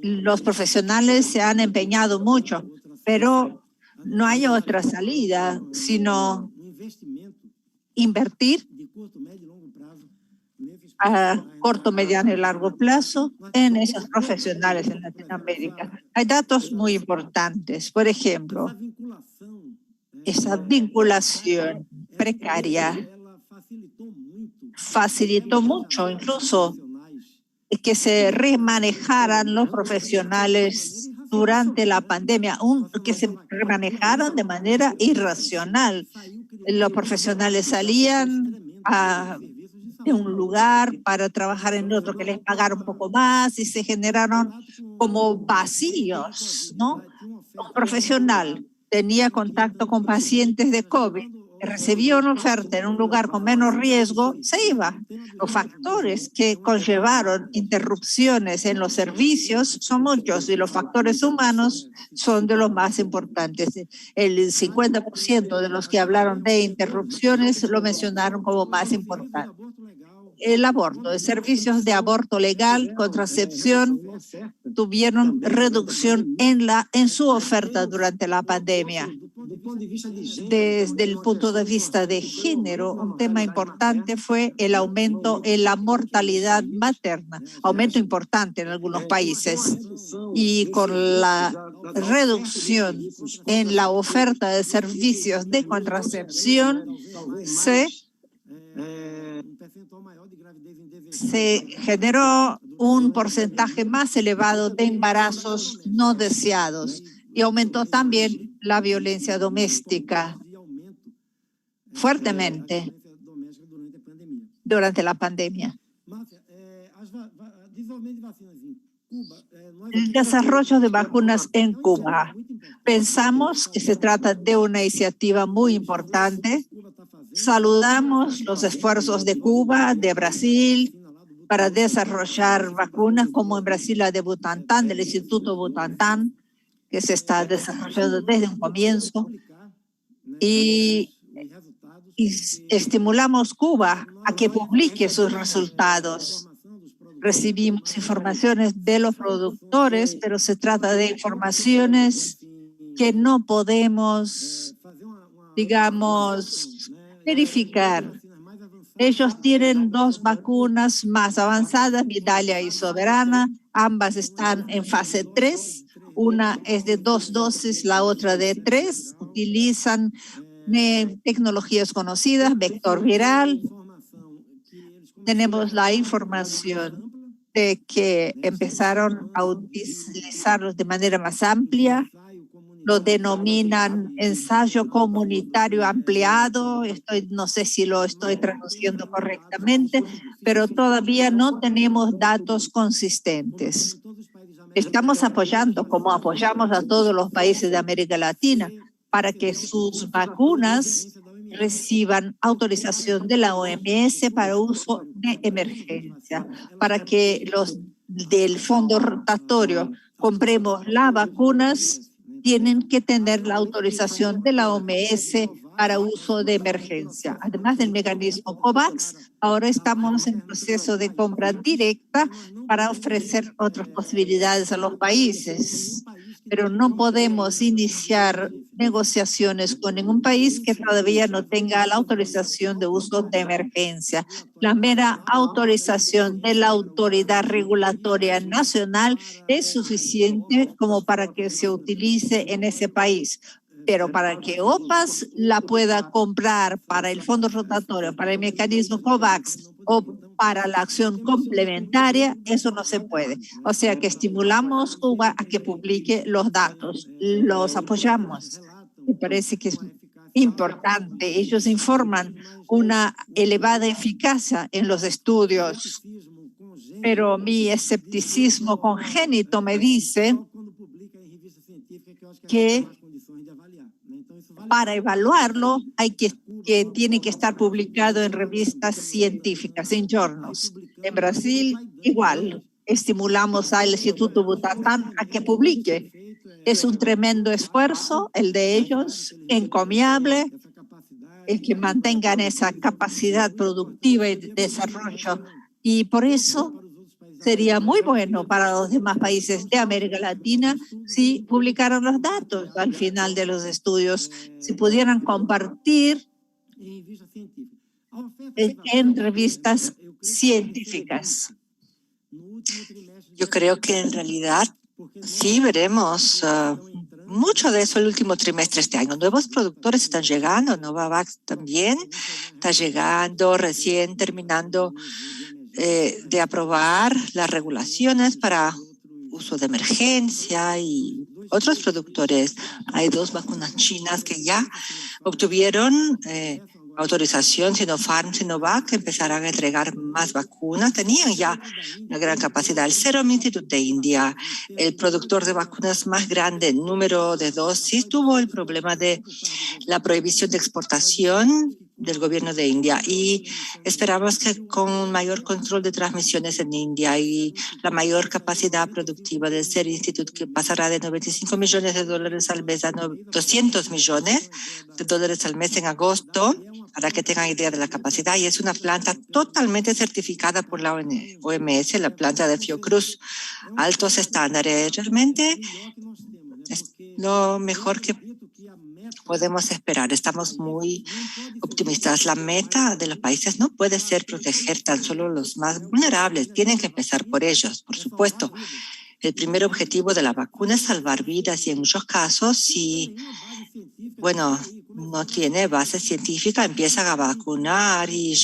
S2: Los profesionales se han empeñado mucho, pero no hay otra salida sino invertir a corto, mediano y largo plazo en esos profesionales en Latinoamérica. Hay datos muy importantes. Por ejemplo, esa vinculación precaria facilitó mucho, incluso que se remanejaran los profesionales durante la pandemia, que se remanejaron de manera irracional. Los profesionales salían de un lugar para trabajar en otro que les pagara un poco más y se generaron como vacíos, ¿no? Un profesional tenía contacto con pacientes de COVID, recibía una oferta en un lugar con menos riesgo, se iba. Los factores que conllevaron interrupciones en los servicios son muchos y los factores humanos son de los más importantes. El 50% de los que hablaron de interrupciones lo mencionaron como más importante. El aborto, servicios de aborto legal, contracepción, tuvieron reducción en su oferta durante la pandemia. Desde el punto de vista de género, un tema importante fue el aumento en la mortalidad materna, aumento importante en algunos países. Y con la reducción en la oferta de servicios de contracepción, se generó un porcentaje más elevado de embarazos no deseados y aumentó también la violencia doméstica fuertemente durante la pandemia. El desarrollo de vacunas en Cuba. Pensamos que se trata de una iniciativa muy importante. Saludamos los esfuerzos de Cuba, de Brasil, para desarrollar vacunas, como en Brasil la de Butantan, del Instituto Butantan, que se está desarrollando desde un comienzo. Y estimulamos Cuba a que publique sus resultados. Recibimos informaciones de los productores, pero se trata de informaciones que no podemos, digamos, verificar. Ellos tienen 2 vacunas más avanzadas, Vidalia y Soberana. Ambas están en fase 3. Una es de 2 dosis, la otra de 3. Utilizan tecnologías conocidas, vector viral. Tenemos la información de que empezaron a utilizarlos de manera más amplia. Lo denominan ensayo comunitario ampliado. No sé si lo estoy traduciendo correctamente, pero todavía no tenemos datos consistentes. Estamos apoyando, como apoyamos a todos los países de América Latina, para que sus vacunas reciban autorización de la OMS para uso de emergencia, para que los del fondo rotatorio compremos las vacunas, tienen que tener la autorización de la OMS para uso de emergencia. Además del mecanismo COVAX, ahora estamos en proceso de compra directa para ofrecer otras posibilidades a los países. Pero no podemos iniciar negociaciones con ningún país que todavía no tenga la autorización de uso de emergencia. La mera autorización de la autoridad regulatoria nacional es suficiente como para que se utilice en ese país. Pero para que OPAS la pueda comprar para el fondo rotatorio, para el mecanismo COVAX o para la acción complementaria, eso no se puede. O sea que estimulamos Cuba a que publique los datos, los apoyamos. Me parece que es importante. Ellos informan una elevada eficacia en los estudios, pero mi escepticismo congénito me dice que para evaluarlo tiene que estar publicado en revistas científicas, en journals. En Brasil, igual, estimulamos al Instituto Butantan a que publique. Es un tremendo esfuerzo, el de ellos, encomiable, el que mantengan esa capacidad productiva y de desarrollo. Y por eso sería muy bueno para los demás países de América Latina si publicaran los datos al final de los estudios, si pudieran compartir en revistas científicas.
S1: Yo creo que en realidad sí veremos mucho de eso el último trimestre de este año. Nuevos productores están llegando, Novavax también está llegando, recién terminando de aprobar las regulaciones para uso de emergencia y otros productores. Hay 2 vacunas chinas que ya obtuvieron autorización, Sinopharm, Sinovac, que empezarán a entregar más vacunas. Tenían ya una gran capacidad. El Serum Institute de India, el productor de vacunas más grande en número de dosis, tuvo el problema de la prohibición de exportación del gobierno de India y esperamos que con un mayor control de transmisiones en India y la mayor capacidad productiva del Serum Institute, que pasará de $95 millones al mes a $200 millones al mes en agosto, para que tengan idea de la capacidad, y es una planta totalmente certificada por la OMS, la planta de Fiocruz, altos estándares. Realmente es lo mejor que podemos esperar. Estamos muy optimistas. La meta de los países no puede ser proteger tan solo los más vulnerables. Tienen que empezar por ellos, por supuesto. El primer objetivo de la vacuna es salvar vidas y en muchos casos, si, no tiene base científica, empiezan a vacunar y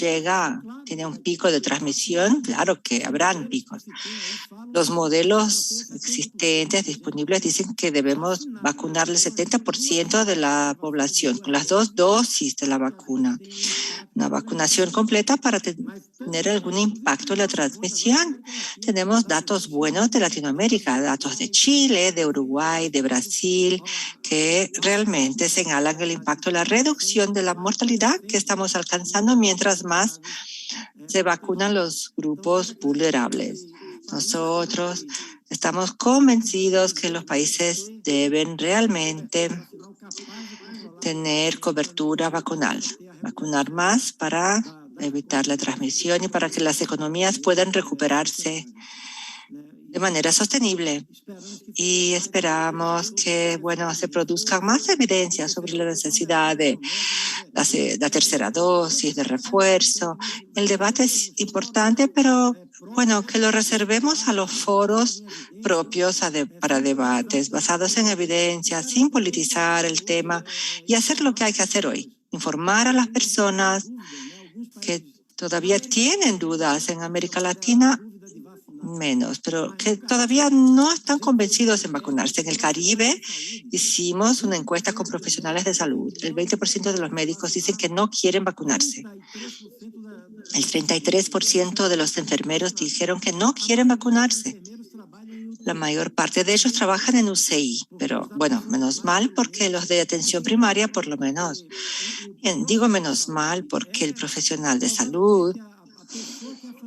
S1: tiene un pico de transmisión, claro que habrán picos. Los modelos existentes, disponibles, dicen que debemos vacunar el 70% de la población con las 2 dosis de la vacuna. Una vacunación completa para tener algún impacto en la transmisión. Tenemos datos buenos de Latinoamérica, datos de Chile, de Uruguay, de Brasil, que realmente señalan el impacto, la reducción de la mortalidad que estamos alcanzando mientras más se vacunan los grupos vulnerables. Nosotros estamos convencidos que los países deben realmente tener cobertura vacunal, vacunar más para evitar la transmisión y para que las economías puedan recuperarse de manera sostenible. Y esperamos que, se produzcan más evidencias sobre la necesidad de la tercera dosis, de refuerzo. El debate es importante, pero, que lo reservemos a los foros propios para debates basados en evidencia, sin politizar el tema y hacer lo que hay que hacer hoy. Informar a las personas que todavía tienen dudas en América Latina, menos, pero que todavía no están convencidos en vacunarse. En el Caribe hicimos una encuesta con profesionales de salud. El 20% de los médicos dicen que no quieren vacunarse. El 33% de los enfermeros dijeron que no quieren vacunarse. La mayor parte de ellos trabajan en UCI, pero menos mal porque los de atención primaria por lo menos. Digo menos mal porque el profesional de salud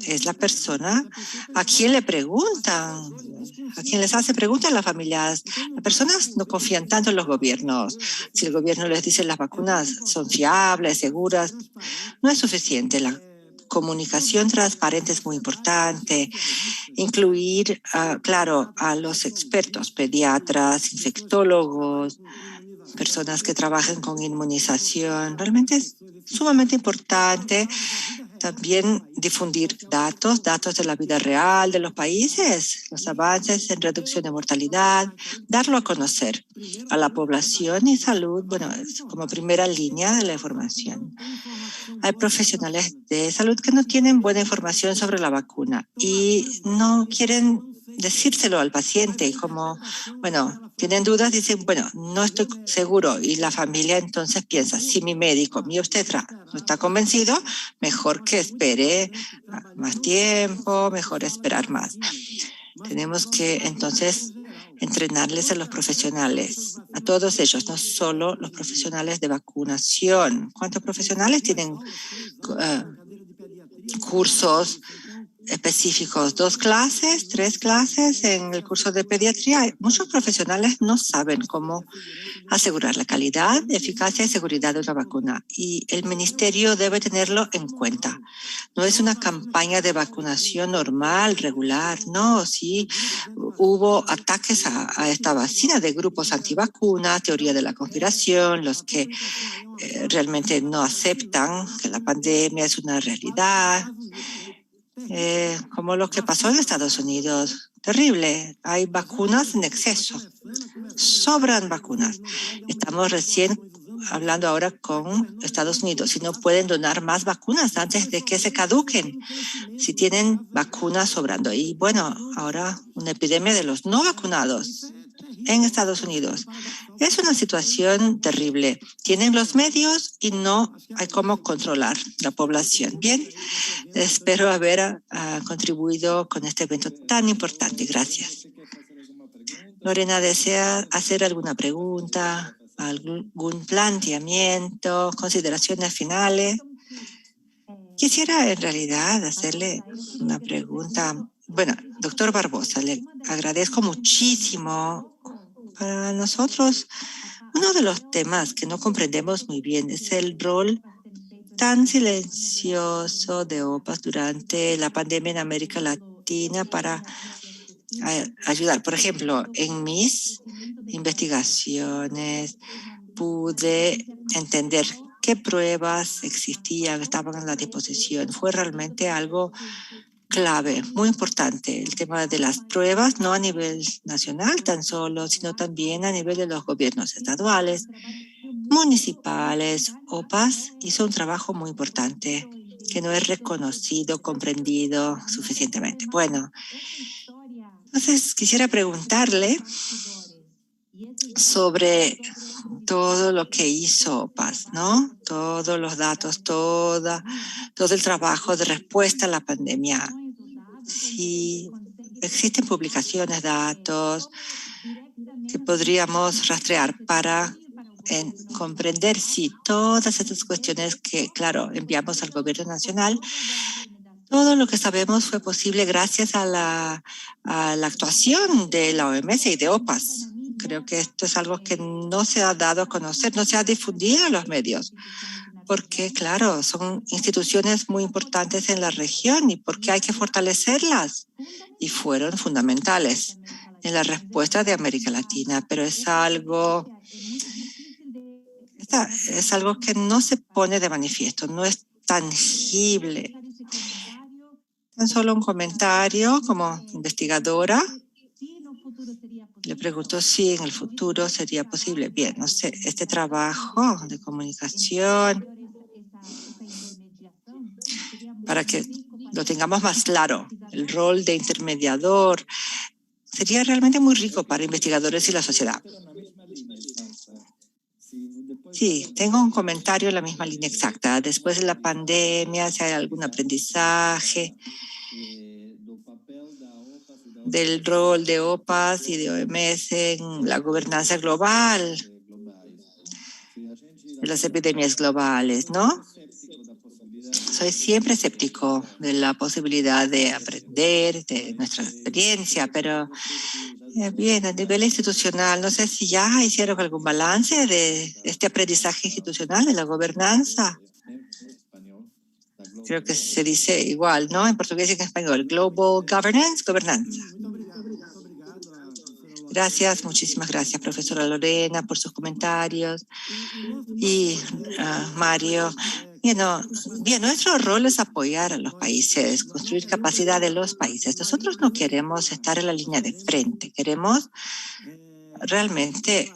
S1: es la persona a quien le preguntan, a quien les hace preguntas a las familias. Las personas no confían tanto en los gobiernos. Si el gobierno les dice las vacunas son fiables, seguras, no es suficiente. La comunicación transparente es muy importante. Incluir, a los expertos, pediatras, infectólogos, personas que trabajen con inmunización. Realmente es sumamente importante también difundir datos de la vida real de los países, los avances en reducción de mortalidad, darlo a conocer a la población y salud, es como primera línea de la información. Hay profesionales de salud que no tienen buena información sobre la vacuna y no quieren decírselo al paciente y como, tienen dudas, dicen, no estoy seguro y la familia entonces piensa, si mi médico, mi obstetra no está convencido, mejor que espere más tiempo, mejor esperar más. Tenemos que entonces entrenarles a los profesionales, a todos ellos, no solo los profesionales de vacunación. ¿Cuántos profesionales tienen cursos específicos, 2 clases, 3 clases en el curso de pediatría. Muchos profesionales no saben cómo asegurar la calidad, eficacia y seguridad de una vacuna, y el ministerio debe tenerlo en cuenta. No es una campaña de vacunación normal, regular, no. Sí hubo ataques a esta vacina de grupos antivacunas, teoría de la conspiración, los que realmente no aceptan que la pandemia es una realidad, como lo que pasó en Estados Unidos. Terrible, hay vacunas en exceso, sobran vacunas. Estamos recién hablando ahora con Estados Unidos, si no pueden donar más vacunas antes de que se caduquen, si tienen vacunas sobrando. Y bueno, ahora una epidemia de los no vacunados en Estados Unidos. Es una situación terrible. Tienen los medios y no hay cómo controlar la población. Bien, espero haber contribuido con este evento tan importante. Gracias. Lorena, ¿desea hacer alguna pregunta, algún planteamiento, consideraciones finales? Quisiera en realidad hacerle una pregunta. Bueno, doctor Barbosa, le agradezco muchísimo. Para nosotros, uno de los temas que no comprendemos muy bien es el rol tan silencioso de OPAS durante la pandemia en América Latina para ayudar. Por ejemplo, en mis investigaciones pude entender qué pruebas existían, estaban a la disposición. Fue realmente algo clave, muy importante, el tema de las pruebas, no a nivel nacional tan solo, sino también a nivel de los gobiernos estaduales, municipales. OPAS hizo un trabajo muy importante que no es reconocido, comprendido suficientemente. Bueno, entonces quisiera preguntarle sobre todo lo que hizo OPAS, ¿no? Todos los datos, todo el trabajo de respuesta a la pandemia. Si existen publicaciones, datos que podríamos rastrear para comprender si todas estas cuestiones que, claro, enviamos al gobierno nacional, todo lo que sabemos fue posible gracias a la actuación de la OMS y de OPAS. Creo que esto es algo que no se ha dado a conocer, no se ha difundido en los medios, porque, claro, son instituciones muy importantes en la región y porque hay que fortalecerlas. Y fueron fundamentales en la respuesta de América Latina, pero es algo que no se pone de manifiesto, no es tangible. Tan solo un comentario como investigadora. Le pregunto si en el futuro sería posible. Bien, no sé, este trabajo de comunicación, para que lo tengamos más claro, el rol de intermediador, sería realmente muy rico para investigadores y la sociedad. Sí, tengo un comentario en la misma línea exacta. Después de la pandemia, si hay algún aprendizaje del rol de OPAS y de OMS en la gobernanza global, de las epidemias globales, ¿no? Soy siempre escéptico de la posibilidad de aprender de nuestra experiencia, pero bien, a nivel institucional, no sé si ya hicieron algún balance de este aprendizaje institucional de la gobernanza. Creo que se dice igual, ¿no? En portugués y en español. Global Governance, gobernanza. Gracias, muchísimas gracias, profesora Lorena, por sus comentarios. Y Mario, bien, nuestro rol es apoyar a los países, construir capacidad de los países. Nosotros no queremos estar en la línea de frente, queremos realmente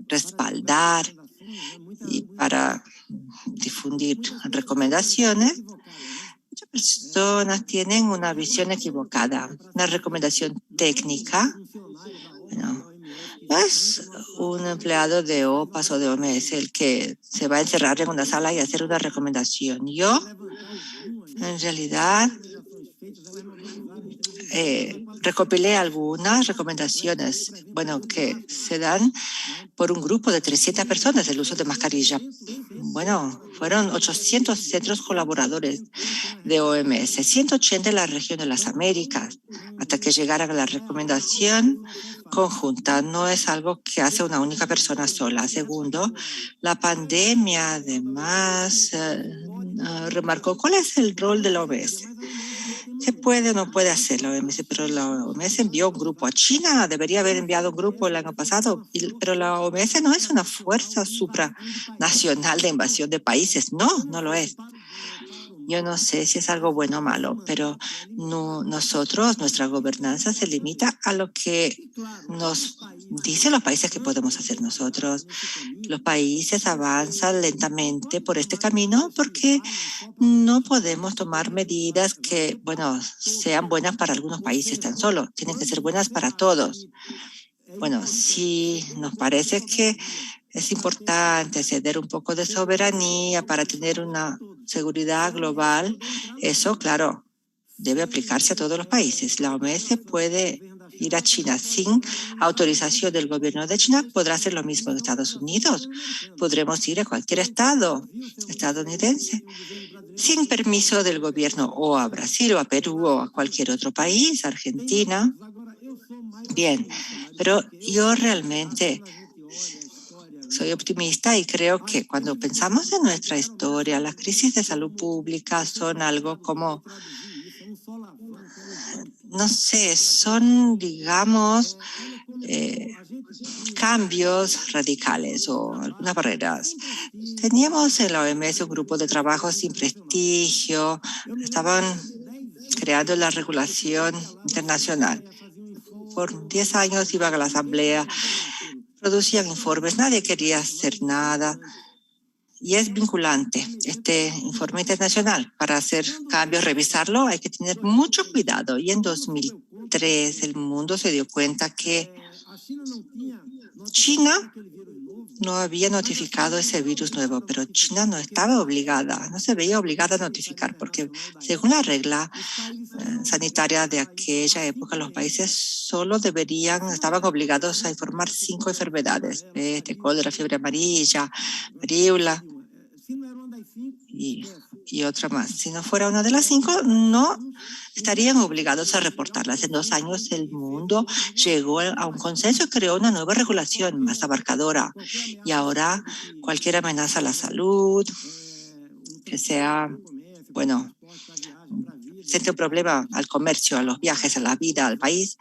S1: respaldar y para difundir recomendaciones. Muchas personas tienen una visión equivocada, una recomendación técnica. Bueno, no es un empleado de OPAS o de OMS el que se va a encerrar en una sala y hacer una recomendación. Yo, en realidad, recopilé algunas recomendaciones, que se dan por un grupo de 300 personas, el uso de mascarilla Bueno, fueron 800 centros colaboradores de OMS, 180 en la región de las Américas, hasta que llegaran a la recomendación conjunta. No es algo que hace una única persona sola. Segundo, la pandemia además remarcó cuál es el rol de la OMS. ¿Qué puede o no puede hacer la OMS? Pero la OMS envió un grupo a China, debería haber enviado un grupo el año pasado, pero la OMS no es una fuerza supranacional de invasión de países. No, no lo es. Yo no sé si es algo bueno o malo, pero nuestra gobernanza se limita a lo que nos dicen los países que podemos hacer nosotros. Los países avanzan lentamente por este camino porque no podemos tomar medidas que, bueno, sean buenas para algunos países tan solo. Tienen que ser buenas para todos. Bueno, sí nos parece que es importante ceder un poco de soberanía para tener una seguridad global. Eso, claro, debe aplicarse a todos los países. La OMS puede ir a China sin autorización del gobierno de China. Podrá hacer lo mismo en Estados Unidos. Podremos ir a cualquier estado estadounidense sin permiso del gobierno, o a Brasil, o a Perú, o a cualquier otro país, Argentina. Bien, pero yo realmente soy optimista y creo que cuando pensamos en nuestra historia, las crisis de salud pública son algo como, no sé, son, digamos, cambios radicales o algunas barreras. Teníamos en la OMS un grupo de trabajo sin prestigio, estaban creando la regulación internacional. Por 10 años iban a la asamblea, producían informes, nadie quería hacer nada. Y es vinculante este informe internacional. Para hacer cambios, revisarlo, hay que tener mucho cuidado. Y en 2003 el mundo se dio cuenta que China no había notificado ese virus nuevo, pero China no estaba obligada, no se veía obligada a notificar, porque según la regla sanitaria de aquella época, los países solo estaban obligados a informar 5 enfermedades: peste, cólera, fiebre amarilla, varíola y otra más. Si no fuera una de las 5, no estarían obligados a reportarlas. En 2 años el mundo llegó a un consenso y creó una nueva regulación más abarcadora. Y ahora cualquier amenaza a la salud, que sea, bueno, presente un problema al comercio, a los viajes, a la vida, al país,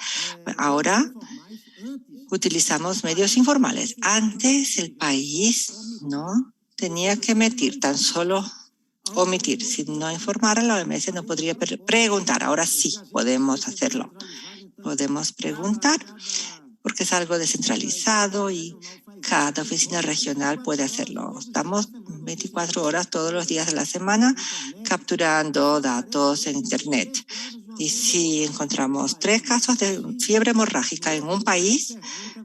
S1: ahora utilizamos medios informales. Antes el país no tenía que emitir, tan solo omitir. Si no informara, la OMS no podría preguntar. Ahora sí podemos hacerlo. Podemos preguntar porque es algo descentralizado y cada oficina regional puede hacerlo. Estamos 24 horas todos los días de la semana capturando datos en Internet. Y si encontramos 3 casos de fiebre hemorrágica en un país,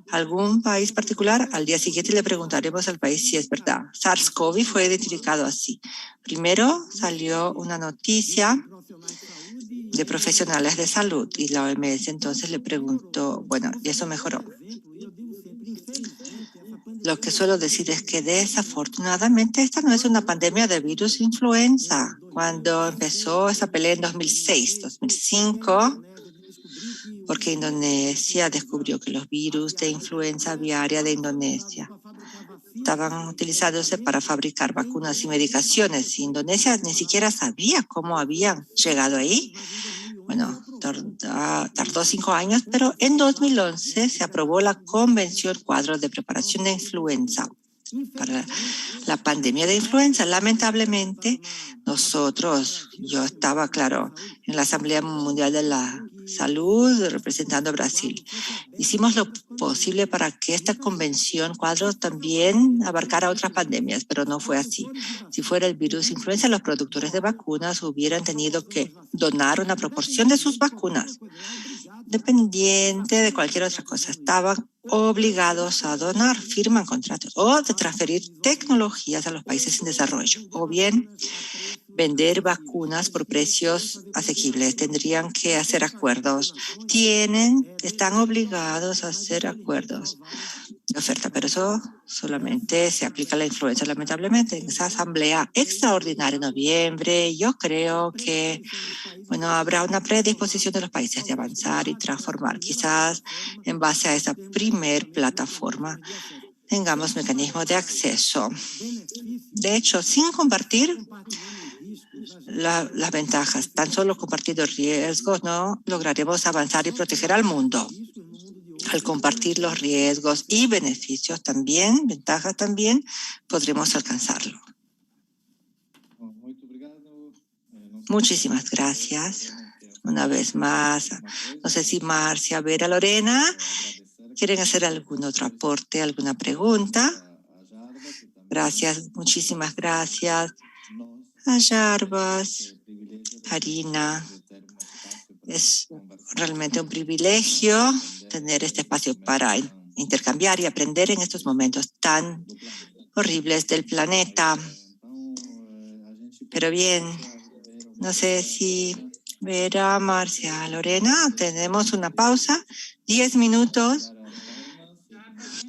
S1: algún país particular, al día siguiente le preguntaremos al país si es verdad. SARS-CoV fue identificado así. Primero salió una noticia de profesionales de salud y la OMS entonces le preguntó, bueno, y eso mejoró. Lo que suelo decir es que desafortunadamente esta no es una pandemia de virus influenza. Cuando empezó esa pelea en 2006, 2005, porque Indonesia descubrió que los virus de influenza aviaria de Indonesia estaban utilizándose para fabricar vacunas y medicaciones. Indonesia ni siquiera sabía cómo habían llegado ahí. Bueno, tardó 5 años, pero en 2011 se aprobó la Convención Cuadro de Preparación de Influenza para la pandemia de influenza. Lamentablemente, yo estaba, claro, en la Asamblea Mundial de la Salud representando a Brasil. Hicimos lo posible para que esta convención cuadro también abarcara otras pandemias, pero no fue así. Si fuera el virus influenza, los productores de vacunas hubieran tenido que donar una proporción de sus vacunas. Dependiente de cualquier otra cosa, estaban obligados a donar, firman contratos o de transferir tecnologías a los países en desarrollo, o bien vender vacunas por precios asequibles. Tendrían que hacer acuerdos. Están obligados a hacer acuerdos. de oferta, pero eso solamente se aplica a la influenza, lamentablemente. En esa asamblea extraordinaria en noviembre, yo creo que, bueno, habrá una predisposición de los países de avanzar y transformar. Quizás en base a esa primer plataforma tengamos mecanismos de acceso. De hecho, sin compartir las ventajas, tan solo compartiendo riesgos, no lograremos avanzar y proteger al mundo. Al compartir los riesgos y beneficios también, ventajas también, podremos alcanzarlo. Muchísimas gracias. Una vez más, no sé si Marcia, Vera, Lorena, ¿quieren hacer algún otro aporte, alguna pregunta? Gracias, muchísimas gracias. A Jarbas, Karina, es realmente un privilegio tener este espacio para intercambiar y aprender en estos momentos tan horribles del planeta. Pero bien, no sé si Vera, Marcia, Lorena, tenemos una pausa, 10 minutos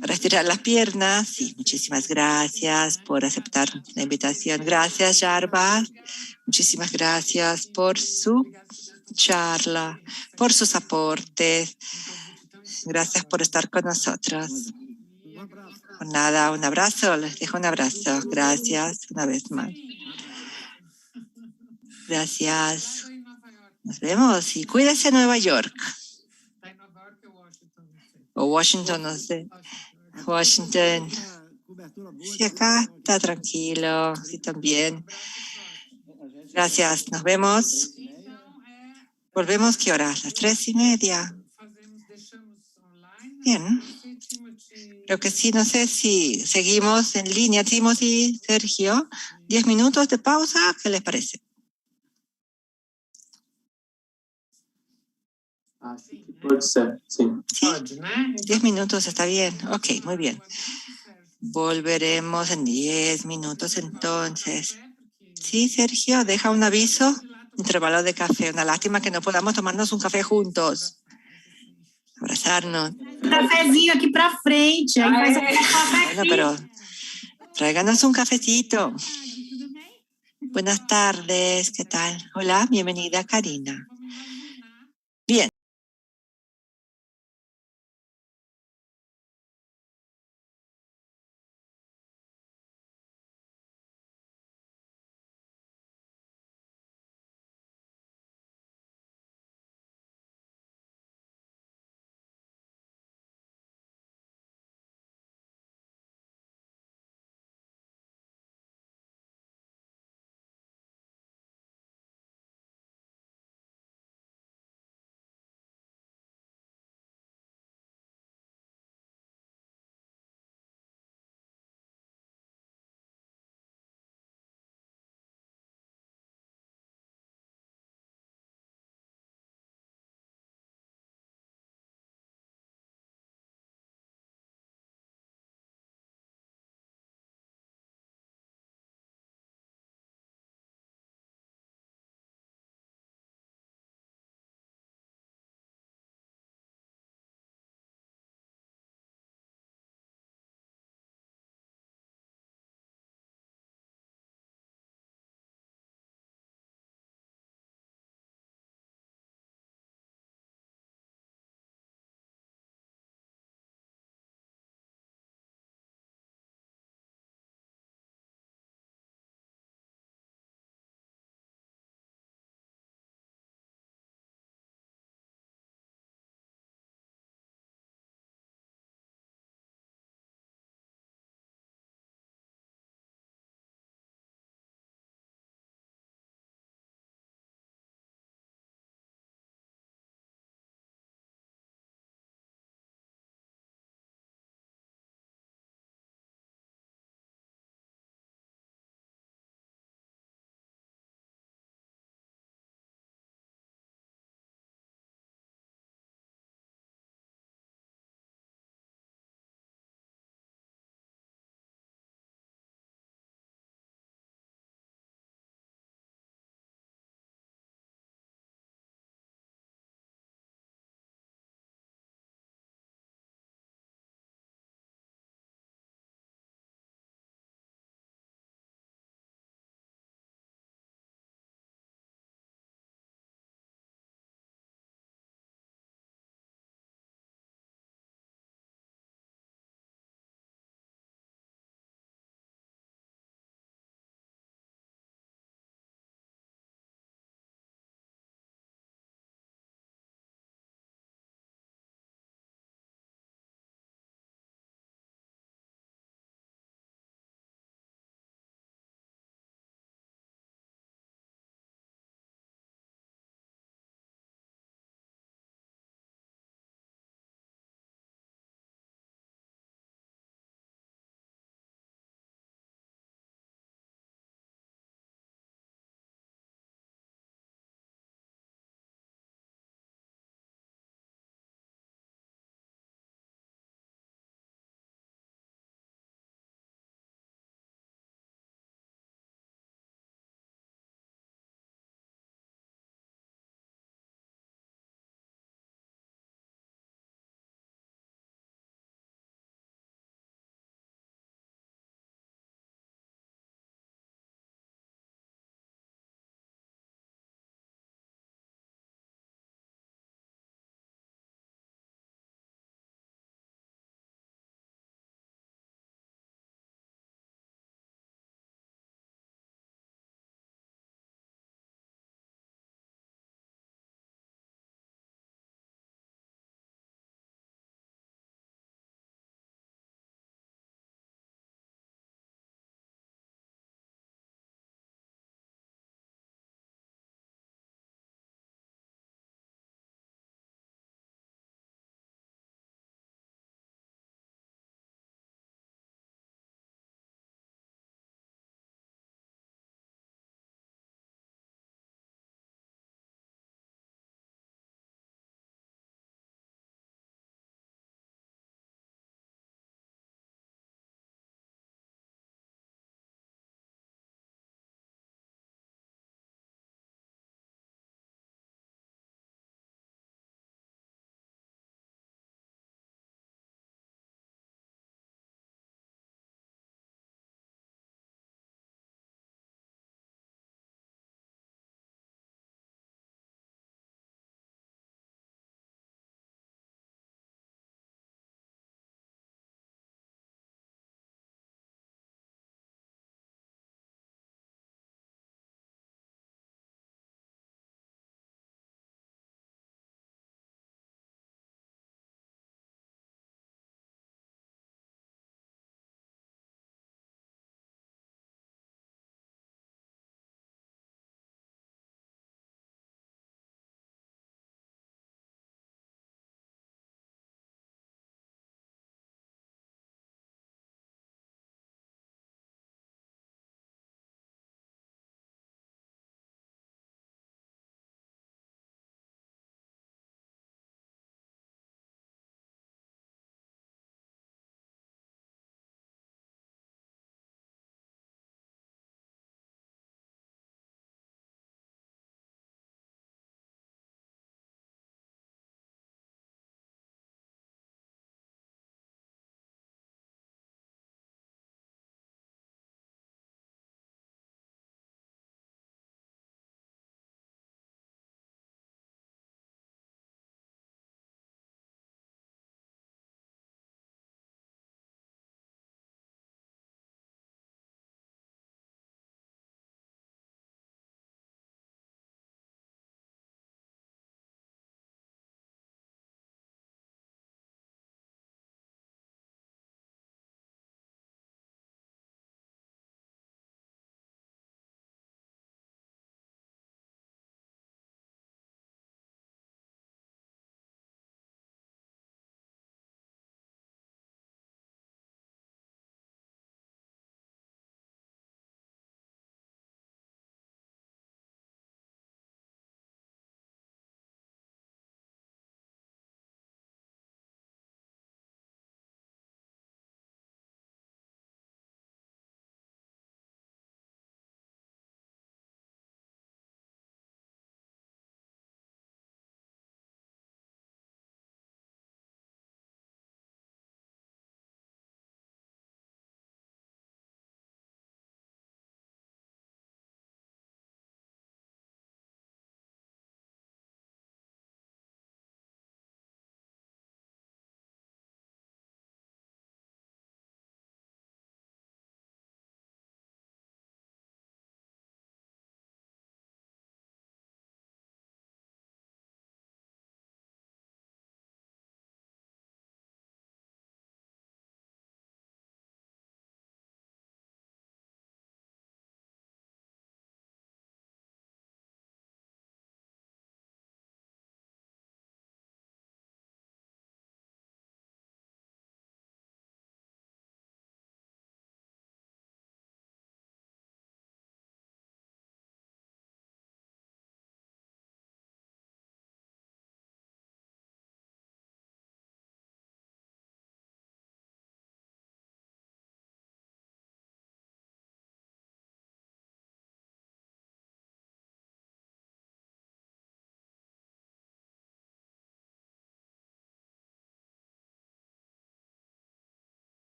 S1: para estirar las piernas. Sí, muchísimas gracias por aceptar la invitación. Gracias, Jarbas. Muchísimas gracias por su charla, por sus aportes. Gracias por estar con nosotros. Por nada, un abrazo, les dejo un abrazo. Gracias una vez más. Gracias. Nos vemos y cuídese en Nueva York. O Washington, no sé. Washington. Sí, acá está tranquilo. Sí, también. Gracias. Nos vemos. Volvemos, ¿qué hora? Las 3:30. Bien. Creo que sí, no sé si seguimos en línea, Timothy, Sergio. 10 minutos de pausa, ¿qué les parece?
S12: Puede ser, sí.
S1: ¿Sí? 10 minutos está bien. Ok, muy bien. Volveremos en 10 minutos entonces. Sí, Sergio, deja un aviso. Intervalo de café. Una lástima que no podamos tomarnos un café juntos. Abrazarnos.
S13: Un cafezinho aquí para frente.
S1: Bueno, pero tráiganos un cafecito. Buenas tardes, ¿qué tal? Hola, bienvenida, Karina. Bien.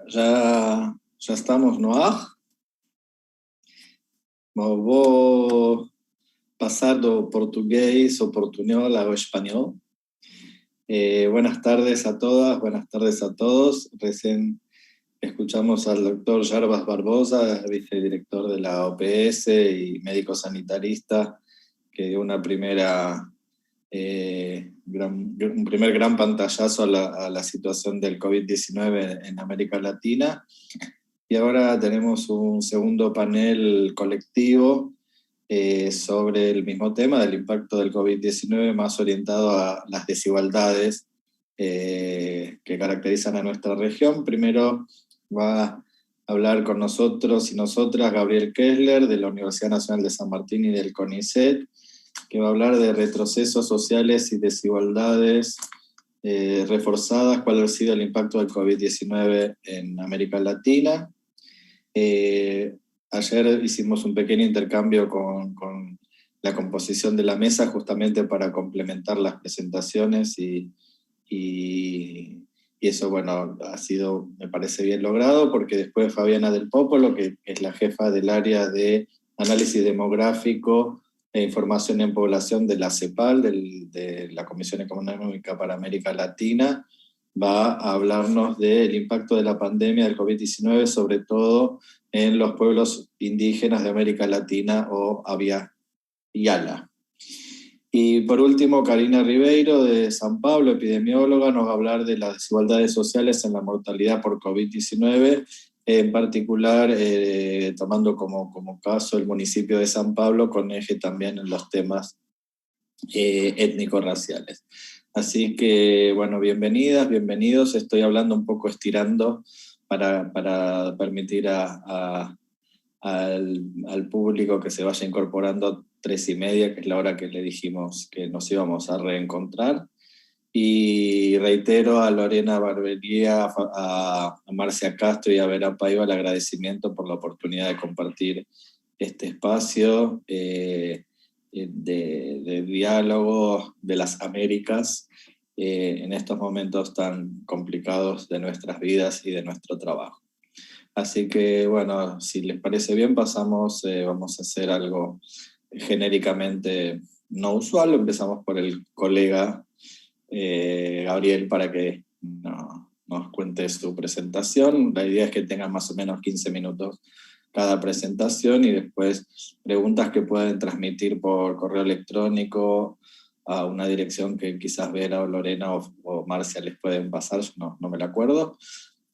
S11: Já estamos no ar. Vou passar do português ao portunhol ao espanhol. Buenas tardes a todas, buenas tardes a todos. Recién escuchamos al doctor Jarbas Barbosa, vicedirector de la OPS y médico sanitarista, que dio un primer gran pantallazo a la situación del COVID-19 en América Latina. Y ahora tenemos un segundo panel colectivo sobre el mismo tema del impacto del COVID-19, más orientado a las desigualdades que caracterizan a nuestra región. Primero va a hablar con nosotros y nosotras Gabriel Kessler, de la Universidad Nacional de San Martín y del CONICET, que va a hablar de retrocesos sociales y desigualdades reforzadas, cuál ha sido el impacto del COVID-19 en América Latina. Ayer hicimos un pequeño intercambio con la composición de la mesa, justamente para complementar las presentaciones, y eso, bueno, ha sido, me parece, bien logrado, porque después Fabiana del Popolo, que es la jefa del área de análisis demográfico e información en población de la CEPAL, de la Comisión Económica para América Latina, va a hablarnos del impacto de la pandemia del COVID-19, sobre todo en los pueblos indígenas de América Latina o Yala. Y por último, Karina Ribeiro, de San Pablo, epidemióloga, nos va a hablar de las desigualdades sociales en la mortalidad por COVID-19, en particular tomando como caso el municipio de San Pablo, con eje también en los temas étnico-raciales. Así que, bueno, bienvenidas, bienvenidos. Estoy hablando un poco estirando para permitir al público que se vaya incorporando a 3:30, que es la hora que le dijimos que nos íbamos a reencontrar. Y reitero a Lorena Barbería, a Marcia Castro y a Vera Paiva el agradecimiento por la oportunidad de compartir este espacio de diálogo de las Américas en estos momentos tan complicados de nuestras vidas y de nuestro trabajo. Así que, bueno, si les parece bien, pasamos, vamos a hacer algo genéricamente no usual. Empezamos por el colega Gabriel, para que nos cuente su presentación. La idea es que tengan más o menos 15 minutos cada presentación, y después preguntas que pueden transmitir por correo electrónico a una dirección que quizás Vera o Lorena o Marcia les pueden pasar, yo no me la acuerdo.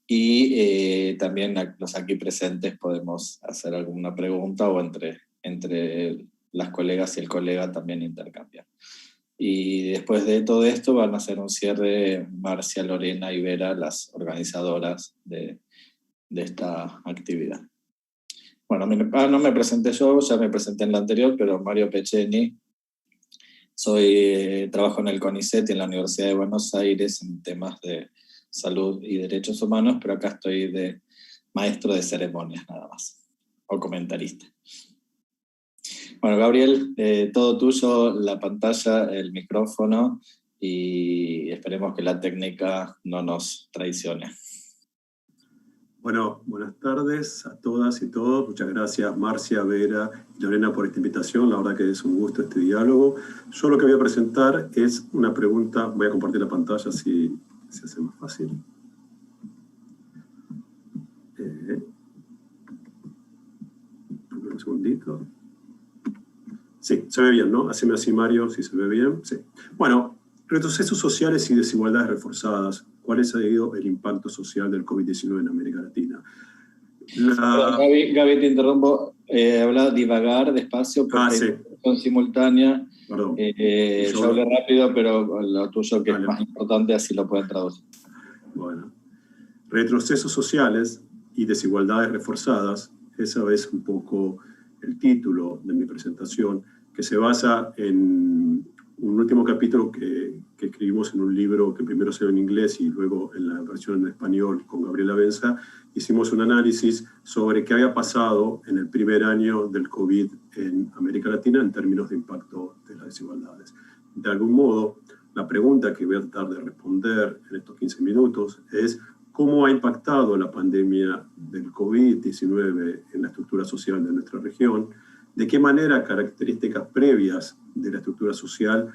S11: Y también los aquí presentes podemos hacer alguna pregunta, o entre las colegas y el colega también intercambiar. Y después de todo esto van a hacer un cierre Marcia, Lorena y Vera, las organizadoras de esta actividad. Bueno, no me presenté yo, ya me presenté en la anterior, pero Mario Pecheni. Trabajo en el CONICET y en la Universidad de Buenos Aires en temas de salud y derechos humanos, pero acá estoy de maestro de ceremonias nada más, o comentarista. Bueno, Gabriel, todo tuyo, la pantalla, el micrófono, y esperemos que la técnica no nos traicione.
S14: Bueno, buenas tardes a todas y todos. Muchas gracias, Marcia, Vera y Lorena, por esta invitación. La verdad que es un gusto este diálogo. Yo lo que voy a presentar es una pregunta. Voy a compartir la pantalla si se hace más fácil. Un segundito. Sí, se ve bien, ¿no? Haceme así, Mario, si se ve bien. Sí. Bueno, retrocesos sociales y desigualdades reforzadas. ¿Cuál ha sido el impacto social del COVID-19 en América Latina?
S11: Gaby, te interrumpo. Habla divagar, despacio, porque
S14: sí.
S11: Son simultánea.
S14: Perdón.
S11: Yo hablé rápido, pero lo tuyo, que es más importante, así lo pueden traducir.
S14: Bueno. Retrocesos sociales y desigualdades reforzadas. Esa es un poco el título de mi presentación, que se basa en un último capítulo que escribimos en un libro que primero se ve en inglés y luego en la versión en español con Gabriela Benza. Hicimos un análisis sobre qué había pasado en el primer año del COVID en América Latina en términos de impacto de las desigualdades. De algún modo, la pregunta que voy a tratar de responder en estos 15 minutos es cómo ha impactado la pandemia del COVID-19 en la estructura social de nuestra región, de qué manera características previas de la estructura social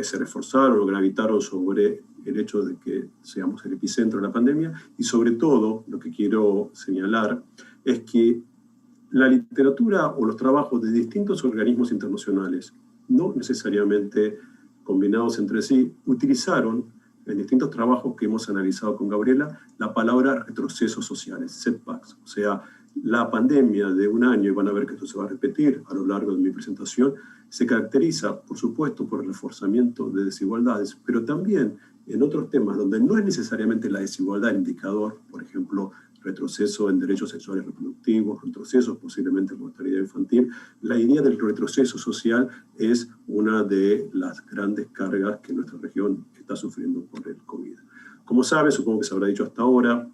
S14: se reforzaron o gravitaron sobre el hecho de que seamos el epicentro de la pandemia, y sobre todo, lo que quiero señalar es que la literatura o los trabajos de distintos organismos internacionales, no necesariamente combinados entre sí, utilizaron en distintos trabajos que hemos analizado con Gabriela la palabra retrocesos sociales, setbacks. O sea, la pandemia de un año, y van a ver que esto se va a repetir a lo largo de mi presentación, se caracteriza, por supuesto, por el reforzamiento de desigualdades, pero también en otros temas donde no es necesariamente la desigualdad el indicador, por ejemplo, retroceso en derechos sexuales y reproductivos, retrocesos posiblemente en mortalidad infantil. La idea del retroceso social es una de las grandes cargas que nuestra región está sufriendo por el COVID. Como sabe, supongo que se habrá dicho hasta ahora,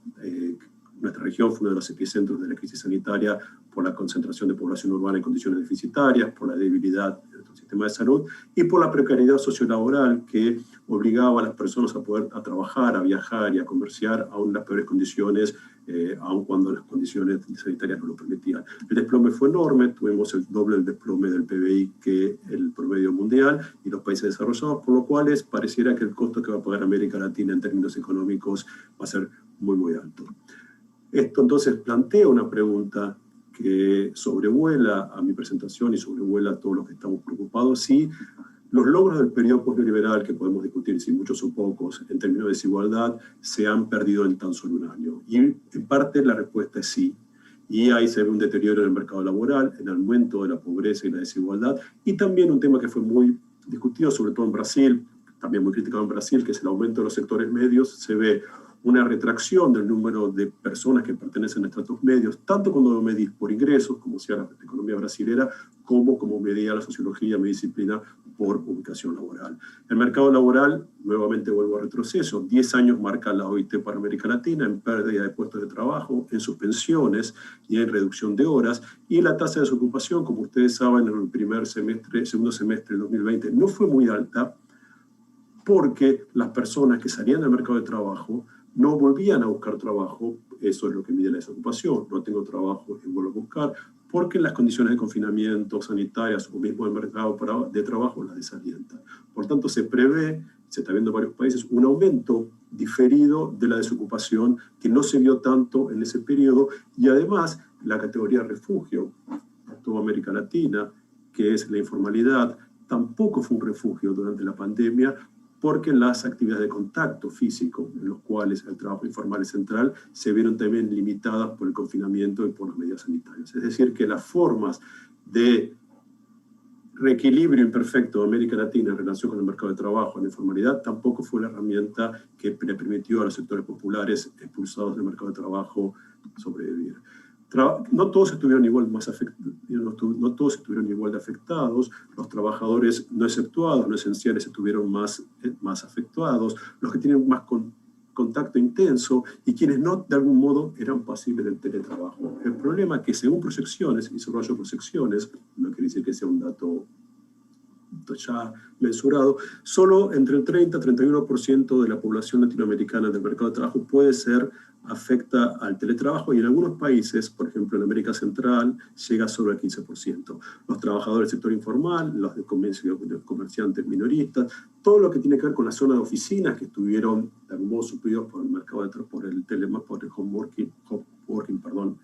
S14: nuestra región fue uno de los epicentros de la crisis sanitaria por la concentración de población urbana en condiciones deficitarias, por la debilidad de nuestro sistema de salud y por la precariedad sociolaboral que obligaba a las personas a trabajar, a viajar y a comerciar aún en las peores condiciones, aun cuando las condiciones sanitarias no lo permitían. El desplome fue enorme, tuvimos el doble del desplome del PBI que el promedio mundial y los países desarrollados, por lo cual pareciera que el costo que va a pagar América Latina en términos económicos va a ser muy, muy alto. Esto entonces plantea una pregunta que sobrevuela a mi presentación y sobrevuela a todos los que estamos preocupados, si los logros del periodo postneoliberal, que podemos discutir si muchos o pocos, en términos de desigualdad, se han perdido en tan solo un año. Y en parte la respuesta es sí. Y ahí se ve un deterioro en el mercado laboral, el aumento de la pobreza y la desigualdad, y también un tema que fue muy discutido, sobre todo en Brasil, también muy criticado en Brasil, que es el aumento de los sectores medios. Se ve una retracción del número de personas que pertenecen a estratos medios, tanto cuando lo medís por ingresos, como sea la economía brasilera, como medía la sociología, mi disciplina, por ubicación laboral. El mercado laboral, nuevamente vuelvo a retroceso, 10 años marca la OIT para América Latina en pérdida de puestos de trabajo, en suspensiones y en reducción de horas, y la tasa de desocupación, como ustedes saben, en el segundo semestre del 2020 no fue muy alta, porque las personas que salían del mercado de trabajo no volvían a buscar trabajo. Eso es lo que mide la desocupación. No tengo trabajo y vuelvo a buscar, porque las condiciones de confinamiento sanitarias o mismo el mercado de trabajo las desalientan. Por tanto, se prevé, se está viendo en varios países, un aumento diferido de la desocupación que no se vio tanto en ese periodo, y además la categoría refugio de toda América Latina, que es la informalidad, tampoco fue un refugio durante la pandemia, porque las actividades de contacto físico, en los cuales el trabajo informal es central, se vieron también limitadas por el confinamiento y por las medidas sanitarias. Es decir, que las formas de reequilibrio imperfecto de América Latina en relación con el mercado de trabajo, la informalidad, tampoco fue la herramienta que le permitió a los sectores populares expulsados del mercado de trabajo sobrevivir. No todos estuvieron igual de afectados, los trabajadores no exceptuados, no esenciales, estuvieron más afectados, los que tienen más contacto intenso y quienes no, de algún modo, eran pasibles del teletrabajo. El problema es que según proyecciones, y subrayo proyecciones, no quiere decir que sea un dato ya mensurado, solo entre el 30 y 31% de la población latinoamericana del mercado de trabajo puede ser afecta al teletrabajo, y en algunos países, por ejemplo en América Central, llega solo al 15%. Los trabajadores del sector informal, los de comerciantes minoristas, todo lo que tiene que ver con la zona de oficinas que estuvieron de algún modo suplidos por el mercado de por el home working,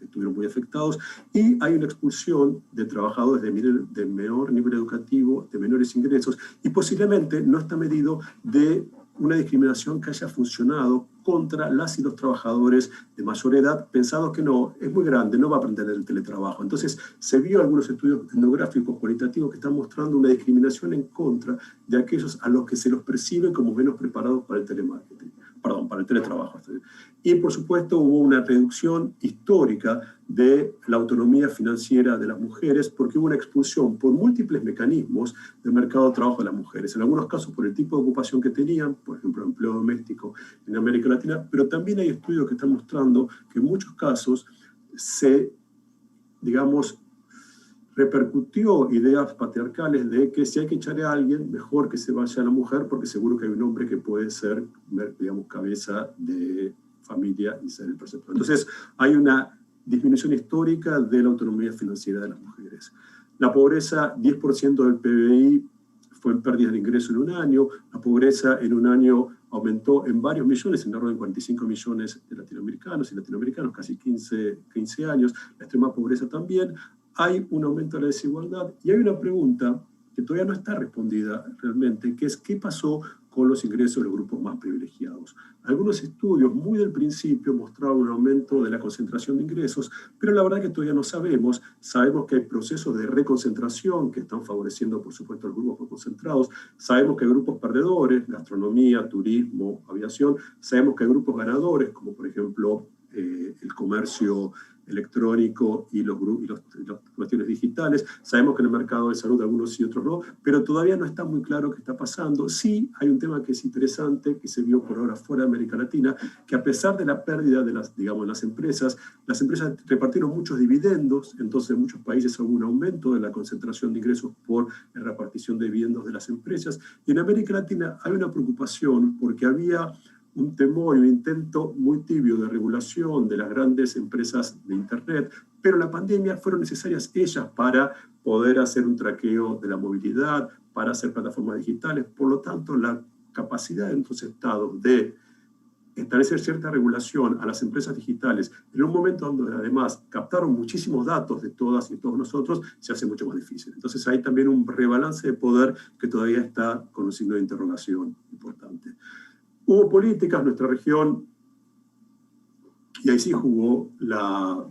S14: estuvieron muy afectados, y hay una expulsión de trabajadores de menor nivel educativo, de menores ingresos, y posiblemente no está medido de una discriminación que haya funcionado contra las y los trabajadores de mayor edad, pensados que no, es muy grande, no va a aprender el teletrabajo. Entonces, se vio algunos estudios etnográficos cualitativos que están mostrando una discriminación en contra de aquellos a los que se los percibe como menos preparados para el telemarketing, para el teletrabajo. Y, por supuesto, hubo una reducción histórica de la autonomía financiera de las mujeres, porque hubo una expulsión por múltiples mecanismos del mercado de trabajo de las mujeres. En algunos casos por el tipo de ocupación que tenían, por ejemplo, empleo doméstico en América Latina, pero también hay estudios que están mostrando que en muchos casos se, repercutió ideas patriarcales de que si hay que echar a alguien, mejor que se vaya a la mujer, porque seguro que hay un hombre que puede ser, cabeza de familia y ser el preceptor. Entonces, hay una disminución histórica de la autonomía financiera de las mujeres. La pobreza, 10% del PBI fue en pérdidas de ingreso en un año. La pobreza en un año aumentó en varios millones, en orden de 45 millones de latinoamericanos y latinoamericanos, casi 15 años. La extrema pobreza también. Hay un aumento de la desigualdad y hay una pregunta que todavía no está respondida realmente, que es ¿qué pasó con los ingresos de los grupos más privilegiados? Algunos estudios muy del principio mostraban un aumento de la concentración de ingresos, pero la verdad que todavía no sabemos. Sabemos que hay procesos de reconcentración que están favoreciendo, por supuesto, a los grupos más concentrados. Sabemos que hay grupos perdedores, gastronomía, turismo, aviación. Sabemos que hay grupos ganadores, como por ejemplo el comercio electrónico y las cuestiones digitales. Sabemos que en el mercado de salud algunos y otros no, pero todavía no está muy claro qué está pasando. Sí hay un tema que es interesante, que se vio por ahora fuera de América Latina, que a pesar de la pérdida de las empresas repartieron muchos dividendos, entonces en muchos países hubo un aumento de la concentración de ingresos por la repartición de dividendos de las empresas. Y en América Latina hay una preocupación porque había un temor y un intento muy tibio de regulación de las grandes empresas de Internet, pero en la pandemia fueron necesarias ellas para poder hacer un traqueo de la movilidad, para hacer plataformas digitales. Por lo tanto, la capacidad de nuestros estados de establecer cierta regulación a las empresas digitales en un momento donde además captaron muchísimos datos de todas y todos nosotros, se hace mucho más difícil. Entonces hay también un rebalance de poder que todavía está con un signo de interrogación importante. Hubo políticas en nuestra región, y ahí sí jugó el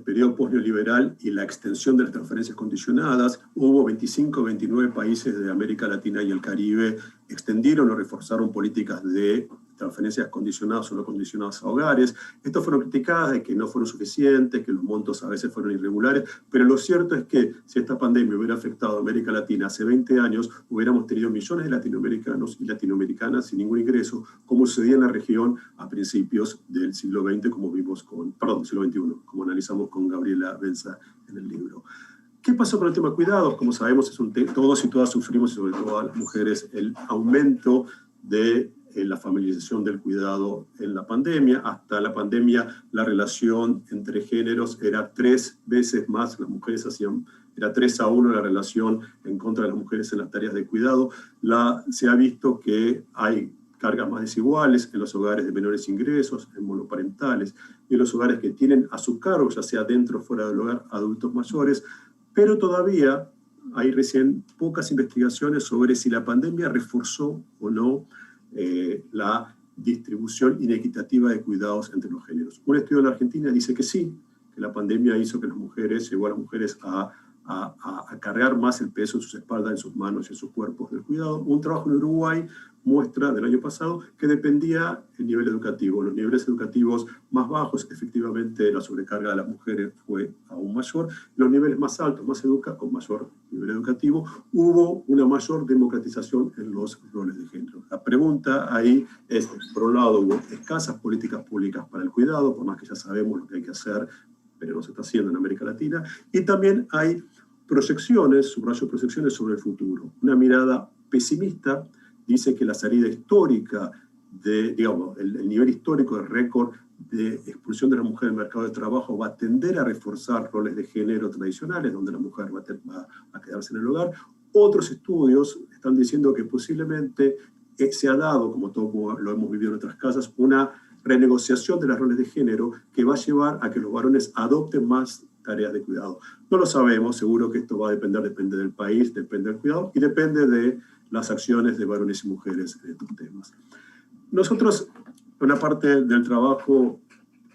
S14: periodo postneoliberal y la extensión de las transferencias condicionadas. Hubo 25 o 29 países de América Latina y el Caribe extendieron o reforzaron políticas de transferencias condicionadas o no condicionadas a hogares. Estas fueron criticadas de que no fueron suficientes, que los montos a veces fueron irregulares, pero lo cierto es que si esta pandemia hubiera afectado a América Latina hace 20 años, hubiéramos tenido millones de latinoamericanos y latinoamericanas sin ningún ingreso, como sucedía en la región a principios del siglo XX, como vimos siglo XXI, como analizamos con Gabriela Benza en el libro. ¿Qué pasó con el tema de cuidados? Como sabemos, todos y todas sufrimos, y sobre todo las mujeres, el aumento de la familiarización del cuidado en la pandemia. Hasta la pandemia, la relación entre géneros era 3 veces más. Las mujeres era 3-1 la relación en contra de las mujeres en las tareas de cuidado. Se ha visto que hay cargas más desiguales en los hogares de menores ingresos, en monoparentales, y en los hogares que tienen a su cargo, ya sea dentro o fuera del hogar, adultos mayores, pero todavía hay recién pocas investigaciones sobre si la pandemia reforzó o no la distribución inequitativa de cuidados entre los géneros. Un estudio en la Argentina dice que sí, que la pandemia hizo que llevó a las mujeres a cargar más el peso en sus espaldas, en sus manos y en sus cuerpos del cuidado. Un trabajo en Uruguay muestra del año pasado que dependía el nivel educativo. En los niveles educativos más bajos, efectivamente, la sobrecarga de las mujeres fue aún mayor. En los niveles más altos, con mayor nivel educativo, hubo una mayor democratización en los roles de género. La pregunta ahí es, por un lado, hubo escasas políticas públicas para el cuidado, por más que ya sabemos lo que hay que hacer, pero no se está haciendo en América Latina, y también hay proyecciones, subrayo proyecciones sobre el futuro. Una mirada pesimista dice que la salida histórica, el nivel histórico de récord de expulsión de la mujer del mercado de trabajo va a tender a reforzar roles de género tradicionales, donde la mujer va a quedarse en el hogar. Otros estudios están diciendo que posiblemente se ha dado, como todo lo hemos vivido en otras casas, una renegociación de los roles de género que va a llevar a que los varones adopten más tareas de cuidado. No lo sabemos, seguro que esto va a depende del país, depende del cuidado y depende de las acciones de varones y mujeres en estos temas. Nosotros, una parte del trabajo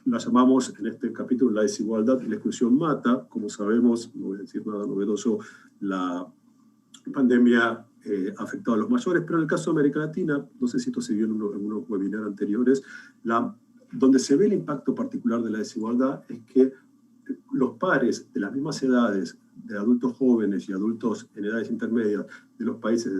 S14: la llamamos en este capítulo la desigualdad y la exclusión mata. Como sabemos, no voy a decir nada novedoso, la pandemia ha afectado a los mayores, pero en el caso de América Latina, no sé si esto se vio en unos webinars anteriores, donde se ve el impacto particular de la desigualdad es que los pares de las mismas edades, de adultos jóvenes y adultos en edades intermedias de los países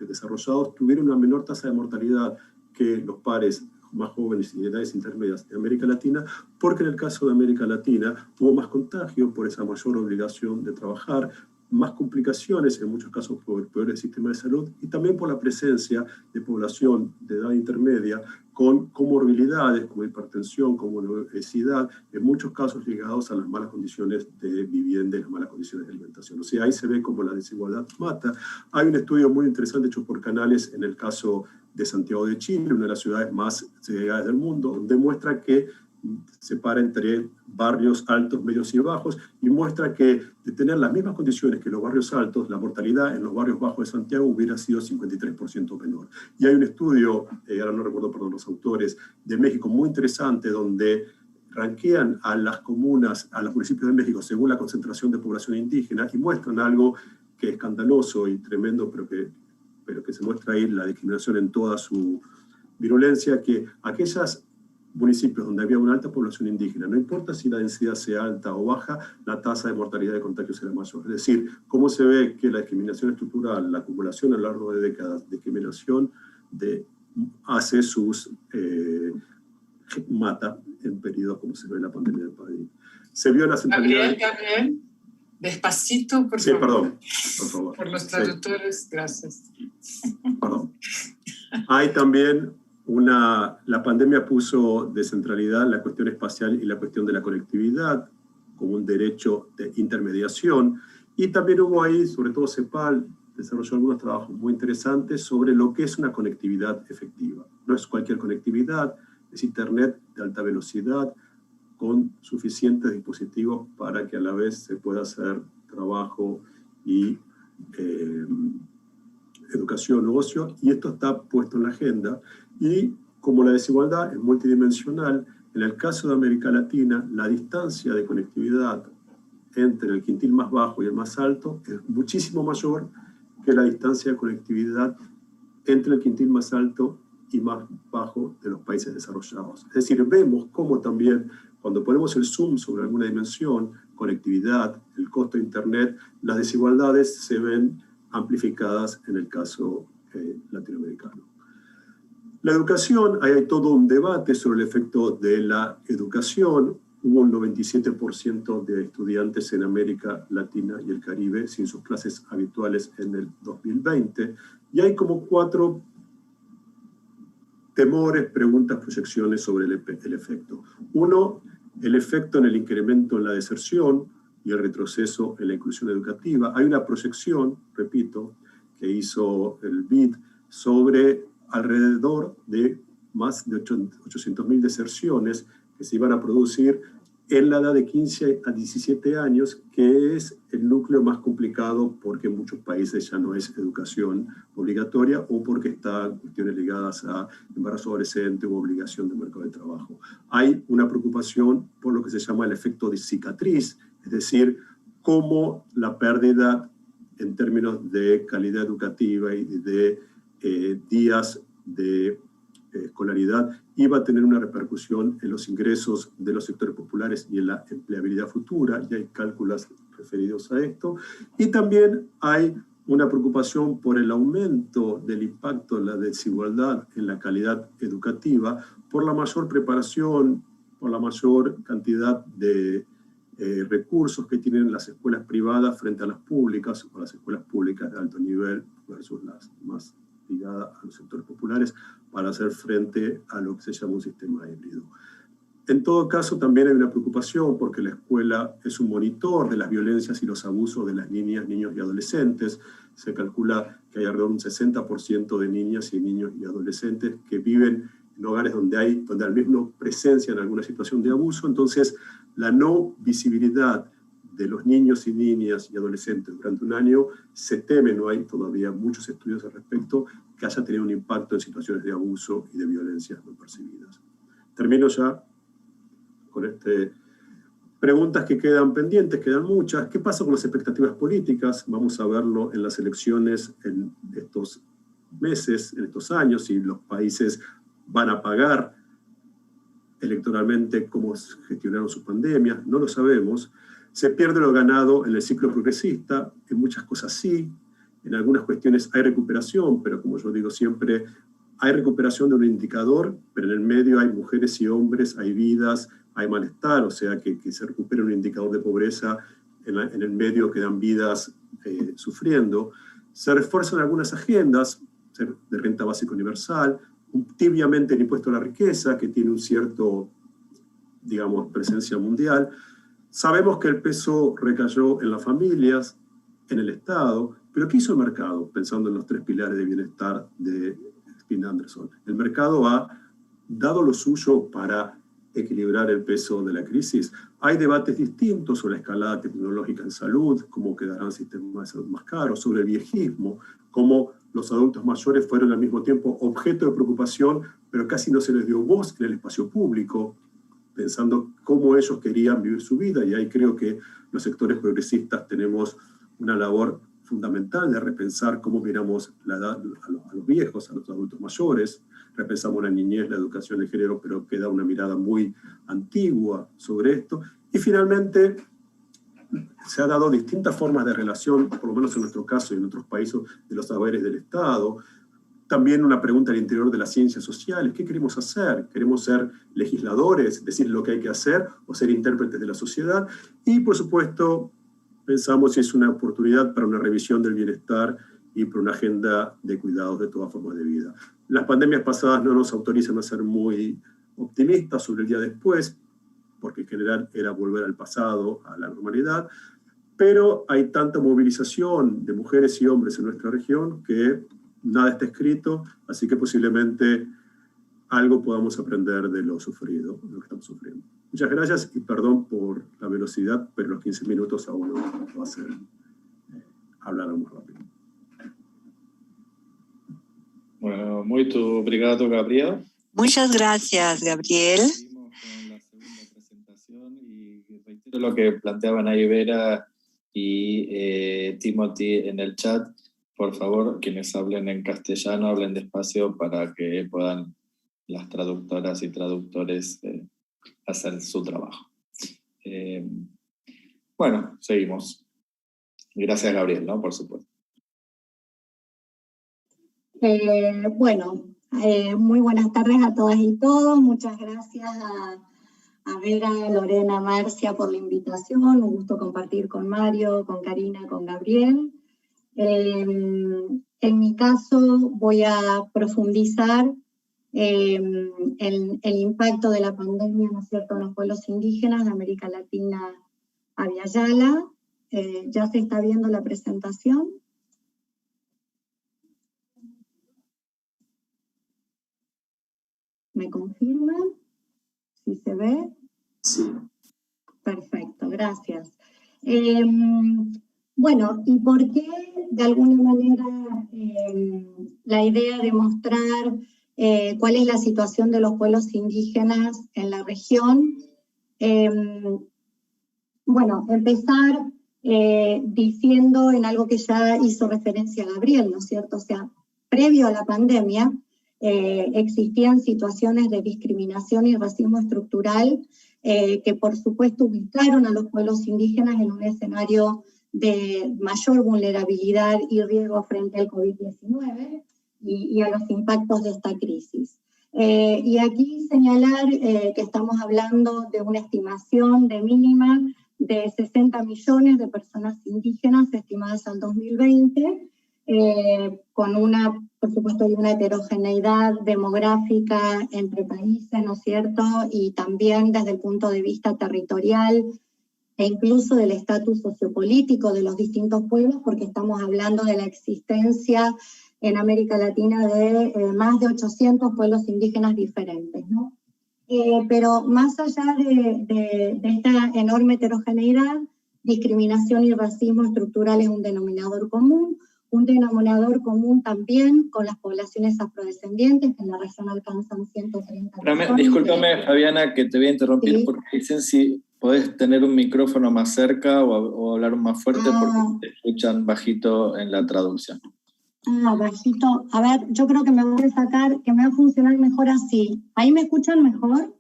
S14: desarrollados, tuvieron una menor tasa de mortalidad que los pares más jóvenes y de edades intermedias de América Latina, porque en el caso de América Latina hubo más contagio por esa mayor obligación de trabajar, más complicaciones, en muchos casos por peores sistemas de salud, y también por la presencia de población de edad intermedia con comorbilidades como hipertensión, como obesidad, en muchos casos ligados a las malas condiciones de vivienda y las malas condiciones de alimentación. O sea, ahí se ve como la desigualdad mata. Hay un estudio muy interesante hecho por Canales en el caso de Santiago de Chile, una de las ciudades más segregadas del mundo, donde muestra que separa entre barrios altos, medios y bajos, y muestra que de tener las mismas condiciones que los barrios altos, la mortalidad en los barrios bajos de Santiago hubiera sido 53% menor. Y hay un estudio, ahora no recuerdo, perdón, los autores, de México muy interesante, donde ranquean a las comunas, a los municipios de México según la concentración de población indígena y muestran algo que es escandaloso y tremendo, pero que se muestra ahí la discriminación en toda su virulencia, que aquellas municipios donde había una alta población indígena, no importa si la densidad sea alta o baja, la tasa de mortalidad de contagios era mayor. Es decir, cómo se ve que la discriminación estructural, la acumulación a lo largo de décadas de discriminación hace sus mata en periodos como se ve en la pandemia del país. Se vio la centralidad...
S3: Gabriel, despacito, por favor.
S14: Sí, perdón, por favor.
S3: Por los traductores, sí. Gracias.
S14: Perdón. Hay también la pandemia puso de centralidad la cuestión espacial y la cuestión de la conectividad como un derecho de intermediación, y también hubo ahí, sobre todo CEPAL, desarrolló algunos trabajos muy interesantes sobre lo que es una conectividad efectiva. No es cualquier conectividad, es internet de alta velocidad con suficientes dispositivos para que a la vez se pueda hacer trabajo y educación, ocio, y esto está puesto en la agenda. Y como la desigualdad es multidimensional, en el caso de América Latina, la distancia de conectividad entre el quintil más bajo y el más alto es muchísimo mayor que la distancia de conectividad entre el quintil más alto y más bajo de los países desarrollados. Es decir, vemos cómo también cuando ponemos el zoom sobre alguna dimensión, conectividad, el costo de Internet, las desigualdades se ven amplificadas en el caso latinoamericano. La educación, ahí hay todo un debate sobre el efecto de la educación. Hubo un 97% de estudiantes en América Latina y el Caribe sin sus clases habituales en el 2020. Y hay como 4 temores, preguntas, proyecciones sobre el efecto. Uno, el efecto en el incremento en la deserción y el retroceso en la inclusión educativa. Hay una proyección, repito, que hizo el BID sobre alrededor de más de 800.000 deserciones que se iban a producir en la edad de 15 a 17 años, que es el núcleo más complicado porque en muchos países ya no es educación obligatoria o porque están cuestiones ligadas a embarazo adolescente u obligación de mercado de trabajo. Hay una preocupación por lo que se llama el efecto de cicatriz, es decir, cómo la pérdida en términos de calidad educativa y de días de escolaridad iba a tener una repercusión en los ingresos de los sectores populares y en la empleabilidad futura, y hay cálculos referidos a esto. Y también hay una preocupación por el aumento del impacto de la desigualdad en la calidad educativa, por la mayor preparación, por la mayor cantidad de recursos que tienen las escuelas privadas frente a las públicas, o las escuelas públicas de alto nivel versus las más ligadas a los sectores populares, para hacer frente a lo que se llama un sistema híbrido. En todo caso, también hay una preocupación porque la escuela es un monitor de las violencias y los abusos de las niñas, niños y adolescentes. Se calcula que hay alrededor de un 60% de niñas y niños y adolescentes que viven en hogares donde al menos presencia en alguna situación de abuso. Entonces, la no visibilidad de los niños y niñas y adolescentes durante un año, se teme, no hay todavía muchos estudios al respecto, que haya tenido un impacto en situaciones de abuso y de violencias no percibidas. Termino ya con preguntas que quedan pendientes, quedan muchas. ¿Qué pasa con las expectativas políticas? Vamos a verlo en las elecciones en estos meses, en estos años, si los países van a pagar electoralmente cómo gestionaron sus pandemias, no lo sabemos. Se pierde lo ganado en el ciclo progresista, en muchas cosas sí, en algunas cuestiones hay recuperación, pero como yo digo siempre, hay recuperación de un indicador, pero en el medio hay mujeres y hombres, hay vidas, hay malestar, o sea que se recupera un indicador de pobreza en el medio quedan vidas sufriendo. Se refuerzan algunas agendas de renta básica universal, tibiamente el impuesto a la riqueza, que tiene un cierto, digamos, presencia mundial. Sabemos que el peso recayó en las familias, en el Estado, pero ¿qué hizo el mercado? Pensando en los 3 pilares de bienestar de Spin Anderson. El mercado ha dado lo suyo para equilibrar el peso de la crisis. Hay debates distintos sobre la escalada tecnológica en salud, cómo quedarán sistemas de salud más caros, sobre el viejismo, cómo los adultos mayores fueron al mismo tiempo objeto de preocupación, pero casi no se les dio voz en el espacio público, pensando cómo ellos querían vivir su vida, y ahí creo que los sectores progresistas tenemos una labor fundamental de repensar cómo miramos la edad a los viejos, a los adultos mayores, repensamos la niñez, la educación de género, pero queda una mirada muy antigua sobre esto, y finalmente se han dado distintas formas de relación, por lo menos en nuestro caso y en otros países, de los saberes del Estado. También una pregunta al interior de las ciencias sociales: ¿qué queremos hacer? ¿Queremos ser legisladores, decir lo que hay que hacer, o ser intérpretes de la sociedad? Y por supuesto, pensamos si es una oportunidad para una revisión del bienestar y para una agenda de cuidados de todas formas de vida. Las pandemias pasadas no nos autorizan a ser muy optimistas sobre el día después, porque en general era volver al pasado, a la normalidad, pero hay tanta movilización de mujeres y hombres en nuestra región que nada está escrito, así que posiblemente algo podamos aprender de lo sufrido, de lo que estamos sufriendo. Muchas gracias y perdón por la velocidad, pero los 15 minutos a uno va a hacer hablar más rápido.
S11: Bueno, muito obrigado, Gabriel.
S1: Muchas gracias, Gabriel.
S11: Seguimos con la segunda presentación y reitero lo que planteaban ahí Vera y Timothy en el chat. Por favor, quienes hablen en castellano, hablen despacio para que puedan las traductoras y traductores hacer su trabajo. Bueno, seguimos. Gracias, Gabriel, ¿no? Por supuesto.
S15: Muy buenas tardes a todas y todos. Muchas gracias a Vera, Lorena, Marcia por la invitación. Un gusto compartir con Mario, con Karina, con Gabriel. En mi caso voy a profundizar el impacto de la pandemia, ¿no es cierto?, en los pueblos indígenas de América Latina, Aviala. ¿Ya se está viendo la presentación? ¿Me confirman? ¿Sí se ve?
S12: Sí.
S15: Perfecto, gracias. Bueno, ¿y por qué de alguna manera la idea de mostrar cuál es la situación de los pueblos indígenas en la región? Bueno, empezar diciendo en algo que ya hizo referencia Gabriel, ¿no es cierto? O sea, previo a la pandemia, existían situaciones de discriminación y racismo estructural que por supuesto ubicaron a los pueblos indígenas en un escenario de mayor vulnerabilidad y riesgo frente al COVID-19 y a los impactos de esta crisis. Y aquí señalar que estamos hablando de una estimación de mínima de 60 millones de personas indígenas estimadas al 2020, con una, por supuesto, una heterogeneidad demográfica entre países, ¿no es cierto? Y también desde el punto de vista territorial e incluso del estatus sociopolítico de los distintos pueblos, porque estamos hablando de la existencia en América Latina de más de 800 pueblos indígenas diferentes, ¿no? Pero más allá de esta enorme heterogeneidad, discriminación y racismo estructural es un denominador común también con las poblaciones afrodescendientes, que en la región alcanzan 130 millones.
S11: Discúlpame, Fabiana, que te voy a interrumpir, ¿sí? Porque dicen si podés tener un micrófono más cerca o hablar más fuerte, porque te escuchan bajito en la traducción.
S15: Bajito. A ver, yo creo que me voy a sacar, que me va a funcionar mejor así. ¿Ahí me escuchan mejor?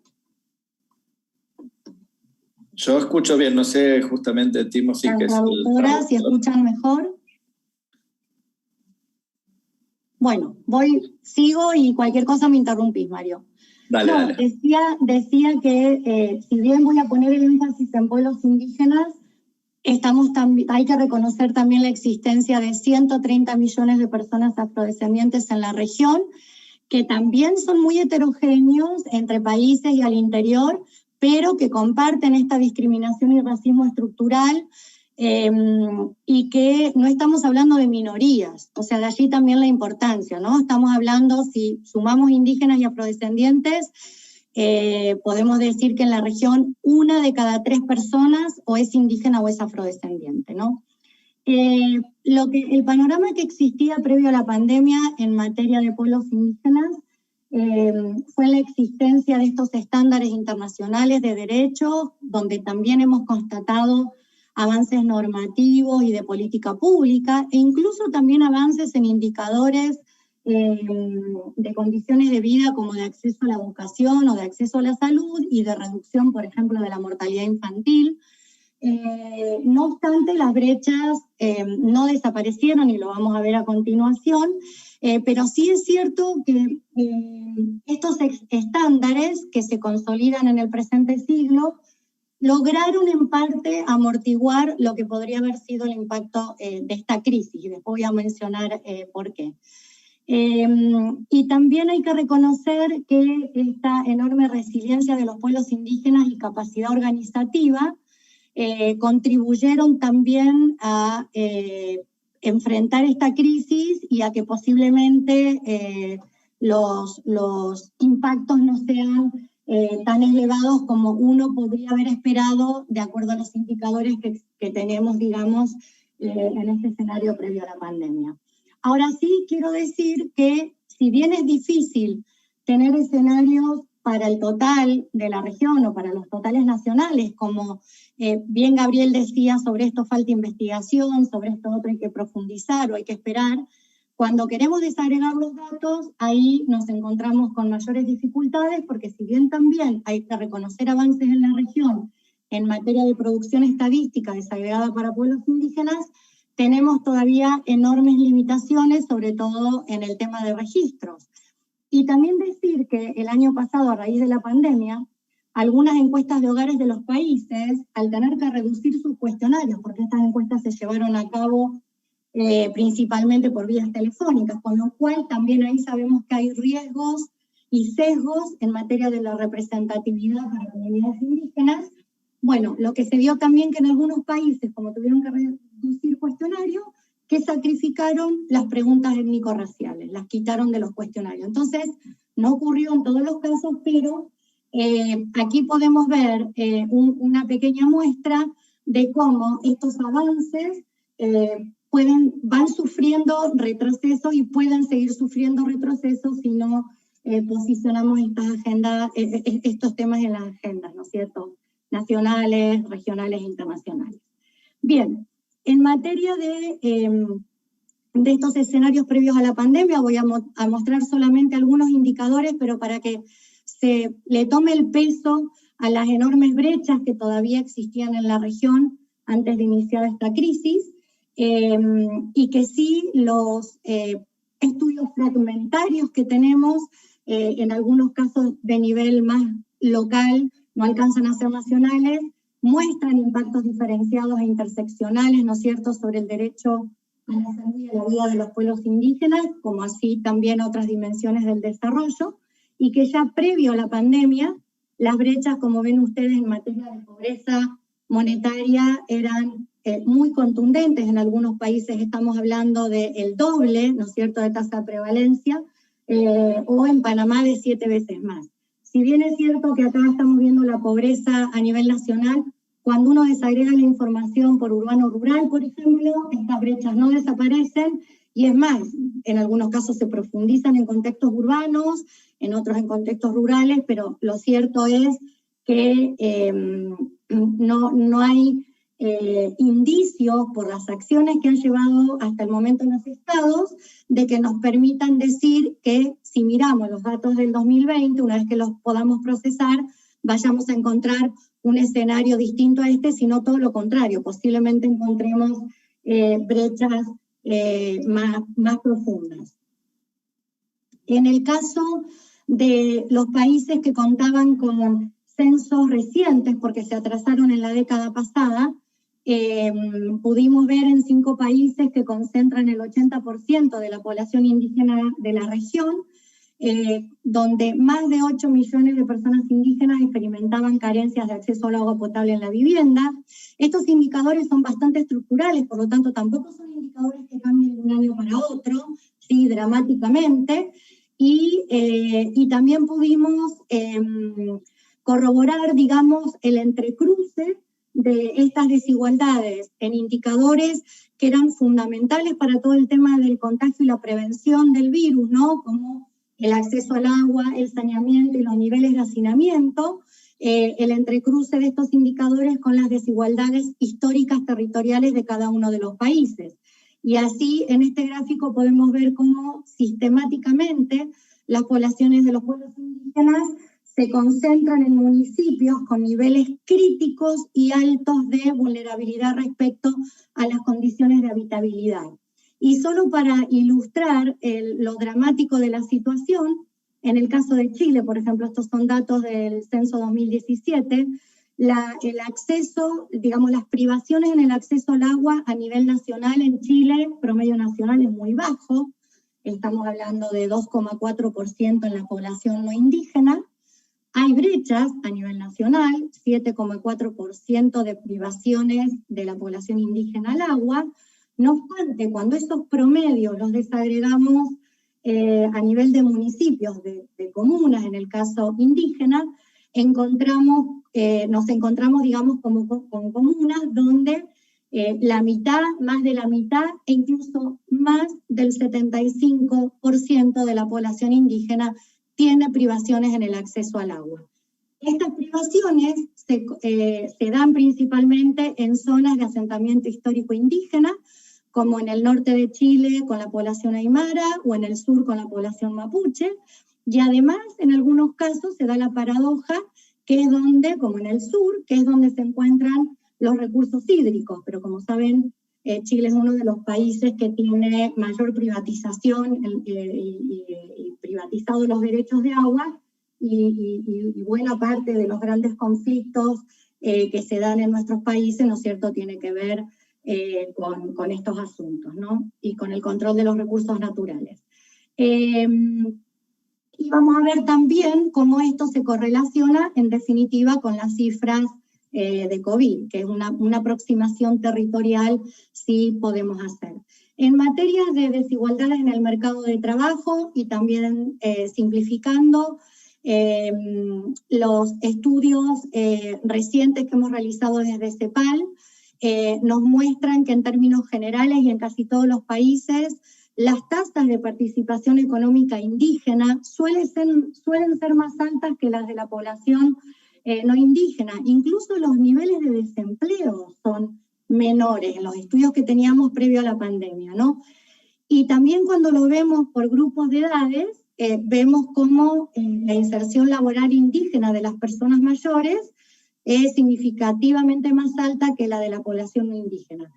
S11: Yo escucho bien, no sé justamente, Timo, sí que es el
S15: traductora, si escuchan mejor. Bueno, sigo y cualquier cosa me interrumpís, Mario.
S11: Dale.
S15: Decía que si bien voy a poner el énfasis en pueblos indígenas, Hay que reconocer también la existencia de 130 millones de personas afrodescendientes en la región, que también son muy heterogéneos entre países y al interior, pero que comparten esta discriminación y racismo estructural, y que no estamos hablando de minorías, o sea, de allí también la importancia, ¿no? Estamos hablando, si sumamos indígenas y afrodescendientes, podemos decir que en la región 1 de cada 3 personas o es indígena o es afrodescendiente, ¿no? El panorama que existía previo a la pandemia en materia de pueblos indígenas fue la existencia de estos estándares internacionales de derechos, donde también hemos constatado avances normativos y de política pública, e incluso también avances en indicadores de condiciones de vida como de acceso a la educación o de acceso a la salud y de reducción, por ejemplo, de la mortalidad infantil. No obstante, las brechas no desaparecieron y lo vamos a ver a continuación, pero sí es cierto que estos estándares que se consolidan en el presente siglo lograron en parte amortiguar lo que podría haber sido el impacto de esta crisis, y después voy a mencionar por qué. Y también hay que reconocer que esta enorme resiliencia de los pueblos indígenas y capacidad organizativa contribuyeron también a enfrentar esta crisis y a que posiblemente los impactos no sean tan elevados como uno podría haber esperado de acuerdo a los indicadores que tenemos, digamos, en este escenario previo a la pandemia. Ahora sí quiero decir que si bien es difícil tener escenarios para el total de la región o para los totales nacionales, como bien Gabriel decía, sobre esto falta investigación, sobre esto otro hay que profundizar o hay que esperar, cuando queremos desagregar los datos, ahí nos encontramos con mayores dificultades, porque si bien también hay que reconocer avances en la región en materia de producción estadística desagregada para pueblos indígenas, tenemos todavía enormes limitaciones, sobre todo en el tema de registros. Y también decir que el año pasado, a raíz de la pandemia, algunas encuestas de hogares de los países, al tener que reducir sus cuestionarios, porque estas encuestas se llevaron a cabo principalmente por vías telefónicas, con lo cual también ahí sabemos que hay riesgos y sesgos en materia de la representatividad para comunidades indígenas. Bueno, lo que se vio también que en algunos países, como tuvieron que reducir cuestionarios, que sacrificaron las preguntas étnico-raciales, las quitaron de los cuestionarios. Entonces, no ocurrió en todos los casos, pero aquí podemos ver una pequeña muestra de cómo estos avances van sufriendo retrocesos y pueden seguir sufriendo retrocesos si no posicionamos estos temas en las agendas, ¿no es cierto?, nacionales, regionales e internacionales. Bien, en materia de estos escenarios previos a la pandemia, voy a mostrar solamente algunos indicadores, pero para que se le tome el peso a las enormes brechas que todavía existían en la región antes de iniciar esta crisis, y que sí los estudios fragmentarios que tenemos, en algunos casos de nivel más local, no alcanzan a ser nacionales, muestran impactos diferenciados e interseccionales, ¿no es cierto?, sobre el derecho a la salud y a la vida de los pueblos indígenas, como así también otras dimensiones del desarrollo, y que ya previo a la pandemia, las brechas, como ven ustedes, en materia de pobreza monetaria eran muy contundentes. En algunos países estamos hablando del doble, ¿no es cierto?, de tasa de prevalencia, o en Panamá de 7 veces más. Si bien es cierto que acá estamos viendo la pobreza a nivel nacional, cuando uno desagrega la información por urbano-rural, por ejemplo, estas brechas no desaparecen, y es más, en algunos casos se profundizan en contextos urbanos, en otros en contextos rurales, pero lo cierto es que no hay indicios por las acciones que han llevado hasta el momento en los estados de que nos permitan decir que si miramos los datos del 2020, una vez que los podamos procesar, vayamos a encontrar un escenario distinto a este, sino todo lo contrario, posiblemente encontremos brechas más profundas. En el caso de los países que contaban con censos recientes, porque se atrasaron en la década pasada, pudimos ver en 5 países que concentran el 80% de la población indígena de la región, donde más de 8 millones de personas indígenas experimentaban carencias de acceso al agua potable en la vivienda. Estos indicadores son bastante estructurales, por lo tanto tampoco son indicadores que cambian de un año para otro, ¿sí? Dramáticamente, y también pudimos corroborar, digamos, el entrecruce de estas desigualdades en indicadores que eran fundamentales para todo el tema del contagio y la prevención del virus, ¿no? Como el acceso al agua, el saneamiento y los niveles de hacinamiento, el entrecruce de estos indicadores con las desigualdades históricas territoriales de cada uno de los países. Y así, en este gráfico podemos ver cómo sistemáticamente las poblaciones de los pueblos indígenas se concentran en municipios con niveles críticos y altos de vulnerabilidad respecto a las condiciones de habitabilidad. Y solo para ilustrar lo dramático de la situación, en el caso de Chile, por ejemplo, estos son datos del censo 2017, el acceso, digamos, las privaciones en el acceso al agua a nivel nacional en Chile, promedio nacional es muy bajo, estamos hablando de 2,4% en la población no indígena. Hay brechas a nivel nacional, 7,4% de privaciones de la población indígena al agua. No obstante, cuando esos promedios los desagregamos a nivel de municipios, de comunas, en el caso indígena, nos encontramos, digamos, con comunas donde la mitad, más de la mitad, e incluso más del 75% de la población indígena tiene privaciones en el acceso al agua. Estas privaciones se dan principalmente en zonas de asentamiento histórico indígena, como en el norte de Chile con la población aymara o en el sur con la población mapuche, y además en algunos casos se da la paradoja que es donde, como en el sur, que es donde se encuentran los recursos hídricos, pero como saben, Chile es uno de los países que tiene mayor privatización y privatizado los derechos de agua, y buena parte de los grandes conflictos que se dan en nuestros países, ¿no es cierto?, tiene que ver con estos asuntos, ¿no? Y con el control de los recursos naturales. Y vamos a ver también cómo esto se correlaciona, en definitiva, con las cifras de COVID, que es una aproximación territorial, sí podemos hacer. En materia de desigualdades en el mercado de trabajo, y también simplificando, los estudios recientes que hemos realizado desde CEPAL nos muestran que en términos generales y en casi todos los países, las tasas de participación económica indígena suelen ser más altas que las de la población no indígena. Incluso los niveles de desempleo son menores en los estudios que teníamos previo a la pandemia, ¿no? Y también cuando lo vemos por grupos de edades, vemos cómo la inserción laboral indígena de las personas mayores es significativamente más alta que la de la población no indígena.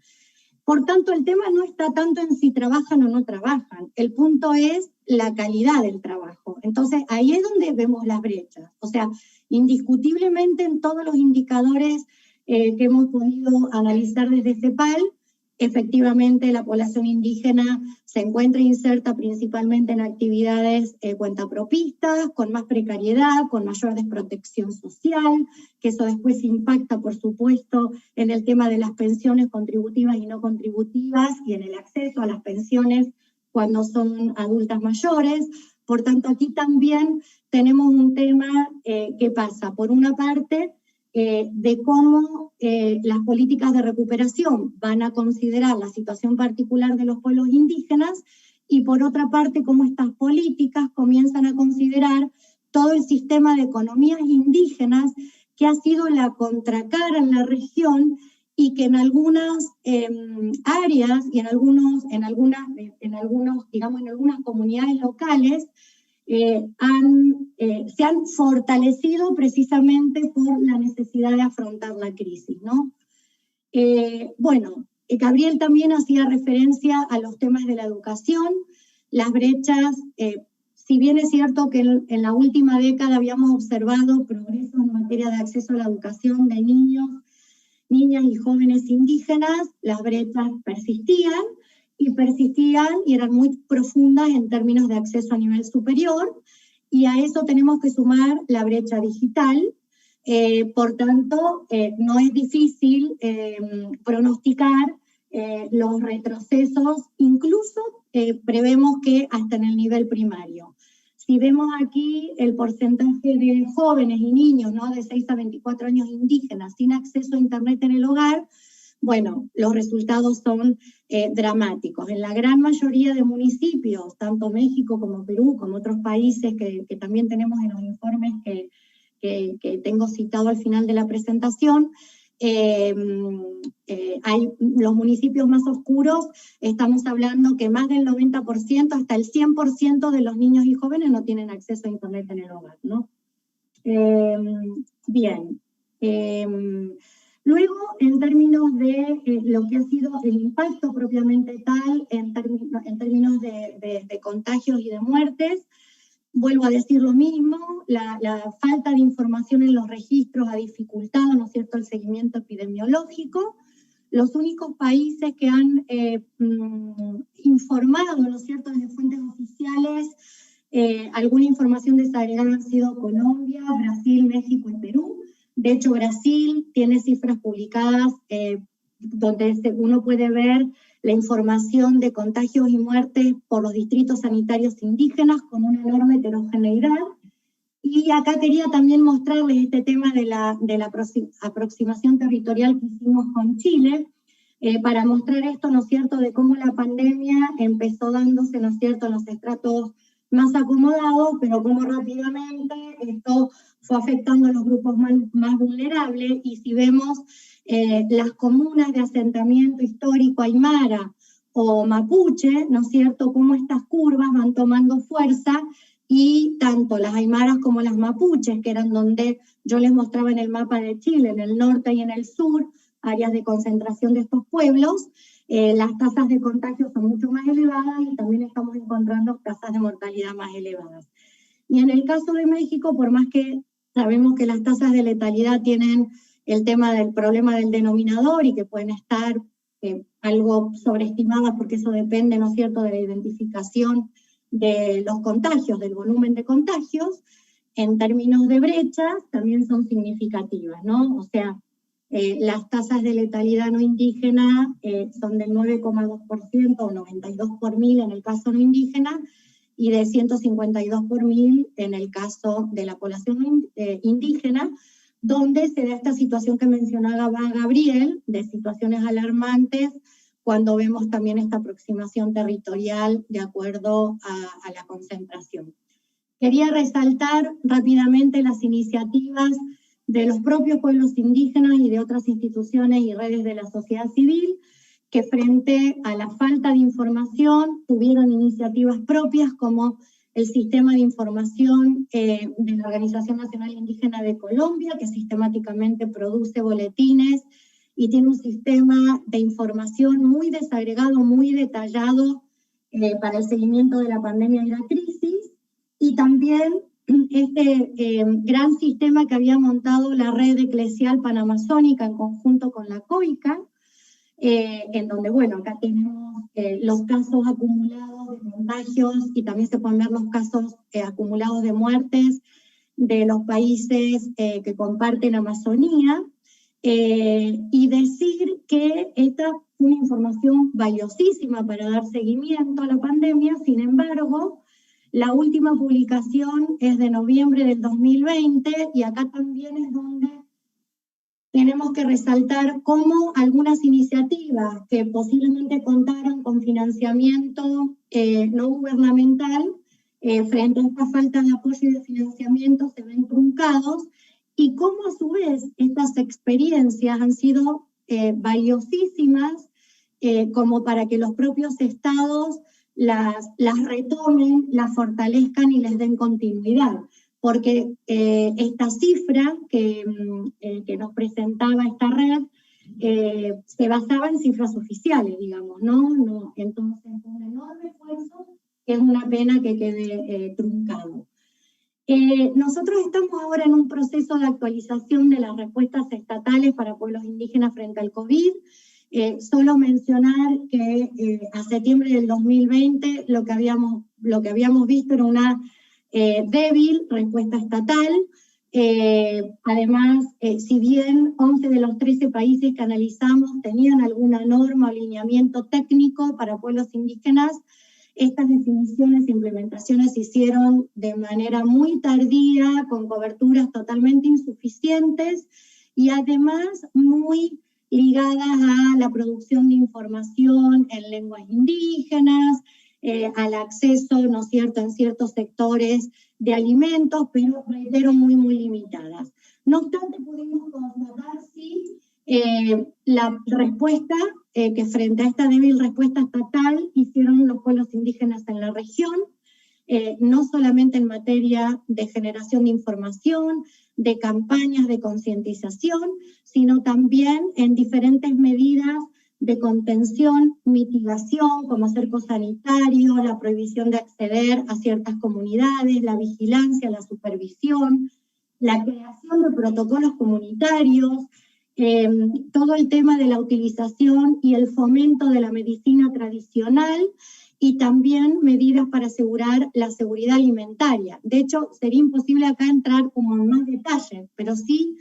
S15: Por tanto, el tema no está tanto en si trabajan o no trabajan, el punto es la calidad del trabajo. Entonces, ahí es donde vemos las brechas. O sea, indiscutiblemente en todos los indicadores que hemos podido analizar desde CEPAL, efectivamente la población indígena se encuentra inserta principalmente en actividades cuentapropistas, con más precariedad, con mayor desprotección social, que eso después impacta, por supuesto, en el tema de las pensiones contributivas y no contributivas, y en el acceso a las pensiones cuando son adultas mayores. Por tanto, aquí también tenemos un tema que pasa, por una parte, de cómo las políticas de recuperación van a considerar la situación particular de los pueblos indígenas, y por otra parte, cómo estas políticas comienzan a considerar todo el sistema de economías indígenas que ha sido la contracara en la región, y que en algunas áreas y en algunas comunidades locales se han fortalecido precisamente por la necesidad de afrontar la crisis, ¿no? Bueno, Gabriel también hacía referencia a los temas de la educación, las brechas, si bien es cierto que en la última década habíamos observado progreso en materia de acceso a la educación de niños niñas y jóvenes indígenas, las brechas persistían y eran muy profundas en términos de acceso a nivel superior, y a eso tenemos que sumar la brecha digital. Por tanto, no es difícil pronosticar los retrocesos, incluso prevemos que hasta en el nivel primario. Si vemos aquí el porcentaje de jóvenes y niños, ¿no?, de 6 a 24 años indígenas sin acceso a Internet en el hogar, bueno, los resultados son dramáticos. En la gran mayoría de municipios, tanto México como Perú, como otros países que también tenemos en los informes que tengo citado al final de la presentación, hay los municipios más oscuros, estamos hablando que más del 90%, hasta el 100% de los niños y jóvenes no tienen acceso a Internet en el hogar, ¿no? Bien. Luego, en términos de lo que ha sido el impacto propiamente tal, en términos de contagios y de muertes, vuelvo a decir lo mismo, la falta de información en los registros ha dificultado, ¿no es cierto?, el seguimiento epidemiológico. Los únicos países que han informado, ¿no es cierto?, desde fuentes oficiales, alguna información desagregada han sido Colombia, Brasil, México y Perú. De hecho, Brasil tiene cifras publicadas donde uno puede ver la información de contagios y muertes por los distritos sanitarios indígenas con una enorme heterogeneidad. Y acá quería también mostrarles este tema de la aproximación territorial que hicimos con Chile, para mostrar esto, ¿no es cierto?, de cómo la pandemia empezó dándose, ¿no es cierto?, en los estratos más acomodados, pero cómo rápidamente esto fue afectando a los grupos más vulnerables. Y si vemos las comunas de asentamiento histórico aymara o mapuche, ¿no es cierto?, cómo estas curvas van tomando fuerza, y tanto las aymaras como las mapuches, que eran donde yo les mostraba en el mapa de Chile, en el norte y en el sur, áreas de concentración de estos pueblos, las tasas de contagio son mucho más elevadas y también estamos encontrando tasas de mortalidad más elevadas. Y en el caso de México, por más que sabemos que las tasas de letalidad tienen el tema del problema del denominador y que pueden estar algo sobreestimadas, porque eso depende, ¿no es cierto?, de la identificación de los contagios, del volumen de contagios, en términos de brechas también son significativas, ¿no? O sea, las tasas de letalidad no indígena son del 9,2% o 92 por mil en el caso no indígena, y de 152 por mil en el caso de la población indígena, donde se da esta situación que mencionaba Gabriel, de situaciones alarmantes, cuando vemos también esta aproximación territorial de acuerdo a la concentración. Quería resaltar rápidamente las iniciativas de los propios pueblos indígenas y de otras instituciones y redes de la sociedad civil, que frente a la falta de información tuvieron iniciativas propias, como el Sistema de Información de la Organización Nacional Indígena de Colombia, que sistemáticamente produce boletines y tiene un sistema de información muy desagregado, muy detallado para el seguimiento de la pandemia y la crisis, y también este gran sistema que había montado la red eclesial panamazónica en conjunto con la COICA, en donde, bueno, acá tenemos los casos acumulados de contagios y también se pueden ver los casos acumulados de muertes de los países que comparten Amazonía, y decir que esta es una información valiosísima para dar seguimiento a la pandemia. Sin embargo, la última publicación es de noviembre del 2020, y acá también es donde tenemos que resaltar cómo algunas iniciativas que posiblemente contaron con financiamiento no gubernamental, frente a esta falta de apoyo y de financiamiento, se ven truncados, y cómo a su vez estas experiencias han sido valiosísimas como para que los propios estados las retomen, las fortalezcan y les den continuidad. Porque esta cifra que nos presentaba esta red se basaba en cifras oficiales, digamos, ¿no? Entonces, un enorme esfuerzo, que es una pena que quede truncado. Nosotros estamos ahora en un proceso de actualización de las respuestas estatales para pueblos indígenas frente al COVID. Solo mencionar que a septiembre del 2020 lo que habíamos visto era una débil respuesta estatal. Además, si bien 11 de los 13 países que analizamos tenían alguna norma o alineamiento técnico para pueblos indígenas, estas definiciones e implementaciones se hicieron de manera muy tardía, con coberturas totalmente insuficientes y además muy ligadas a la producción de información en lenguas indígenas, al acceso, ¿no es cierto?, en ciertos sectores de alimentos, pero reitero, muy limitadas. No obstante, pudimos constatar, sí, la respuesta que frente a esta débil respuesta estatal hicieron los pueblos indígenas en la región, no solamente en materia de generación de información, de campañas de concientización, sino también en diferentes medidas de contención, mitigación, como cerco sanitario, la prohibición de acceder a ciertas comunidades, la vigilancia, la supervisión, la creación de protocolos comunitarios, todo el tema de la utilización y el fomento de la medicina tradicional y también medidas para asegurar la seguridad alimentaria. De hecho, sería imposible acá entrar como en más detalle, pero sí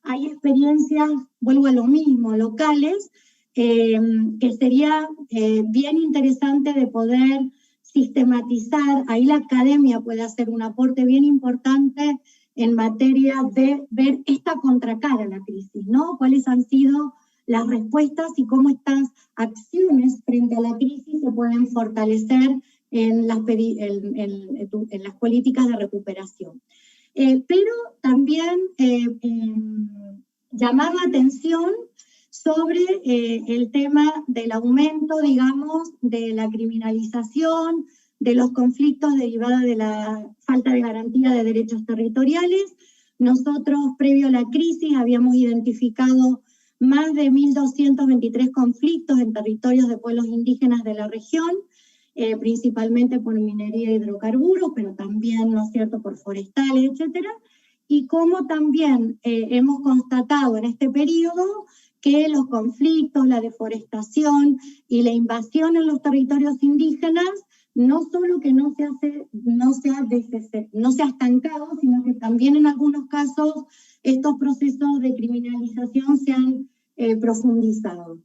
S15: hay experiencias, vuelvo a lo mismo, locales, que sería bien interesante de poder sistematizar. Ahí la academia puede hacer un aporte bien importante en materia de ver esta contracara a la crisis, ¿no? Cuáles han sido las respuestas y cómo estas acciones frente a la crisis se pueden fortalecer en las políticas de recuperación. Pero también llamar la atención sobre el tema del aumento, digamos, de la criminalización, de los conflictos derivados de la falta de garantía de derechos territoriales. Nosotros, previo a la crisis, habíamos identificado más de 1.223 conflictos en territorios de pueblos indígenas de la región, principalmente por minería y hidrocarburos, pero también, ¿no es cierto?, por forestales, etcétera. Y como también hemos constatado en este periodo que los conflictos, la deforestación y la invasión en los territorios indígenas no solo que no se ha estancado, sino que también en algunos casos estos procesos de criminalización se han profundizado.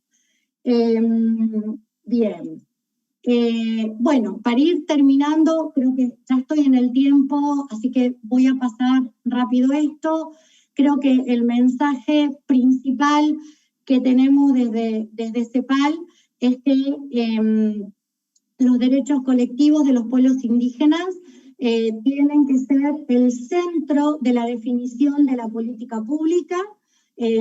S15: Bien. Bueno, para ir terminando, creo que ya estoy en el tiempo, así que voy a pasar rápido esto. Creo que el mensaje principal que tenemos desde CEPAL es que los derechos colectivos de los pueblos indígenas tienen que ser el centro de la definición de la política pública,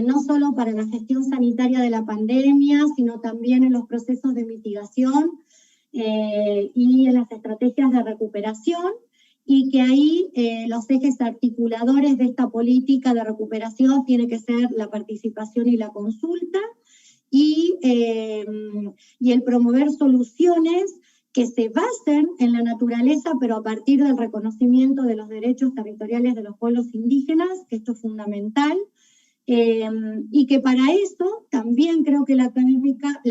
S15: no solo para la gestión sanitaria de la pandemia, sino también en los procesos de mitigación y en las estrategias de recuperación, y que ahí los ejes articuladores de esta política de recuperación tiene que ser la participación y la consulta, y el promover soluciones que se basen en la naturaleza, pero a partir del reconocimiento de los derechos territoriales de los pueblos indígenas, que esto es fundamental, y que para eso también creo que la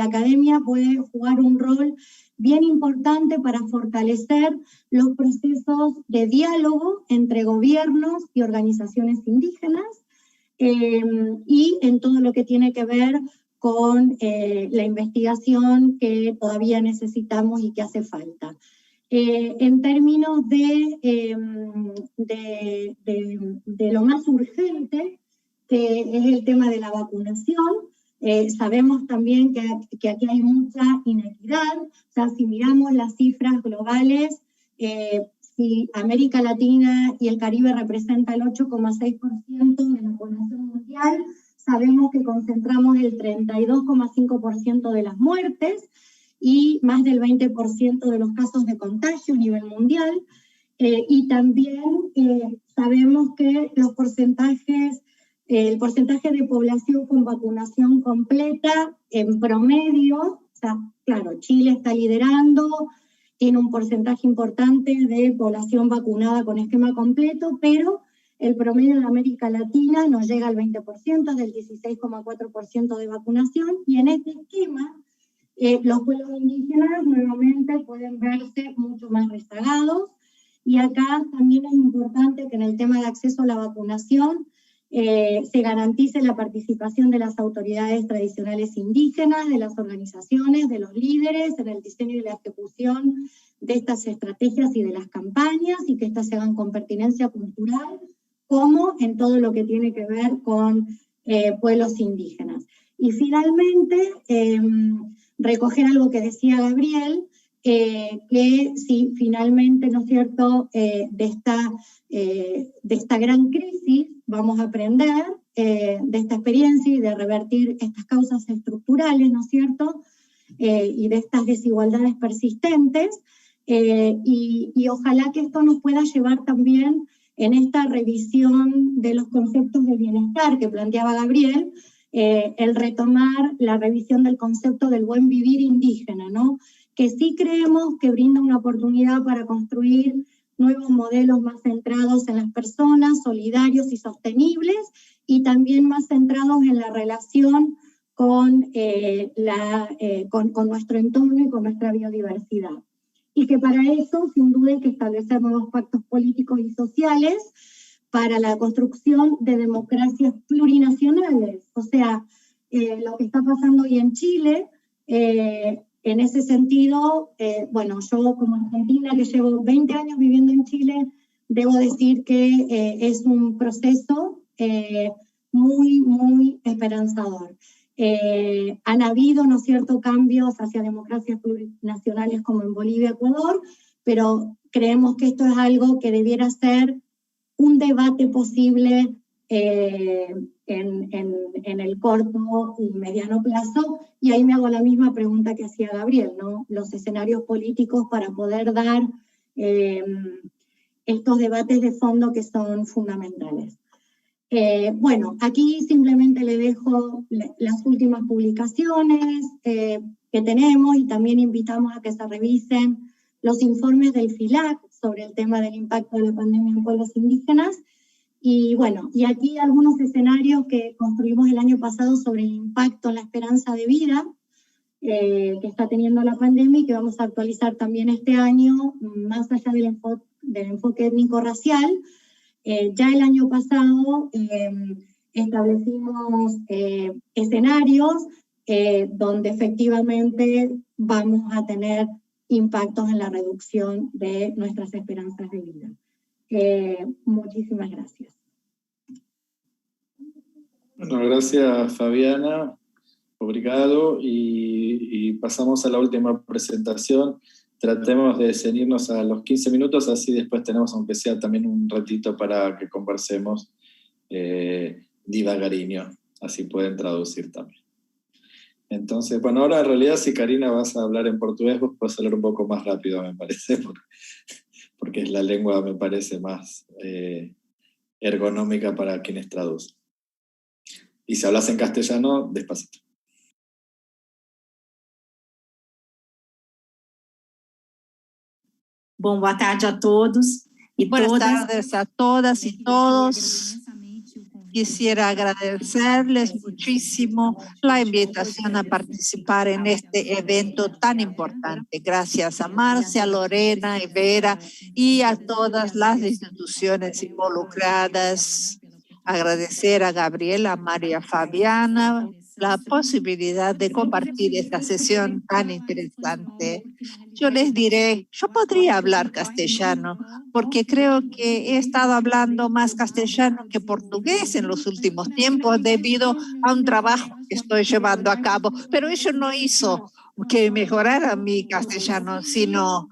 S15: academia puede jugar un rol bien importante para fortalecer los procesos de diálogo entre gobiernos y organizaciones indígenas, y en todo lo que tiene que ver con la investigación que todavía necesitamos y que hace falta. En términos de lo más urgente, que es el tema de la vacunación, sabemos también que aquí hay mucha inequidad. O sea, si miramos las cifras globales, si América Latina y el Caribe representa el 8,6% de la población mundial, sabemos que concentramos el 32,5% de las muertes y más del 20% de los casos de contagio a nivel mundial. Y también sabemos que el porcentaje de población con vacunación completa en promedio, o sea, claro, Chile está liderando, tiene un porcentaje importante de población vacunada con esquema completo, pero el promedio de América Latina no llega al 20%, del 16,4% de vacunación, y en este esquema los pueblos indígenas nuevamente pueden verse mucho más rezagados, y acá también es importante que en el tema de acceso a la vacunación se garantice la participación de las autoridades tradicionales indígenas, de las organizaciones, de los líderes, en el diseño y la ejecución de estas estrategias y de las campañas, y que éstas se hagan con pertinencia cultural, como en todo lo que tiene que ver con pueblos indígenas. Y finalmente, recoger algo que decía Gabriel, que si finalmente, ¿no es cierto?, de esta gran crisis vamos a aprender de esta experiencia y de revertir estas causas estructurales, ¿no es cierto?, y de estas desigualdades persistentes, y ojalá que esto nos pueda llevar también en esta revisión de los conceptos de bienestar que planteaba Gabriel, el retomar la revisión del concepto del buen vivir indígena, ¿no?, que sí creemos que brinda una oportunidad para construir nuevos modelos más centrados en las personas, solidarios y sostenibles, y también más centrados en la relación con nuestro entorno y con nuestra biodiversidad. Y que para eso, sin duda, hay que establecer nuevos pactos políticos y sociales para la construcción de democracias plurinacionales. O sea, lo que está pasando hoy en Chile, en ese sentido, bueno, yo como argentina que llevo 20 años viviendo en Chile, debo decir que es un proceso muy, muy esperanzador. Han habido, ¿no es cierto?, cambios hacia democracias plurinacionales como en Bolivia, Ecuador, pero creemos que esto es algo que debiera ser un debate posible en el corto y mediano plazo, y ahí me hago la misma pregunta que hacía Gabriel, ¿no?, los escenarios políticos para poder dar estos debates de fondo que son fundamentales. Bueno, aquí simplemente le dejo las últimas publicaciones que tenemos, y también invitamos a que se revisen los informes del FILAC sobre el tema del impacto de la pandemia en pueblos indígenas. Y bueno, y aquí algunos escenarios que construimos el año pasado sobre el impacto en la esperanza de vida que está teniendo la pandemia, y que vamos a actualizar también este año, más allá del enfoque étnico-racial. Ya el año pasado establecimos escenarios donde efectivamente vamos a tener impactos en la reducción de nuestras esperanzas de vida. Muchísimas gracias.
S11: Bueno, gracias Fabiana, obrigado, y pasamos a la última presentación. Tratemos de ceñirnos a los 15 minutos, así después tenemos aunque sea también un ratito para que conversemos divagariño, así pueden traducir también. Entonces, bueno, ahora en realidad si Karina vas a hablar en portugués, vos podés hablar un poco más rápido, me parece, porque es la lengua, me parece, más ergonómica para quienes traducen. Y si hablas en castellano, despacito.
S13: Bom, boa tarde a todos y
S2: Buenas
S13: todas.
S2: tardes a todas y todos. Quisiera agradecerles muchísimo la invitación a participar en este evento tan importante. Gracias a Marcia, Lorena, Vera y a todas las instituciones involucradas. Agradecer a Gabriela, a María Fabiana, la posibilidad de compartir esta sesión tan interesante. Yo les diré, yo podría hablar castellano, porque creo que he estado hablando más castellano que portugués en los últimos tiempos debido a un trabajo que estoy llevando a cabo, pero eso no hizo que mejorara mi castellano, sino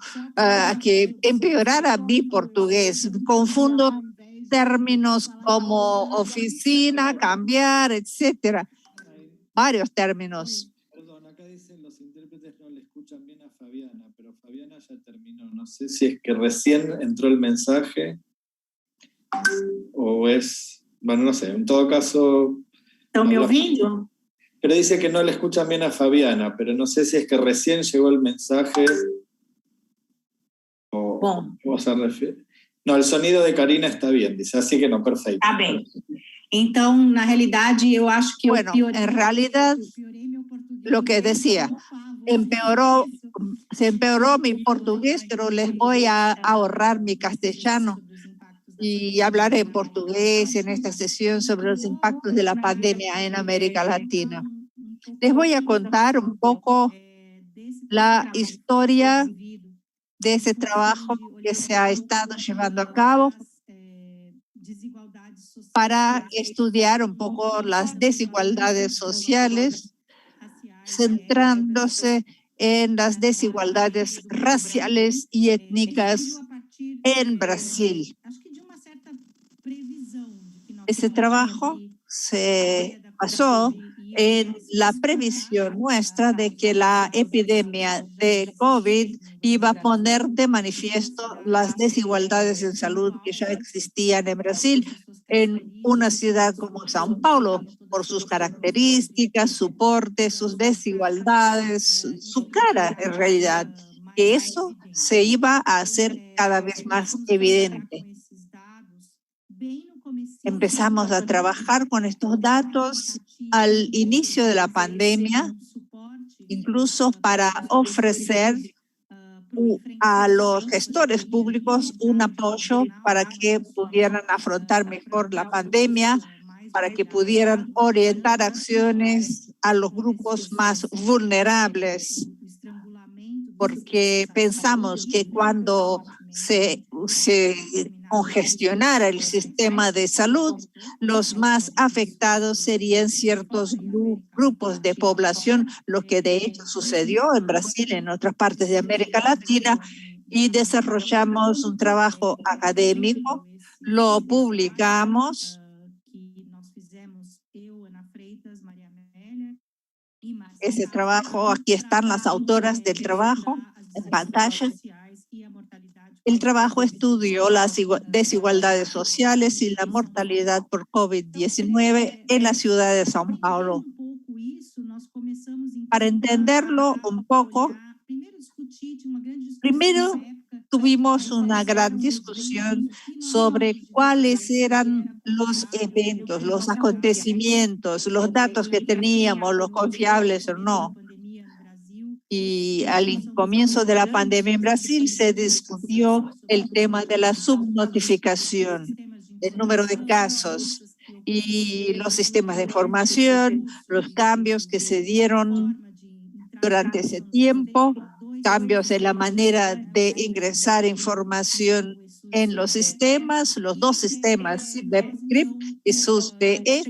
S2: que empeorara mi portugués. Confundo términos como oficina, cambiar, etcétera. Varios términos.
S11: Perdón, acá dicen los intérpretes no le escuchan bien a Fabiana, pero Fabiana ya terminó. No sé si es que recién entró el mensaje o es... Bueno, no sé, en todo caso...
S13: ¿Están me ouvindo?
S11: Pero dice que no le escuchan bien a Fabiana, pero no sé si es que recién llegó el mensaje
S13: Bom,
S11: No, el sonido de Karina está bien, dice, así que no, perfecto.
S13: tá bem. Então, na realidade, eu acho que
S2: Bueno, en realidad, lo que decía, se empeoró mi portugués, pero les voy a ahorrar mi castellano y hablaré en portugués en esta sesión sobre los impactos de la pandemia en América Latina. Les voy a contar un poco la historia de ese trabajo que se ha estado llevando a cabo para estudiar un poco las desigualdades sociales, centrándose en las desigualdades raciales y étnicas en Brasil. Ese trabajo se basó en la previsión nuestra de que la epidemia de COVID iba a poner de manifiesto las desigualdades en salud que ya existían en Brasil, en una ciudad como São Paulo, por sus características, su porte, sus desigualdades, su cara en realidad, que eso se iba a hacer cada vez más evidente. Empezamos a trabajar con estos datos al inicio de la pandemia, incluso para ofrecer a los gestores públicos un apoyo para que pudieran afrontar mejor la pandemia, para que pudieran orientar acciones a los grupos más vulnerables, porque pensamos que cuando se congestionara el sistema de salud, los más afectados serían ciertos grupos de población, lo que de hecho sucedió en Brasil, en otras partes de América Latina, y desarrollamos un trabajo académico, lo publicamos. Ese trabajo, aquí están las autoras del trabajo en pantalla. El trabajo estudió las desigualdades sociales y la mortalidad por COVID-19 en la ciudad de São Paulo. Para entenderlo un poco, primero tuvimos una gran discusión sobre cuáles eran los eventos, los acontecimientos, los datos que teníamos, los confiables o no. Y al comienzo de la pandemia en Brasil se discutió el tema de la subnotificación, el número de casos y los sistemas de información, los cambios que se dieron durante ese tiempo, cambios en la manera de ingresar información en los sistemas, los dos sistemas, CIBEP-CRIP y SUS-BE.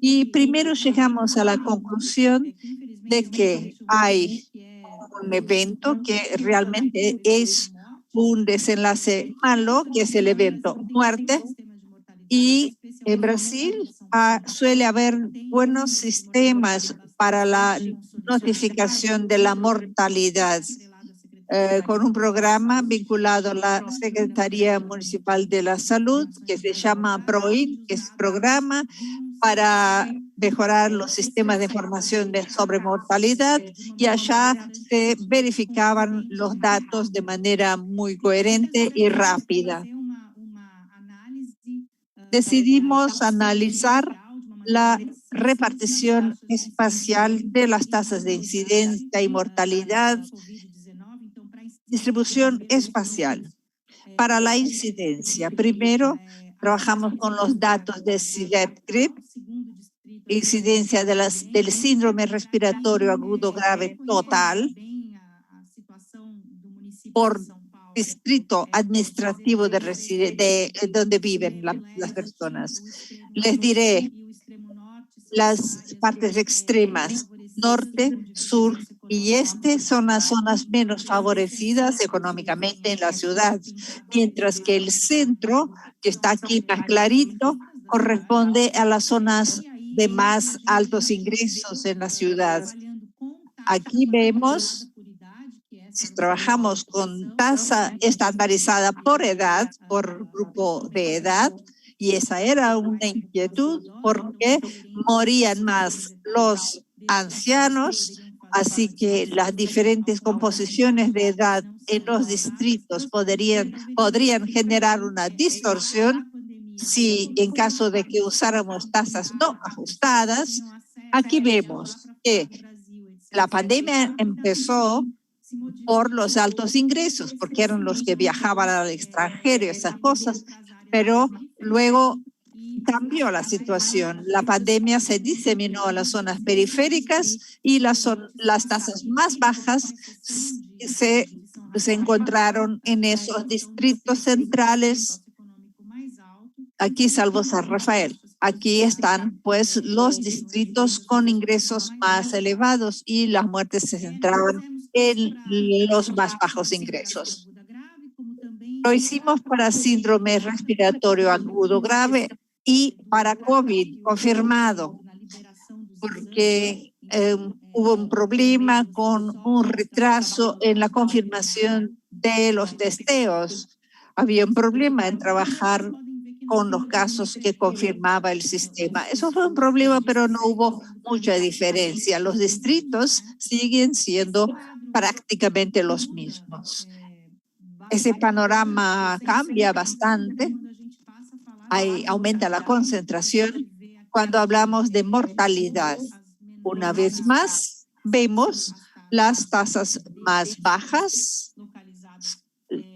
S2: Y primero llegamos a la conclusión de que hay un evento que realmente es un desenlace malo, que es el evento muerte, y en Brasil suele haber buenos sistemas para la notificación de la mortalidad, con un programa vinculado a la Secretaría Municipal de la Salud, que se llama PROIN, que es programa para mejorar los sistemas de información sobre mortalidad, y allá se verificaban los datos de manera muy coherente y rápida. Decidimos analizar la repartición espacial de las tasas de incidencia y mortalidad, distribución espacial. Para la incidencia, primero trabajamos con los datos de CIBEP-CRIP, incidencia del síndrome respiratorio agudo grave total por distrito administrativo de donde viven las personas. Les diré las partes extremas, norte, sur y este son las zonas menos favorecidas económicamente en la ciudad, mientras que el centro, que está aquí más clarito, corresponde a las zonas de más altos ingresos en la ciudad. Aquí vemos, si trabajamos con tasa estandarizada por edad, por grupo de edad, y esa era una inquietud porque morían más los ancianos Así que las diferentes composiciones de edad en los distritos podrían generar una distorsión si en caso de que usáramos tasas no ajustadas. Aquí vemos que la pandemia empezó por los altos ingresos, porque eran los que viajaban al extranjero y esas cosas, pero luego cambió la situación. La pandemia se diseminó a las zonas periféricas y las tasas más bajas se encontraron en esos distritos centrales. Aquí salvo San Rafael. Aquí están pues los distritos con ingresos más elevados y las muertes se centraron en los más bajos ingresos. Lo hicimos para síndrome respiratorio agudo grave y para COVID confirmado, porque hubo un problema con un retraso en la confirmación de los testeos. Había un problema en trabajar con los casos que confirmaba el sistema. Eso fue un problema, pero no hubo mucha diferencia. Los distritos siguen siendo prácticamente los mismos. Ese panorama cambia bastante. Aumenta la concentración cuando hablamos de mortalidad. Una vez más, vemos las tasas más bajas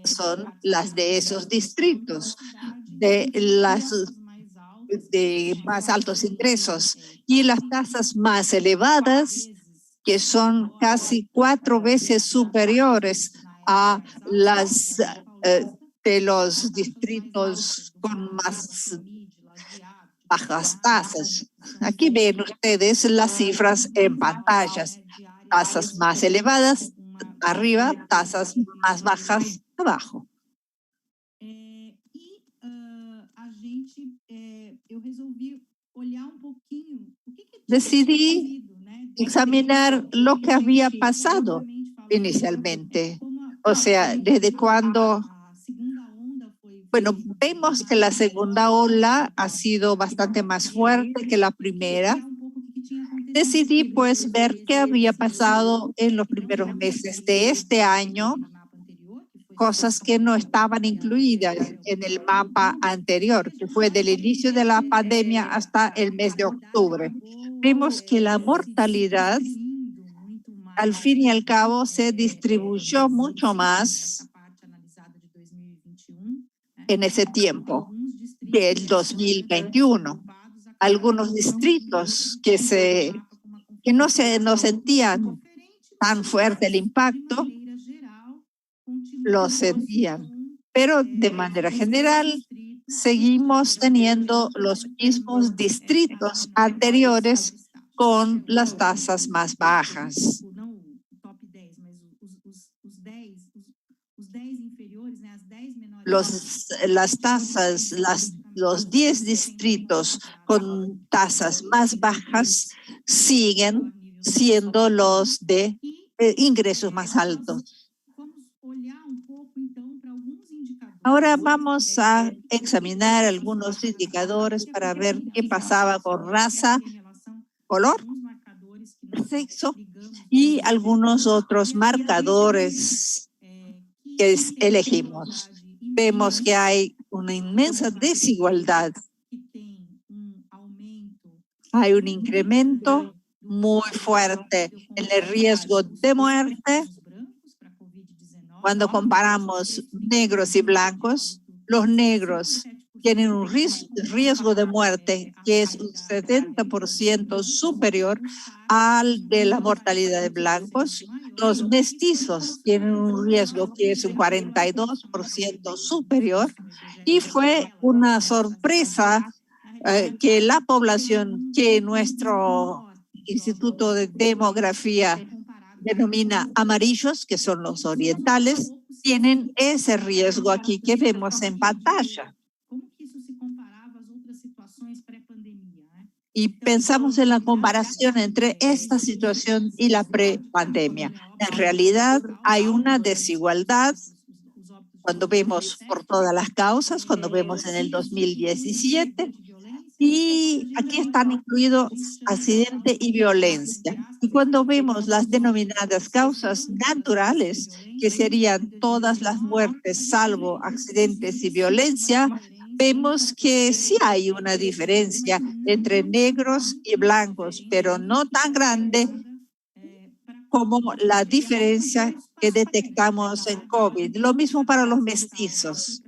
S2: son las de esos distritos, de más altos ingresos, y las tasas más elevadas, que son casi 4 veces superiores a las de los distritos con más bajas tasas. Aquí ven ustedes las cifras en pantallas. Tasas más elevadas arriba, tasas más bajas abajo. Decidí examinar lo que había pasado inicialmente. O sea, desde cuando, bueno, vemos que la segunda ola ha sido bastante más fuerte que la primera. Decidí pues ver qué había pasado en los primeros meses de este año, cosas que no estaban incluidas en el mapa anterior, que fue del inicio de la pandemia hasta el mes de octubre. Vimos que la mortalidad, al fin y al cabo, se distribuyó mucho más en ese tiempo del 2021. Algunos distritos que no sentían tan fuerte el impacto, lo sentían. Pero de manera general, seguimos teniendo los mismos distritos anteriores con las tasas más bajas. Los 10 distritos con tasas más bajas siguen siendo los de ingresos más altos. Ahora vamos a examinar algunos indicadores para ver qué pasaba con raza, color, sexo y algunos otros marcadores que elegimos. Vemos que hay una inmensa desigualdad. Hay un incremento muy fuerte en el riesgo de muerte. Cuando comparamos negros y blancos, los negros tienen un riesgo de muerte que es un 70% superior al de la mortalidad de blancos. Los mestizos tienen un riesgo que es un 42% superior, y fue una sorpresa que la población que nuestro Instituto de Demografía denomina amarillos, que son los orientales, tienen ese riesgo aquí que vemos en pantalla. Y pensamos en la comparación entre esta situación y la prepandemia. En realidad hay una desigualdad cuando vemos por todas las causas, cuando vemos en el 2017, Y aquí están incluidos accidente y violencia. Y cuando vemos las denominadas causas naturales, que serían todas las muertes salvo accidentes y violencia, vemos que sí hay una diferencia entre negros y blancos, pero no tan grande como la diferencia que detectamos en COVID. Lo mismo para los mestizos.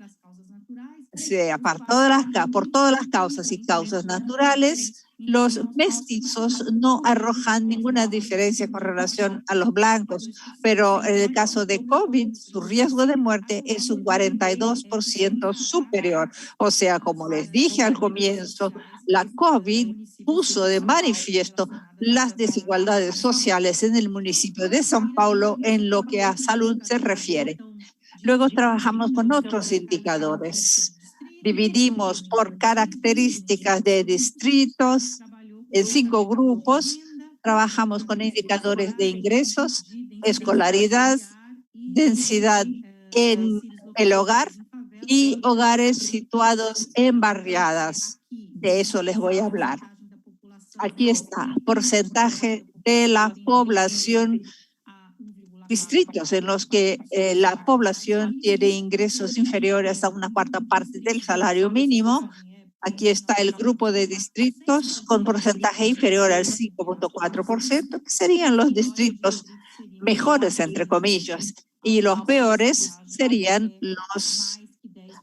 S2: O sea, por todas las causas y causas naturales, los mestizos no arrojan ninguna diferencia con relación a los blancos, pero en el caso de COVID, su riesgo de muerte es un 42% superior. O sea, como les dije al comienzo, la COVID puso de manifiesto las desigualdades sociales en el municipio de São Paulo en lo que a salud se refiere. Luego trabajamos con otros indicadores. Dividimos por características de distritos en 5 grupos. Trabajamos con indicadores de ingresos, escolaridad, densidad en el hogar y hogares situados en barriadas. De eso les voy a hablar. Aquí está, porcentaje de la población, distritos en los que la población tiene ingresos inferiores a una cuarta parte del salario mínimo. Aquí está el grupo de distritos con porcentaje inferior al 5.4%, que serían los distritos mejores, entre comillas, y los peores serían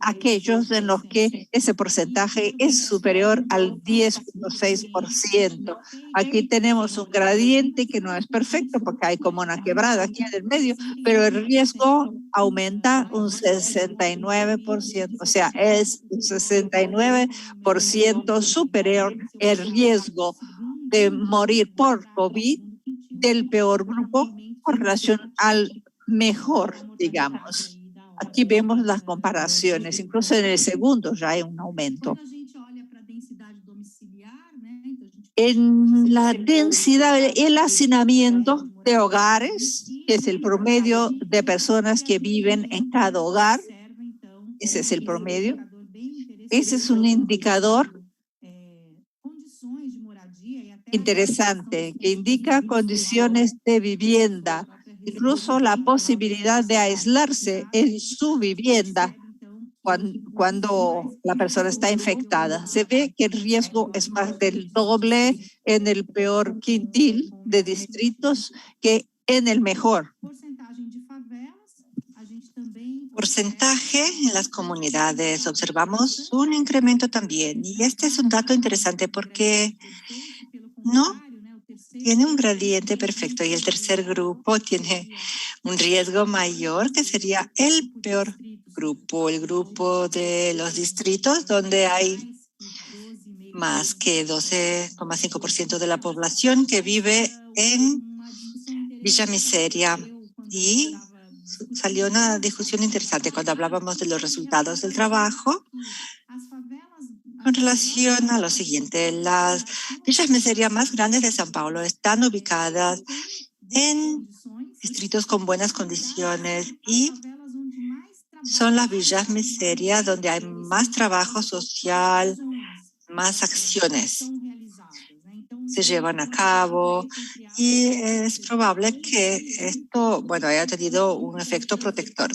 S2: aquellos en los que ese porcentaje es superior al 10.6%. Aquí tenemos un gradiente que no es perfecto porque hay como una quebrada aquí en el medio, pero el riesgo aumenta un 69%. O sea, es un 69% superior el riesgo de morir por COVID del peor grupo con relación al mejor, digamos. Aquí vemos las comparaciones, incluso en el segundo ya hay un aumento. En la densidad, el hacinamiento de hogares, que es el promedio de personas que viven en cada hogar, ese es el promedio. Ese es un indicador interesante que indica condiciones de vivienda, incluso la posibilidad de aislarse en su vivienda cuando la persona está infectada. Se ve que el riesgo es más del doble en el peor quintil de distritos que en el mejor.
S1: Porcentaje en las comunidades. Observamos un incremento también. Y este es un dato interesante porque no tiene un gradiente perfecto y el tercer grupo tiene un riesgo mayor, que sería el peor grupo, el grupo de los distritos donde hay más que 12,5% de la población que vive en Villa Miseria. Y salió una discusión interesante cuando hablábamos de los resultados del trabajo con relación a lo siguiente. Las villas miseria más grandes de São Paulo están ubicadas en distritos con buenas condiciones y son las villas miseria donde hay más trabajo social, más acciones se llevan a cabo y es probable que esto, haya tenido un efecto protector.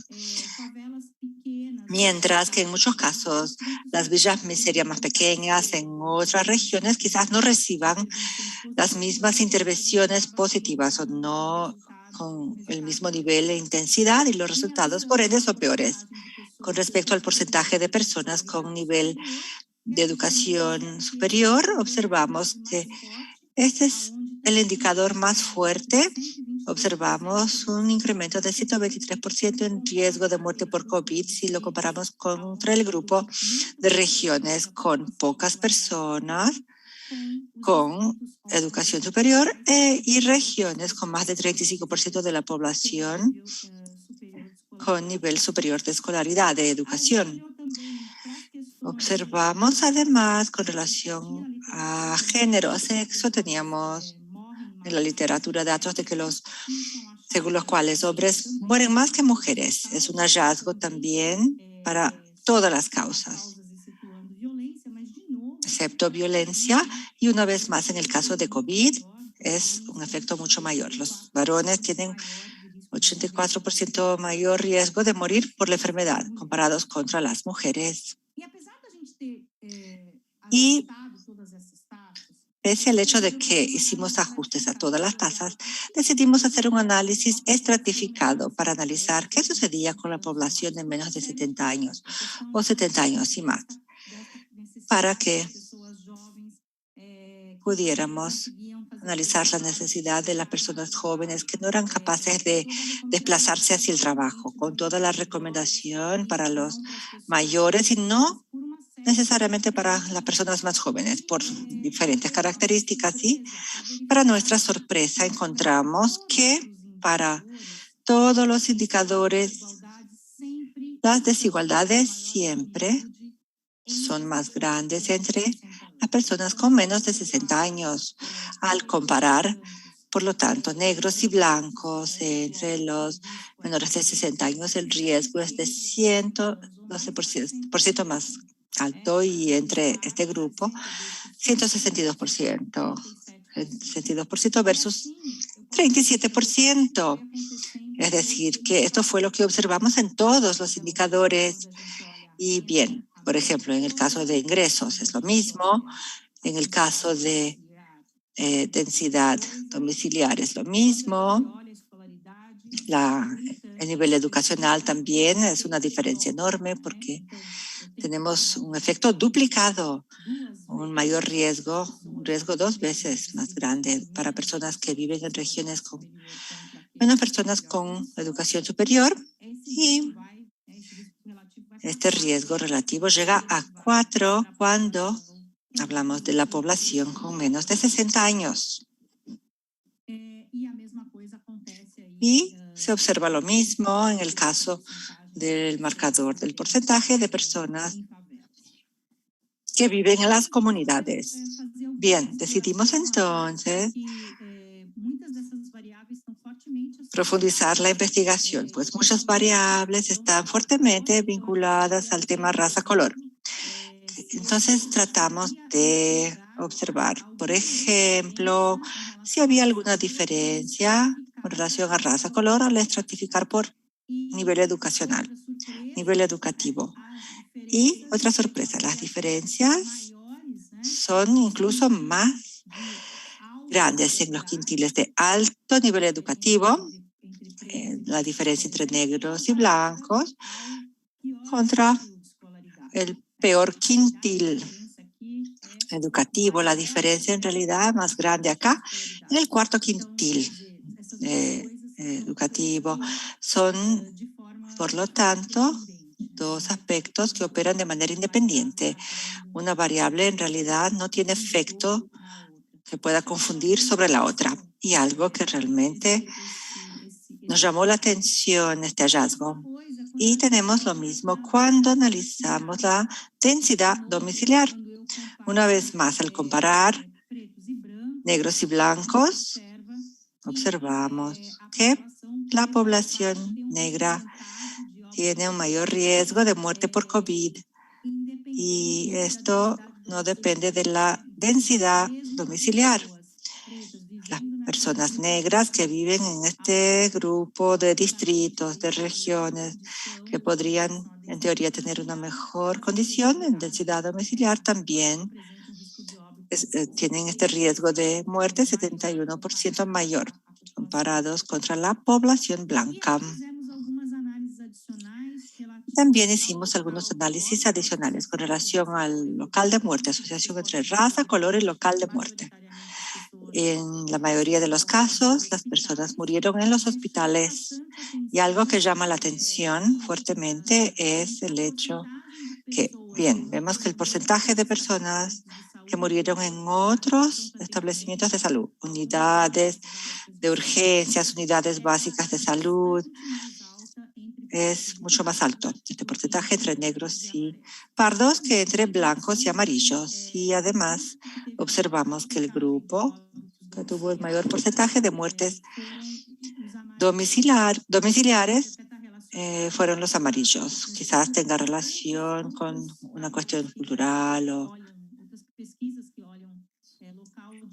S1: Mientras que en muchos casos las villas miseria más pequeñas en otras regiones quizás no reciban las mismas intervenciones positivas o no con el mismo nivel de intensidad y los resultados por ende son peores. Con respecto al porcentaje de personas con nivel de educación superior, observamos que este es el indicador más fuerte. Observamos un incremento de 123% en riesgo de muerte por COVID si lo comparamos contra el grupo de regiones con pocas personas con educación superior y regiones con más de 35% de la población con nivel superior de escolaridad, de educación. Observamos además con relación a género, a sexo, teníamos en la literatura datos de que según los cuales hombres mueren más que mujeres. Es un hallazgo también para todas las causas. excepto violencia, y una vez más en el caso de COVID es un efecto mucho mayor. Los varones tienen 84% mayor riesgo de morir por la enfermedad comparados contra las mujeres. Y pese al hecho de que hicimos ajustes a todas las tasas, decidimos hacer un análisis estratificado para analizar qué sucedía con la población de menos de 70 años o 70 años y más, para que pudiéramos analizar la necesidad de las personas jóvenes que no eran capaces de desplazarse hacia el trabajo, con toda la recomendación para los mayores y no necesariamente para las personas más jóvenes, por diferentes características. Y para nuestra sorpresa encontramos que para todos los indicadores, las desigualdades siempre son más grandes entre las personas con menos de 60 años. Al comparar, por lo tanto, negros y blancos, entre los menores de 60 años, el riesgo es de 112% más alto, y entre este grupo, 162%. 62% versus 37%. Es decir, que esto fue lo que observamos en todos los indicadores. Y bien, por ejemplo, en el caso de ingresos es lo mismo, en el caso de densidad domiciliar es lo mismo, el nivel educacional también es una diferencia enorme porque tenemos un efecto duplicado, un mayor riesgo, un riesgo 2 veces más grande para personas que viven en regiones con menos personas con educación superior, y este riesgo relativo llega a 4 cuando hablamos de la población con menos de 60 años. Y se observa lo mismo en el caso del marcador del porcentaje de personas que viven en las comunidades. Bien, decidimos entonces profundizar la investigación, pues muchas variables están fuertemente vinculadas al tema raza-color. Entonces tratamos de observar, por ejemplo, si había alguna diferencia con relación a raza-color al estratificar por nivel educacional, nivel educativo. Y otra sorpresa, las diferencias son incluso más grandes en los quintiles de alto nivel educativo, la diferencia entre negros y blancos, contra el peor quintil educativo. La diferencia en realidad más grande acá, en el cuarto quintil educativo. Son, por lo tanto, dos aspectos que operan de manera independiente. Una variable en realidad no tiene efecto que pueda confundir sobre la otra. Y algo que realmente nos llamó la atención, este hallazgo. Y tenemos lo mismo cuando analizamos la densidad domiciliar. Una vez más, al comparar negros y blancos, observamos que la población negra tiene un mayor riesgo de muerte por COVID. Y esto no depende de la densidad domiciliar. Las personas negras que viven en este grupo de distritos, de regiones, que podrían, en teoría, tener una mejor condición en densidad domiciliar, también tienen este riesgo de muerte 71% mayor, comparados contra la población blanca. También hicimos algunos análisis adicionales con relación al local de muerte, asociación entre raza, color y local de muerte. En la mayoría de los casos, las personas murieron en los hospitales, y algo que llama la atención fuertemente es el hecho que, bien, vemos que el porcentaje de personas que murieron en otros establecimientos de salud, unidades de urgencias, unidades básicas de salud, es mucho más alto, este porcentaje entre negros y pardos que entre blancos y amarillos. Y además observamos que el grupo que tuvo el mayor porcentaje de muertes domiciliares fueron los amarillos. Quizás tenga relación con una cuestión cultural o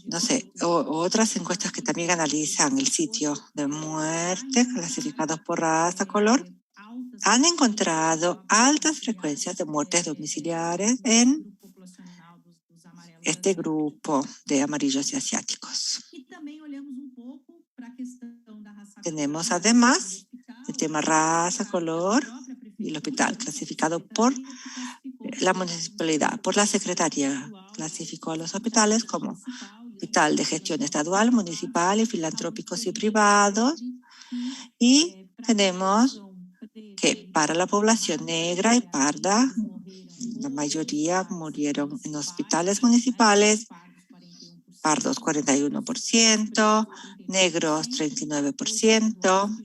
S1: no sé, otras encuestas que también analizan el sitio de muerte clasificados por raza, color, han encontrado altas frecuencias de muertes domiciliares en este grupo de amarillos y asiáticos. Tenemos además el tema raza, color y el hospital clasificado por la municipalidad, por la Secretaría. Clasificó a los hospitales como hospital de gestión estatal, municipal y filantrópicos y privados. Y tenemos que para la población negra y parda, la mayoría murieron en hospitales municipales, pardos 41%, negros 39%,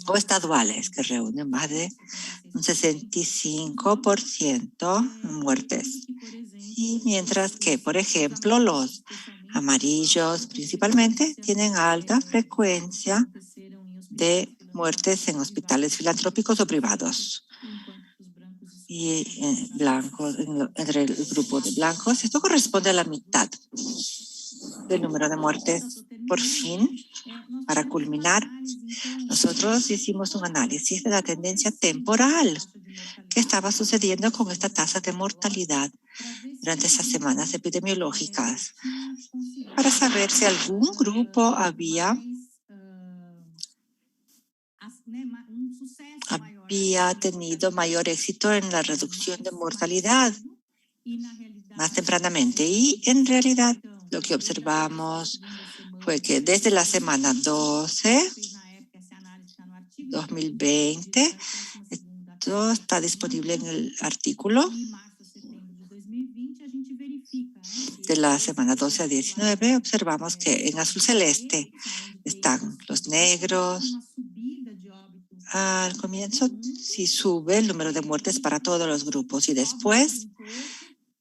S1: o estaduales, que reúnen más de un 65% de muertes. Y mientras que, por ejemplo, los amarillos principalmente tienen alta frecuencia de muertes en hospitales filantrópicos o privados. Y blancos, entre el grupo de blancos, esto corresponde a la mitad del número de muertes. Por fin, para culminar, nosotros hicimos un análisis de la tendencia temporal que estaba sucediendo con esta tasa de mortalidad durante esas semanas epidemiológicas para saber si algún grupo había tenido mayor éxito en la reducción de mortalidad más tempranamente. Y en realidad lo que observamos fue que desde la semana 12, 2020, esto está disponible en el artículo, de la semana 12 a 19, observamos que en azul celeste están los negros. Al comienzo sí sube el número de muertes para todos los grupos y después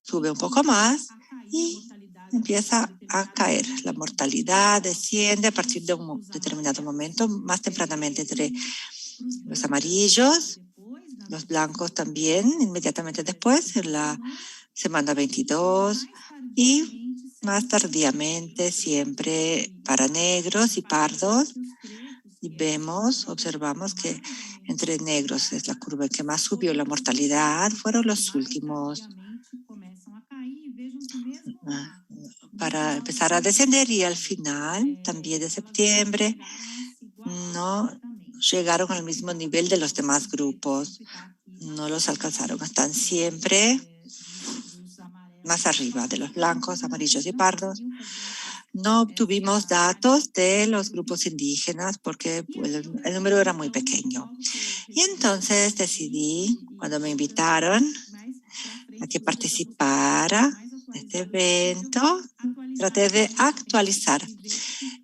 S1: sube un poco más y empieza a caer. La mortalidad desciende a partir de un determinado momento, más tempranamente entre los amarillos, los blancos también, inmediatamente después, en la semana 22, y más tardíamente siempre para negros y pardos. Y observamos que entre negros es la curva que más subió la mortalidad, fueron los últimos para empezar a descender, y al final, también de septiembre, no llegaron al mismo nivel de los demás grupos, no los alcanzaron, están siempre más arriba de los blancos, amarillos y pardos. No obtuvimos datos de los grupos indígenas porque el número era muy pequeño. Y entonces decidí, cuando me invitaron a que participara en este evento, traté de actualizar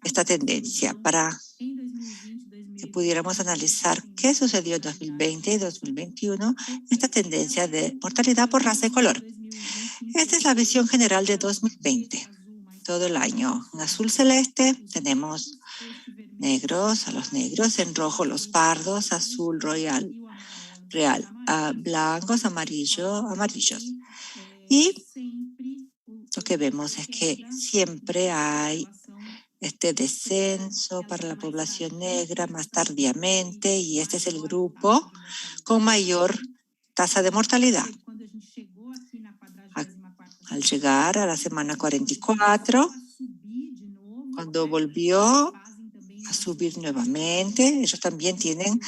S1: esta tendencia para que pudiéramos analizar qué sucedió en 2020 y 2021, esta tendencia de mortalidad por raza y color. Esta es la visión general de 2020. Todo el año. En azul celeste tenemos negros, a los negros, en rojo los pardos, azul real, blancos, amarillos. Y lo que vemos es que siempre hay este descenso para la población negra más tardíamente, y este es el grupo con mayor tasa de mortalidad. Al llegar a la semana 44, cuando volvió a subir nuevamente, ellos también tienen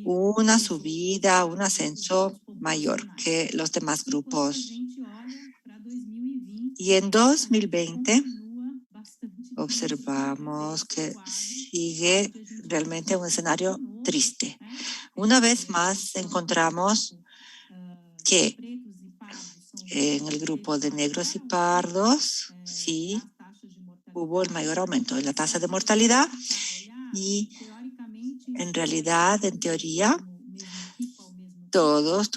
S1: una subida, un ascenso mayor que los demás grupos. Y en 2020 observamos que sigue realmente un escenario triste. Una vez más encontramos que en el grupo de negros y pardos, sí, hubo el mayor aumento en la tasa de mortalidad, y en realidad, en teoría, todos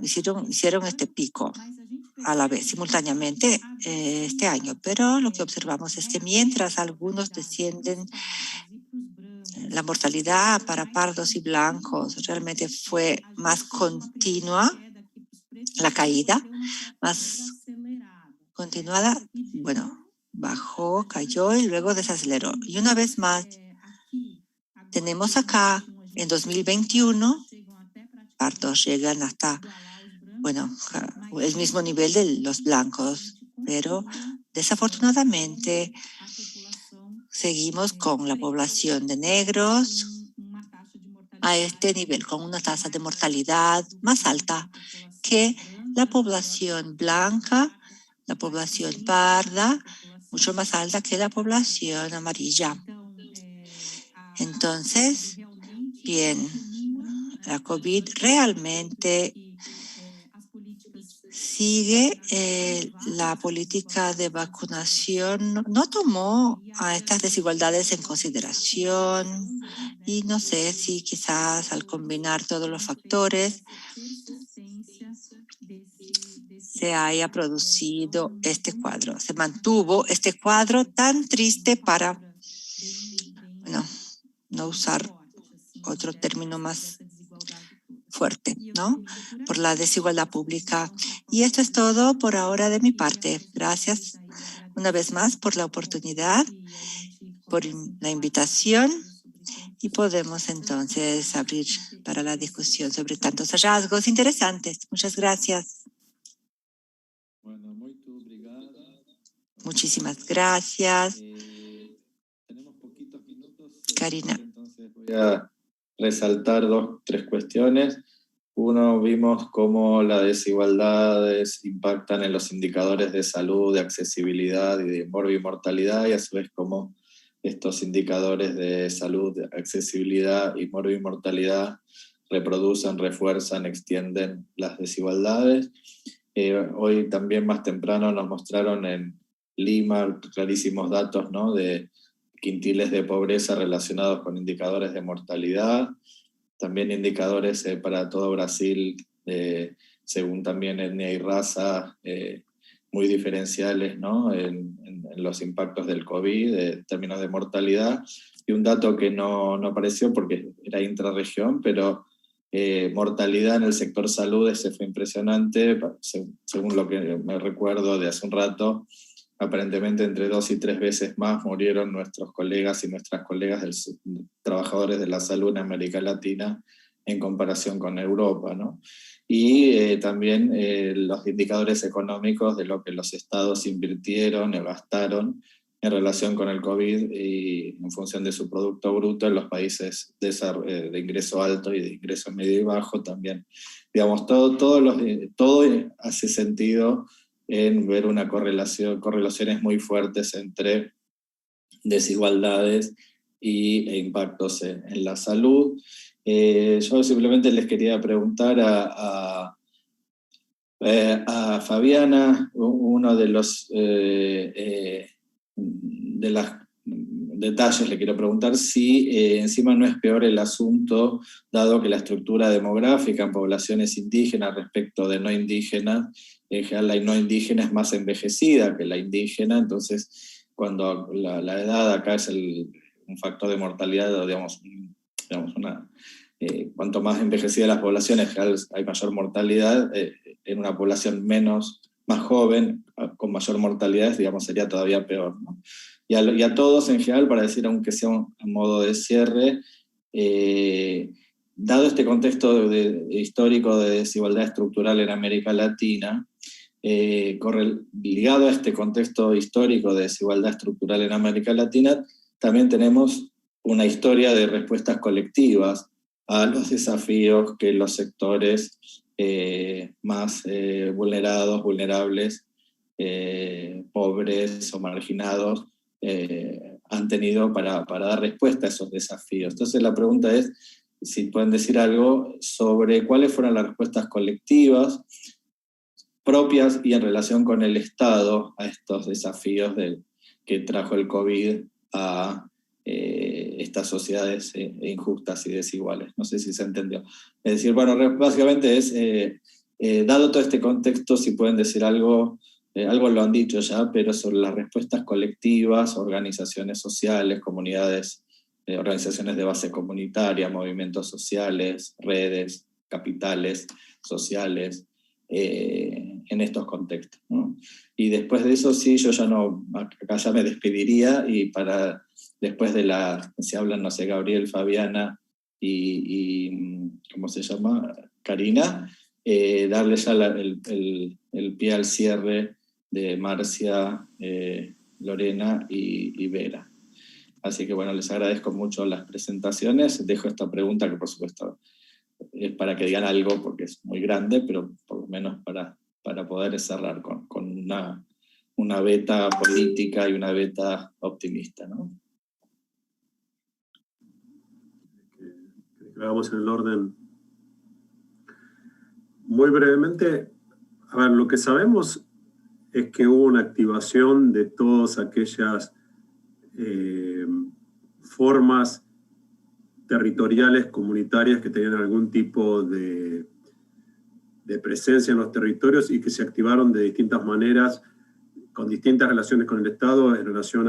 S1: hicieron este pico a la vez, simultáneamente este año. Pero lo que observamos es que mientras algunos descienden, la mortalidad para pardos y blancos realmente fue más continua, la caída más continuada. Bueno, bajó, cayó y luego desaceleró. Y una vez más, tenemos acá en 2021, partos llegan hasta, bueno, el mismo nivel de los blancos, pero desafortunadamente seguimos con la población de negros a este nivel, con una tasa de mortalidad más alta que la población blanca, la población parda, mucho más alta que la población amarilla. Entonces, bien, la COVID realmente sigue la política de vacunación, no tomó a estas desigualdades en consideración y no sé si quizás al combinar todos los factores se haya producido este cuadro. Se mantuvo este cuadro tan triste para, bueno, no usar otro término más fuerte, ¿no? Por la desigualdad pública. Y esto es todo por ahora de mi parte. Gracias una vez más por la oportunidad, por la invitación y podemos entonces abrir para la discusión sobre tantos hallazgos interesantes. Muchas gracias.
S11: Bueno, muy obrigada.
S1: Muchísimas gracias.
S11: Tenemos poquitos minutos.
S1: Karina.
S11: Entonces voy a resaltar 2, 3 cuestiones. Uno, vimos cómo las desigualdades impactan en los indicadores de salud, de accesibilidad y de mortalidad, y a su vez cómo estos indicadores de salud, de accesibilidad y mortalidad reproducen, refuerzan, extienden las desigualdades. Hoy también más temprano nos mostraron en Lima clarísimos datos, ¿no?, de quintiles de pobreza relacionados con indicadores de mortalidad, también indicadores para todo Brasil, según también etnia y raza, muy diferenciales, ¿no?, en los impactos del COVID, en términos de mortalidad. Y un dato que no apareció porque era intrarregión, pero mortalidad en el sector salud, ese fue impresionante, según lo que me recuerdo de hace un rato. Aparentemente entre 2 y 3 veces más murieron nuestros colegas y nuestras colegas trabajadores de la salud en América Latina en comparación con Europa, ¿no? Y también los indicadores económicos de lo que los estados invirtieron o gastaron en relación con el COVID y en función de su Producto Bruto en los países de ingreso alto y de ingreso medio y bajo también. Digamos, todo hace sentido en ver una correlaciones muy fuertes entre desigualdades e impactos en la salud. Yo simplemente les quería preguntar a Fabiana, uno de los detalles le quiero preguntar si encima no es peor el asunto, dado que la estructura demográfica en poblaciones indígenas respecto de no indígenas, en general la no indígena es más envejecida que la indígena, entonces cuando la edad acá es un factor de mortalidad, digamos cuanto más envejecida las poblaciones, en general hay mayor mortalidad, en una población más joven, con mayor mortalidad, digamos, sería todavía peor, ¿no? Y a todos en general, para decir, aunque sea un modo de cierre, dado este contexto histórico de desigualdad estructural en América Latina, ligado a este contexto histórico de desigualdad estructural en América Latina, también tenemos una historia de respuestas colectivas a los desafíos que los sectores más vulnerables, pobres o marginados han tenido para dar respuesta a esos desafíos. Entonces la pregunta es si pueden decir algo sobre cuáles fueron las respuestas colectivas propias y en relación con el Estado a estos desafíos que trajo el COVID a estas sociedades injustas y desiguales. No sé si se entendió. Es decir, bueno, básicamente es, dado todo este contexto, si pueden decir algo lo han dicho ya, pero sobre las respuestas colectivas, organizaciones sociales, comunidades, organizaciones de base comunitaria, movimientos sociales, redes, capitales sociales, en estos contextos, ¿no? Y después de eso sí, yo ya no, acá ya me despediría, y para después de se hablan, no sé, Gabriel, Fabiana y ¿cómo se llama? Karina, darle ya el pie al cierre de Marcia, Lorena y Vera. Así que bueno, les agradezco mucho las presentaciones. Dejo esta pregunta que por supuesto es para que digan algo porque es muy grande, pero por lo menos para poder cerrar con una beta política y una beta optimista, ¿no?
S14: Que hagamos en el orden. Muy brevemente, a ver, lo que sabemos es que hubo una activación de todas aquellas formas territoriales, comunitarias, que tenían algún tipo de presencia en los territorios y que se activaron de distintas maneras, con distintas relaciones con el Estado, en relación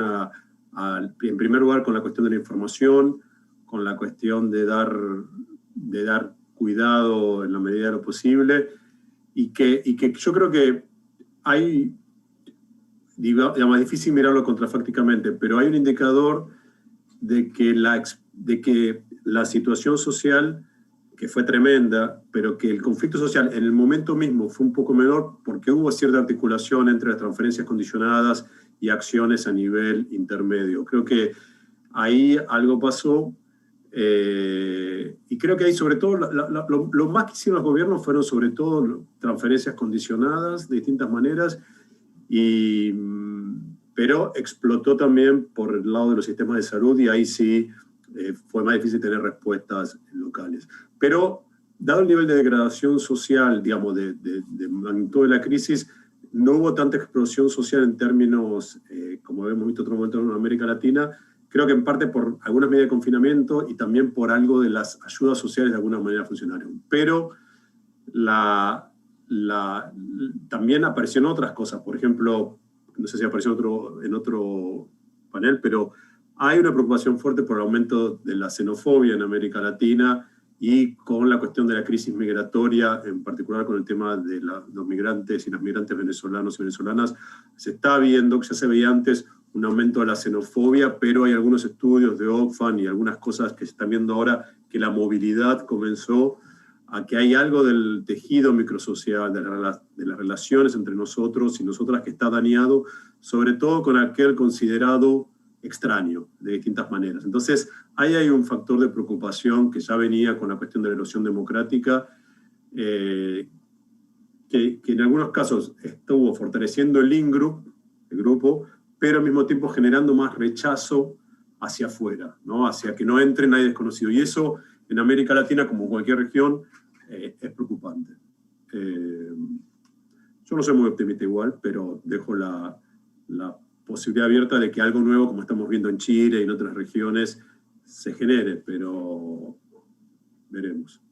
S14: en primer lugar, con la cuestión de la información, con la cuestión de dar cuidado en la medida de lo posible, y que yo creo que hay, digamos, es difícil mirarlo contrafácticamente, pero hay un indicador de que la situación social, que fue tremenda, pero que el conflicto social en el momento mismo fue un poco menor porque hubo cierta articulación entre las transferencias condicionadas y acciones a nivel intermedio. Creo que ahí algo pasó, y creo que ahí sobre todo lo más que hicieron los gobiernos fueron sobre todo transferencias condicionadas de distintas maneras, pero explotó también por el lado de los sistemas de salud, y ahí sí fue más difícil tener respuestas locales. Pero, dado el nivel de degradación social, digamos, de magnitud de la crisis, no hubo tanta explosión social en términos, como hemos visto en otro momento en América Latina, creo que en parte por algunas medidas de confinamiento y también por algo de las ayudas sociales de alguna manera funcionaron. Pero también aparecieron otras cosas, por ejemplo, no sé si apareció en otro panel, pero hay una preocupación fuerte por el aumento de la xenofobia en América Latina, y con la cuestión de la crisis migratoria, en particular con el tema de los migrantes y las migrantes venezolanos y venezolanas, se está viendo, que ya se veía antes, un aumento de la xenofobia, pero hay algunos estudios de Oxfam y algunas cosas que se están viendo ahora, que la movilidad comenzó a que hay algo del tejido microsocial, de las relaciones entre nosotros y nosotras, que está dañado, sobre todo con aquel considerado extraño, de distintas maneras. Entonces, ahí hay un factor de preocupación que ya venía con la cuestión de la erosión democrática, que en algunos casos estuvo fortaleciendo el grupo, pero al mismo tiempo generando más rechazo hacia afuera, ¿no? Hacia que no entre nadie desconocido. Y eso, en América Latina, como en cualquier región, es preocupante. Yo no soy muy optimista igual, pero dejo la posibilidad abierta de que algo nuevo, como estamos viendo en Chile y en otras regiones, se genere, pero veremos.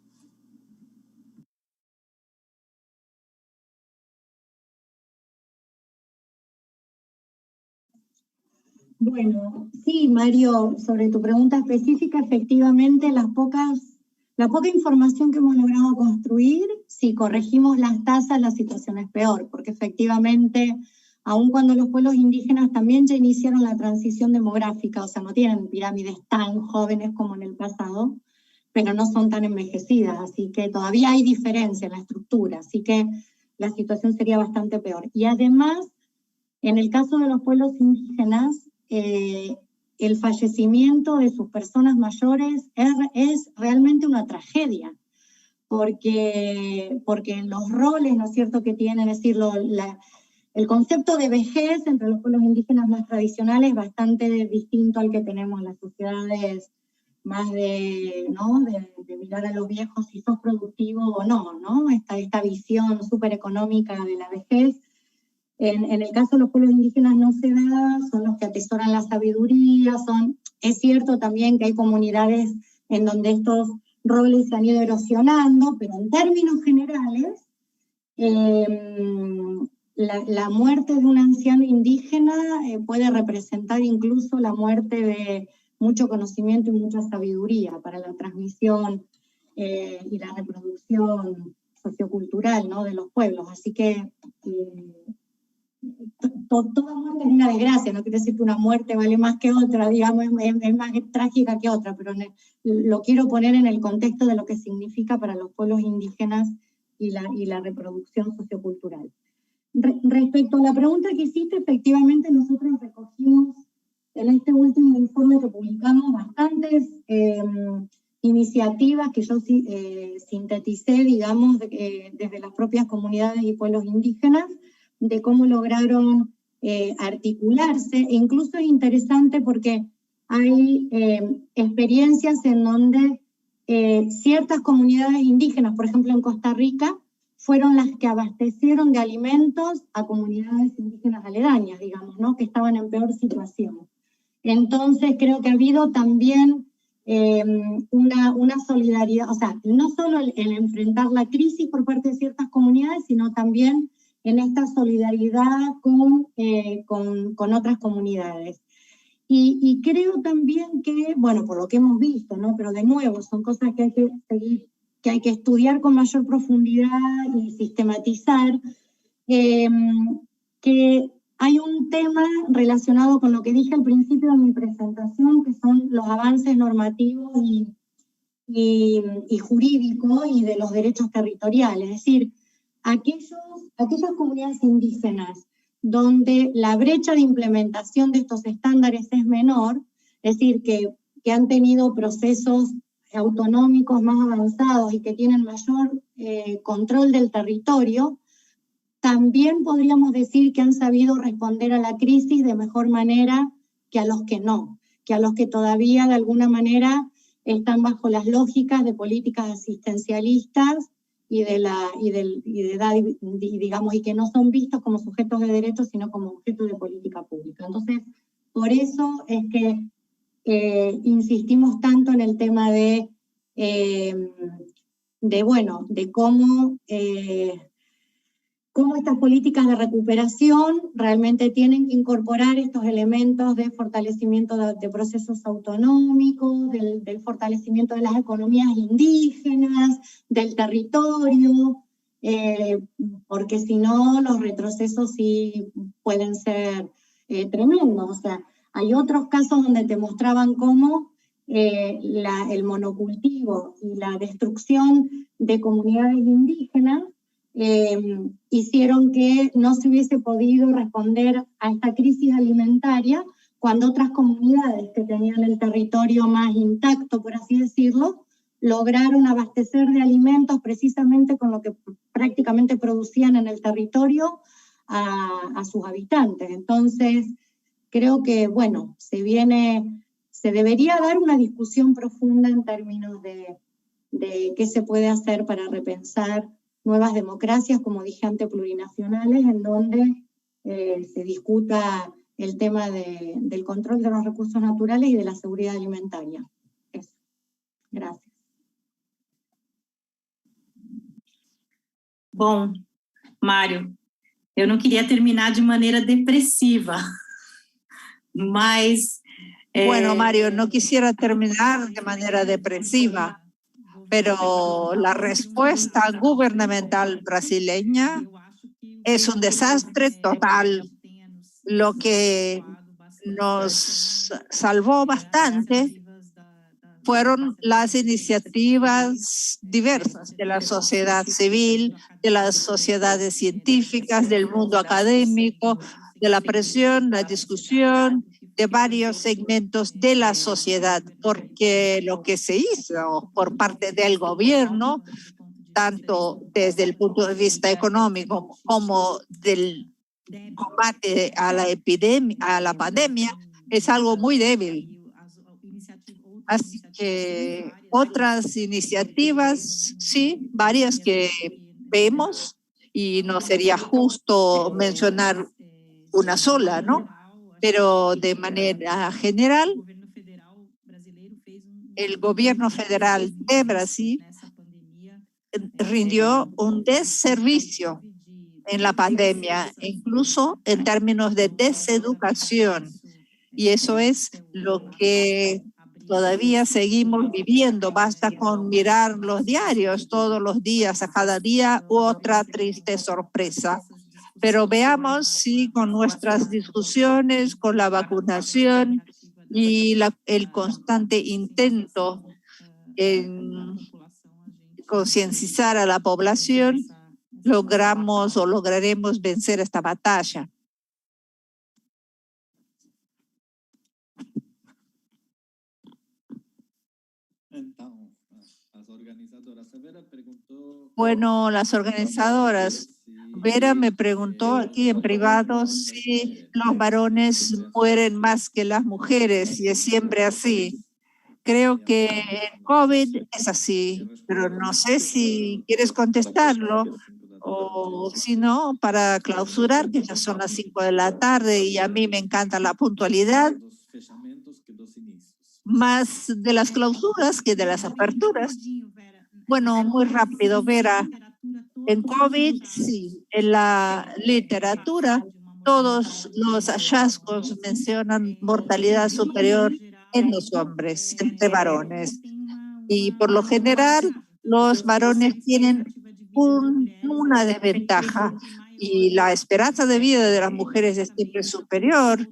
S15: Bueno, sí, Mario, sobre tu pregunta específica, efectivamente la poca información que hemos logrado construir, si corregimos las tasas, la situación es peor, porque efectivamente, aun cuando los pueblos indígenas también ya iniciaron la transición demográfica, o sea, no tienen pirámides tan jóvenes como en el pasado, pero no son tan envejecidas, así que todavía hay diferencia en la estructura, así que la situación sería bastante peor. Y además, en el caso de los pueblos indígenas, el fallecimiento de sus personas mayores es realmente una tragedia, porque los roles, ¿no es cierto?, que tienen, es decir, el concepto de vejez entre los pueblos indígenas más tradicionales es bastante distinto al que tenemos en las sociedades más de mirar a los viejos si sos productivo o no, ¿no? Esta visión súper económica de la vejez. En el caso de los pueblos indígenas no se da, son los que atesoran la sabiduría, es cierto también que hay comunidades en donde estos roles se han ido erosionando, pero en términos generales, la muerte de un anciano indígena puede representar incluso la muerte de mucho conocimiento y mucha sabiduría para la transmisión y la reproducción sociocultural, ¿no?, de los pueblos. Así que toda muerte es una desgracia, no quiere decir que una muerte vale más que otra, digamos, es más trágica que otra, pero lo quiero poner en el contexto de lo que significa para los pueblos indígenas y la reproducción sociocultural. Respecto a la pregunta que hiciste, efectivamente nosotros recogimos en este último informe que publicamos bastantes iniciativas que yo sinteticé, digamos, desde las propias comunidades y pueblos indígenas, de cómo lograron articularse. E incluso es interesante porque hay experiencias en donde ciertas comunidades indígenas, por ejemplo en Costa Rica, fueron las que abastecieron de alimentos a comunidades indígenas aledañas, digamos, ¿no?, que estaban en peor situación. Entonces creo que ha habido también una solidaridad, o sea, no solo el enfrentar la crisis por parte de ciertas comunidades, sino también en esta solidaridad con otras comunidades. Y creo también que, bueno, por lo que hemos visto, ¿no?, pero de nuevo son cosas que hay que seguir, que hay que estudiar con mayor profundidad y sistematizar, que hay un tema relacionado con lo que dije al principio de mi presentación, que son los avances normativos y jurídicos y de los derechos territoriales. Es decir, aquellas comunidades indígenas donde la brecha de implementación de estos estándares es menor, es decir, que han tenido procesos autonómicos más avanzados y que tienen mayor control del territorio, también podríamos decir que han sabido responder a la crisis de mejor manera que a los que no, que a los que todavía de alguna manera están bajo las lógicas de políticas asistencialistas y digamos, y que no son vistos como sujetos de derechos, sino como objetos de política pública. Entonces, por eso es que insistimos tanto en el tema de cómo estas políticas de recuperación realmente tienen que incorporar estos elementos de fortalecimiento de procesos autonómicos, del fortalecimiento de las economías indígenas, del territorio, porque si no los retrocesos sí pueden ser tremendos. O sea, hay otros casos donde te mostraban cómo el monocultivo y la destrucción de comunidades indígenas hicieron que no se hubiese podido responder a esta crisis alimentaria cuando otras comunidades que tenían el territorio más intacto, por así decirlo, lograron abastecer de alimentos precisamente con lo que prácticamente producían en el territorio a sus habitantes. Entonces, creo que, bueno, se debería dar una discusión profunda en términos de qué se puede hacer para repensar nuevas democracias, como dije antes, plurinacionales, en donde se discuta el tema del control de los recursos naturales y de la seguridad alimentaria. Eso. Gracias.
S13: Bom, Mário, eu não queria terminar de maneira depressiva, mas...
S2: Bueno, Mario, no quisiera terminar de manera depresiva, pero la respuesta gubernamental brasileña es un desastre total. Lo que nos salvó bastante fueron las iniciativas diversas de la sociedad civil, de las sociedades científicas, del mundo académico, de la presión, la discusión de varios segmentos de la sociedad, porque lo que se hizo por parte del gobierno, tanto desde el punto de vista económico como del combate a la epidemia, a la pandemia, es algo muy débil. Así que otras iniciativas, sí, varias que vemos, y no sería justo mencionar una sola, ¿no? Pero de manera general, el gobierno federal de Brasil rindió un deservicio en la pandemia, incluso en términos de deseducación. Y eso es lo que todavía seguimos viviendo. Basta con mirar los diarios todos los días, a cada día otra triste sorpresa. Pero veamos si con nuestras discusiones, con la vacunación y el constante intento en concientizar a la población, logramos o lograremos vencer esta batalla. Bueno, las organizadoras, Vera me preguntó aquí en privado si los varones mueren más que las mujeres, y es siempre así. Creo que el COVID es así, pero no sé si quieres contestarlo o si no, para clausurar, que ya son las 5 de la tarde y a mí me encanta la puntualidad, más de las clausuras que de las aperturas. Bueno, muy rápido, Vera. En COVID, sí, en la literatura, todos los hallazgos mencionan mortalidad superior en los hombres, entre varones. Y por lo general, los varones tienen una desventaja y la esperanza de vida de las mujeres es siempre superior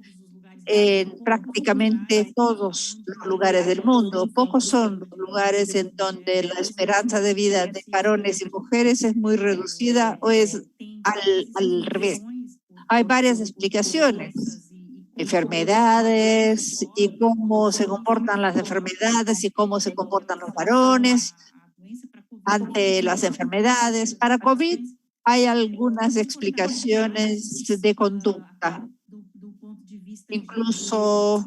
S2: en prácticamente todos los lugares del mundo. Pocos son los lugares en donde la esperanza de vida de varones y mujeres es muy reducida o es al revés. Hay varias explicaciones. Enfermedades y cómo se comportan las enfermedades y cómo se comportan los varones ante las enfermedades. Para COVID hay algunas explicaciones de conducta, incluso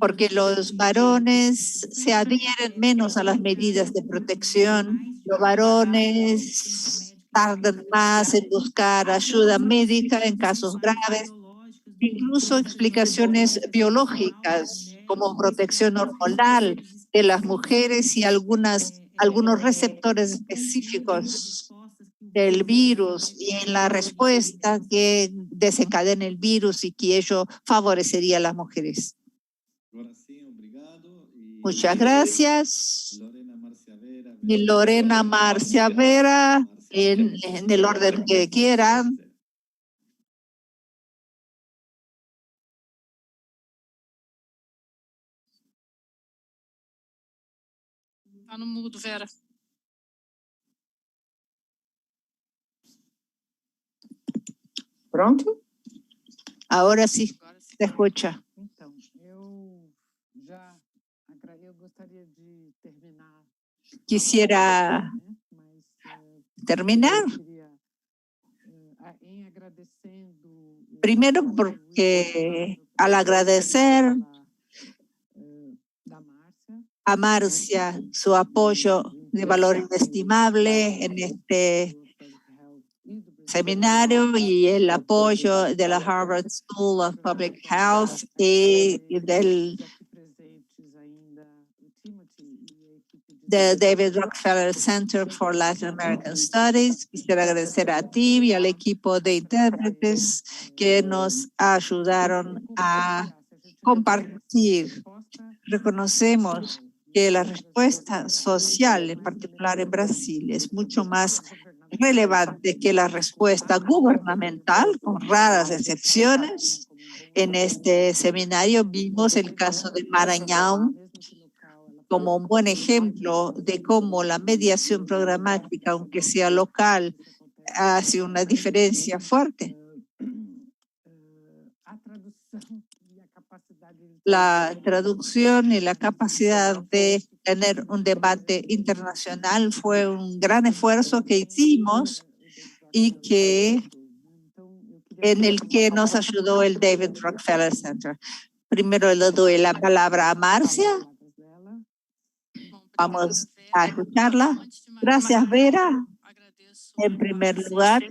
S2: porque los varones se adhieren menos a las medidas de protección, los varones tardan más en buscar ayuda médica en casos graves, incluso explicaciones biológicas como protección hormonal de las mujeres y algunos receptores específicos del virus y en la respuesta que desencadena el virus y que ello favorecería a las mujeres. Muchas gracias. Y Lorena Marcia Vera, en el orden que quieran.
S16: Está no mudo, Vera.
S3: Pronto?
S2: Ahora sí, te escucha.
S3: Então, eu gostaria de terminar.
S2: Quisiera terminar. Primero porque al agradecer a Marcia su apoyo de valor inestimable en este seminario y el apoyo de la Harvard School of Public Health y del David Rockefeller Center for Latin American Studies. Quisiera agradecer a ti y al equipo de intérpretes que nos ayudaron a compartir. Reconocemos que la respuesta social, en particular en Brasil, es mucho más relevante que la respuesta gubernamental, con raras excepciones. En este seminario vimos el caso de Maranhão como un buen ejemplo de cómo la mediación programática, aunque sea local, hace una diferencia fuerte. La traducción y la capacidad de tener un debate internacional fue un gran esfuerzo que hicimos y en el que nos ayudó el David Rockefeller Center. Primero le doy la palabra a Marcia. Vamos a escucharla. Gracias, Vera. En primer lugar,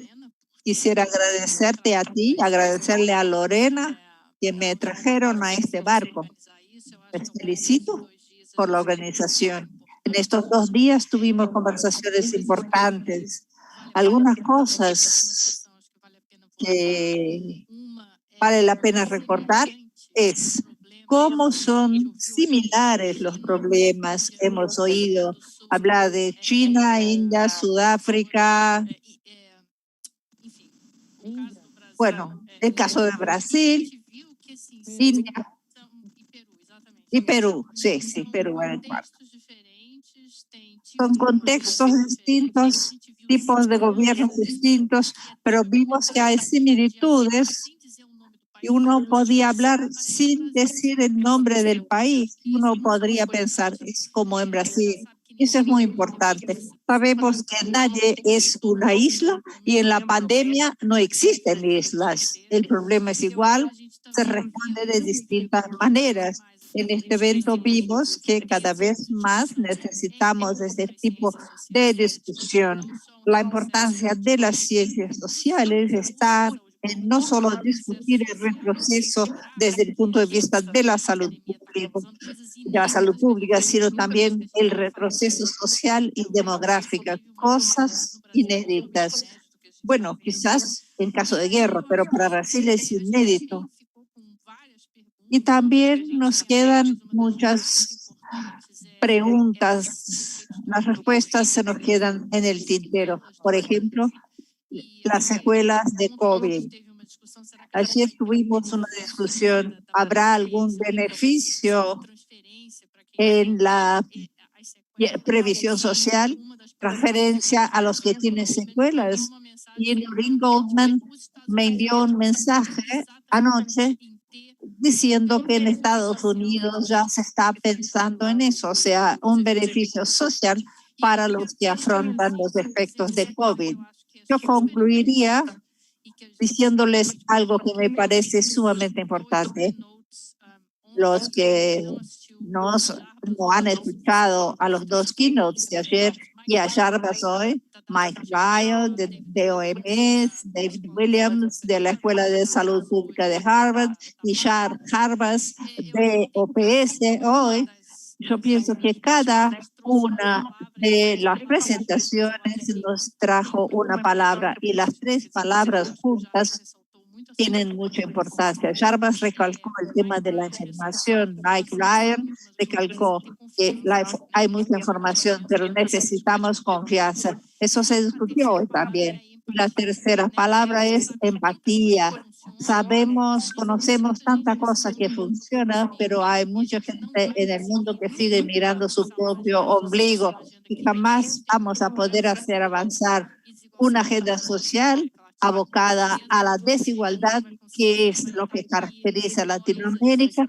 S2: quisiera agradecerte a ti, agradecerle a Lorena que me trajeron a este barco. Les felicito por la organización. En estos 2 días tuvimos conversaciones importantes. Algunas cosas que vale la pena recordar es cómo son similares los problemas. Hemos oído hablar de China, India, Sudáfrica. Bueno, el caso de Brasil, India y Perú. Sí, Perú era el cuarto. Son contextos distintos, tipos de gobiernos distintos, pero vimos que hay similitudes y uno podía hablar sin decir el nombre del país. Uno podría pensar, es como en Brasil. Eso es muy importante. Sabemos que nadie es una isla y en la pandemia no existen islas. El problema es igual, se responde de distintas maneras. En este evento vimos que cada vez más necesitamos este tipo de discusión. La importancia de las ciencias sociales está en no solo discutir el retroceso desde el punto de vista de la salud pública, sino también el retroceso social y demográfico, cosas inéditas. Bueno, quizás en caso de guerra, pero para Brasil es inédito. Y también nos quedan muchas preguntas. Las respuestas se nos quedan en el tintero. Por ejemplo, las secuelas de COVID. Ayer tuvimos una discusión. ¿Habrá algún beneficio en la previsión social? Referencia a los que tienen secuelas. Y Noreen Goldman me envió un mensaje anoche diciendo que en Estados Unidos ya se está pensando en eso, o sea, un beneficio social para los que afrontan los efectos de COVID. Yo concluiría diciéndoles algo que me parece sumamente importante. Los que no han escuchado a los dos keynotes de ayer y a Jarvis hoy, Mike Ryan de OMS, David Williams de la Escuela de Salud Pública de Harvard y Jarvis de OPS hoy, yo pienso que cada una de las presentaciones nos trajo una palabra y las tres palabras juntas tienen mucha importancia. Jarvis recalcó el tema de la información. Mike Ryan recalcó que hay mucha información, pero necesitamos confianza. Eso se discutió hoy también. La tercera palabra es empatía. Conocemos tanta cosa que funciona, pero hay mucha gente en el mundo que sigue mirando su propio ombligo y jamás vamos a poder hacer avanzar una agenda social abocada a la desigualdad, que es lo que caracteriza a Latinoamérica.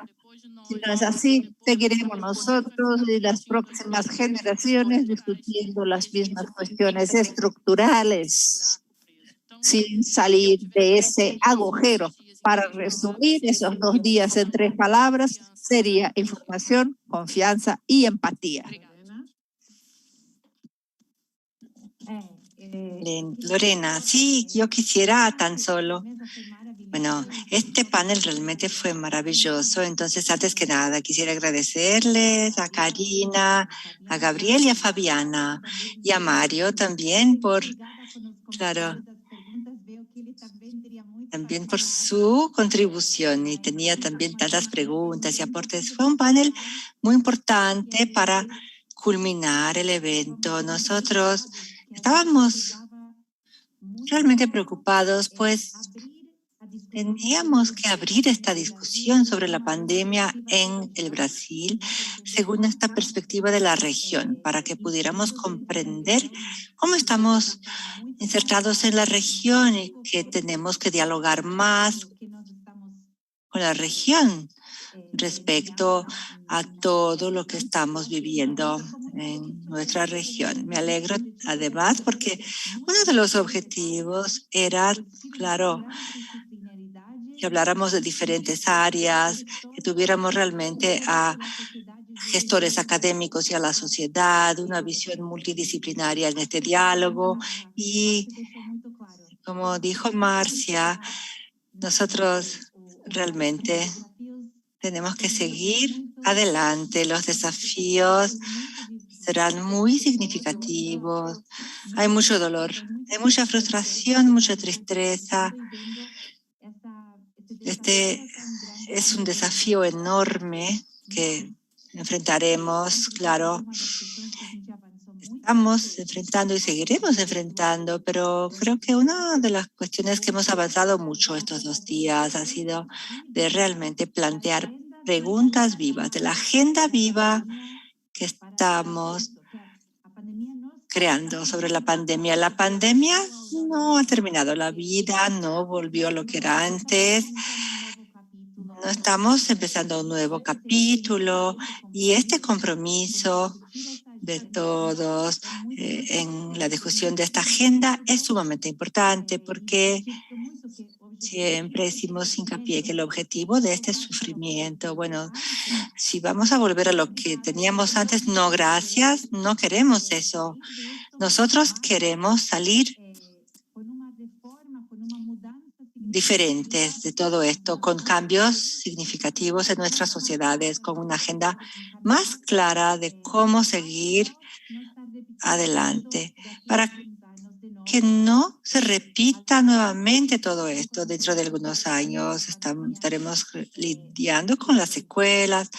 S2: Si no es así, seguiremos nosotros y las próximas generaciones discutiendo las mismas cuestiones estructurales sin salir de ese agujero. Para resumir esos 2 días en 3 palabras, sería información, confianza y empatía.
S1: Lorena, sí, yo quisiera tan solo. Bueno, este panel realmente fue maravilloso. Entonces, antes que nada, quisiera agradecerles a Karina, a Gabriel y a Fabiana y a Mario también también por su contribución, y tenía también tantas preguntas y aportes. Fue un panel muy importante para culminar el evento. Nosotros estábamos realmente preocupados, pues teníamos que abrir esta discusión sobre la pandemia en el Brasil según esta perspectiva de la región, para que pudiéramos comprender cómo estamos insertados en la región y que tenemos que dialogar más con la región respecto a todo lo que estamos viviendo en nuestra región. Me alegro además porque uno de los objetivos era, claro, que habláramos de diferentes áreas, que tuviéramos realmente a gestores académicos y a la sociedad, una visión multidisciplinaria en este diálogo. Y como dijo Marcia, nosotros realmente tenemos que seguir adelante. Los desafíos serán muy significativos. Hay mucho dolor, hay mucha frustración, mucha tristeza. Este es un desafío enorme que enfrentaremos, claro. Estamos enfrentando y seguiremos enfrentando, pero creo que una de las cuestiones que hemos avanzado mucho estos 2 días ha sido de realmente plantear preguntas vivas, de la agenda viva que estamos creando sobre la pandemia. La pandemia no ha terminado, la vida no volvió a lo que era antes. No estamos empezando un nuevo capítulo y este compromiso de todos en la discusión de esta agenda es sumamente importante porque siempre hicimos hincapié que el objetivo de este sufrimiento, bueno, si vamos a volver a lo que teníamos antes, no, gracias, no queremos eso. Nosotros queremos salir diferentes de todo esto, con cambios significativos en nuestras sociedades, con una agenda más clara de cómo seguir adelante, para que no se repita nuevamente todo esto dentro de algunos años. Estaremos lidiando con las secuelas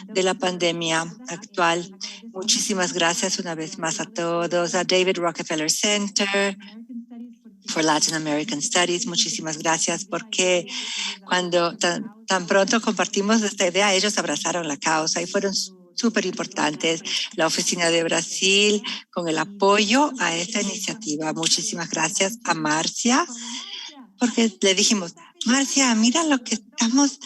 S1: de la pandemia actual. Muchísimas gracias una vez más a todos, a David Rockefeller Center for Latin American Studies. Muchísimas gracias porque cuando tan pronto compartimos esta idea, ellos abrazaron la causa y fueron súper importantes. La Oficina de Brasil con el apoyo a esta iniciativa. Muchísimas gracias a Marcia, porque le dijimos, Marcia, mira lo que estamos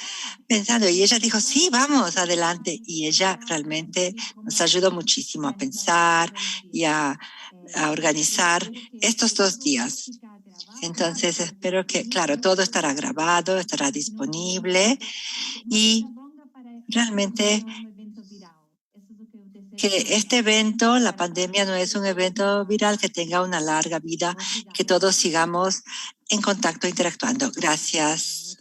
S1: pensando. Y ella dijo, sí, vamos, adelante. Y ella realmente nos ayudó muchísimo a pensar y a organizar estos 2 días. Entonces, espero que, claro, todo estará grabado, estará disponible y realmente que este evento, la pandemia, no es un evento viral que tenga una larga vida, que todos sigamos en contacto, interactuando. Gracias.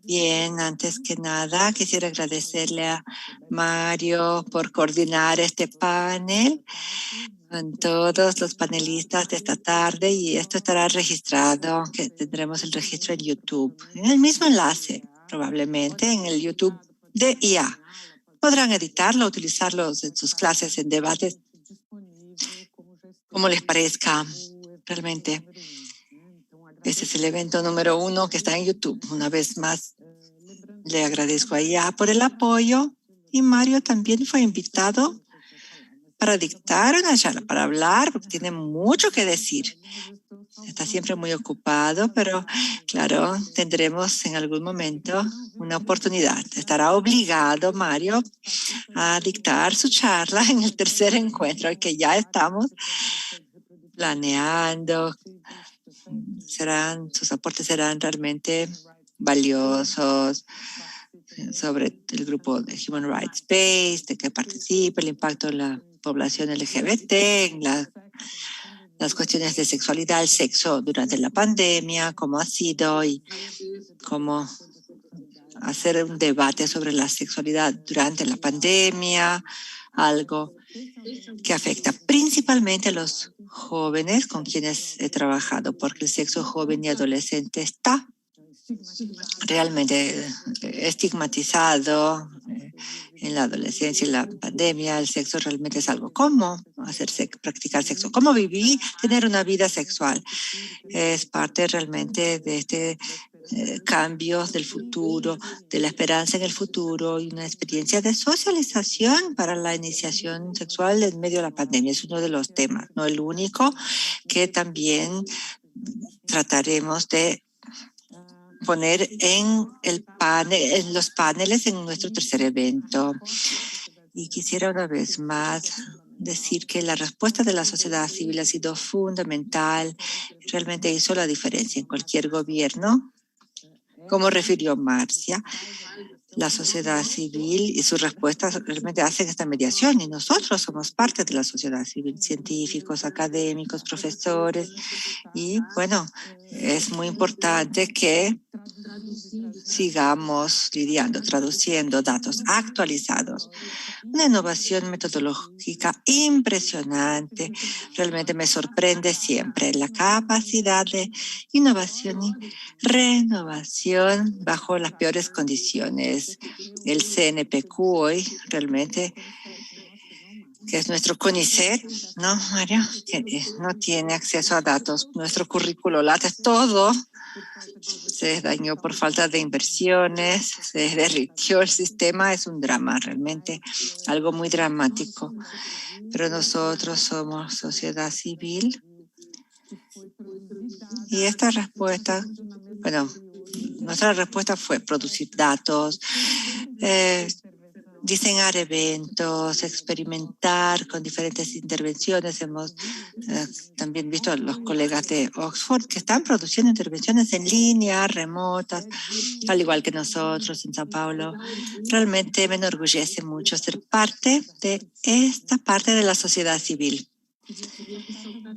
S1: Bien, antes que nada, quisiera agradecerle a Mario por coordinar este panel con todos los panelistas de esta tarde, y esto estará registrado, que tendremos el registro en YouTube, en el mismo enlace, probablemente en el YouTube de IA. Podrán editarlo, utilizarlo en sus clases, en debates, como les parezca. Realmente, este es el evento número 1 que está en YouTube. Una vez más, le agradezco a IA por el apoyo, y Mario también fue invitado para dictar una charla, para hablar, porque tiene mucho que decir. Está siempre muy ocupado, pero claro, tendremos en algún momento una oportunidad. Estará obligado Mario a dictar su charla en el 3er encuentro, que ya estamos planeando. Sus aportes serán realmente valiosos sobre el grupo de Human Rights Based, de que participa, el impacto en la población LGBT, en las cuestiones de sexualidad, el sexo durante la pandemia, cómo ha sido y cómo hacer un debate sobre la sexualidad durante la pandemia, algo que afecta principalmente a los jóvenes con quienes he trabajado, porque el sexo joven y adolescente está realmente estigmatizado en la adolescencia y la pandemia. El sexo realmente es algo. ¿Cómo practicar sexo? ¿Cómo vivir, tener una vida sexual? Es parte realmente de este cambios del futuro, de la esperanza en el futuro, y una experiencia de socialización para la iniciación sexual en medio de la pandemia. Es uno de los temas, no el único, que también trataremos de poner en los paneles en nuestro 3er evento. Y quisiera una vez más decir que la respuesta de la sociedad civil ha sido fundamental, realmente hizo la diferencia en cualquier gobierno. Como refirió Marcia, la sociedad civil y sus respuestas realmente hacen esta mediación, y nosotros somos parte de la sociedad civil, científicos, académicos, profesores, y bueno, es muy importante que sigamos lidiando, traduciendo datos actualizados. Una innovación metodológica impresionante. Realmente me sorprende siempre la capacidad de innovación y renovación bajo las peores condiciones. El CNPq hoy realmente, que es nuestro CONICET, ¿no, Mario? Que no tiene acceso a datos. Nuestro currículo LAT es todo. Se dañó por falta de inversiones, se derritió el sistema, es un drama, realmente algo muy dramático. Pero nosotros somos sociedad civil y esta respuesta, bueno, nuestra respuesta fue producir datos, diseñar eventos, experimentar con diferentes intervenciones. Hemos también visto a los colegas de Oxford que están produciendo intervenciones en línea, remotas, al igual que nosotros en São Paulo. Realmente me enorgullece mucho ser parte de esta parte de la sociedad civil.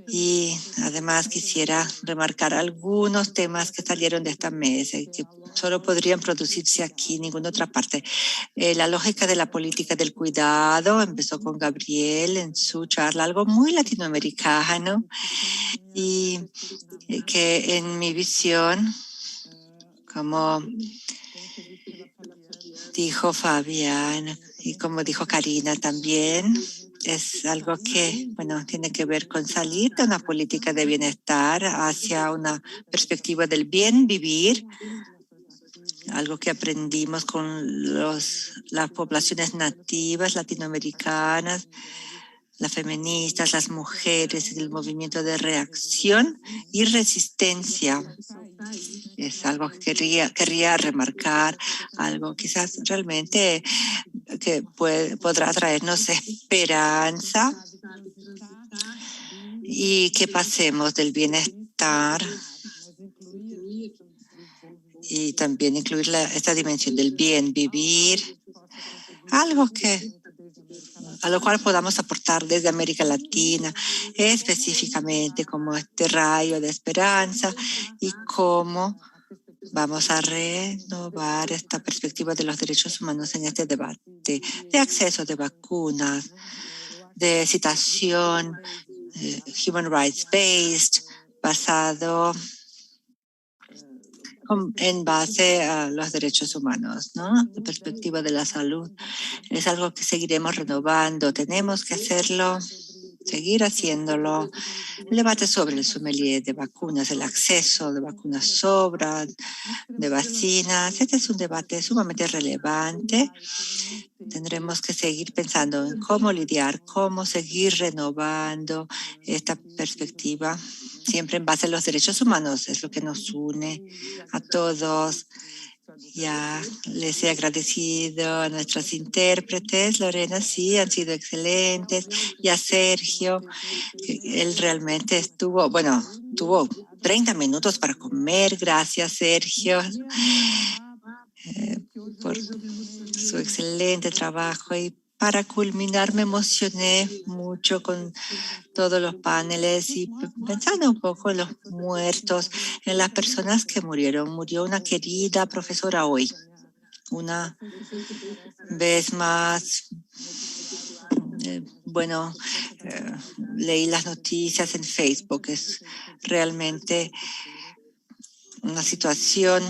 S1: Y además quisiera remarcar algunos temas que salieron de esta mesa y que solo podrían producirse aquí, en ninguna otra parte. La lógica de la política del cuidado empezó con Gabriel en su charla, algo muy latinoamericano y que en mi visión, como dijo Fabián y como dijo Karina también, es algo que, bueno, tiene que ver con salir de una política de bienestar hacia una perspectiva del bien vivir, algo que aprendimos con las poblaciones nativas latinoamericanas, las feministas, las mujeres, el movimiento de reacción y resistencia. Es algo que querría remarcar, algo quizás realmente que podrá traernos esperanza y que pasemos del bienestar y también incluir esta dimensión del bien vivir, algo a lo cual podamos aportar desde América Latina, específicamente como este rayo de esperanza y cómo vamos a renovar esta perspectiva de los derechos humanos en este debate de acceso de vacunas, de citación, human rights based, basado en base a los derechos humanos, ¿no? La perspectiva de la salud es algo que seguiremos renovando. Tenemos que hacerlo, seguir haciéndolo. El debate sobre el sommelier de vacunas, el acceso de vacunas sobran, de vacinas. Este es un debate sumamente relevante. Tendremos que seguir pensando en cómo lidiar, cómo seguir renovando esta perspectiva, siempre en base a los derechos humanos. Es lo que nos une a todos. Ya les he agradecido a nuestros intérpretes, Lorena, sí, han sido excelentes, y a Sergio, él realmente tuvo 30 minutos para comer. Gracias, Sergio, por su excelente trabajo. Y para culminar, me emocioné mucho con todos los paneles y pensando un poco en los muertos, en las personas que murieron. Murió una querida profesora hoy. Una vez más, leí las noticias en Facebook. Es realmente una situación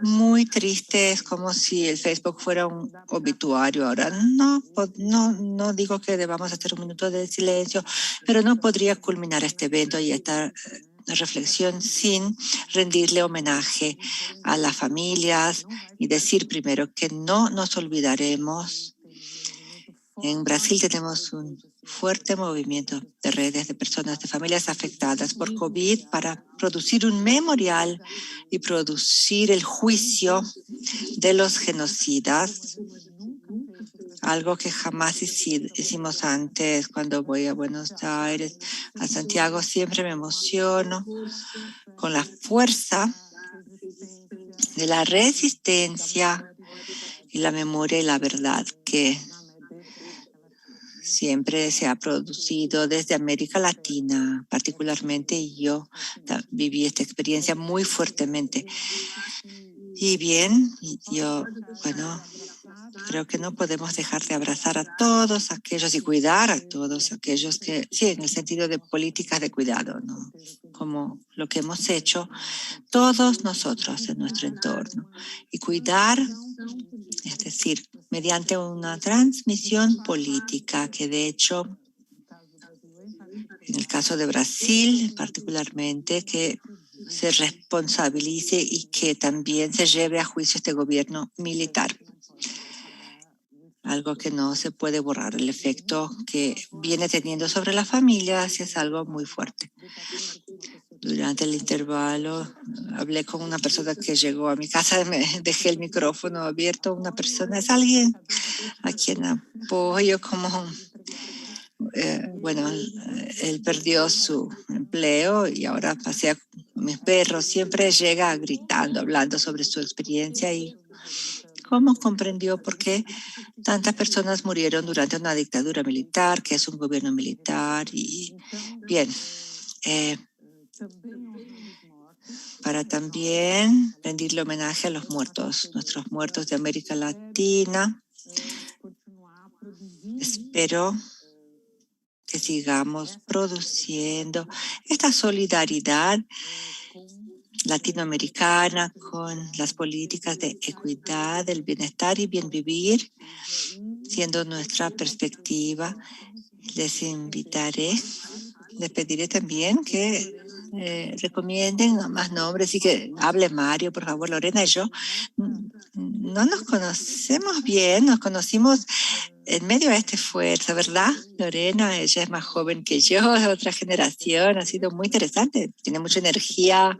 S1: muy triste. Es como si el Facebook fuera un obituario. Ahora no digo que debamos hacer un minuto de silencio, pero no podría culminar este evento y esta reflexión sin rendirle homenaje a las familias y decir primero que no nos olvidaremos. En Brasil tenemos un fuerte movimiento de redes de personas, de familias afectadas por COVID para producir un memorial y producir el juicio de los genocidas, algo que jamás hicimos antes. Cuando voy a Buenos Aires, a Santiago, siempre me emociono con la fuerza de la resistencia y la memoria y la verdad que siempre se ha producido desde América Latina, particularmente, y yo viví esta experiencia muy fuertemente. Y bien, yo, bueno, creo que no podemos dejar de abrazar a todos aquellos y cuidar a todos aquellos que, sí, en el sentido de políticas de cuidado, ¿no? Como lo que hemos hecho todos nosotros en nuestro entorno. Y cuidar, es decir, mediante una transmisión política que de hecho, en el caso de Brasil particularmente, que se responsabilice y que también se lleve a juicio este gobierno militar. Algo que no se puede borrar. El efecto que viene teniendo sobre las familias es algo muy fuerte. Durante el intervalo hablé con una persona que llegó a mi casa, me dejé el micrófono abierto. Una persona es alguien a quien apoyo como... bueno, él perdió su empleo y ahora pasea con mis perros. Siempre llega gritando, hablando sobre su experiencia y cómo comprendió por qué tantas personas murieron durante una dictadura militar, que es un gobierno militar. Y bien, para también rendirle homenaje a los muertos, nuestros muertos de América Latina. Espero que sigamos produciendo esta solidaridad latinoamericana con las políticas de equidad, del bienestar y bien vivir, siendo nuestra perspectiva. Les pediré también que recomienden más nombres y que hable Mario, por favor. Lorena y yo no nos conocemos bien, nos conocimos en medio de este esfuerzo, ¿verdad? Lorena, ella es más joven que yo, de otra generación, ha sido muy interesante, tiene mucha energía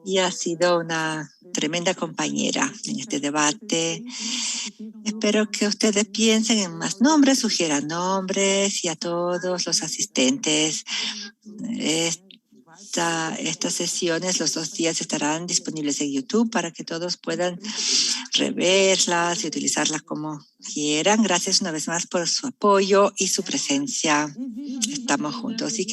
S1: y ha sido una tremenda compañera en este debate. Espero que ustedes piensen en más nombres, sugieran nombres y a todos los asistentes. Estas sesiones los 2 días estarán disponibles en YouTube para que todos puedan reverlas y utilizarlas como quieran. Gracias una vez más por su apoyo y su presencia. Estamos juntos. Así que